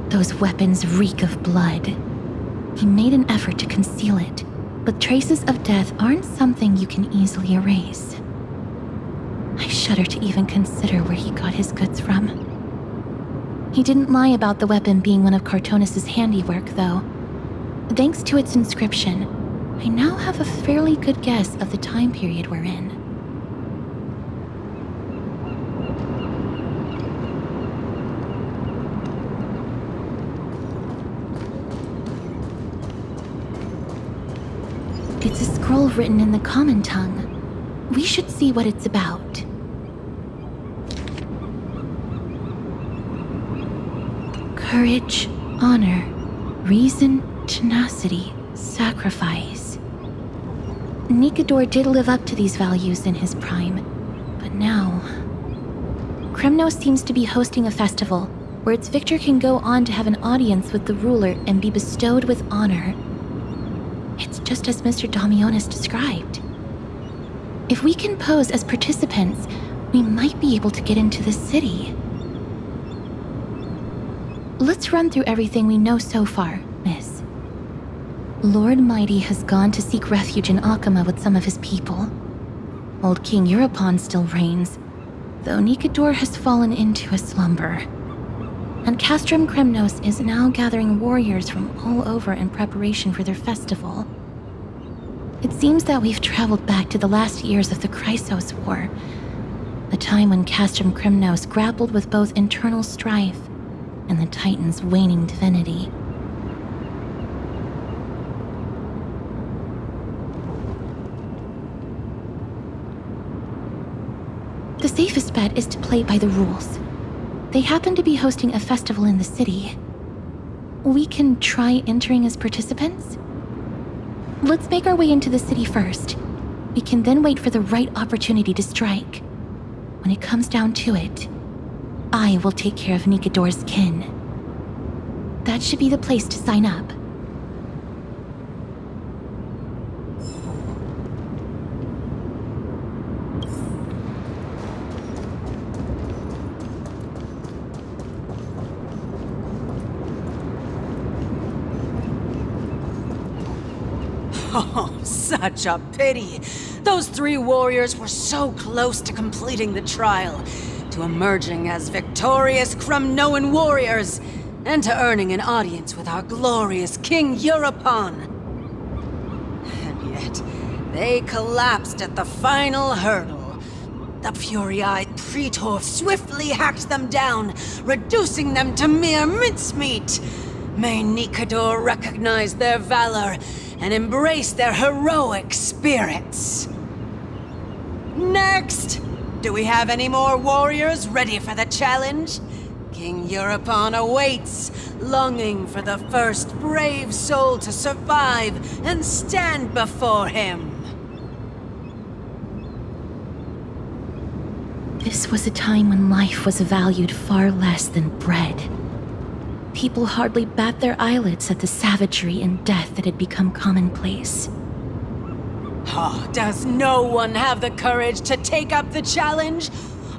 Those weapons reek of blood. He made an effort to conceal it, but traces of death aren't something you can easily erase. I shudder to even consider where he got his goods from. He didn't lie about the weapon being one of Cartonis' handiwork, though. Thanks to its inscription, I now have a fairly good guess of the time period we're in. It's a scroll written in the common tongue. We should see what it's about. Courage, honor, reason, tenacity, sacrifice. Nikador did live up to these values in his prime, but now... Kremnos seems to be hosting a festival where its victor can go on to have an audience with the ruler and be bestowed with honor. It's just as Mr. Damionis described. If we can pose as participants, we might be able to get into the city. Let's run through everything we know so far, miss. Lord Mighty has gone to seek refuge in Akama with some of his people. Old King Europon still reigns, though Nikador has fallen into a slumber. And Castrum Kremnos is now gathering warriors from all over in preparation for their festival. It seems that we've traveled back to the last years of the Chrysos War, a time when Castrum Kremnos grappled with both internal strife and the Titan's waning divinity. The safest bet is to play by the rules. They happen to be hosting a festival in the city. We can try entering as participants? Let's make our way into the city first. We can then wait for the right opportunity to strike. When it comes down to it, I will take care of Nikador's kin. That should be the place to sign up. Oh, such a pity. Those 3 warriors were so close to completing the trial, to emerging as victorious Kremnoan warriors, and to earning an audience with our glorious King Europon. And yet, they collapsed at the final hurdle. The fury-eyed Praetor swiftly hacked them down, reducing them to mere mincemeat. May Nikador recognize their valor and embrace their heroic spirits. Next! Do we have any more warriors ready for the challenge? King Europon awaits, longing for the first brave soul to survive and stand before him. This was a time when life was valued far less than bread. People hardly bat their eyelids at the savagery and death that had become commonplace. Oh, does no one have the courage to take up the challenge?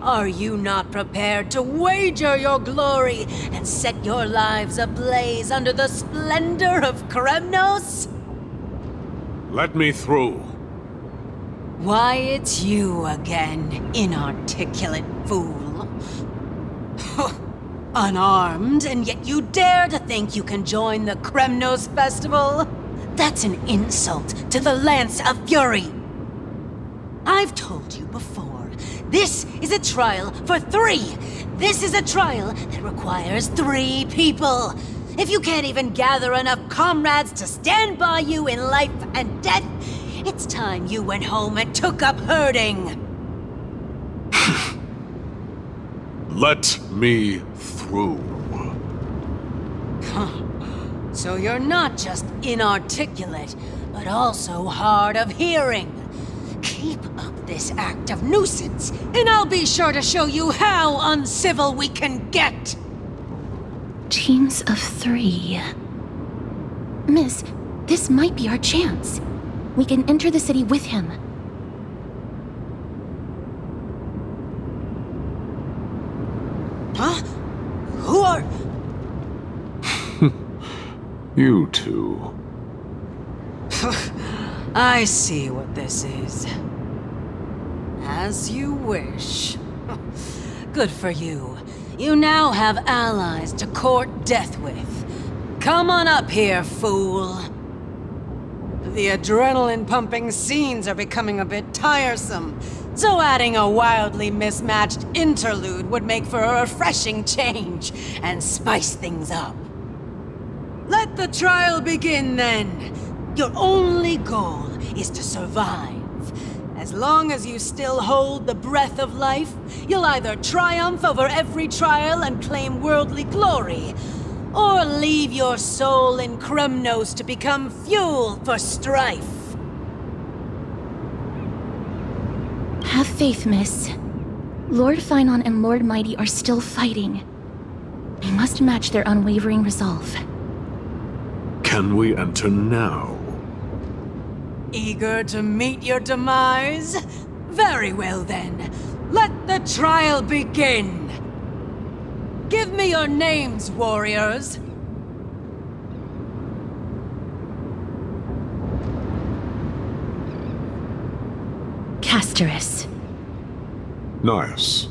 Are you not prepared to wager your glory and set your lives ablaze under the splendor of Kremnos? Let me through. Why, it's you again, inarticulate fool. Unarmed, and yet you dare to think you can join the Kremnos festival? That's an insult to the Lance of Fury. I've told you before, this is a trial for 3. This is a trial that requires 3 people. If you can't even gather enough comrades to stand by you in life and death, it's time you went home and took up herding. Let me through. So you're not just inarticulate, but also hard of hearing. Keep up this act of nuisance, and I'll be sure to show you how uncivil we can get! Teams of 3. Miss, this might be our chance. We can enter the city with him. Huh? Who are... You two. I see what this is. As you wish. Good for you. You now have allies to court death with. Come on up here, fool. The adrenaline-pumping scenes are becoming a bit tiresome, so adding a wildly mismatched interlude would make for a refreshing change and spice things up. Let the trial begin, then. Your only goal is to survive. As long as you still hold the breath of life, you'll either triumph over every trial and claim worldly glory, or leave your soul in Kremnos to become fuel for strife. Have faith, miss. Lord Finon and Lord Mighty are still fighting. We must match their unwavering resolve. Can we enter now? Eager to meet your demise? Very well then. Let the trial begin. Give me your names, warriors. Castorus. Nice.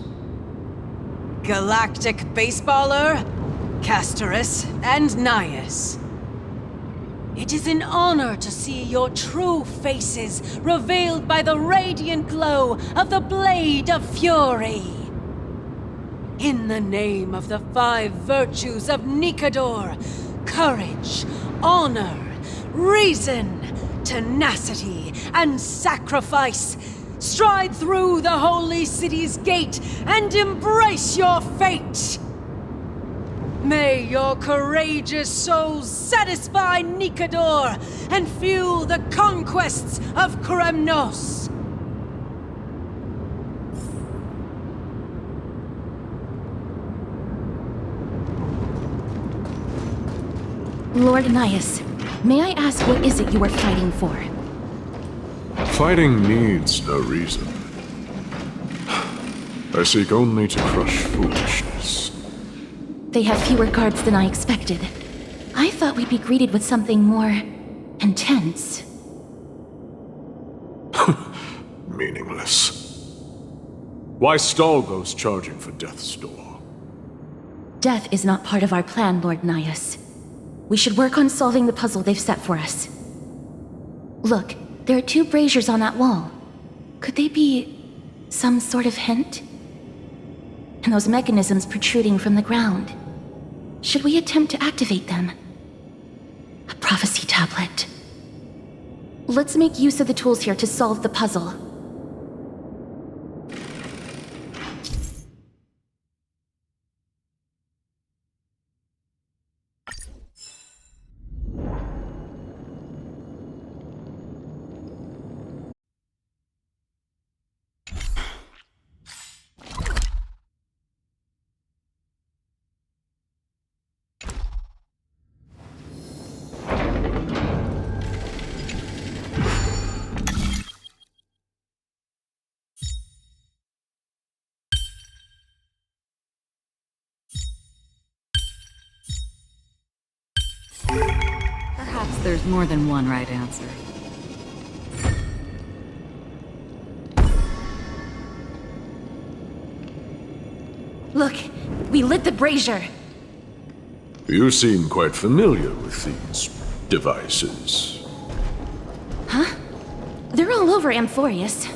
Galactic Baseballer, Castorus, and Nias. It is an honor to see your true faces revealed by the radiant glow of the Blade of Fury. In the name of the 5 virtues of Nikador, courage, honor, reason, tenacity, and sacrifice, stride through the holy city's gate and embrace your fate! May your courageous souls satisfy Nikador and fuel the conquests of Kremnos! Lord Nias, may I ask what is it you are fighting for? Fighting needs no reason. I seek only to crush foolishness. They have fewer guards than I expected. I thought we'd be greeted with something more intense. Meaningless. Why stall those charging for death's door? Death is not part of our plan, Lord Nias. We should work on solving the puzzle they've set for us. Look, there are 2 braziers on that wall. Could they be some sort of hint? And those mechanisms protruding from the ground. Should we attempt to activate them? A prophecy tablet. Let's make use of the tools here to solve the puzzle. Perhaps there's more than one right answer. Look, we lit the brazier. You seem quite familiar with these devices. Huh? They're all over Amphorius.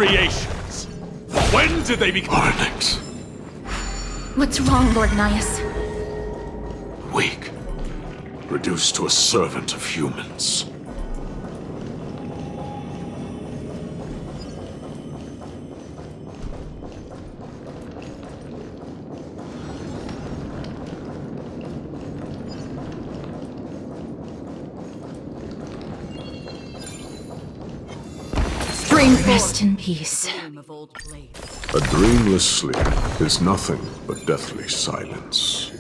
creations? When did they become Arnix? What's wrong, Lord Nias? weak? Reduced to a servant of humans. Rest in peace. A dreamless sleep is nothing but deathly silence.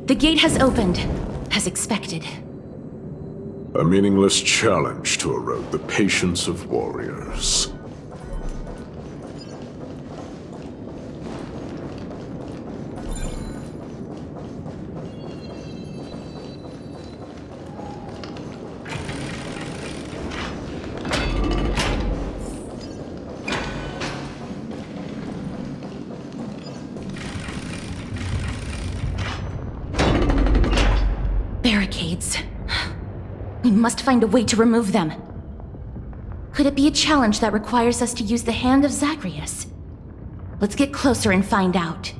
The gate has opened, as expected. A meaningless challenge to erode the patience of warriors. Barricades. We must find a way to remove them. Could it be a challenge that requires us to use the hand of Zagreus? Let's get closer and find out.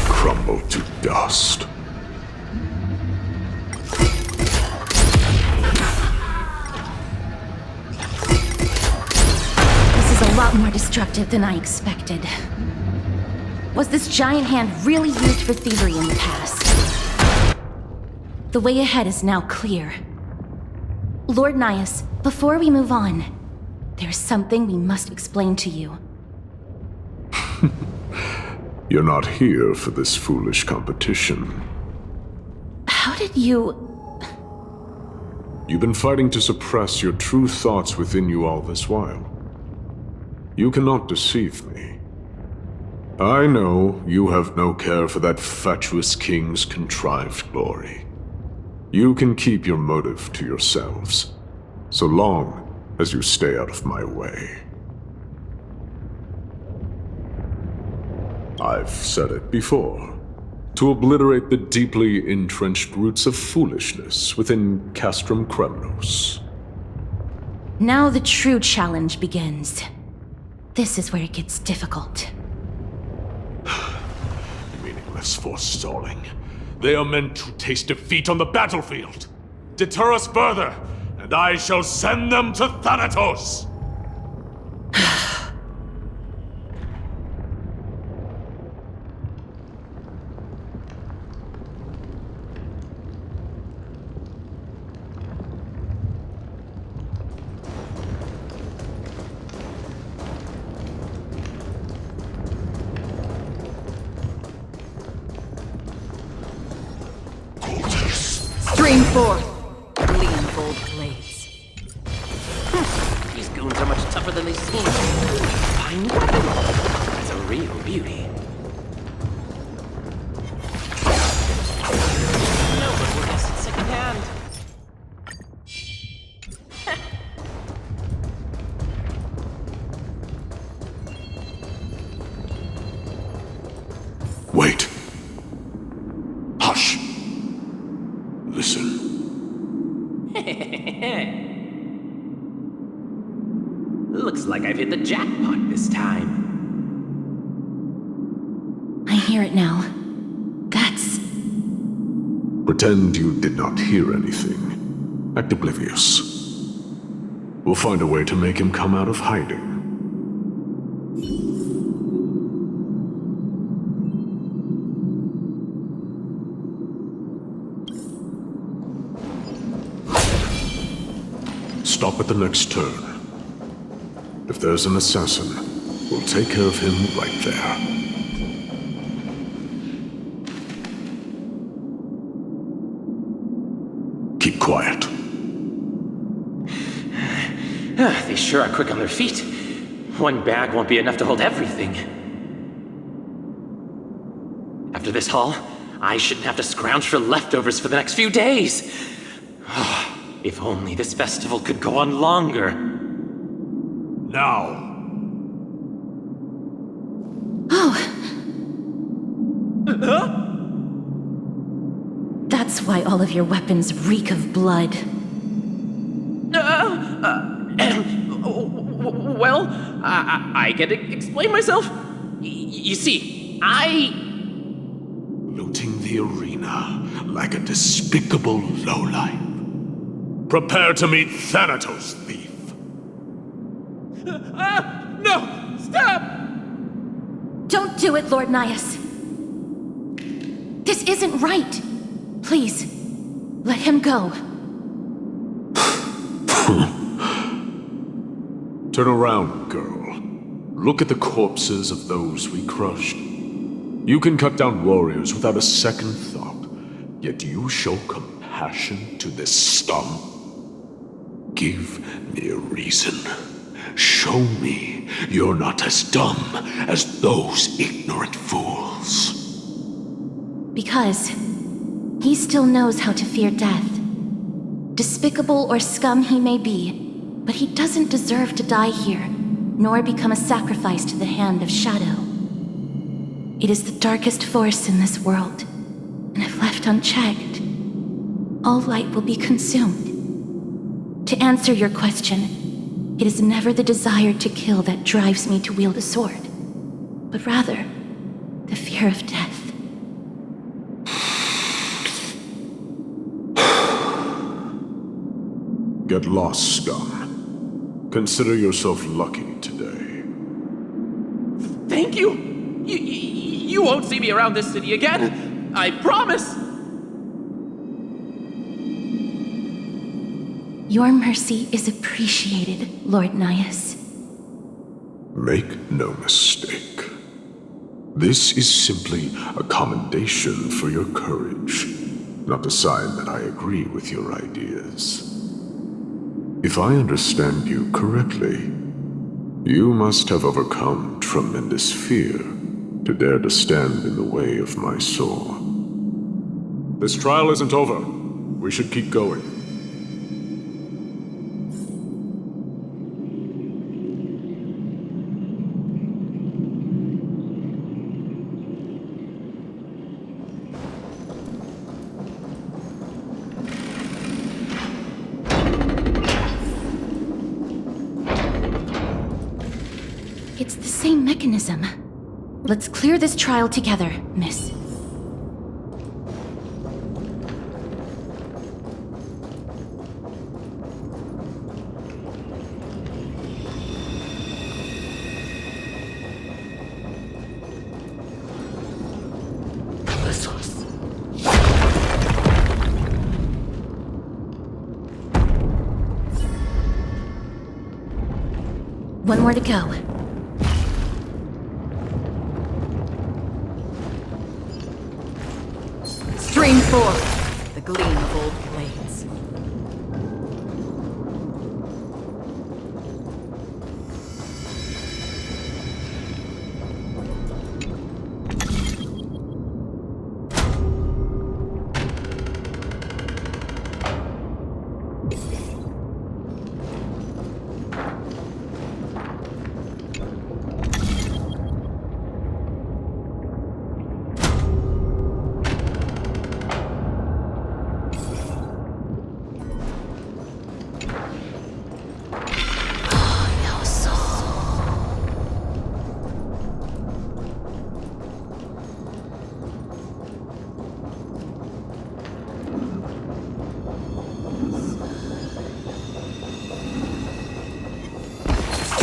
Crumble to dust. This is a lot more destructive than I expected. Was this giant hand really used for thievery in the past? The way ahead is now clear. Lord Nias, before we move on, there's something we must explain to you. You're not here for this foolish competition. How did you... You've been fighting to suppress your true thoughts within you all this while. You cannot deceive me. I know you have no care for that fatuous king's contrived glory. You can keep your motive to yourselves, so long as you stay out of my way. I've said it before. To obliterate the deeply entrenched roots of foolishness within Castrum Kremnos. Now the true challenge begins. This is where it gets difficult. Meaningless forestalling. They are meant to taste defeat on the battlefield. Deter us further, and I shall send them to Thanatos! Stream forth, gleam bold blades. These goons are much tougher than they seem. Fine weapon. That's a real beauty. No, but we're guessing secondhand. Looks like I've hit the jackpot this time. I hear it now. That's... Pretend you did not hear anything. Act oblivious. We'll find a way to make him come out of hiding. Stop at the next turn. If there's an assassin, we'll take care of him right there. Keep quiet. They sure are quick on their feet. One bag won't be enough to hold everything. After this haul, I shouldn't have to scrounge for leftovers for the next few days. If only this festival could go on longer. Now. That's why all of your weapons reek of blood. Well, I can explain myself. You see, Looting the arena like a despicable lowlife. Prepare to meet Thanatos, thief. No! Stop! Don't do it, Lord Nias. This isn't right. Please, let him go. Turn around, girl. Look at the corpses of those we crushed. You can cut down warriors without a second thought, yet you show compassion to this scum. Give me a reason. Show me you're not as dumb as those ignorant fools. Because he still knows how to fear death. Despicable or scum he may be, but he doesn't deserve to die here, nor become a sacrifice to the hand of Shadow. It is the darkest force in this world, and if left unchecked, all light will be consumed. To answer your question, it is never the desire to kill that drives me to wield a sword, but rather the fear of death. Get lost, scum. Consider yourself lucky today. Thank you! You won't see me around this city again! I promise! Your mercy is appreciated, Lord Nias. Make no mistake. This is simply a commendation for your courage, not a sign that I agree with your ideas. If I understand you correctly, you must have overcome tremendous fear to dare to stand in the way of my sword. This trial isn't over. We should keep going. It's the same mechanism. Let's clear this trial together, miss. One more to go. Stream forth the gleam of old blades.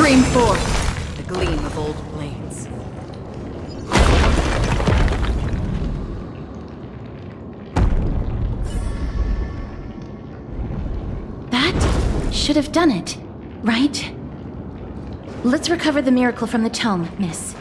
Stream forth, the gleam of old blades. That should have done it, right? Let's recover the miracle from the tome, miss.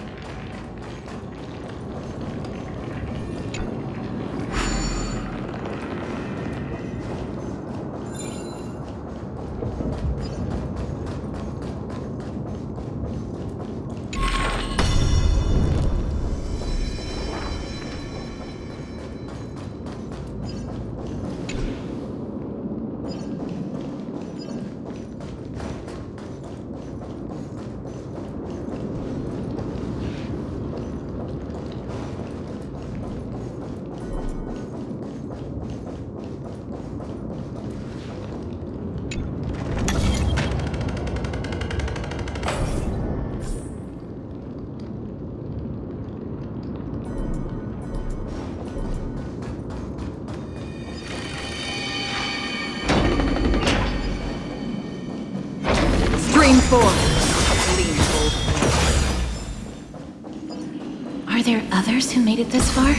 Are there others who made it this far?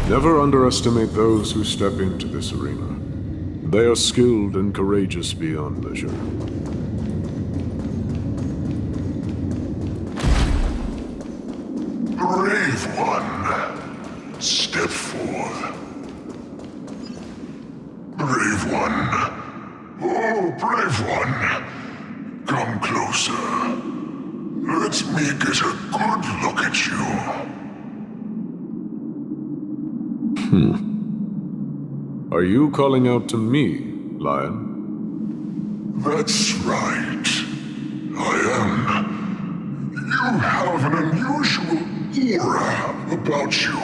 Never underestimate those who step into this arena. They are skilled and courageous beyond measure. Brave one, step forth. Brave one. Oh, brave one. Come closer. Let me get a good look at you. Are you calling out to me, Lion? That's right. I am. You have an unusual aura about you.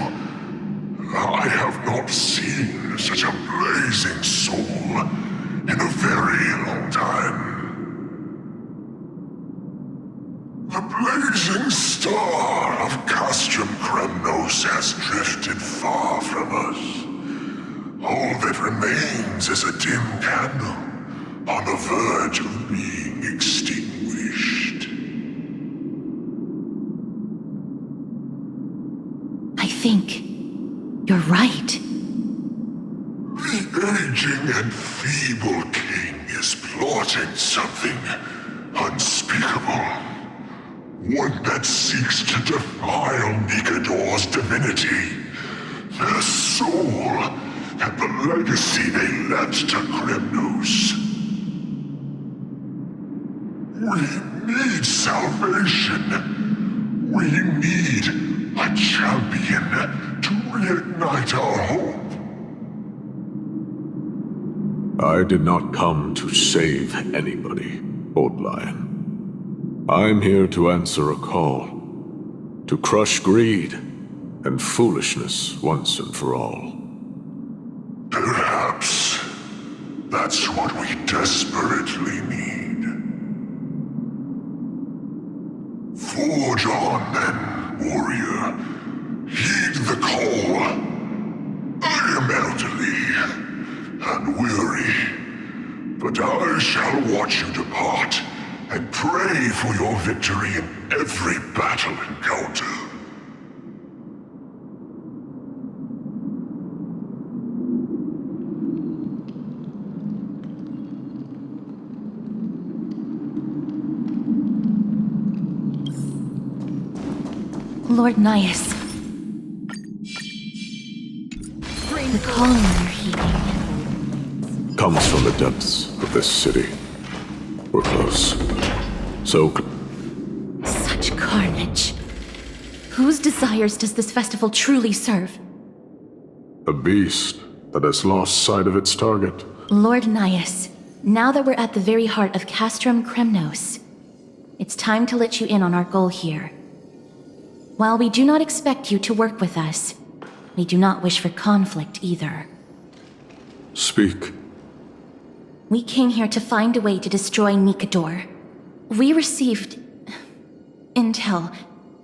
I have not seen such a blazing soul in a very long time. The blazing star of Castrum Kremnos has drifted far from us. All that remains is a dim candle on the verge of being extinguished. I think you're right. The aging and feeble king is plotting something unspeakable. One that seeks to defile Nikador's divinity, their soul, and the legacy they left to Kremnos. We need salvation. We need a champion to reignite our hope. I did not come to save anybody, Old Lion. I'm here to answer a call, to crush greed and foolishness once and for all. Perhaps that's what we desperately need. Forge on then, warrior. Heed the call. I am elderly and weary, but I shall watch you depart and pray for your victory in every battle encounter. Lord Nias. The calling you're heeding comes from the depths of this city. We're close. So Such carnage. Whose desires does this festival truly serve? a beast that has lost sight of its target. Lord Nias, now that we're at the very heart of Castrum Kremnos, it's time to let you in on our goal here. While we do not expect you to work with us, we do not wish for conflict either. Speak. We came here to find a way to destroy Nikador. We received intel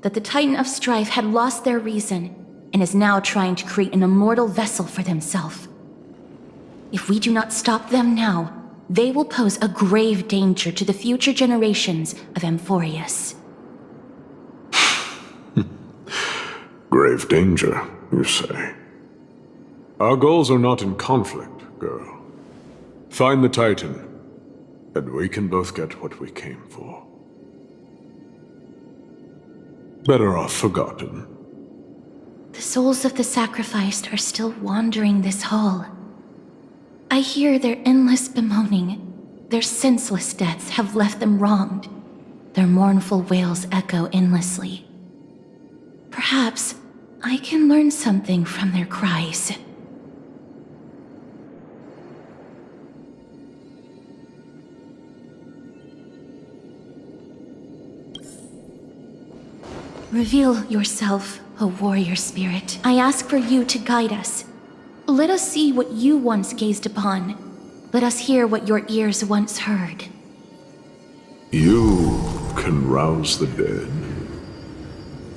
that the Titan of Strife had lost their reason and is now trying to create an immortal vessel for themselves. If we do not stop them now, they will pose a grave danger to the future generations of Amphorius. Grave danger, you say? Our goals are not in conflict, girl. Find the Titan, and we can both get what we came for. Better off forgotten. The souls of the sacrificed are still wandering this hall. I hear their endless bemoaning. Their senseless deaths have left them wronged. Their mournful wails echo endlessly. Perhaps I can learn something from their cries. Reveal yourself, O warrior spirit. I ask for you to guide us. Let us see what you once gazed upon. Let us hear what your ears once heard. You can rouse the dead.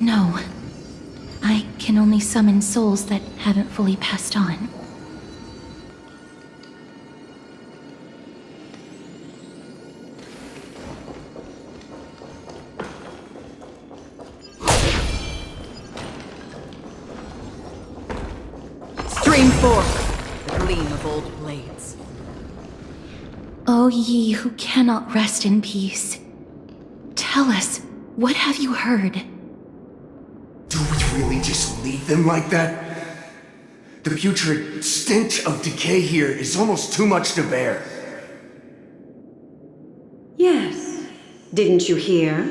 No. I can only summon souls that haven't fully passed on. Stream forth, the gleam of old blades. O ye who cannot rest in peace, tell us, what have you heard? Do we really just leave them like that? The putrid stench of decay here is almost too much to bear. Yes. Didn't you hear?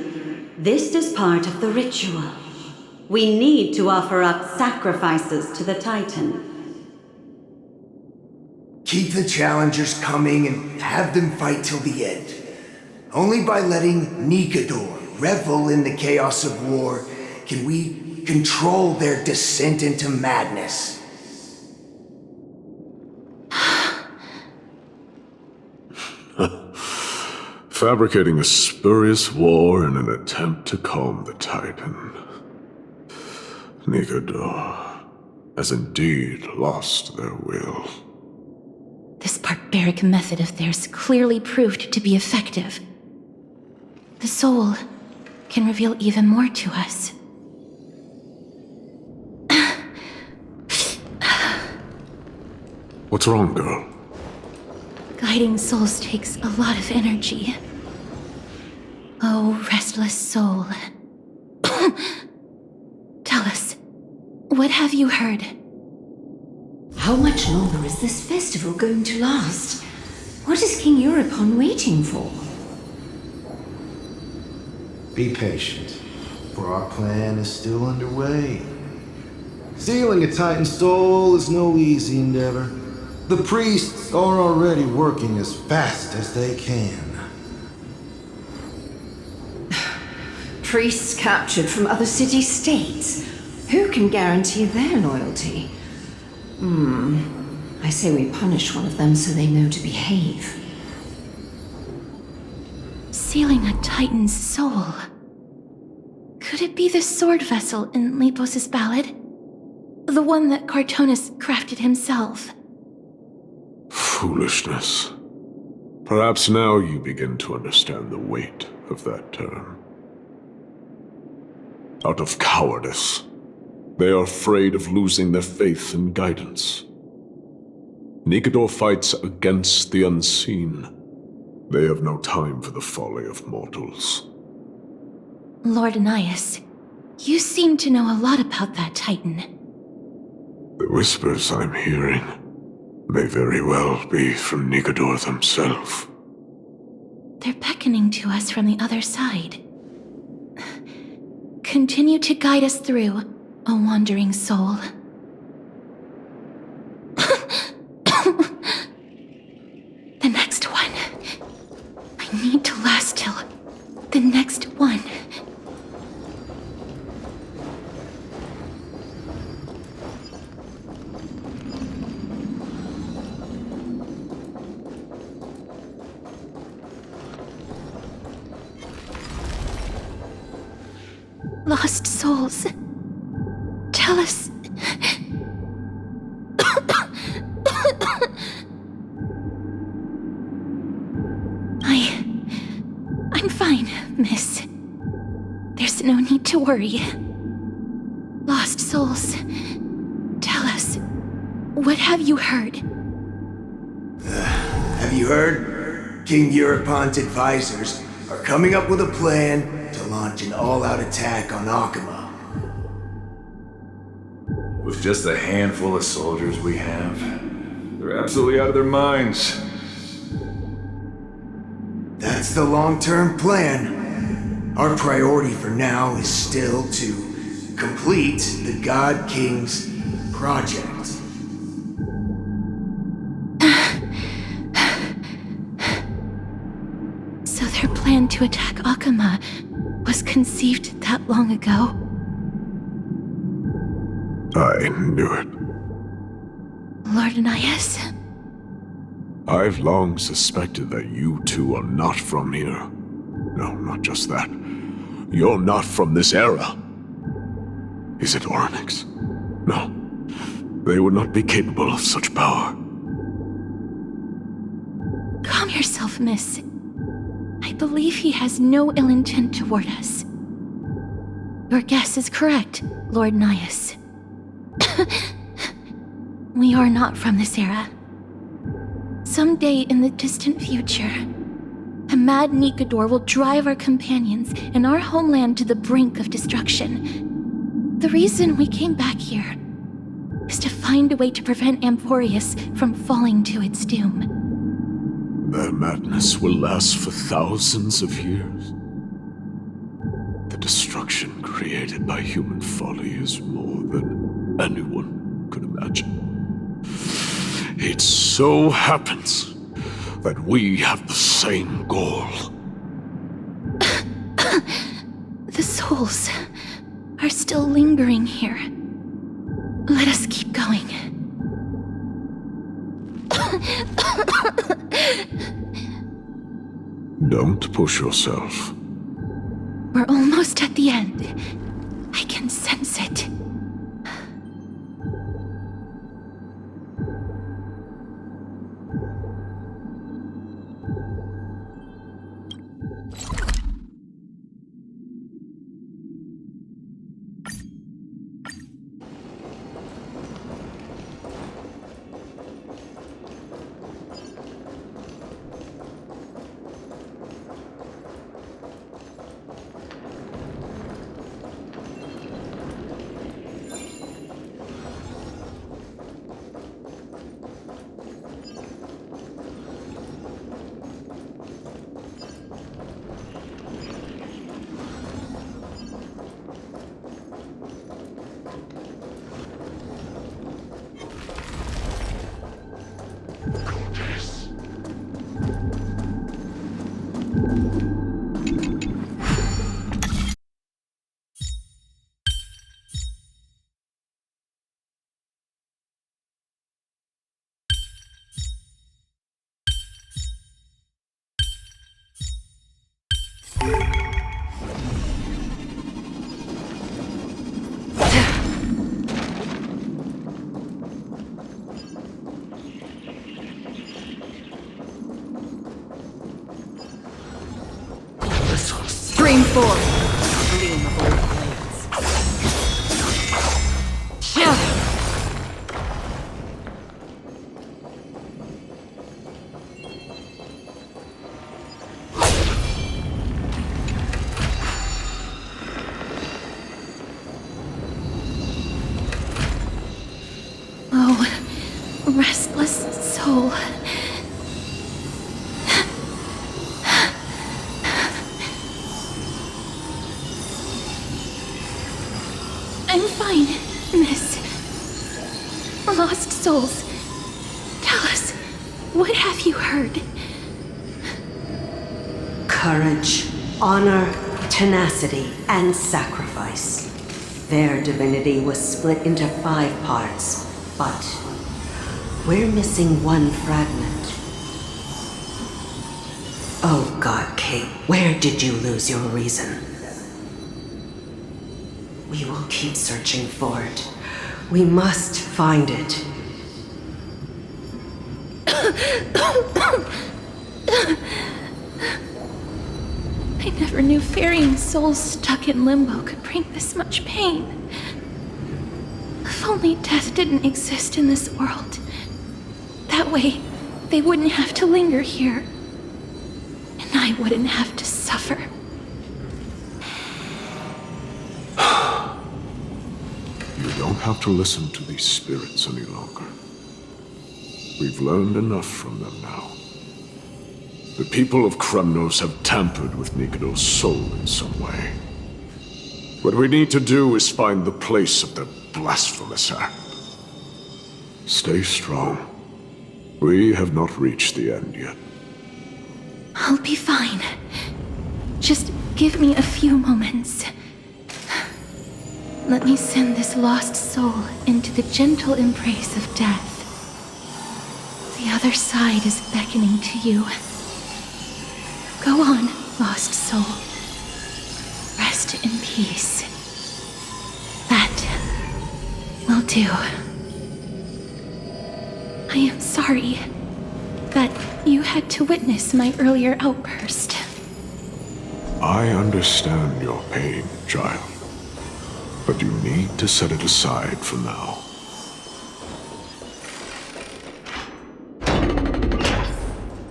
This is part of the ritual. We need to offer up sacrifices to the Titan. Keep the challengers coming and have them fight till the end. Only by letting Nikador revel in the chaos of war can we control their descent into madness. Fabricating a spurious war in an attempt to calm the Titan. Nikador has indeed lost their will. This barbaric method of theirs clearly proved to be effective. The soul can reveal even more to us. What's wrong, girl? Guiding souls takes a lot of energy. Oh, restless soul. Tell us, what have you heard? How much longer is this festival going to last? What is King Europon waiting for? Be patient, for our plan is still underway. Stealing a Titan soul is no easy endeavor. The priests are already working as fast as they can. Priests captured from other city-states. Who can guarantee their loyalty? I say we punish one of them so they know to behave. Sealing a Titan's soul. Could it be the sword vessel in Lepos's ballad? The one that Cartonus crafted himself? Foolishness. Perhaps now you begin to understand the weight of that term. Out of cowardice, they are afraid of losing their faith and guidance. Nikador fights against the unseen. They have no time for the folly of mortals. Lord Annias, you seem to know a lot about that Titan. The whispers I'm hearing may very well be from Nikador themselves. They're beckoning to us from the other side. Continue to guide us through, a wandering soul. The next one. I need to last till the next one. Lost souls. Tell us. Miss. There's no need to worry. Lost souls, tell us, what have you heard? Have you heard? King Eurypon's advisors are coming up with a plan to launch an all-out attack on Akama. With just a handful of soldiers we have, they're absolutely out of their minds. That's the long-term plan. Our priority for now is still to complete the God King's project. So their plan to attack Akama was conceived that long ago? I knew it. Lord Anais? I've long suspected that you two are not from here. No, not just that. You're not from this era. Is it Oryx? No. They would not be capable of such power. Calm yourself, miss. I believe he has no ill intent toward us. Your guess is correct, Lord Nias. We are not from this era. Someday in the distant future, a mad Nikador will drive our companions and our homeland to the brink of destruction. The reason we came back here is to find a way to prevent Amporius from falling to its doom. Their madness will last for thousands of years. The destruction created by human folly is more than anyone could imagine. It so happens that we have the same goal. The souls are still lingering here. Let us keep going. Don't push yourself. We're almost at the end. I can sense it. Stream forth, gleam of old blades. Oh, restless soul. I'm fine, miss. Lost souls, tell us, what have you heard? Courage, honor, tenacity, and sacrifice. Their divinity was split into 5 parts, but we're missing one fragment. Oh God, Kate, where did you lose your reason? We will keep searching for it. We must find it. I never knew ferrying souls stuck in limbo could bring this much pain. If only death didn't exist in this world. That way, they wouldn't have to linger here. And I wouldn't have to suffer. You don't have to listen to these spirits any longer. We've learned enough from them now. The people of Kremnos have tampered with Nikador's soul in some way. What we need to do is find the place of their blasphemous act. Stay strong. We have not reached the end yet. I'll be fine. Just give me a few moments. Let me send this lost soul into the gentle embrace of death. The other side is beckoning to you. Go on, lost soul. Rest in peace. That will do. I am sorry that you had to witness my earlier outburst. I understand your pain, child. But you need to set it aside for now.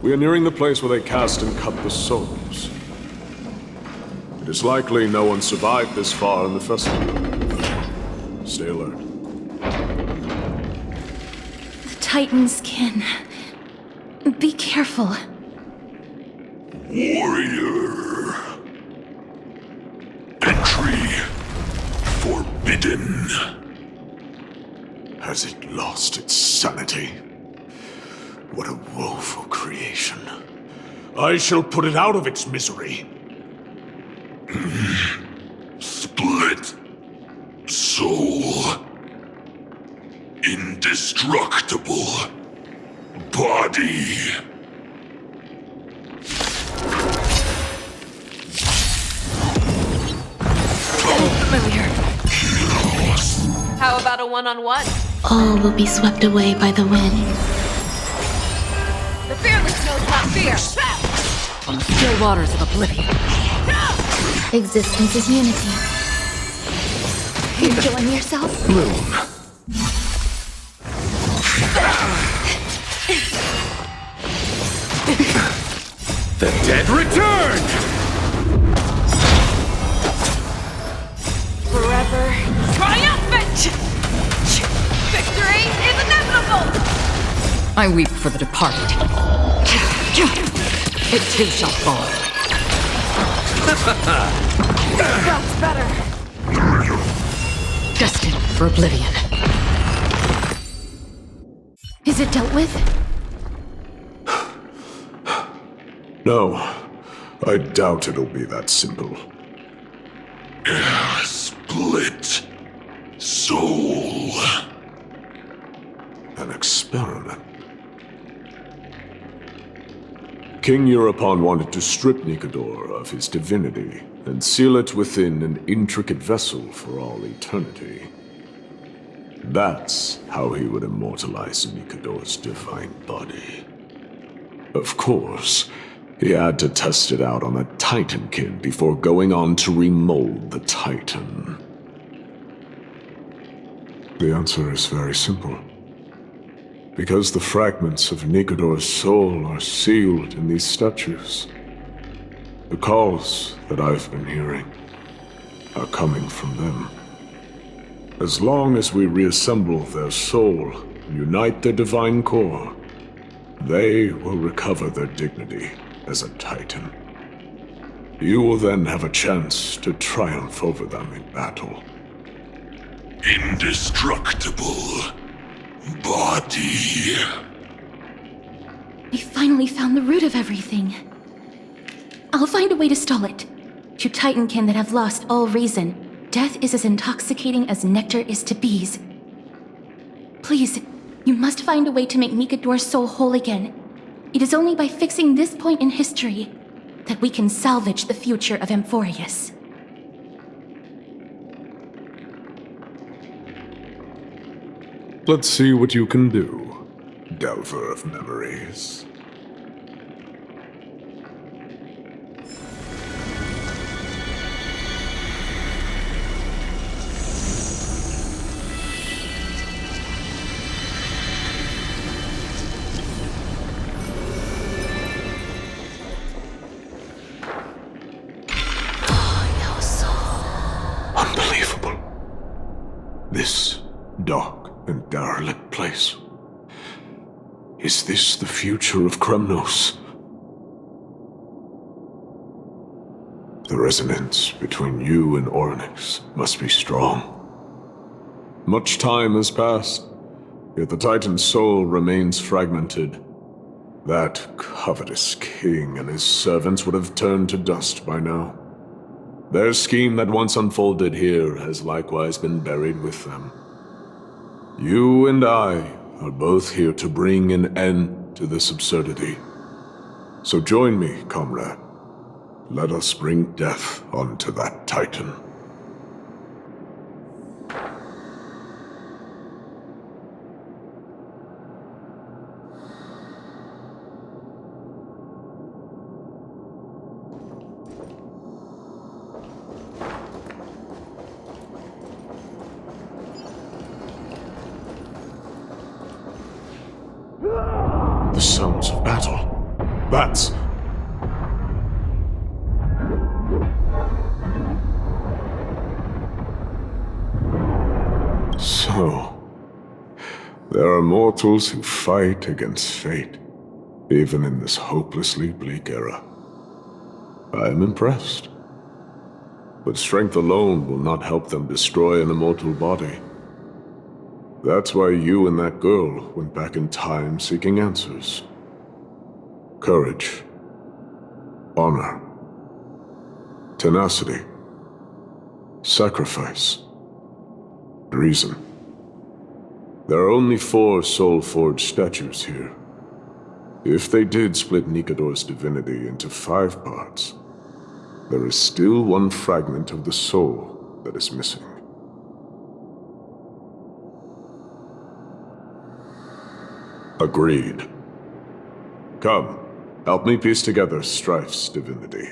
We are nearing the place where they cast and cut the souls. It is likely no one survived this far in the festival. Stay alert. The Titans can... Be careful. Warrior. Entry forbidden. Has it lost its sanity? What a woeful creation. I shall put it out of its misery. Split soul. Indestructible body. Familiar. How about a one-on-one? All will be swept away by the wind. The fearless knows not fear. On the still waters of oblivion. Existence is unity. You enjoying yourself? Moon. The dead return! Forever triumphant! Victory is inevitable! I weep for the departed. It too shall fall. That's better. Destined for oblivion. Is it dealt with? No, I doubt it'll be that simple. Split soul. An experiment. King Europon wanted to strip Nikador of his divinity and seal it within an intricate vessel for all eternity. That's how he would immortalize Nikador's divine body. Of course, he had to test it out on a Titankin before going on to remold the Titan. The answer is very simple. Because the fragments of Nikador's soul are sealed in these statues. The calls that I've been hearing are coming from them. As long as we reassemble their soul and unite their divine core, they will recover their dignity as a Titan. You will then have a chance to triumph over them in battle. Indestructible body. We finally found the root of everything. I'll find a way to stall it. To Titankin that have lost all reason, death is as intoxicating as nectar is to bees. Please, you must find a way to make Nikador's soul whole again. It is only by fixing this point in history that we can salvage the future of Amphorius. Let's see what you can do, Delver of Memories. this dark and derelict place? Is this the future of Kremnos? The resonance between you and Ornyx must be strong. Much time has passed, yet the Titan's soul remains fragmented. That covetous king and his servants would have turned to dust by now. Their scheme that once unfolded here has likewise been buried with them. You and I are both here to bring an end to this absurdity. So join me, comrade. Let us bring death onto that Titan. The sounds of battle. Bats! So, there are mortals who fight against fate, even in this hopelessly bleak era. I am impressed. But strength alone will not help them destroy an immortal body. That's why you and that girl went back in time seeking answers. Courage. Honor. Tenacity. Sacrifice. Reason. There are only 4 soul-forged statues here. If they did split Nikador's divinity into 5 parts, there is still one fragment of the soul that is missing. Agreed. Come, help me piece together Strife's divinity.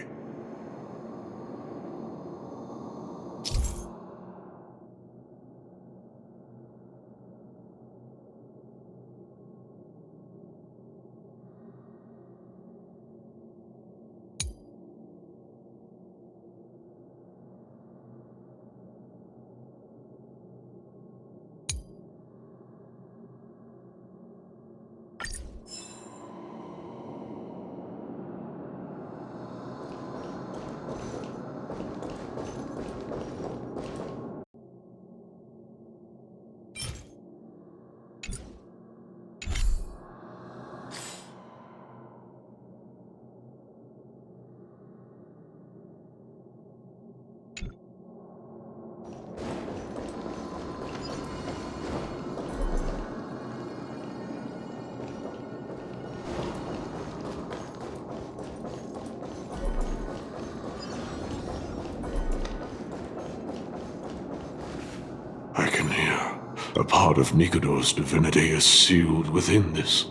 A part of Nikador's divinity is sealed within this.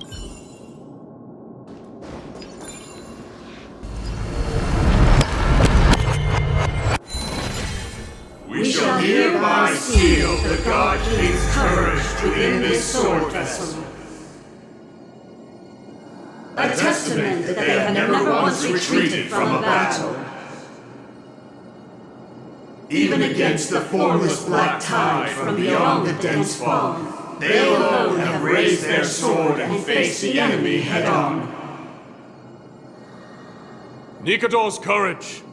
We shall hereby seal the God King's courage within this sword vessel. A testament that they have never once retreated from a battle. Even against the formless black tide from beyond the dense fog, they alone have raised their sword and faced the enemy head-on. Nikador's courage!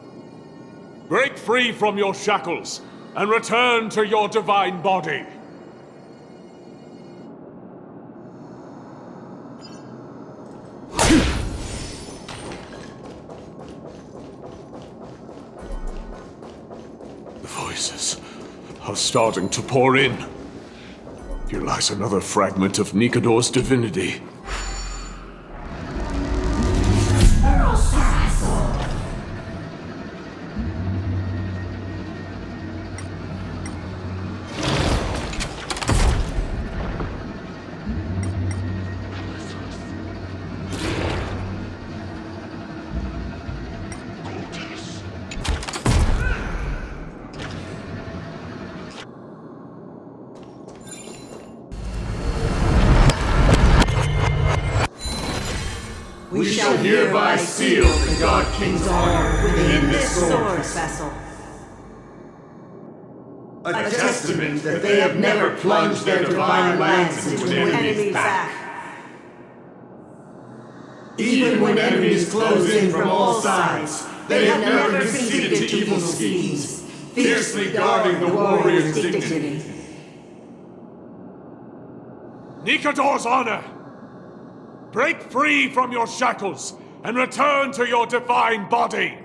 Break free from your shackles and return to your divine body! Voices are starting to pour in. Here lies another fragment of Nikador's divinity. We shall hereby seal the God King's honor within this sword vessel. A testament testament that they have never plunged their divine lance into an enemy's back. Even when enemies close in from all sides, they have never conceded to evil schemes, fiercely guarding the warrior's dignity. Nikador's honor! Break free from your shackles and return to your divine body!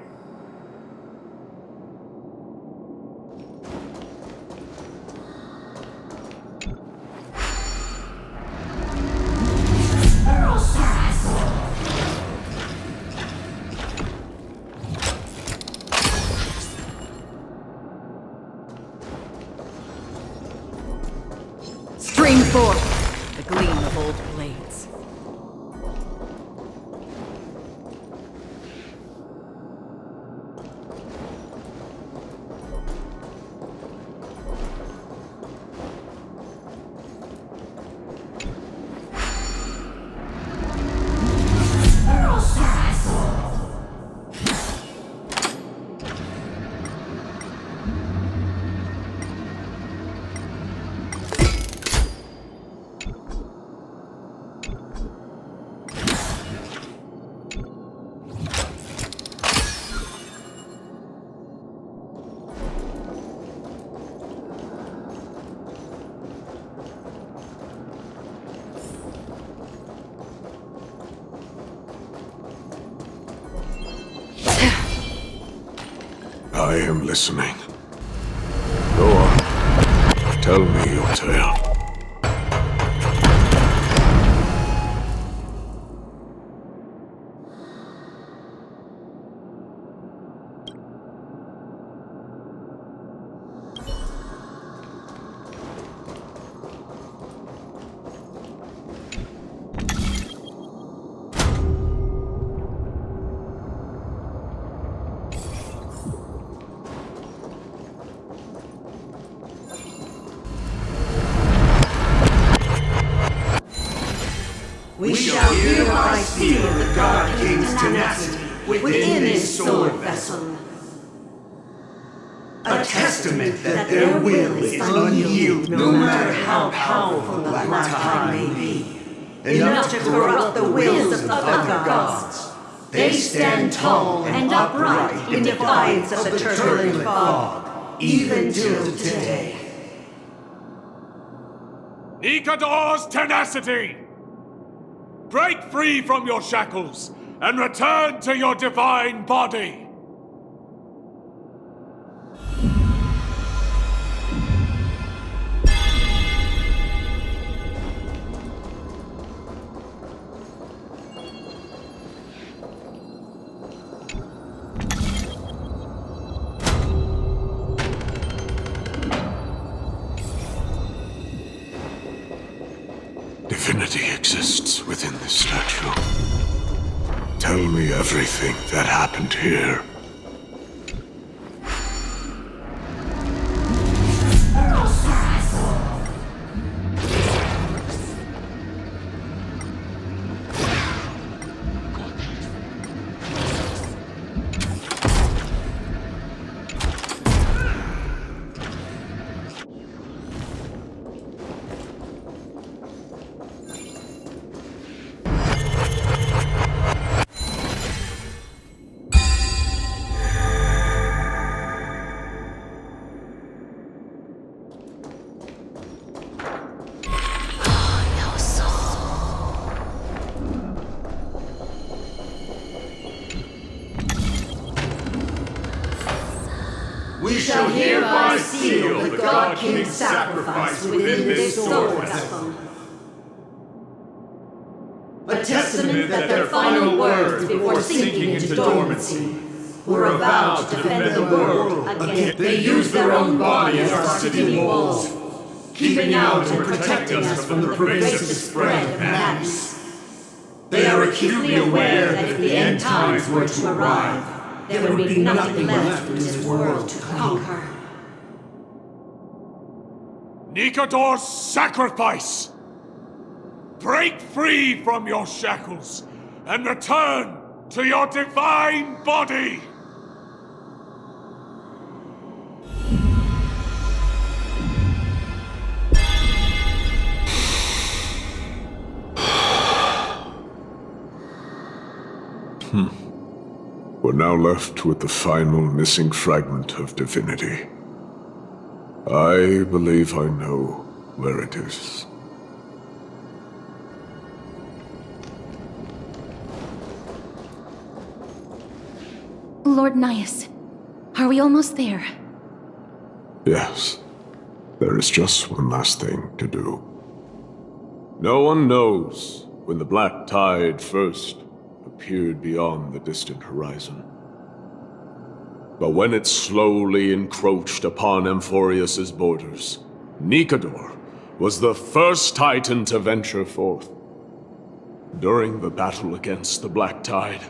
Stream forth the gleam of old blades. I am listening. Go on. Tell me your tale. We shall hereby seal the God King's tenacity within this sword vessel. A testament that their will is unyielding, no matter how powerful the Black Tide may be. Enough to corrupt the wills of other gods. They stand tall and upright in defiance of the turbulent fog, even till today. Nikador's tenacity! Break free from your shackles and return to your divine body! Divinity exists within this statue. Tell me everything that happened here. We shall hereby seal the God King's sacrifice within this sword vessel. A testament that their final words before sinking into dormancy were a vow to defend the world against. They used their own body as our city walls, keeping out and protecting us from the pervasive spread of madness. They are acutely aware that if the end times were to arrive, there would be nothing left in this world to conquer. Nikador's sacrifice! Break free from your shackles and return to your divine body! We're now left with the final missing fragment of divinity. I believe I know where it is. Lord Nias, are we almost there? Yes. There is just one last thing to do. No one knows when the black tide first appeared beyond the distant horizon. But when it slowly encroached upon Amphorius's borders, Nikador was the first Titan to venture forth. During the battle against the black tide,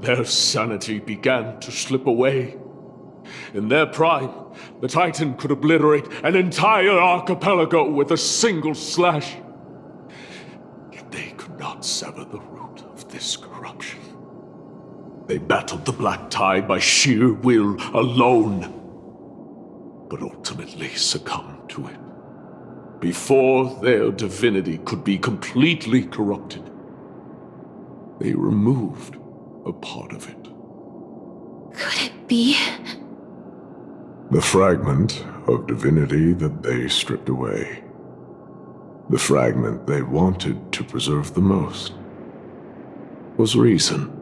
their sanity began to slip away. In their prime, the Titan could obliterate an entire archipelago with a single slash. Yet they could not sever the root of this corruption. They battled the black tide by sheer will alone, but ultimately succumbed to it. Before their divinity could be completely corrupted, they removed a part of it. Could it be? The fragment of divinity that they stripped away. The fragment they wanted to preserve the most was reason.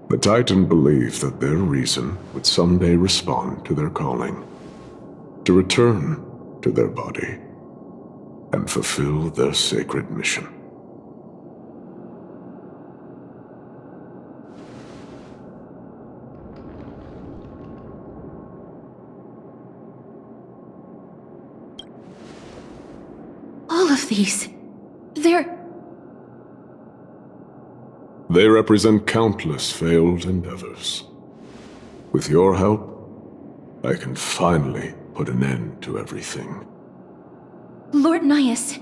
The Titan believed that their reason would someday respond to their calling, to return to their body, and fulfill their sacred mission. All of these, They represent countless failed endeavors. With your help, I can finally put an end to everything. Lord Nias,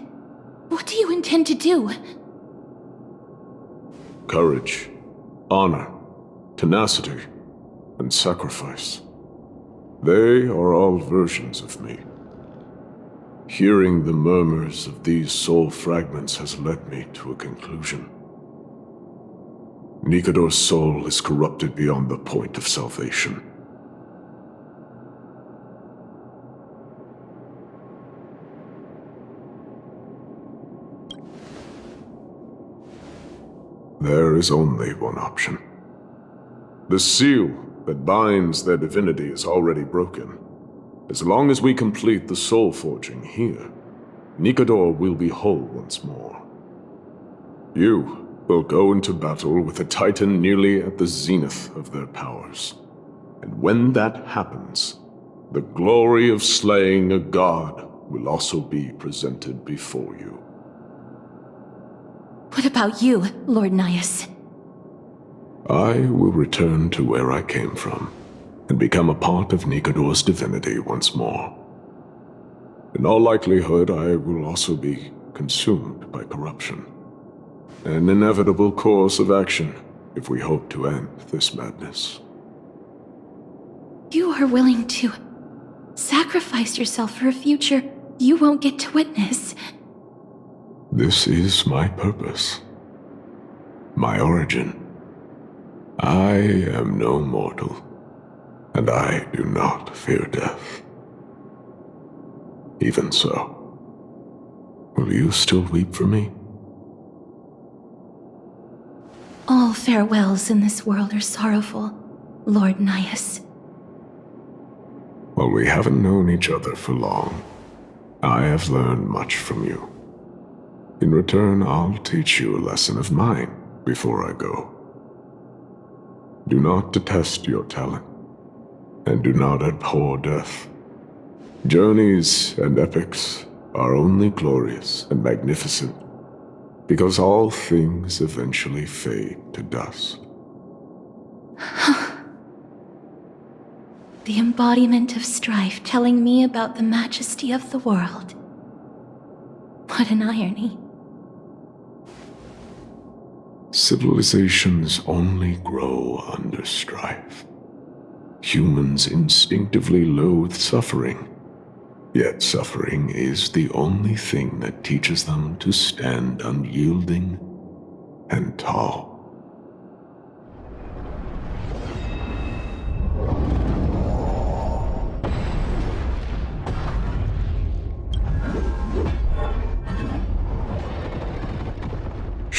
what do you intend to do? Courage, honor, tenacity, and sacrifice. They are all versions of me. Hearing the murmurs of these soul fragments has led me to a conclusion. Nikador's soul is corrupted beyond the point of salvation. There is only one option. The seal that binds their divinity is already broken. As long as we complete the soul forging here, Nikador will be whole once more. You will go into battle with a Titan nearly at the zenith of their powers. And when that happens, the glory of slaying a god will also be presented before you. What about you, Lord Nias? I will return to where I came from, and become a part of Nikador's divinity once more. In all likelihood, I will also be consumed by corruption. An inevitable course of action if we hope to end this madness. You are willing to sacrifice yourself for a future you won't get to witness. This is my purpose. My origin. I am no mortal, and I do not fear death. Even so, will you still weep for me? All farewells in this world are sorrowful, Lord Nias. While we haven't known each other for long, I have learned much from you. In return, I'll teach you a lesson of mine before I go. Do not detest your talent, and do not abhor death. Journeys and epics are only glorious and magnificent because all things eventually fade to dust. The embodiment of strife telling me about the majesty of the world. What an irony. Civilizations only grow under strife. Humans instinctively loathe suffering. Yet suffering is the only thing that teaches them to stand unyielding and tall.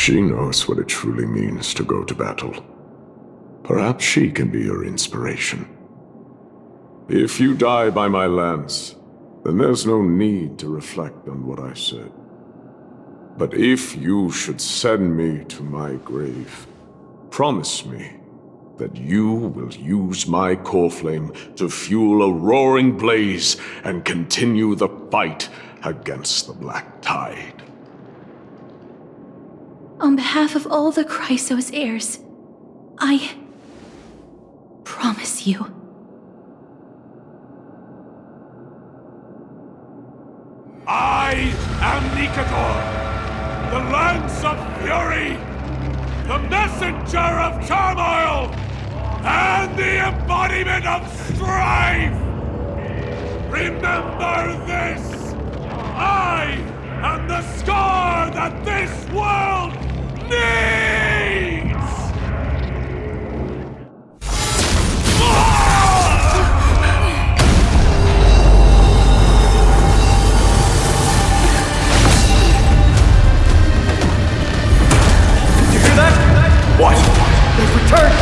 She knows what it truly means to go to battle. Perhaps she can be your inspiration. If you die by my lance, then there's no need to reflect on what I said. But if you should send me to my grave, promise me that you will use my Coreflame to fuel a roaring blaze and continue the fight against the Black Tide. On behalf of all the Chrysos heirs, I promise you. I am Nikador, the Lance of Fury, the messenger of turmoil, and the embodiment of strife! Remember this! I am the scar that this world needs! You hear that? What? They've returned!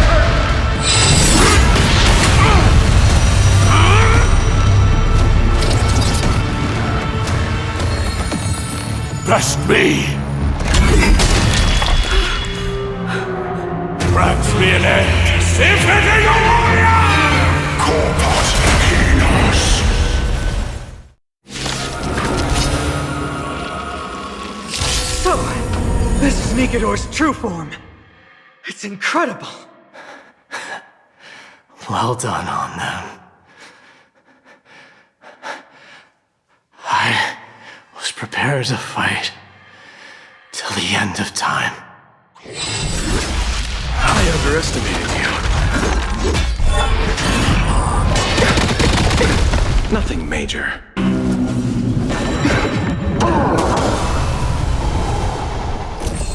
Best me! Grant me an end! Befitting a warrior! Corpus Equinos. So, this is Nikador's true form. It's incredible. Well done on them. I was prepared to fight till the end of time. I underestimated you. Nothing major.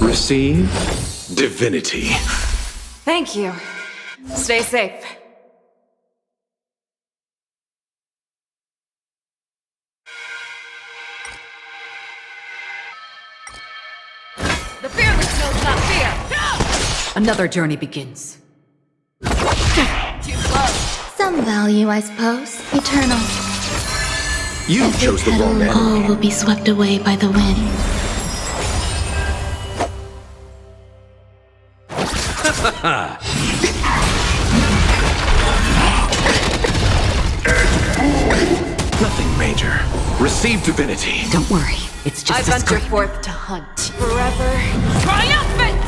Receive divinity. Thank you. Stay safe. The fearless knows not fear! Another journey begins. Too close. Some value, I suppose. Eternal. You chose the wrong All enemy. will be swept away by the wind. Nothing major. Receive divinity. Don't worry, it's just I venture forth to hunt. Forever triumphant!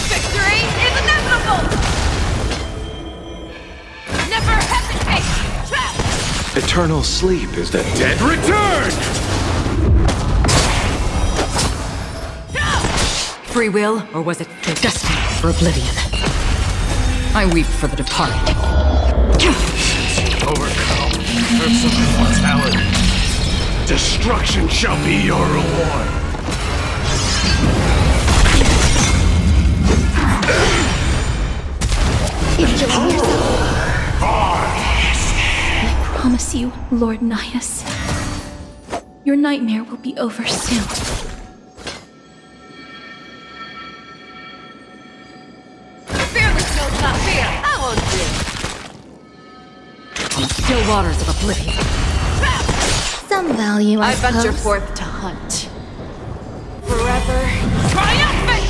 Victory is inevitable! Never hesitate! Trap! Eternal sleep is the dead return! Free will, or was it their destiny for oblivion? I weep for the departed. Overcome, curse of immortality. Destruction shall be your reward. Enjoy yourself. I promise you, Lord Naias, your nightmare will be over soon. On the still waters of oblivion. Some value, I suppose. venture forth to hunt. Forever triumphant!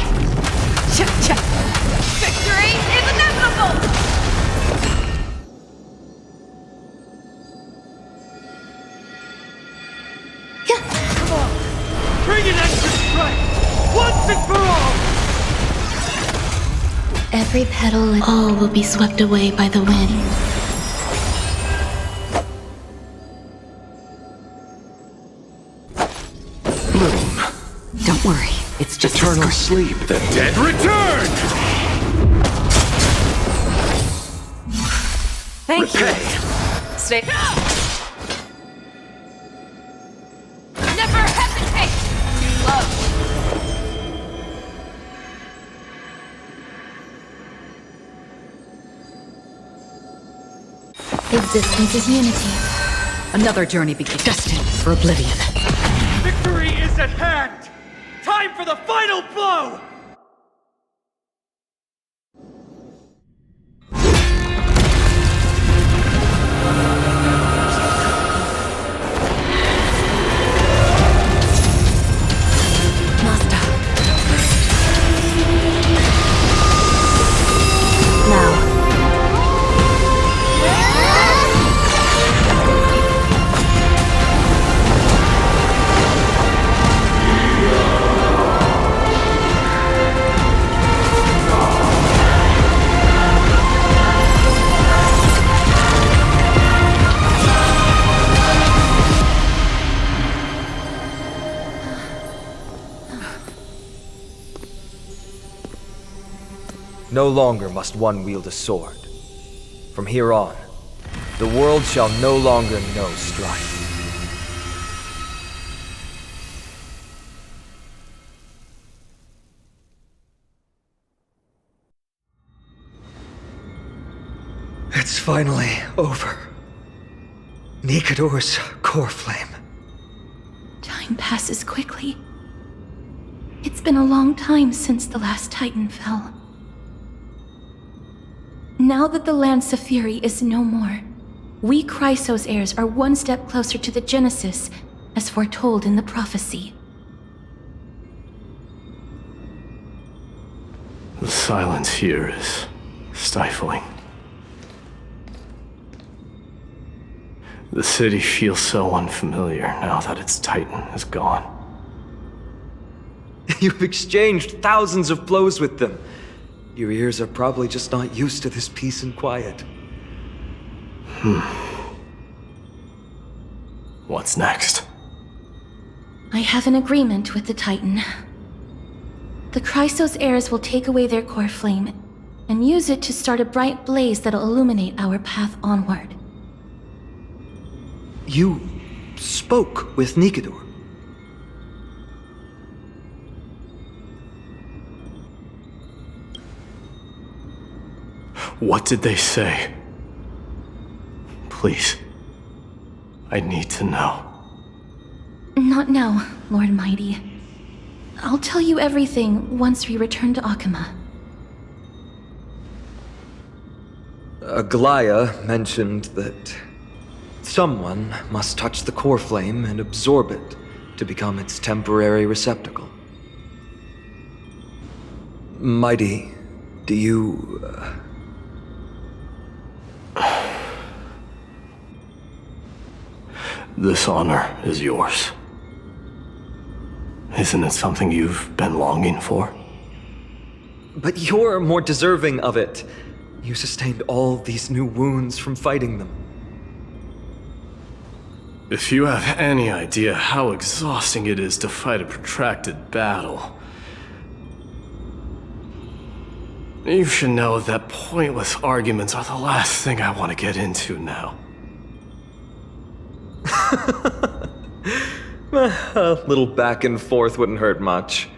Victory is inevitable! Come on! Bring an extra strike! Once and for all! Every petal and all will be swept away by the wind. Don't worry, it's just eternal sleep. The dead return! Thank Repay. you. Stay. Never hesitate! Too low. Existence is unity. Another journey begins. Destined for oblivion. Victory is at hand! time for the final blow! No longer must one wield a sword. From here on, the world shall no longer know strife. It's finally over. Nikador's Coreflame. Time passes quickly. It's been a long time since the last Titan fell. Now that the Lance of Fury is no more, we Chrysos heirs are one step closer to the Genesis, as foretold in the prophecy. The silence here is stifling. The city feels so unfamiliar now that its Titan is gone. You've exchanged thousands of blows with them. Your ears are probably just not used to this peace and quiet. What's next? I have an agreement with the Titan. The Chrysos heirs will take away their Coreflame and use it to start a bright blaze that'll illuminate our path onward. You spoke with Nikador. What did they say? Please. I need to know. Not now, Lord Mighty. I'll tell you everything once we return to Akama. Aglaya mentioned that someone must touch the Coreflame and absorb it to become its temporary receptacle. Mighty, do you... This honor is yours. Isn't it something you've been longing for? But you're more deserving of it. You sustained all these new wounds from fighting them. If you have any idea how exhausting it is to fight a protracted battle, you should know that pointless arguments are the last thing I want to get into now. A little back and forth wouldn't hurt much.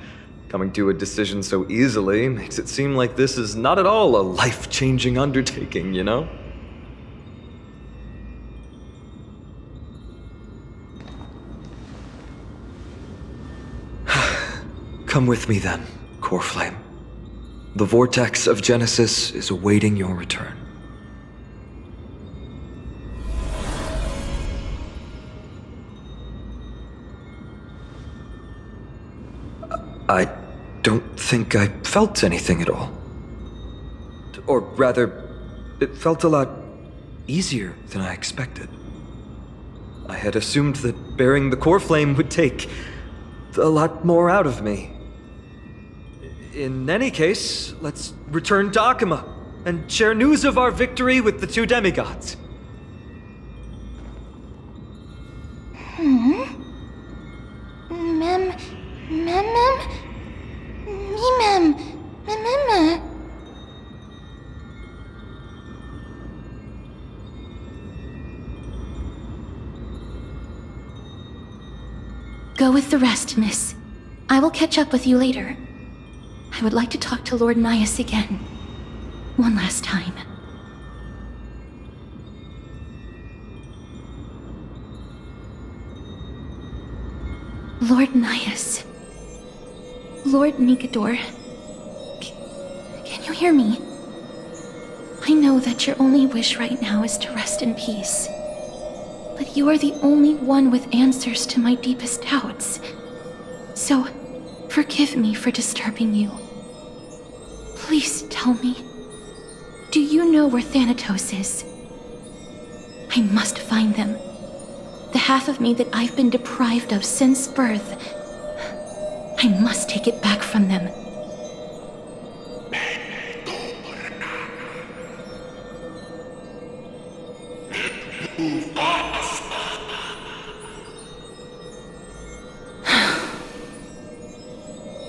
Coming to a decision so easily makes it seem like this is not at all a life-changing undertaking, you know? Come with me then, Coreflame. The vortex of Genesis is awaiting your return. I don't think I felt anything at all. Or rather, it felt a lot easier than I expected. I had assumed that bearing the Coreflame would take a lot more out of me. In any case, let's return to Akama and share news of our victory with the two demigods. Go with the rest, miss. I will catch up with you later. I would like to talk to Lord Nias again. One last time. Lord Nias, Lord Nikador, can you hear me? I know that your only wish right now is to rest in peace. But you are the only one with answers to my deepest doubts. So, forgive me for disturbing you. Please tell me, do you know where Thanatos is? I must find them. The half of me that I've been deprived of since birth. I must take it back from them.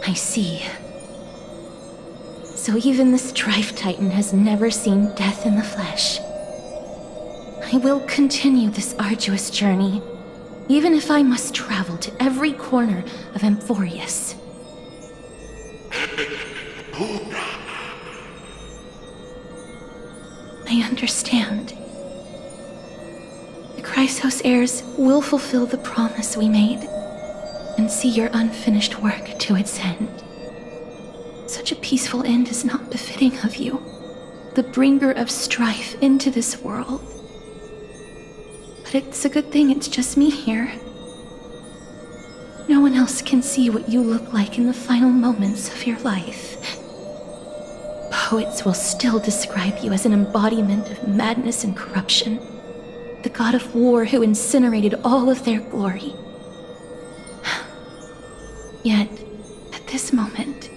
I see. So even the Strife Titan has never seen death in the flesh. I will continue this arduous journey, even if I must travel to every corner of Amphorius. I understand. The Chrysos heirs will fulfill the promise we made, and see your unfinished work to its end. Such a peaceful end is not befitting of you, the bringer of strife into this world. But it's a good thing it's just me here. No one else can see what you look like in the final moments of your life. Poets will still describe you as an embodiment of madness and corruption, the god of war who incinerated all of their glory. Yet, at this moment,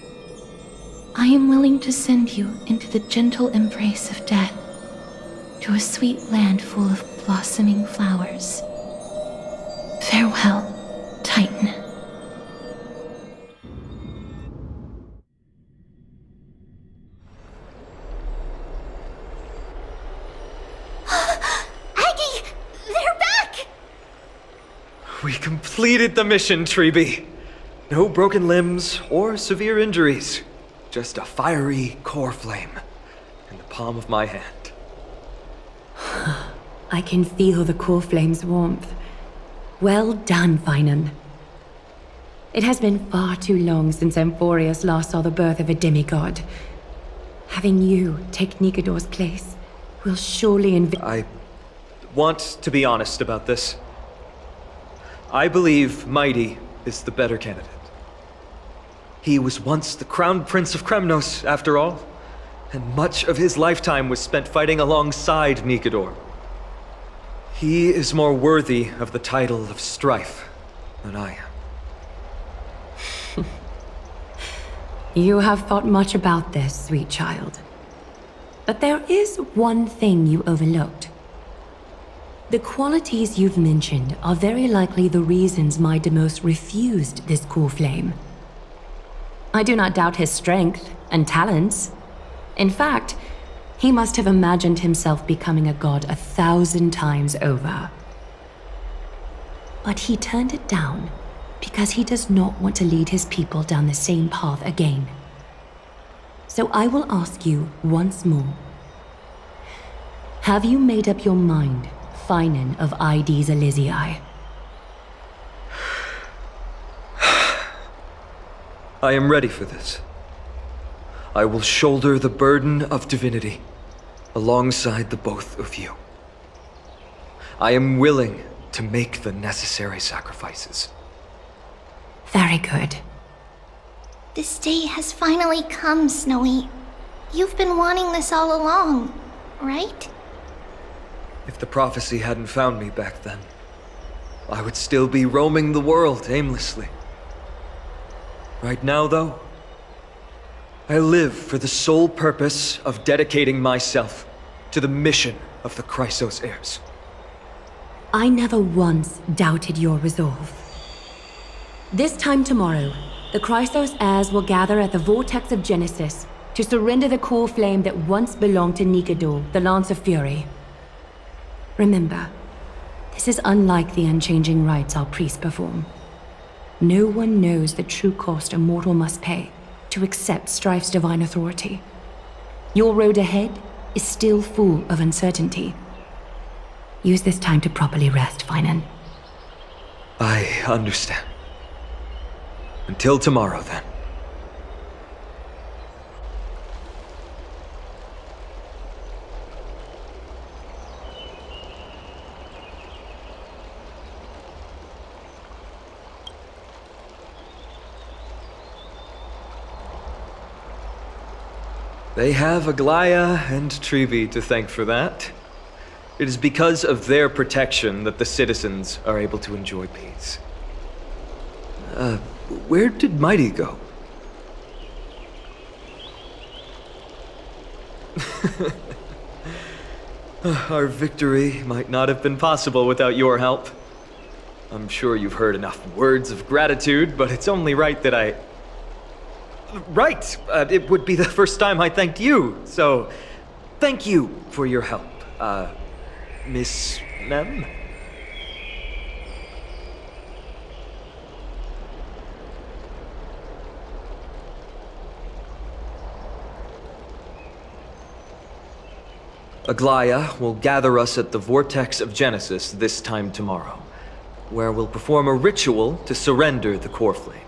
I am willing to send you into the gentle embrace of death, to a sweet land full of blossoming flowers. Farewell, Titan. Aggie! They're back! We completed the mission, Treeby. No broken limbs or severe injuries. Just a fiery Coreflame in the palm of my hand. I can feel the Coreflame's warmth. Well done, Finan. It has been far too long since Amphorius last saw the birth of a demigod. Having you take Nikador's place will surely I want to be honest about this. I believe Mighty is the better candidate. He was once the crown prince of Kremnos, after all, and much of his lifetime was spent fighting alongside Nikador. He is more worthy of the title of Strife than I am. You have thought much about this, sweet child. But there is one thing you overlooked. The qualities you've mentioned are very likely the reasons my Demos refused this Coreflame. I do not doubt his strength and talents. In fact, he must have imagined himself becoming a god 1,000 times over. But he turned it down because he does not want to lead his people down the same path again. So I will ask you once more. Have you made up your mind, Finan of Ides Elysiae? I am ready for this. I will shoulder the burden of divinity alongside the both of you. I am willing to make the necessary sacrifices. Very good. This day has finally come, Snowy. You've been wanting this all along, right? If the prophecy hadn't found me back then, I would still be roaming the world aimlessly. Right now, though, I live for the sole purpose of dedicating myself to the mission of the Chrysos heirs. I never once doubted your resolve. This time tomorrow, the Chrysos heirs will gather at the Vortex of Genesis to surrender the Coreflame that once belonged to Nikador, the Lance of Fury. Remember, this is unlike the unchanging rites our priests perform. No one knows the true cost a mortal must pay to accept Strife's divine authority. Your road ahead is still full of uncertainty. Use this time to properly rest, Finan. I understand. Until tomorrow, then. They have Aglaya and Trevi to thank for that. It is because of their protection that the citizens are able to enjoy peace. Where did Mighty go? Our victory might not have been possible without your help. I'm sure you've heard enough words of gratitude, but it's only right that I... Right! It would be the first time I thanked you, so thank you for your help, Miss Mem? Aglaya will gather us at the Vortex of Genesis this time tomorrow, where we'll perform a ritual to surrender the Coreflame.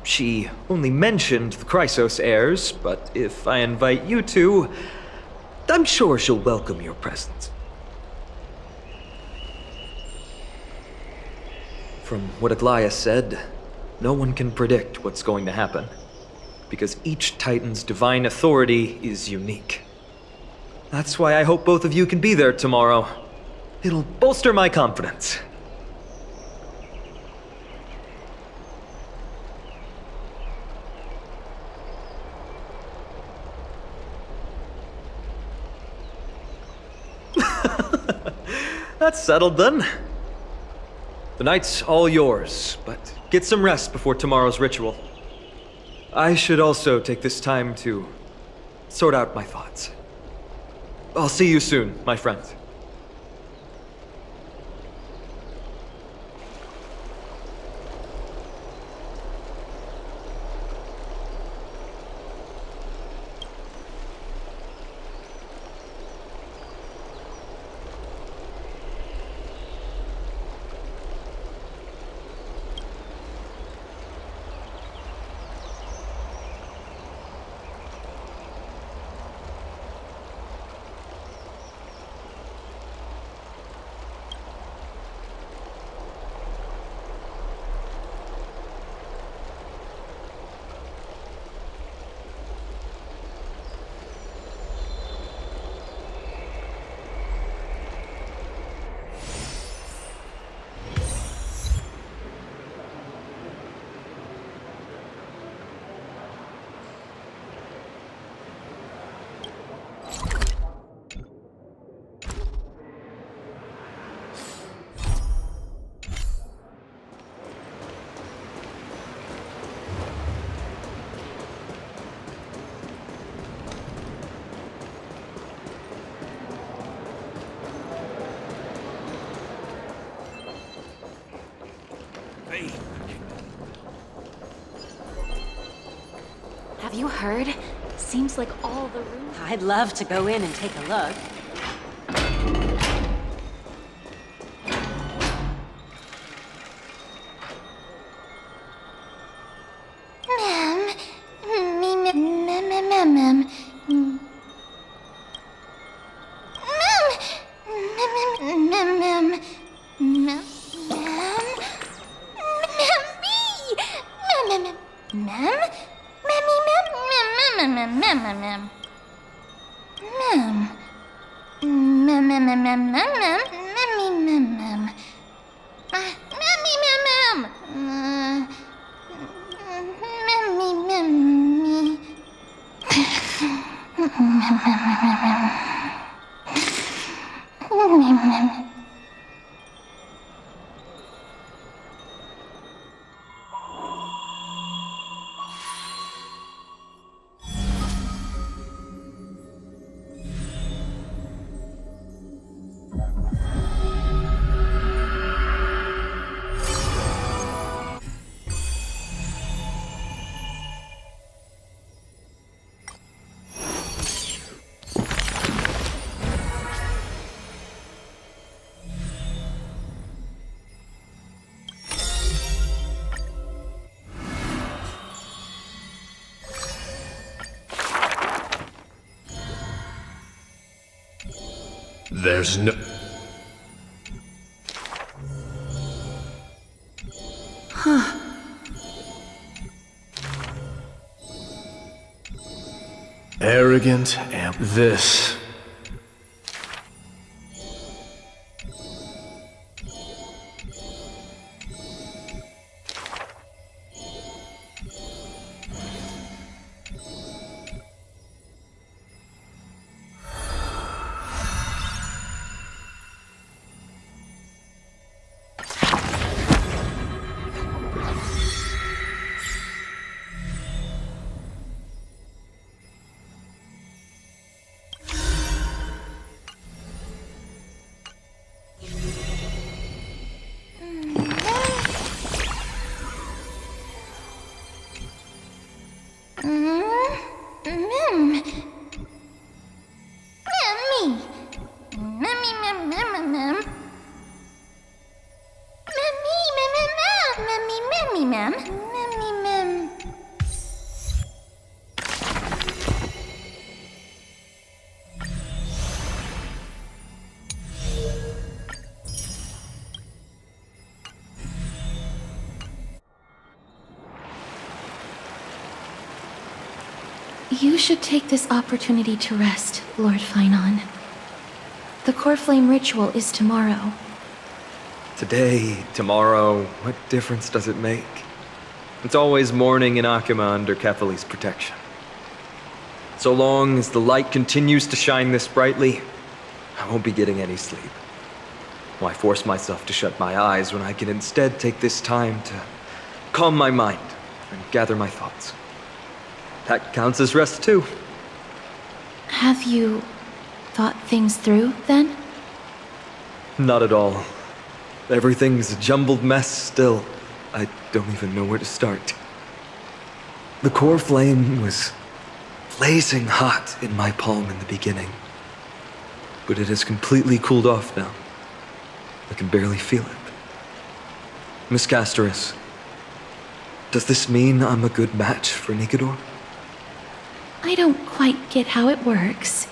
She only mentioned the Chrysos heirs, but if I invite you to, I'm sure she'll welcome your presence. From what Aglaya said, no one can predict what's going to happen, because each Titan's divine authority is unique. That's why I hope both of you can be there tomorrow. It'll bolster my confidence. That's settled then. The night's all yours, but get some rest before tomorrow's ritual. I should also take this time to sort out my thoughts. I'll see you soon, my friends. Have you heard? Seems like all the rooms... I'd love to go in and take a look. There's no... Huh. Arrogant and this. You should take this opportunity to rest, Lord Finon. The Coreflame ritual is tomorrow. Today, tomorrow, what difference does it make? It's always morning in Akima under Kethely's protection. So long as the light continues to shine this brightly, I won't be getting any sleep. Why force myself to shut my eyes when I can instead take this time to calm my mind and gather my thoughts? That counts as rest too. Have you thought things through, then? Not at all. Everything's a jumbled mess still. I don't even know where to start. The Coreflame was blazing hot in my palm in the beginning, but it has completely cooled off now. I can barely feel it. Miss Castoris, does this mean I'm a good match for Nikador? I don't quite get how it works,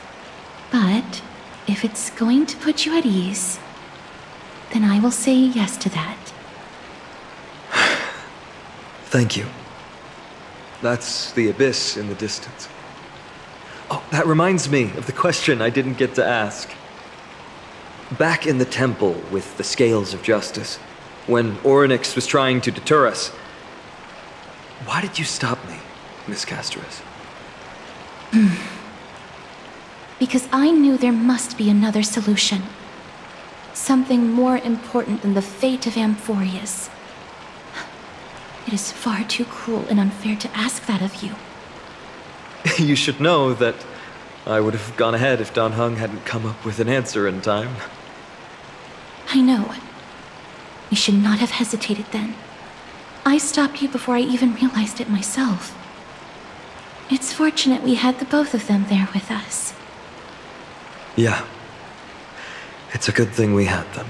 but if it's going to put you at ease, then I will say yes to that. Thank you. That's the abyss in the distance. Oh, that reminds me of the question I didn't get to ask. Back in the temple with the Scales of Justice, when Orynyx was trying to deter us, why did you stop me, Miss Castoris? Because I knew there must be another solution. Something more important than the fate of Amphorius. It is far too cruel and unfair to ask that of you. You should know that I would have gone ahead if Dan Heng hadn't come up with an answer in time. I know. You should not have hesitated then. I stopped you before I even realized it myself. It's fortunate we had the both of them there with us. Yeah. It's a good thing we had them.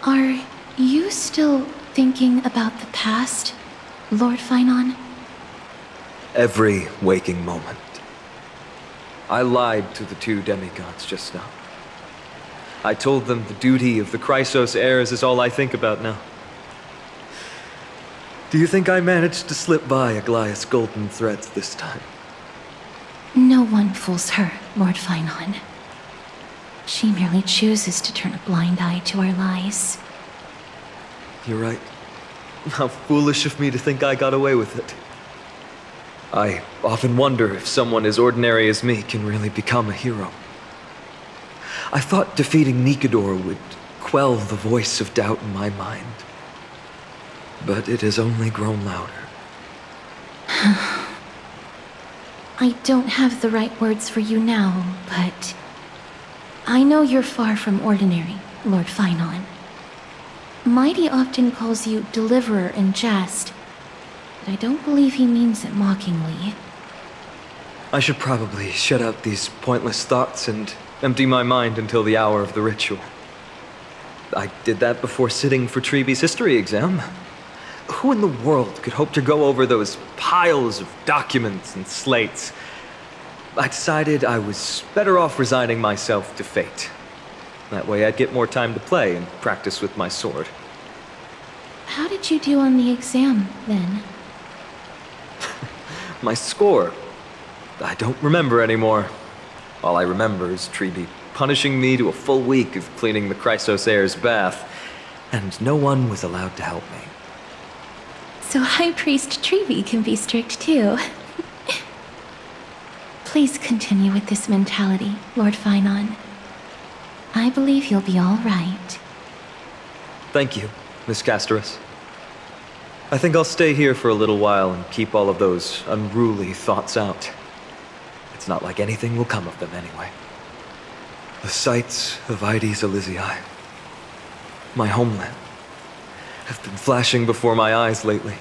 Are you still thinking about the past, Lord Finon? Every waking moment. I lied to the two demigods just now. I told them the duty of the Chrysos heirs is all I think about now. Do you think I managed to slip by Aglaya's golden threads this time? No one fools her, Lord Finon. She merely chooses to turn a blind eye to our lies. You're right. How foolish of me to think I got away with it. I often wonder if someone as ordinary as me can really become a hero. I thought defeating Nikador would quell the voice of doubt in my mind. But it has only grown louder. I don't have the right words for you now, but I know you're far from ordinary, Lord Finon. Mighty often calls you Deliverer in jest, but I don't believe he means it mockingly. I should probably shut out these pointless thoughts and empty my mind until the hour of the ritual. I did that before sitting for Treeby's history exam. Who in the world could hope to go over those piles of documents and slates? I decided I was better off resigning myself to fate. That way I'd get more time to play and practice with my sword. How did you do on the exam, then? My score. I don't remember anymore. All I remember is Treeby punishing me to a full week of cleaning the Chrysos heir's bath, and no one was allowed to help me. So High Priest Treeby can be strict too. Please continue with this mentality, Lord Finon. I believe you'll be all right. Thank you, Miss Casterus. I think I'll stay here for a little while and keep all of those unruly thoughts out. It's not like anything will come of them anyway. The sights of Ides Elysiae, my homeland, have been flashing before my eyes lately.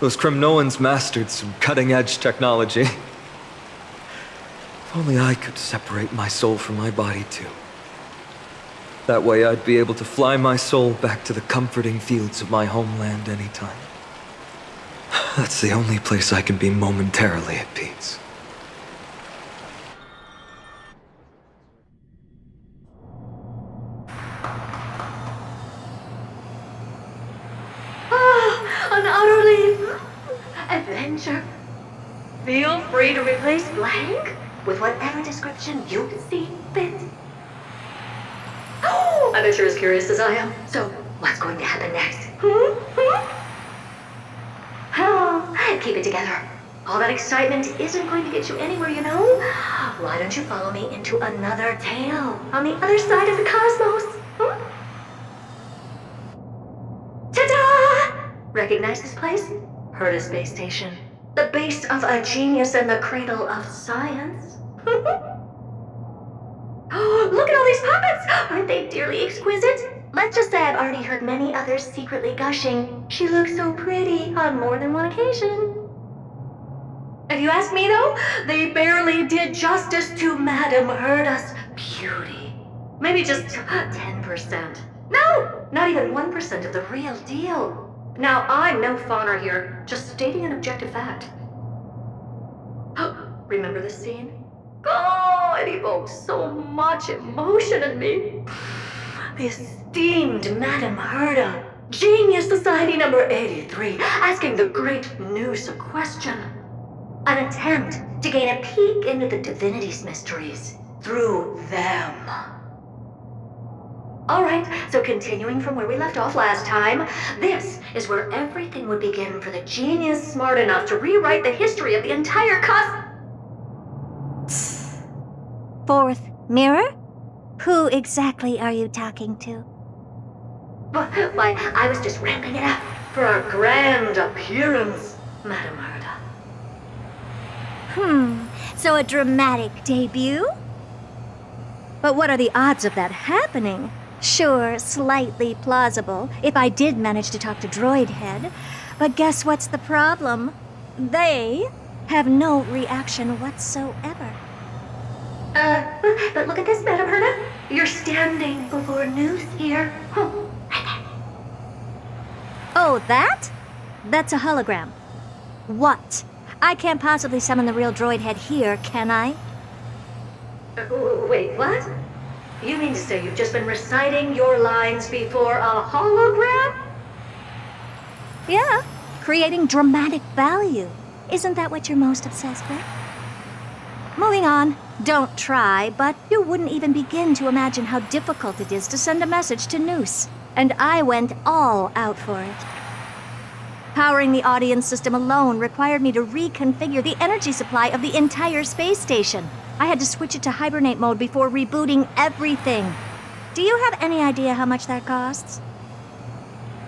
Those Kremnoans mastered some cutting-edge technology. If only I could separate my soul from my body too. That way I'd be able to fly my soul back to the comforting fields of my homeland anytime. That's the only place I can be momentarily at peace. An utterly adventure. Feel free to replace blank with whatever description you see fit. Oh, I bet you're as curious as I am. So, what's going to happen next? Oh, keep it together. All that excitement isn't going to get you anywhere, you know? Why don't you follow me into another tale on the other side of the cosmos? Ta-da! Recognize this place? Herta Space Station. The base of a genius and the cradle of science. Oh, look at all these puppets! Aren't they dearly exquisite? Let's just say I've already heard many others secretly gushing. She looks so pretty on more than one occasion. If you ask me though, they barely did justice to Madame Herta's beauty. Maybe just 10%. No, not even 1% of the real deal. Now, I'm no fawner here, just stating an objective fact. Remember this scene? Oh, it evokes so much emotion in me. The esteemed Madame Herta, Genius Society number 83, asking the great Noose a question. An attempt to gain a peek into the divinity's mysteries through them. Alright, so continuing from where we left off last time, this is where everything would begin for the genius smart enough to rewrite the history of the entire Fourth mirror? Who exactly are you talking to? Why, I was just ramping it up for our grand appearance, Madame Herta. So a dramatic debut? But what are the odds of that happening? Sure, slightly plausible, if I did manage to talk to Droid Head. But guess what's the problem? They have no reaction whatsoever. But look at this, Madame Herta. You're standing before Noose here. Oh, that? That's a hologram. What? I can't possibly summon the real Droid Head here, can I? Wait, what? You mean to say you've just been reciting your lines before a hologram? Yeah, creating dramatic value. Isn't that what you're most obsessed with? Moving on. Don't try, but you wouldn't even begin to imagine how difficult it is to send a message to Noose. And I went all out for it. Powering the audience system alone required me to reconfigure the energy supply of the entire space station. I had to switch it to hibernate mode before rebooting everything. Do you have any idea how much that costs?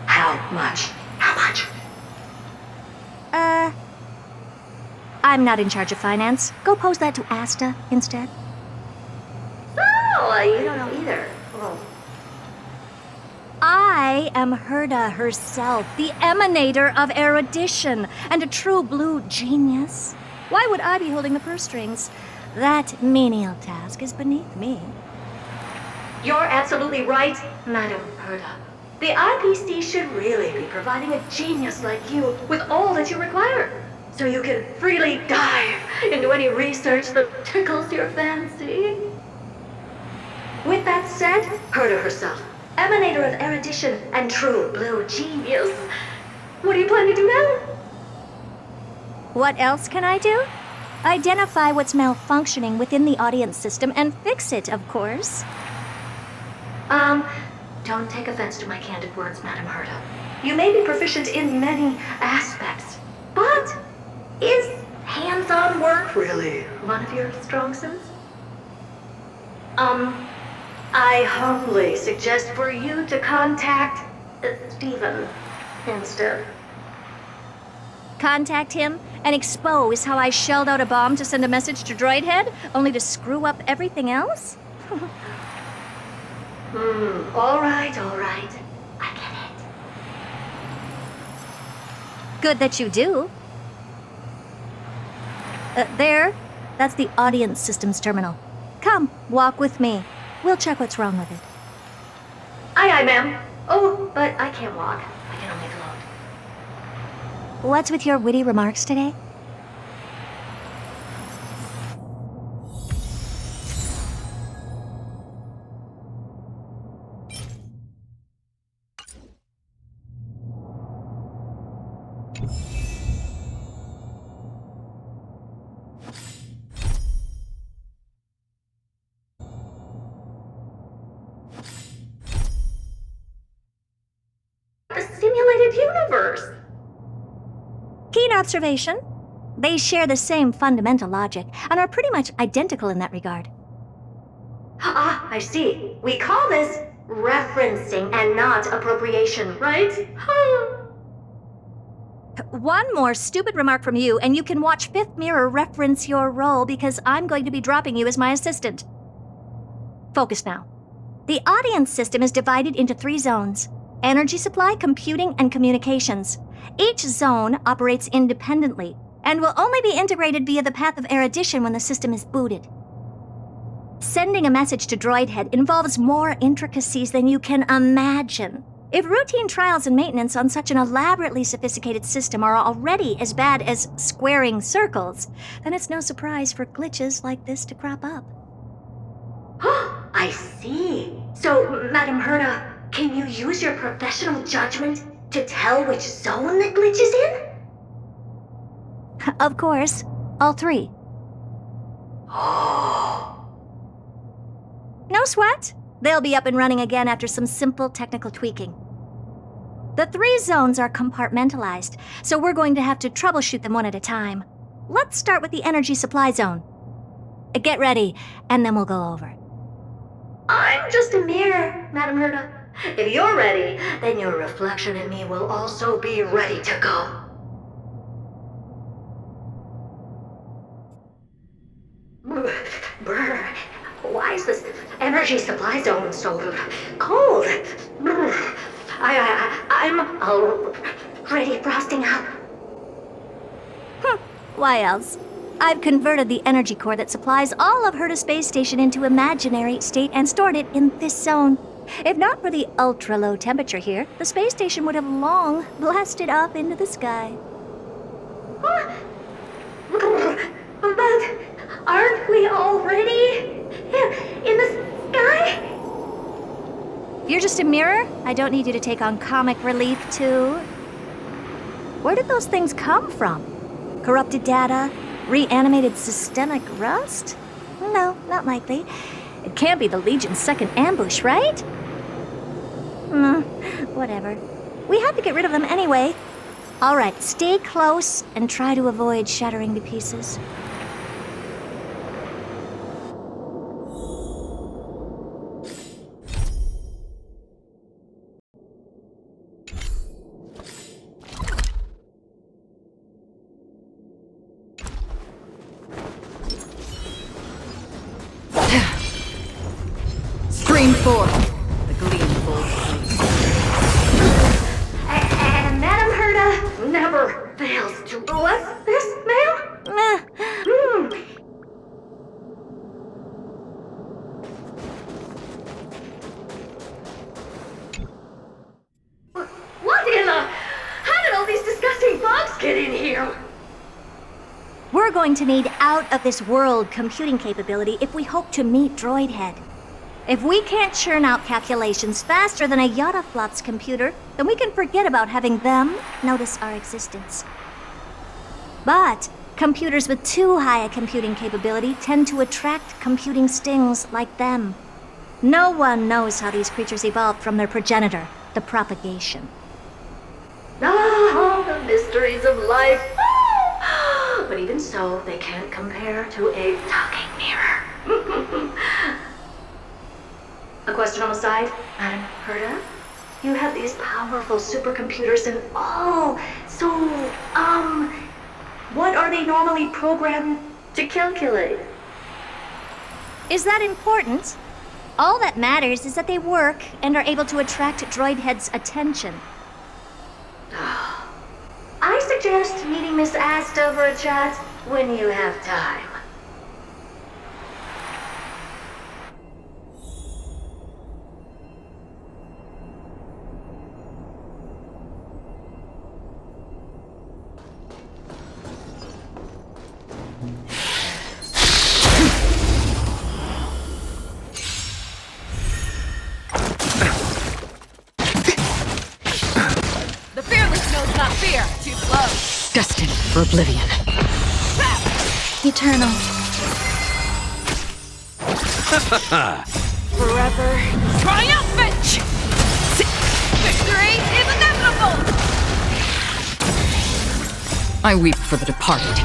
How much? How much? I'm not in charge of finance. Go pose that to Asta instead. Oh, you don't know either. Oh. I am Herta herself, the emanator of erudition, and a true blue genius. Why would I be holding the purse strings? That menial task is beneath me. You're absolutely right, Madame Herta. The IPC should really be providing a genius like you with all that you require, so you can freely dive into any research that tickles your fancy. With that said, Herta herself, emanator of erudition and true blue genius, what do you plan to do now? What else can I do? Identify what's malfunctioning within the audience system and fix it, of course. Don't take offense to my candid words, Madam Herta. You may be proficient in many aspects, but is hands-on work really one of your strong suits? I humbly suggest for you to contact Stephen instead. Contact him and expose how I shelled out a bomb to send a message to Droidhead, only to screw up everything else? All right. I get it. Good that you do. There. That's the audience systems terminal. Come, walk with me. We'll check what's wrong with it. Aye, ma'am. Oh, but I can't walk. I can only float. What's with your witty remarks today? The simulated universe. Keen observation. They share the same fundamental logic and are pretty much identical in that regard. Ah, I see. We call this referencing and not appropriation, right? One more stupid remark from you, and you can watch Fifth Mirror reference your role because I'm going to be dropping you as my assistant. Focus now. The audience system is divided into 3 zones: energy supply, computing, and communications. Each zone operates independently and will only be integrated via the path of erudition when the system is booted. Sending a message to Droidhead involves more intricacies than you can imagine. If routine trials and maintenance on such an elaborately sophisticated system are already as bad as squaring circles, then it's no surprise for glitches like this to crop up. I see. So, Madam Herta, can you use your professional judgment to tell which zone the glitch is in? Of course. All 3. No sweat. They'll be up and running again after some simple technical tweaking. The 3 zones are compartmentalized, so we're going to have to troubleshoot them one at a time. Let's start with the energy supply zone. Get ready, and then we'll go over. I'm just a mirror, Madam Herta. If you're ready, then your reflection in me will also be ready to go. Brr, why is this energy supply zone so cold? Brr, I'm already frosting up. Why else? I've converted the energy core that supplies all of Herta Space Station into imaginary state and stored it in this zone. If not for the ultra-low temperature here, the space station would have long blasted up into the sky. But aren't we already in the sky? You're just a mirror? I don't need you to take on comic relief, too. Where did those things come from? Corrupted data? Reanimated systemic rust? No, not likely. It can't be the Legion's second ambush, right? Whatever. We have to get rid of them anyway. All right, stay close and try to avoid shattering to pieces. Stream forth, the gleamful place. And Madam Herta never fails to... What's this, ma'am? What in the... How did all these disgusting bugs get in here? We're going to need out-of-this-world computing capability if we hope to meet Droidhead. If we can't churn out calculations faster than a Yottaflop's computer, then we can forget about having them notice our existence. But computers with too high a computing capability tend to attract computing stings like them. No one knows how these creatures evolved from their progenitor, the propagation. Ah, the mysteries of life. But even so, they can't compare to a talking mirror. A question on the side, Madam Herta? You have these powerful supercomputers and all. So, what are they normally programmed to calculate? Is that important? All that matters is that they work and are able to attract droid heads' attention. I suggest meeting Miss Asta for a chat when you have time. Not fear, too close. Destined for oblivion. Eternal. Forever triumphant! Victory is inevitable! I weep for the departed.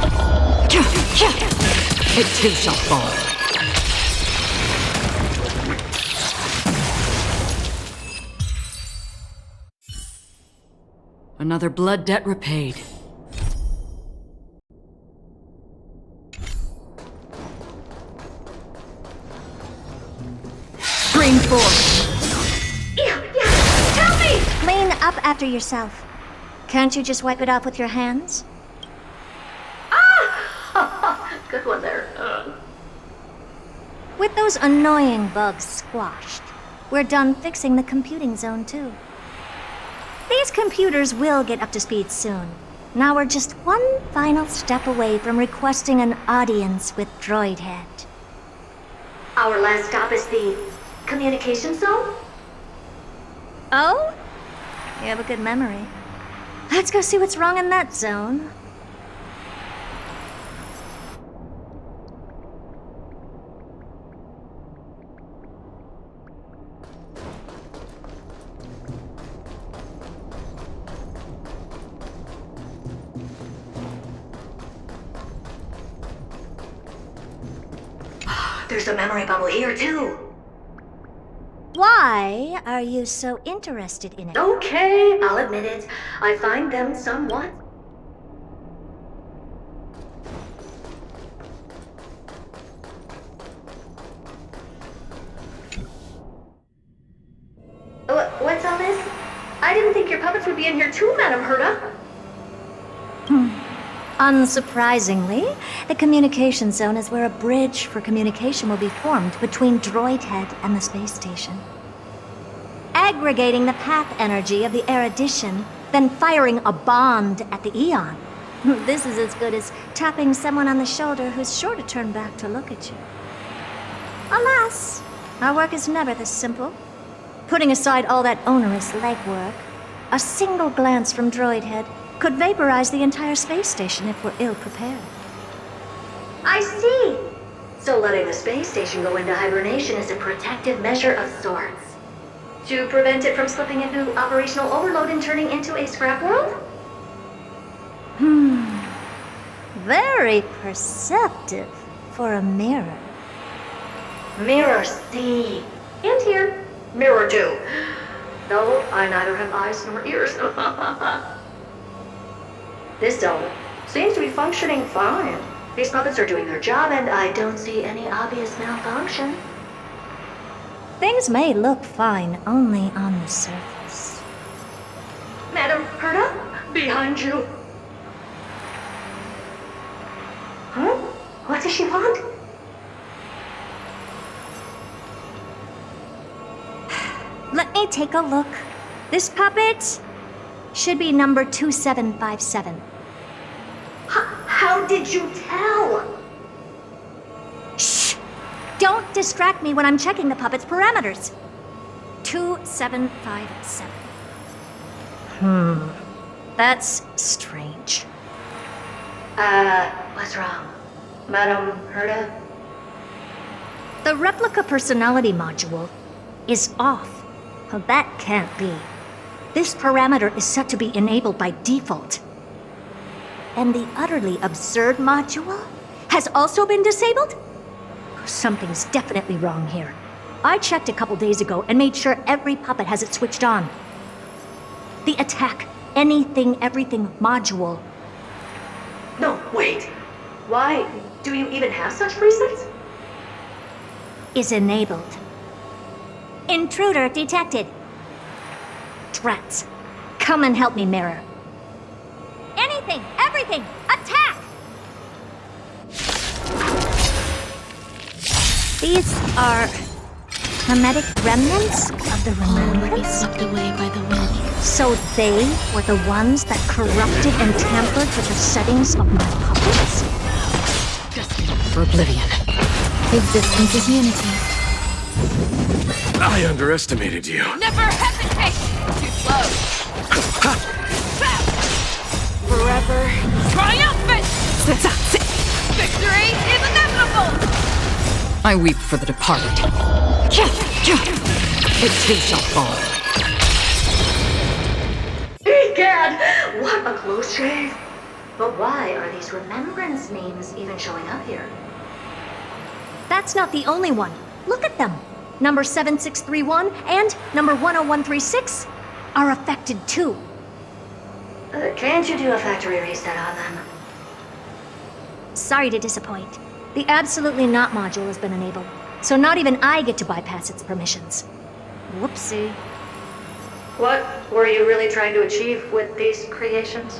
It too shall fall. Another blood debt repaid. Scream forth! Yeah, help me! Clean up after yourself. Can't you just wipe it off with your hands? Ah! Good one there. With those annoying bugs squashed, we're done fixing the computing zone too. These computers will get up to speed soon. Now we're just one final step away from requesting an audience with Droidhead. Our last stop is the communication zone? Oh? You have a good memory. Let's go see what's wrong in that zone. There's a memory bubble here, too. Why are you so interested in it? Okay, I'll admit it. I find them somewhat... What's all this? I didn't think your puppets would be in here too, Madam Herta. Unsurprisingly, the communication zone is where a bridge for communication will be formed between Droidhead and the space station. Aggregating the path energy of the erudition, then firing a bond at the Eon. This is as good as tapping someone on the shoulder who's sure to turn back to look at you. Alas, our work is never this simple. Putting aside all that onerous legwork, a single glance from Droidhead could vaporize the entire space station if we're ill-prepared. I see! So letting the space station go into hibernation is a protective measure of sorts. To prevent it from slipping into operational overload and turning into a scrap world? Very perceptive for a mirror. Mirror see. And here. Mirror do. Though I neither have eyes nor ears. This zone seems to be functioning fine. These puppets are doing their job, and I don't see any obvious malfunction. Things may look fine only on the surface. Madam Herta, behind you. Huh? What does she want? Let me take a look. This puppet should be number 2757. How did you tell? Shh! Don't distract me when I'm checking the puppet's parameters. 2757. That's strange. What's wrong? Madam Herda? The replica personality module is off. Well, that can't be. This parameter is set to be enabled by default. And the utterly absurd module has also been disabled? Something's definitely wrong here. I checked a couple days ago and made sure every puppet has it switched on. The attack, anything, everything module. No, wait. Why do you even have such presets? Is enabled. Intruder detected. Drats. Come and help me, Mirror. Anything, everything, attack! These are hermetic remnants of the remembrance? Swept away by the wind. So they were the ones that corrupted and tampered with the settings of my puppets? For oblivion. Existence is unity. I underestimated you. Never hesitate! Too slow. Forever triumphant! Victory is inevitable! I weep for the departed. It too shall fall. Egad! What a close shave! But why are these remembrance names even showing up here? That's not the only one. Look at them. Number 7631 and number 10136 are affected too. Can't you do a factory reset on them? Sorry to disappoint. The Absolutely Not module has been enabled, so not even I get to bypass its permissions. Whoopsie. What were you really trying to achieve with these creations?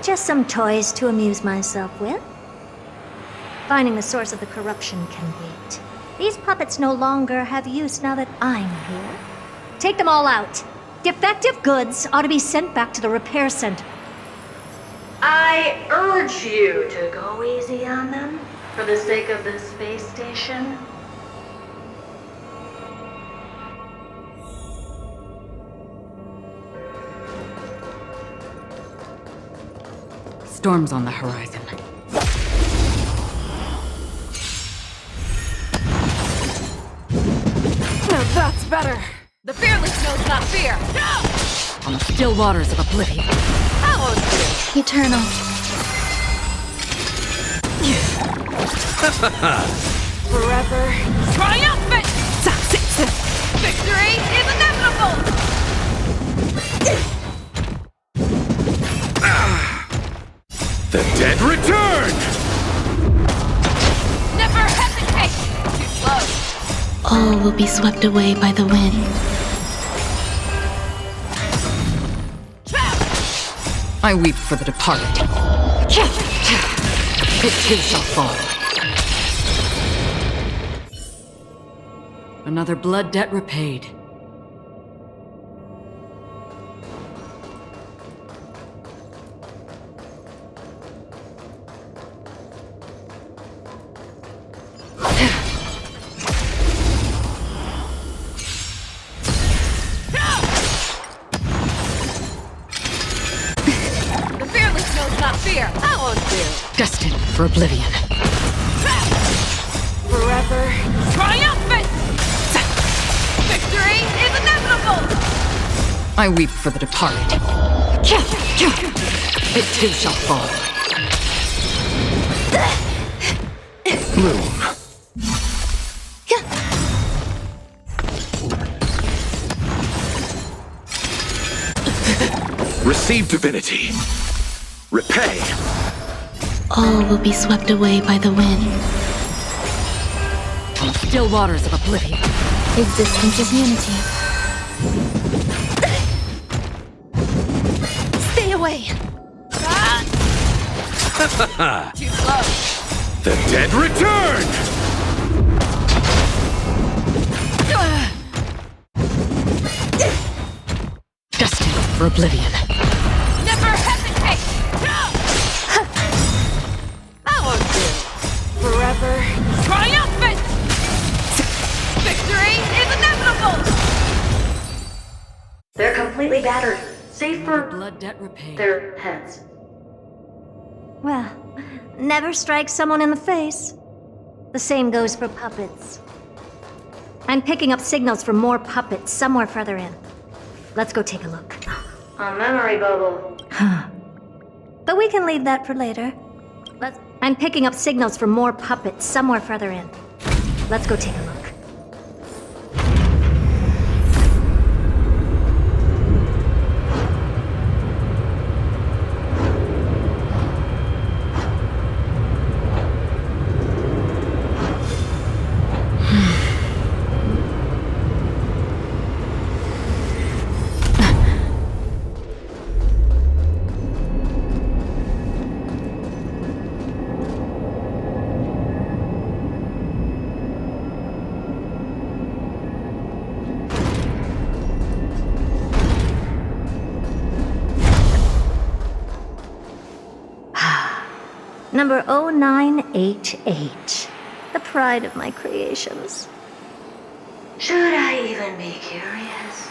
Just some toys to amuse myself with. Finding the source of the corruption can wait. These puppets no longer have use now that I'm here. Take them all out. Defective goods ought to be sent back to the repair center. I urge you to go easy on them for the sake of the space station. Storm's on the horizon. Now that's better! The fearless knows not fear! No! On the still waters of oblivion. How won't you? Eternal. Forever triumphant! Victory is inevitable! The dead return! Never hesitate! Too slow. All will be swept away by the wind. I weep for the departed. It too shall fall. Another blood debt repaid. Destined for oblivion. Forever triumphant! Victory is inevitable! I weep for the departed. It too shall fall. Bloom. Receive divinity. Repay. All will be swept away by the wind. On the still waters of oblivion. Existence is unity. Stay away! Too slow. The dead return! Destined for oblivion. Never hesitate! That won't do. Forever triumphant! Victory is inevitable! They're completely battered, save for blood debt repaid. their heads. Well, never strike someone in the face. The same goes for puppets. I'm picking up signals from more puppets somewhere further in. Let's go take a look. A memory bubble. But we can leave that for later. I'm picking up signals from more puppets somewhere further in. Let's go take a look. Number 0988. The pride of my creations. Should I even be curious?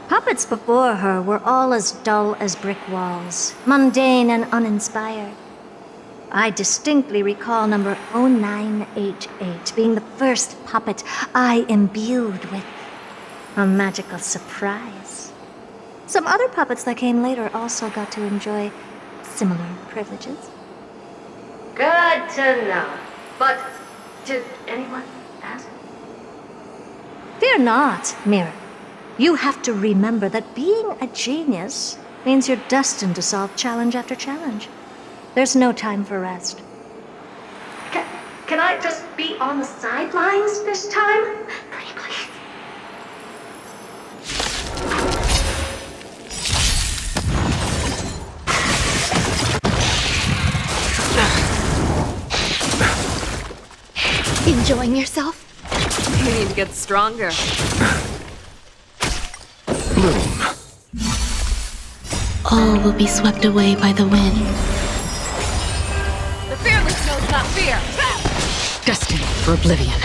Puppets before her were all as dull as brick walls, mundane and uninspired. I distinctly recall number 0988 being the first puppet I imbued with a magical surprise. Some other puppets that came later also got to enjoy similar privileges. Good to know. But did anyone ask? Fear not, Mirror. You have to remember that being a genius means you're destined to solve challenge after challenge. There's no time for rest. Can I just be on the sidelines this time? Pretty please. Enjoying yourself? You need to get stronger. Bloom. All will be swept away by the wind. The fearless knows not fear. Destined for oblivion.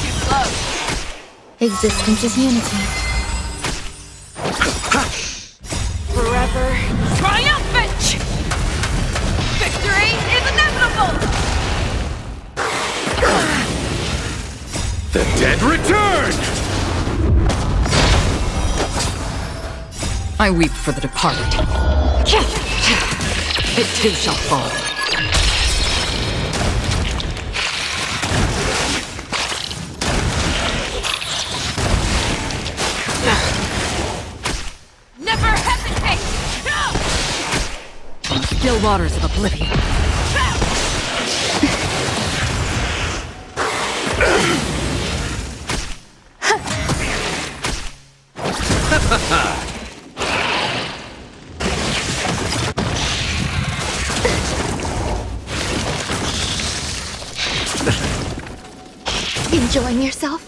Too close. Existence is unity. Forever triumphant! Victory is inevitable! The dead return! I weep for the departed. It too shall fall. Never hesitate! On the still waters of oblivion. Enjoying yourself?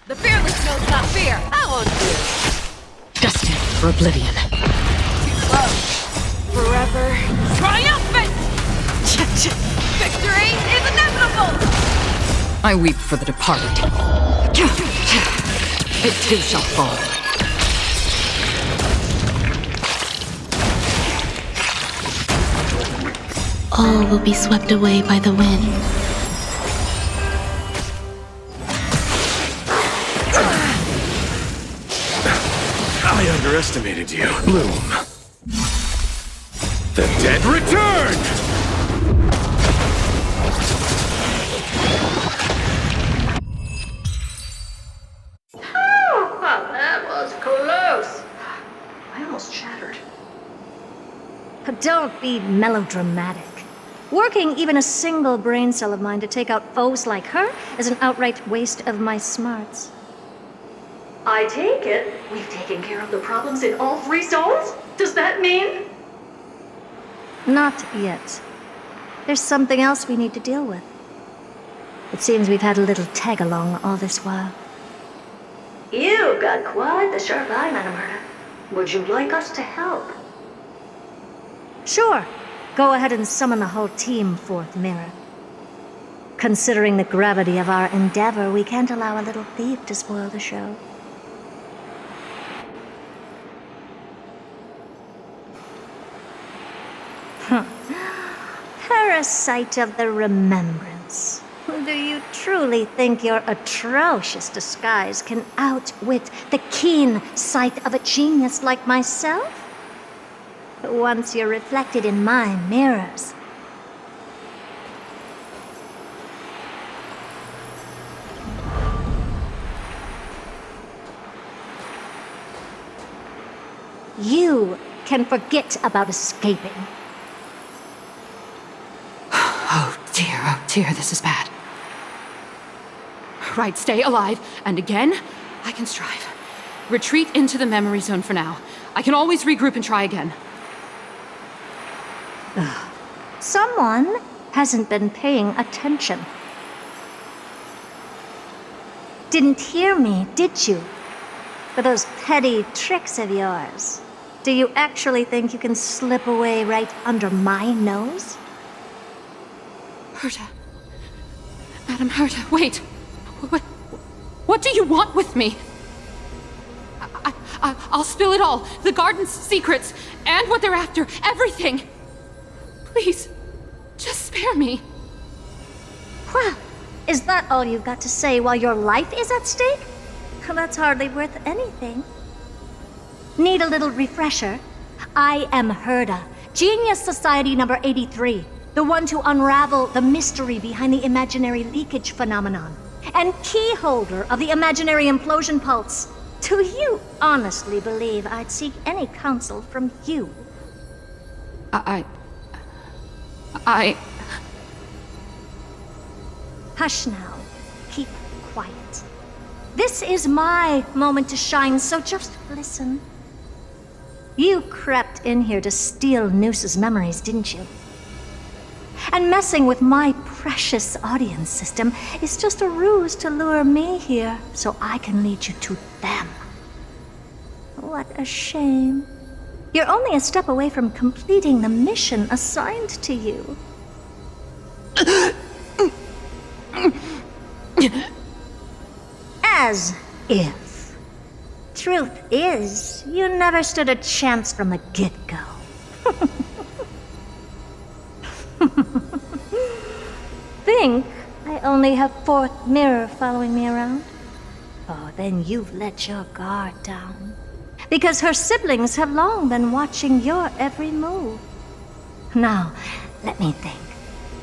The fearless knows not fear. I won't do. Destined for oblivion. Too close. Forever triumphant! Victory is inevitable! I weep for the departed. It too shall fall. All will be swept away by the wind. I underestimated you. Bloom. The dead return! Oh, that was close. I almost shattered. But don't be melodramatic. Working even a single brain cell of mine to take out foes like her is an outright waste of my smarts. I take it we've taken care of the problems in all 3 zones? Does that mean? Not yet. There's something else we need to deal with. It seems we've had a little tag-along all this while. You've got quite the sharp eye, Madam Herta. Would you like us to help? Sure. Go ahead and summon the whole team forth, Mirror. Considering the gravity of our endeavor, we can't allow a little thief to spoil the show. Parasite of the remembrance. Do you truly think your atrocious disguise can outwit the keen sight of a genius like myself? Once you're reflected in my mirrors, you can forget about escaping. Oh dear, this is bad. Right, stay alive, and again, I can strive. Retreat into the memory zone for now. I can always regroup and try again. Someone hasn't been paying attention. Didn't hear me, did you? For those petty tricks of yours. Do you actually think you can slip away right under my nose? Herta. Madam Herta, wait. What do you want with me? I'll spill it all. The garden's secrets, and what they're after. Everything. Please, just spare me. Well, is that all you've got to say while your life is at stake? That's hardly worth anything. Need a little refresher? I am Herta, Genius Society number 83, the one to unravel the mystery behind the imaginary leakage phenomenon, and key holder of the imaginary implosion pulse. Do you honestly believe I'd seek any counsel from you? Hush now. Keep quiet. This is my moment to shine, so just listen. You crept in here to steal Noose's memories, didn't you? And messing with my precious audience system is just a ruse to lure me here so I can lead you to them. What a shame. You're only a step away from completing the mission assigned to you. As if. Truth is, you never stood a chance from the get-go. Think I only have fourth mirror following me around? Oh, then you've let your guard down. Because her siblings have long been watching your every move. Now, let me think.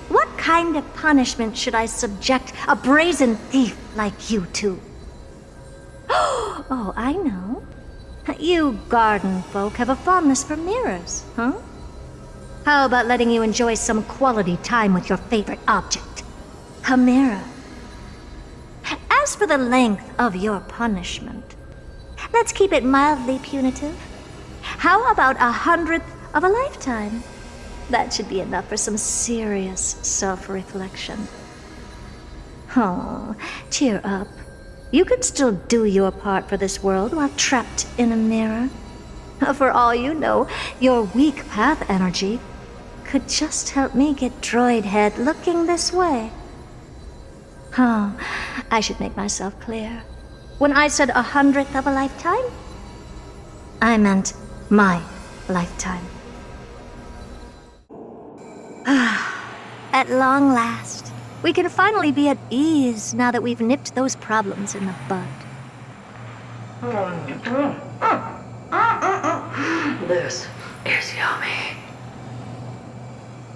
What kind of punishment should I subject a brazen thief like you to? Oh, I know. You garden folk have a fondness for mirrors, huh? How about letting you enjoy some quality time with your favorite object? A mirror. As for the length of your punishment, let's keep it mildly punitive. How about 100th of a lifetime? That should be enough for some serious self-reflection. Oh, cheer up. You can still do your part for this world while trapped in a mirror. For all you know, your weak path energy could just help me get droid head looking this way. Oh, I should make myself clear. When I said 100th of a lifetime, I meant my lifetime. At long last, we can finally be at ease now that we've nipped those problems in the bud. This is yummy.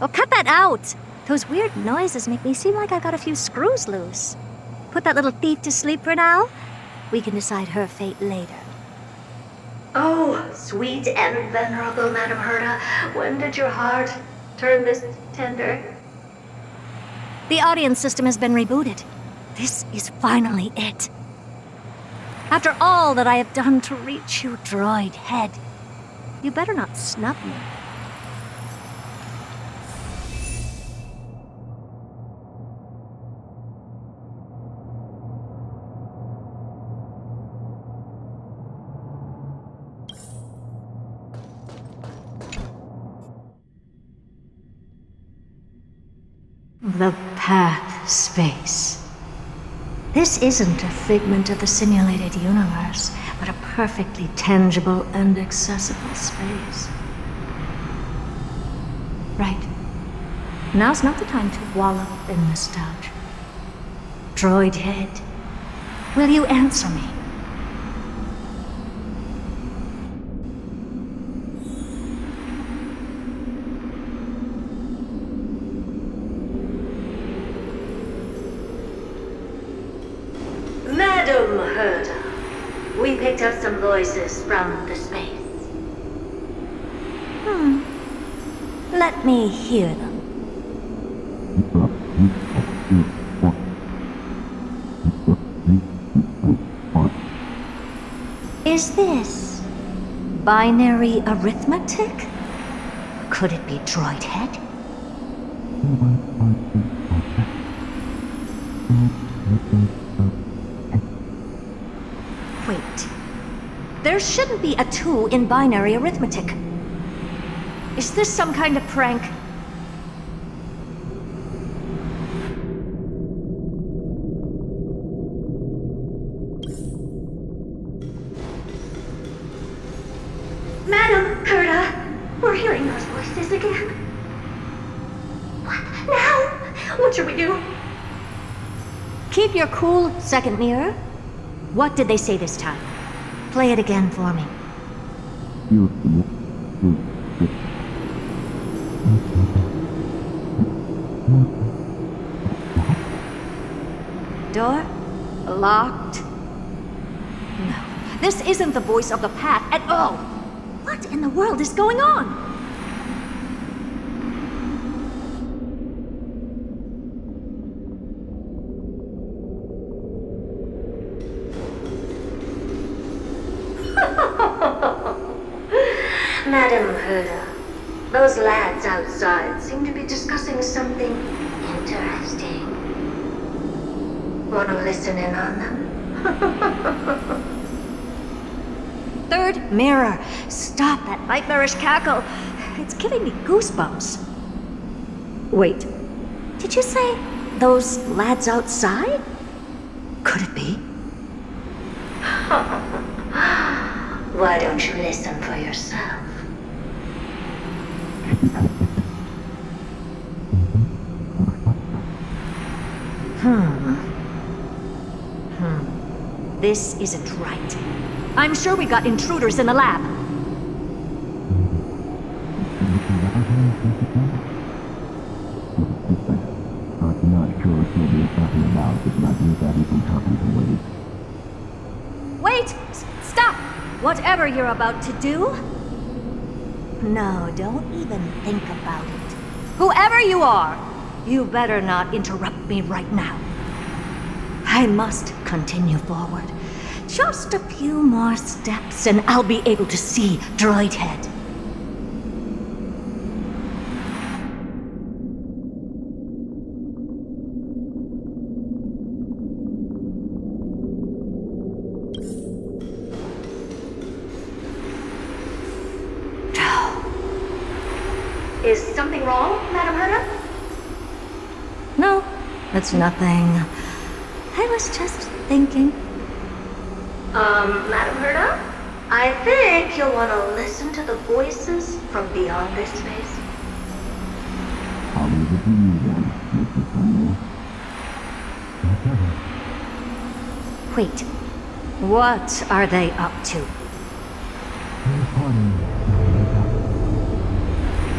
Oh, cut that out! Those weird noises make me seem like I got a few screws loose. Put that little thief to sleep for now. We can decide her fate later. Oh, sweet and venerable Madam Herta, when did your heart turn this tender? The audience system has been rebooted. This is finally it. After all that I have done to reach you, droid head, you better not snub me. The path space. This isn't a figment of the simulated universe, but a perfectly tangible and accessible space. Right. Now's not the time to wallow in nostalgia. Droid head, will you answer me? Madam Herda, we picked up some voices from the space. Let me hear them. Is this binary arithmetic? Could it be droid head? Wait. There shouldn't be a 2 in binary arithmetic. Is this some kind of prank? Madam Herda, we're hearing those voices again. What now? What should we do? Keep your cool, second mirror. What did they say this time? Play it again for me. Door? Locked? No. This isn't the voice of the path at all. What in the world is going on? Madam Herda, those lads outside seem to be discussing something interesting. Want to listen in on them? Third mirror. Stop that nightmarish cackle. It's giving me goosebumps. Wait. Did you say those lads outside? Could it be? Why don't you listen for yourself? This isn't right. I'm sure we got intruders in the lab. I'm not sure if you'll be talking about it, but you got even talking to Wade. Wait! Stop! Whatever you're about to do? No, don't even think about it. Whoever you are, you better not interrupt me right now. I must continue forward. Just a few more steps and I'll be able to see Droid Head. Is something wrong, Madam Herda? No, it's nothing. I was just thinking. Madam Herda? I think you'll want to listen to the voices from beyond this space. I'll leave it to you then, Mr. Kremnos. Wait, what are they up to?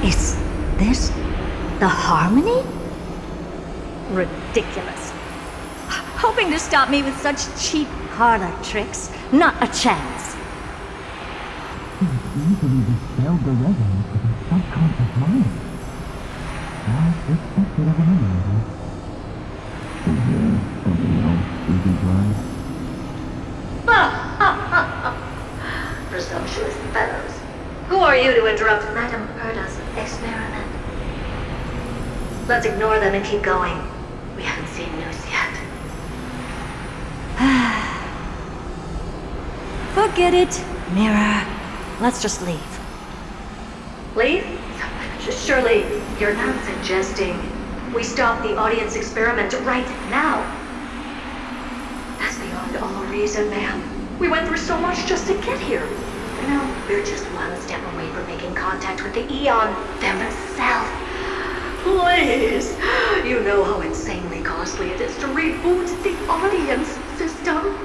Is this the Harmony? Ridiculous. Hoping to stop me with such cheap parlor tricks? Not a chance. Easily dispelled the resonance of his subconscious mind. I suspected of an emulator. Is there something else we can try? Presumptuous fellows. Who are you to interrupt Madam Herda's experiment? Let's ignore them and keep going. We haven't seen news yet. Forget it, Mirror. Let's just leave. Leave? Surely you're not suggesting we stop the audience experiment right now. That's beyond all reason, ma'am. We went through so much just to get here. No, we're just one step away from making contact with the Eon themselves. please. You know how insanely costly it is to reboot the audience system.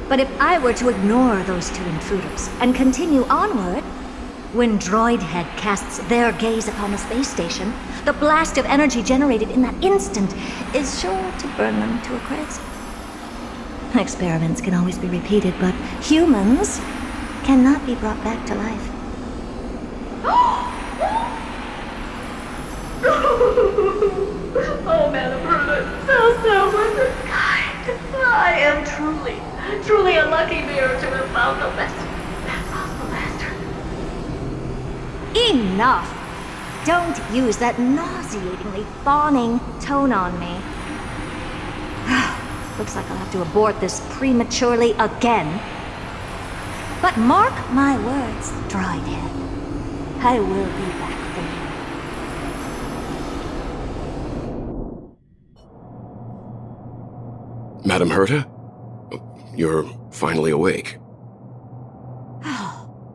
But if I were to ignore those two intruders and continue onward, when Droidhead casts their gaze upon the space station, the blast of energy generated in that instant is sure to burn them to a crisp. Experiments can always be repeated, but humans cannot be brought back to life. Oh, Madam Herman, so was it kind. I am truly a lucky mirror to have found the best possible master. Enough! Don't use that nauseatingly fawning tone on me. Looks like I'll have to abort this prematurely again. But mark my words, Droidhead. I will be back for you. Madam Herta? You're finally awake.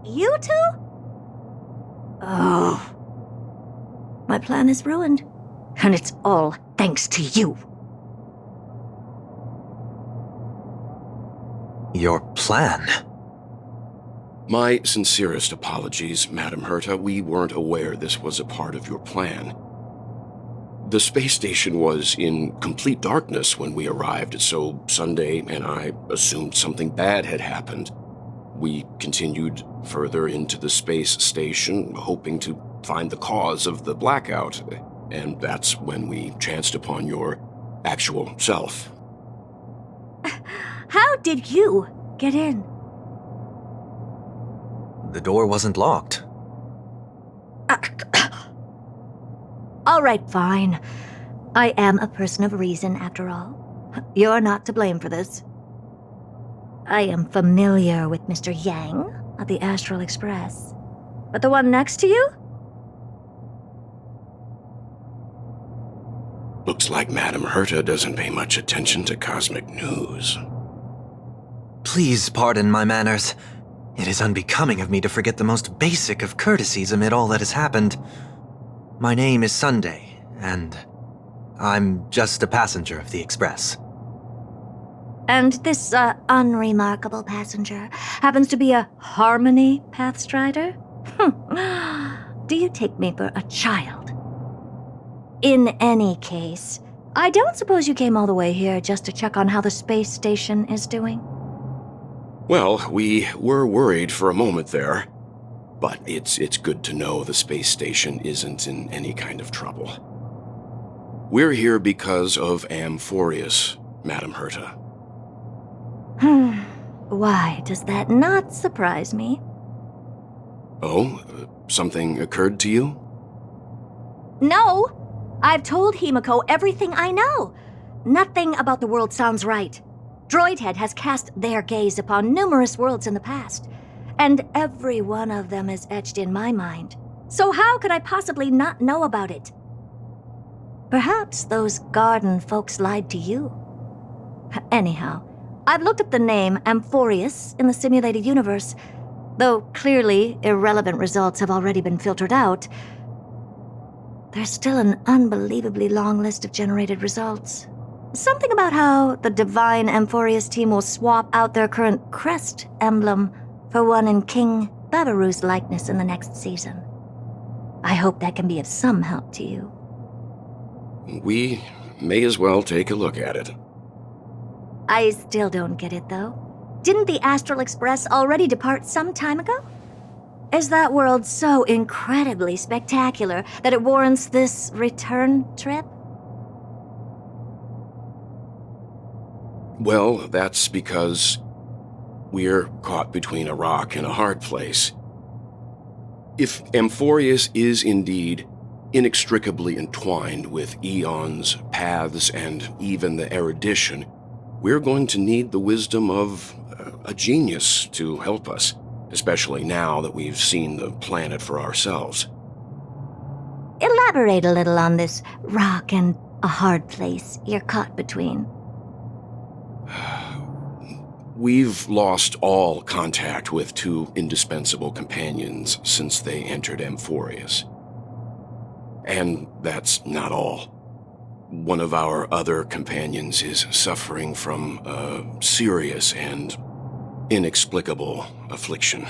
You two? Oh. My plan is ruined. And it's all thanks to you. Your plan? My sincerest apologies, Madam Herta. We weren't aware this was a part of your plan. The space station was in complete darkness when we arrived, so Sunday and I assumed something bad had happened. We continued further into the space station, hoping to find the cause of the blackout, and that's when we chanced upon your actual self. How did you get in? The door wasn't locked. All right, fine. I am a person of reason, after all. You're not to blame for this. I am familiar with Mr. Yang of the Astral Express. But the one next to you? Looks like Madam Herta doesn't pay much attention to cosmic news. Please pardon my manners. It is unbecoming of me to forget the most basic of courtesies amid all that has happened. My name is Sunday, and I'm just a passenger of the Express. And this, unremarkable passenger happens to be a Harmony Pathstrider? Do you take me for a child? In any case, I don't suppose you came all the way here just to check on how the space station is doing? Well, we were worried for a moment there, but it's good to know the space station isn't in any kind of trouble. We're here because of Amphorius, Madam Herta. Why does that not surprise me? Oh, something occurred to you? No! I've told Himiko everything I know. Nothing about the world sounds right. Droidhead has cast their gaze upon numerous worlds in the past, and every one of them is etched in my mind. So how could I possibly not know about it? Perhaps those garden folks lied to you. Anyhow, I've looked up the name Amphorius in the simulated universe, though clearly irrelevant results have already been filtered out. There's still an unbelievably long list of generated results. Something about how the Divine Amphorius team will swap out their current crest emblem for one in King Babaru's likeness in the next season. I hope that can be of some help to you. We may as well take a look at it. I still don't get it, though. Didn't the Astral Express already depart some time ago? Is that world so incredibly spectacular that it warrants this return trip? Well, that's because we're caught between a rock and a hard place. If Amphorius is indeed inextricably entwined with eons, paths, and even the erudition, we're going to need the wisdom of a genius to help us, especially now that we've seen the planet for ourselves. Elaborate a little on this rock and a hard place you're caught between. We've lost all contact with two indispensable companions since they entered Amphorius. And that's not all. One of our other companions is suffering from a serious and inexplicable affliction.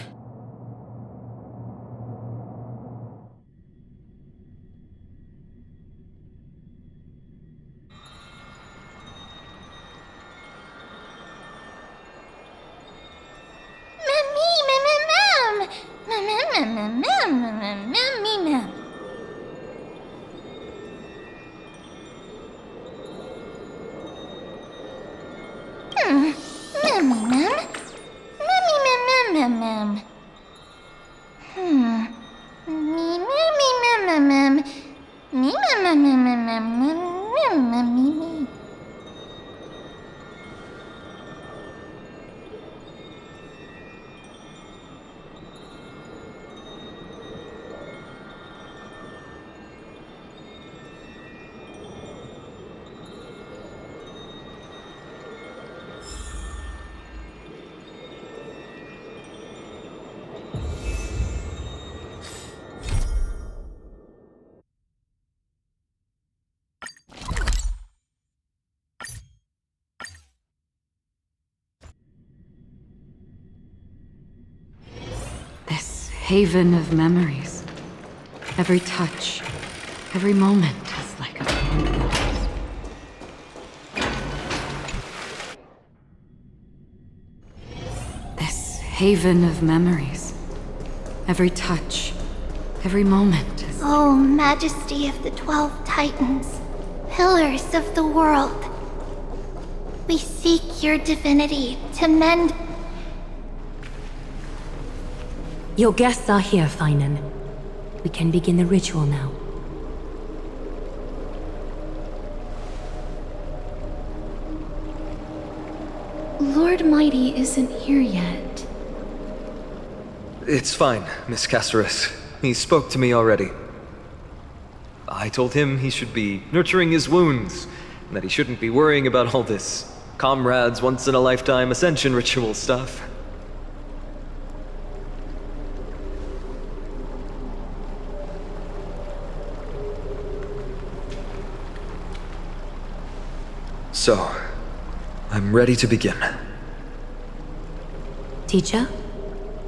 Haven of memories. Every touch, every moment is like a fond This haven of memories. Every touch, every moment is... Oh, Majesty of the 12 Titans, pillars of the world. We seek your divinity to mend... Your guests are here, Finan. We can begin the ritual now. Lord Mighty isn't here yet. It's fine, Miss Casterus. He spoke to me already. I told him he should be nurturing his wounds, and that he shouldn't be worrying about all this comrades once-in-a-lifetime ascension ritual stuff. So, I'm ready to begin. Teacher,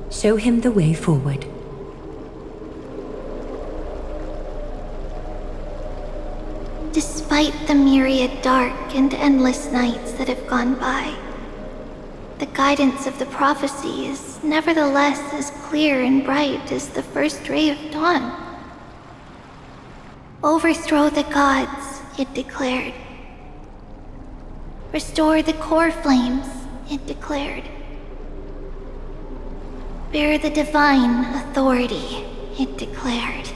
show him the way forward. Despite the myriad dark and endless nights that have gone by, the guidance of the prophecy is nevertheless as clear and bright as the first ray of dawn. Overthrow the gods, it declared. Restore the Coreflames, it declared. Bear the divine authority, it declared.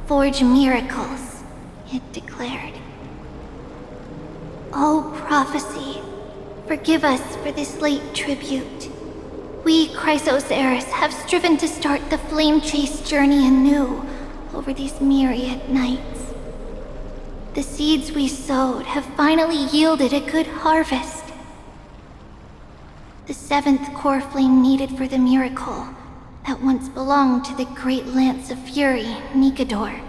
Forge miracles, it declared. O prophecy, forgive us for this late tribute. We, Chrysos heirs, have striven to start the flame chase journey anew over these myriad nights. The seeds we sowed have finally yielded a good harvest. The 7th Coreflame needed for the miracle that once belonged to the great Lance of Fury, Nikador,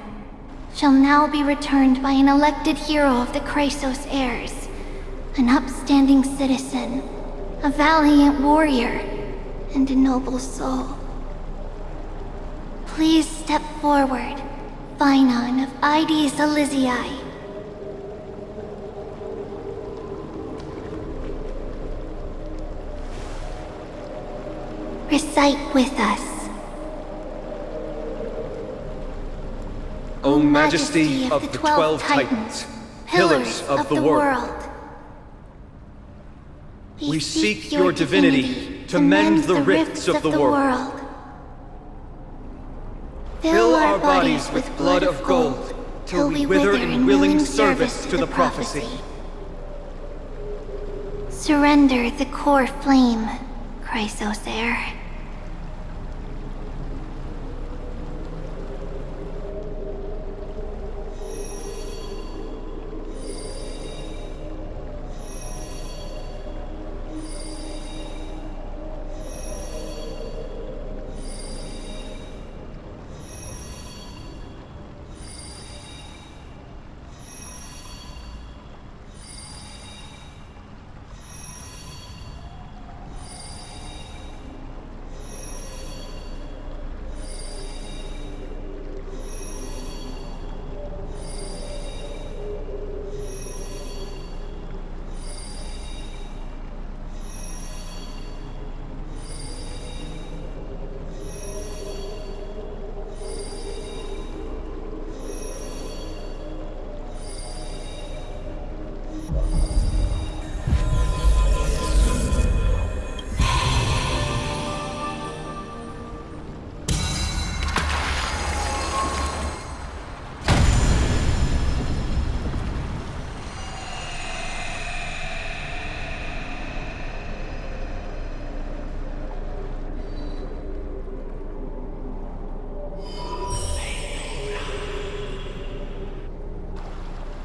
shall now be returned by an elected hero of the Chrysos heirs, an upstanding citizen, a valiant warrior, and a noble soul. Please step forward, Finan of Ides Elysiae. Recite with us. O Majesty of the 12 Titans, pillars of the world. We seek your divinity to mend the rifts of the world. Fill our bodies with blood of gold, till we wither in willing service to the prophecy. Surrender the Coreflame, Chrysos heir.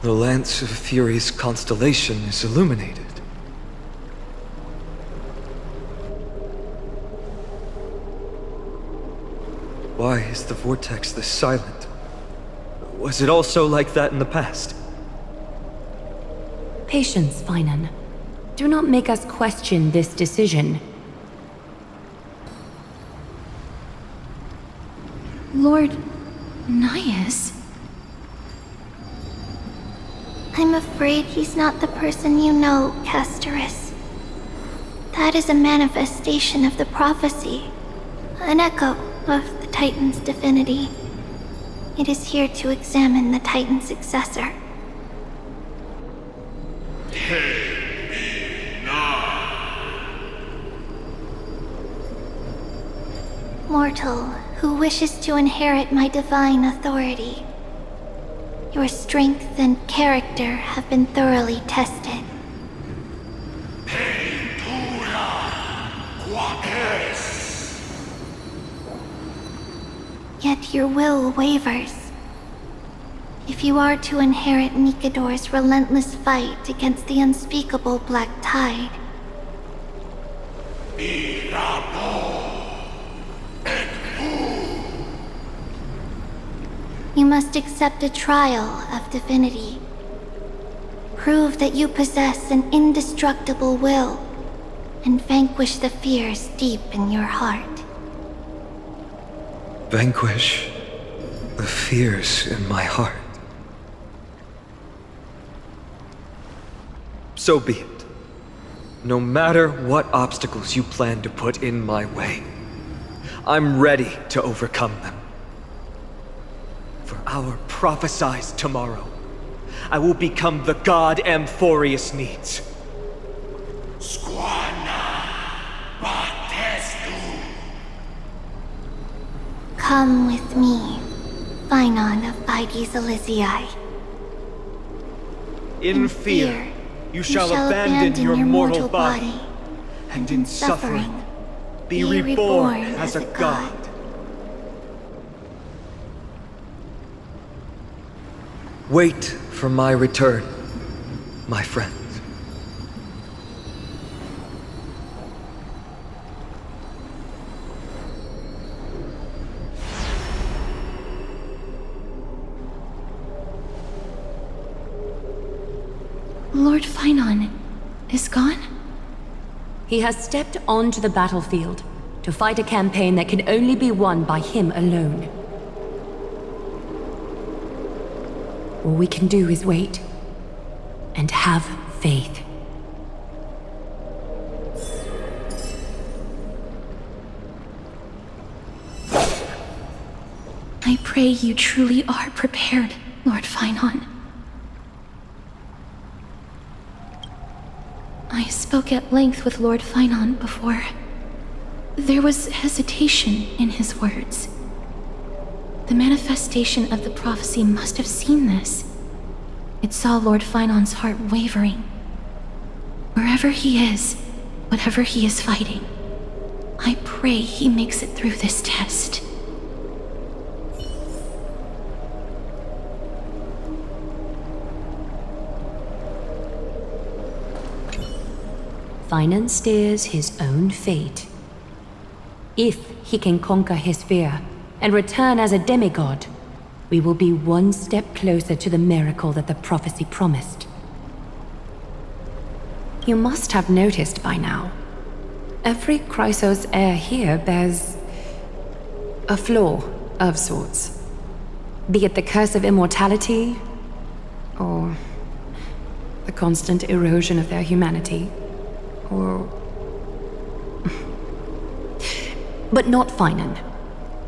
The Lance of Fury's constellation is illuminated. Why is the vortex this silent? Was it also like that in the past? Patience, Finan. Do not make us question this decision. Lord Nias? I'm afraid he's not the person you know, Castorus. That is a manifestation of the prophecy, an echo of the Titan's divinity. It is here to examine the Titan's successor. Mortal who wishes to inherit my divine authority. Your strength and character have been thoroughly tested. Yet your will wavers. If you are to inherit Nikador's relentless fight against the unspeakable Black Tide, you must accept a trial of divinity. Prove that you possess an indestructible will, and vanquish the fears deep in your heart. Vanquish the fears in my heart. So be it. No matter what obstacles you plan to put in my way, I'm ready to overcome them. For our prophesied tomorrow, I will become the god Amphorius needs. Come with me, Finan of Ides Elysiae. In fear, you shall abandon your mortal body, and in suffering, be reborn as a god. Wait for my return, my friends. Lord Finan is gone? He has stepped onto the battlefield to fight a campaign that can only be won by him alone. All we can do is wait and have faith. I pray you truly are prepared, Lord Finan. I spoke at length with Lord Finan before. There was hesitation in his words. The manifestation of the prophecy must have seen this. It saw Lord Finan's heart wavering. Wherever he is, whatever he is fighting, I pray he makes it through this test. Finan steers his own fate. If he can conquer his fear and return as a demigod, we will be one step closer to the miracle that the prophecy promised. You must have noticed by now, every Chrysos heir here bears a flaw of sorts. Be it the curse of immortality, or the constant erosion of their humanity, or... But not Finan.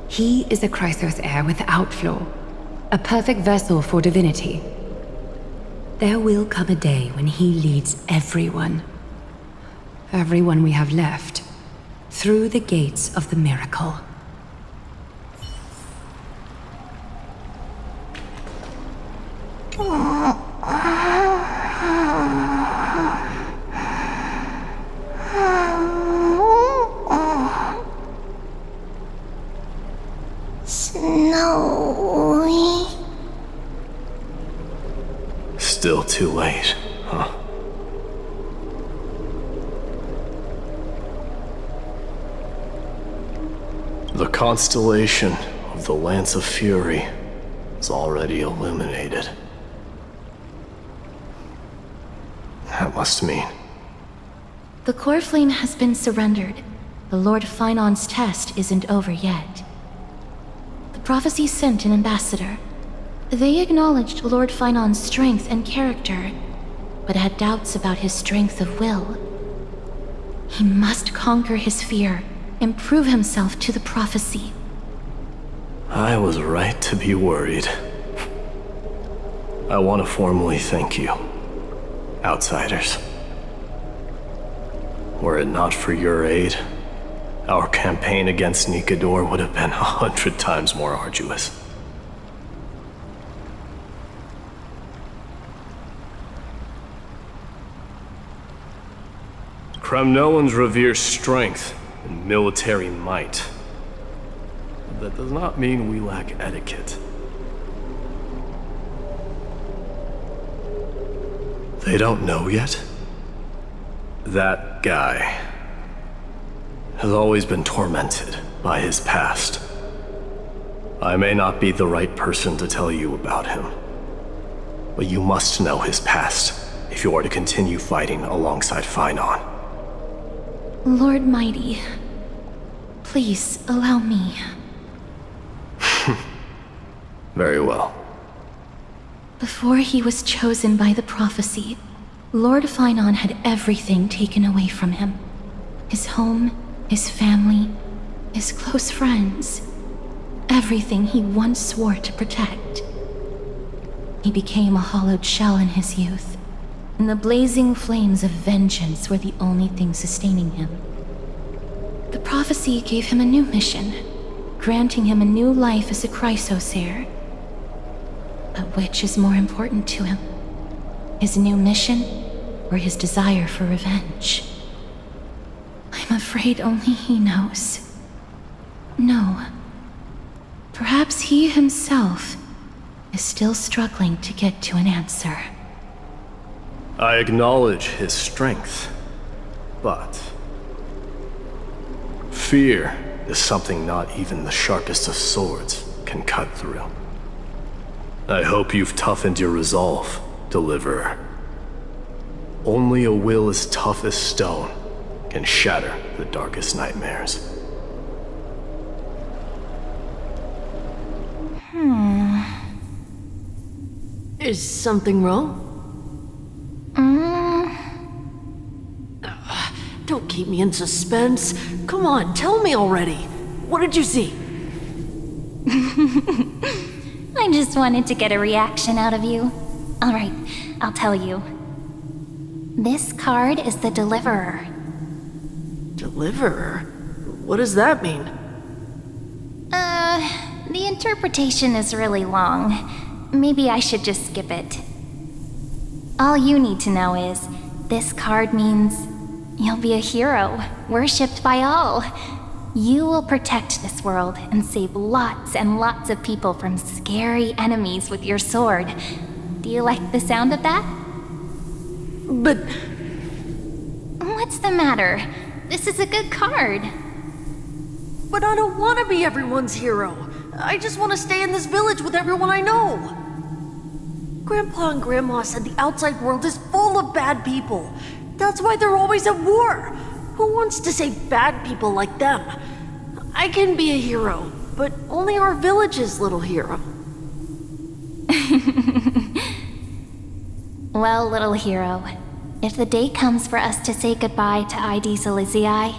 He is a Chrysos heir without flaw, a perfect vessel for divinity. There will come a day when he leads everyone we have left, through the gates of the miracle. Snowy. still too late, huh? The constellation of the Lance of Fury is already illuminated. That must mean... The Coreflame has been surrendered. The Lord Finon's test isn't over yet. The prophecy sent an ambassador. They acknowledged Lord Finon's strength and character, but had doubts about his strength of will. He must conquer his fear and prove himself to the prophecy. I was right to be worried. I want to formally thank you, outsiders. Were it not for your aid, our campaign against Nikador would have been 100 times more arduous. Kremnoans revere strength and military might. That does not mean we lack etiquette. They don't know yet? That guy has always been tormented by his past. I may not be the right person to tell you about him, but you must know his past if you are to continue fighting alongside Finon. Lord Mighty, please allow me. Very well. Before he was chosen by the prophecy, Lord Finon had everything taken away from him. His home, his family, his close friends. Everything he once swore to protect. He became a hollowed shell in his youth, and the blazing flames of vengeance were the only thing sustaining him. The prophecy gave him a new mission, granting him a new life as a Chrysos heir. But which is more important to him? His new mission, or his desire for revenge? I'm afraid only he knows. No. Perhaps he himself is still struggling to get to an answer. I acknowledge his strength, but... fear is something not even the sharpest of swords can cut through. I hope you've toughened your resolve, Deliverer. Only a will as tough as stone can shatter the darkest nightmares. Is something wrong? Don't keep me in suspense. Come on, tell me already. What did you see? I just wanted to get a reaction out of you. Alright, I'll tell you. This card is the Deliverer. Deliverer? What does that mean? The interpretation is really long. Maybe I should just skip it. All you need to know is, this card means you'll be a hero, worshipped by all. You will protect this world and save lots and lots of people from scary enemies with your sword. Do you like the sound of that? But... what's the matter? This is a good card. But I don't want to be everyone's hero. I just want to stay in this village with everyone I know. Grandpa and Grandma said the outside world is full of bad people. That's why they're always at war. Who wants to save bad people like them? I can be a hero, but only our village's little hero. Well, little hero, if the day comes for us to say goodbye to ID Silizii,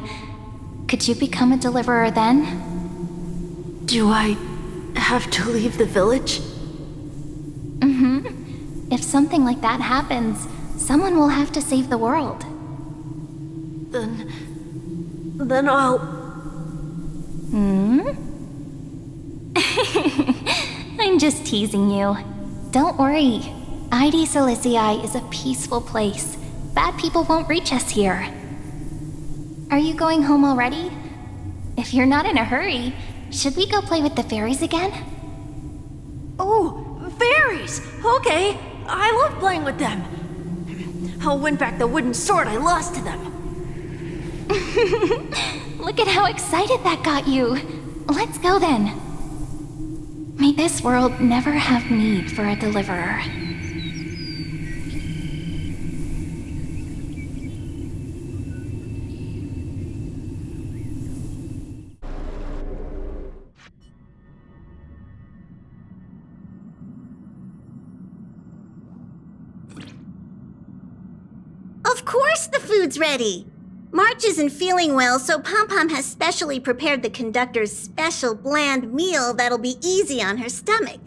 could you become a deliverer then? Do I have to leave the village? If something like that happens, someone will have to save the world. Then I'll... I'm just teasing you. Don't worry. ID Silizii is a peaceful place. Bad people won't reach us here. Are you going home already? If you're not in a hurry, should we go play with the fairies again? Oh, fairies! Okay, I love playing with them. I'll win back the wooden sword I lost to them. Look at how excited that got you. Let's go then. May this world never have need for a deliverer. Of course the food's ready! March isn't feeling well, so Pom-Pom has specially prepared the conductor's special bland meal that'll be easy on her stomach.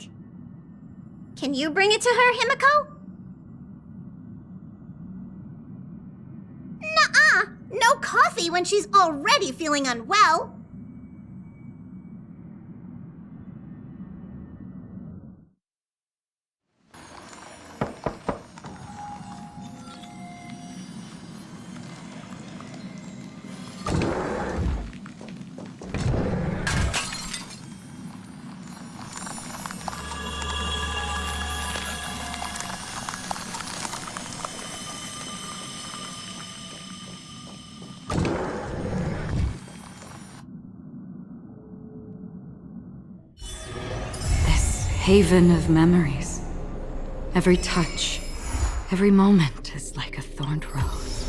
Can you bring it to her, Himiko? Nuh-uh! No coffee when she's already feeling unwell! Haven of memories. Every touch, every moment is like a thorned rose.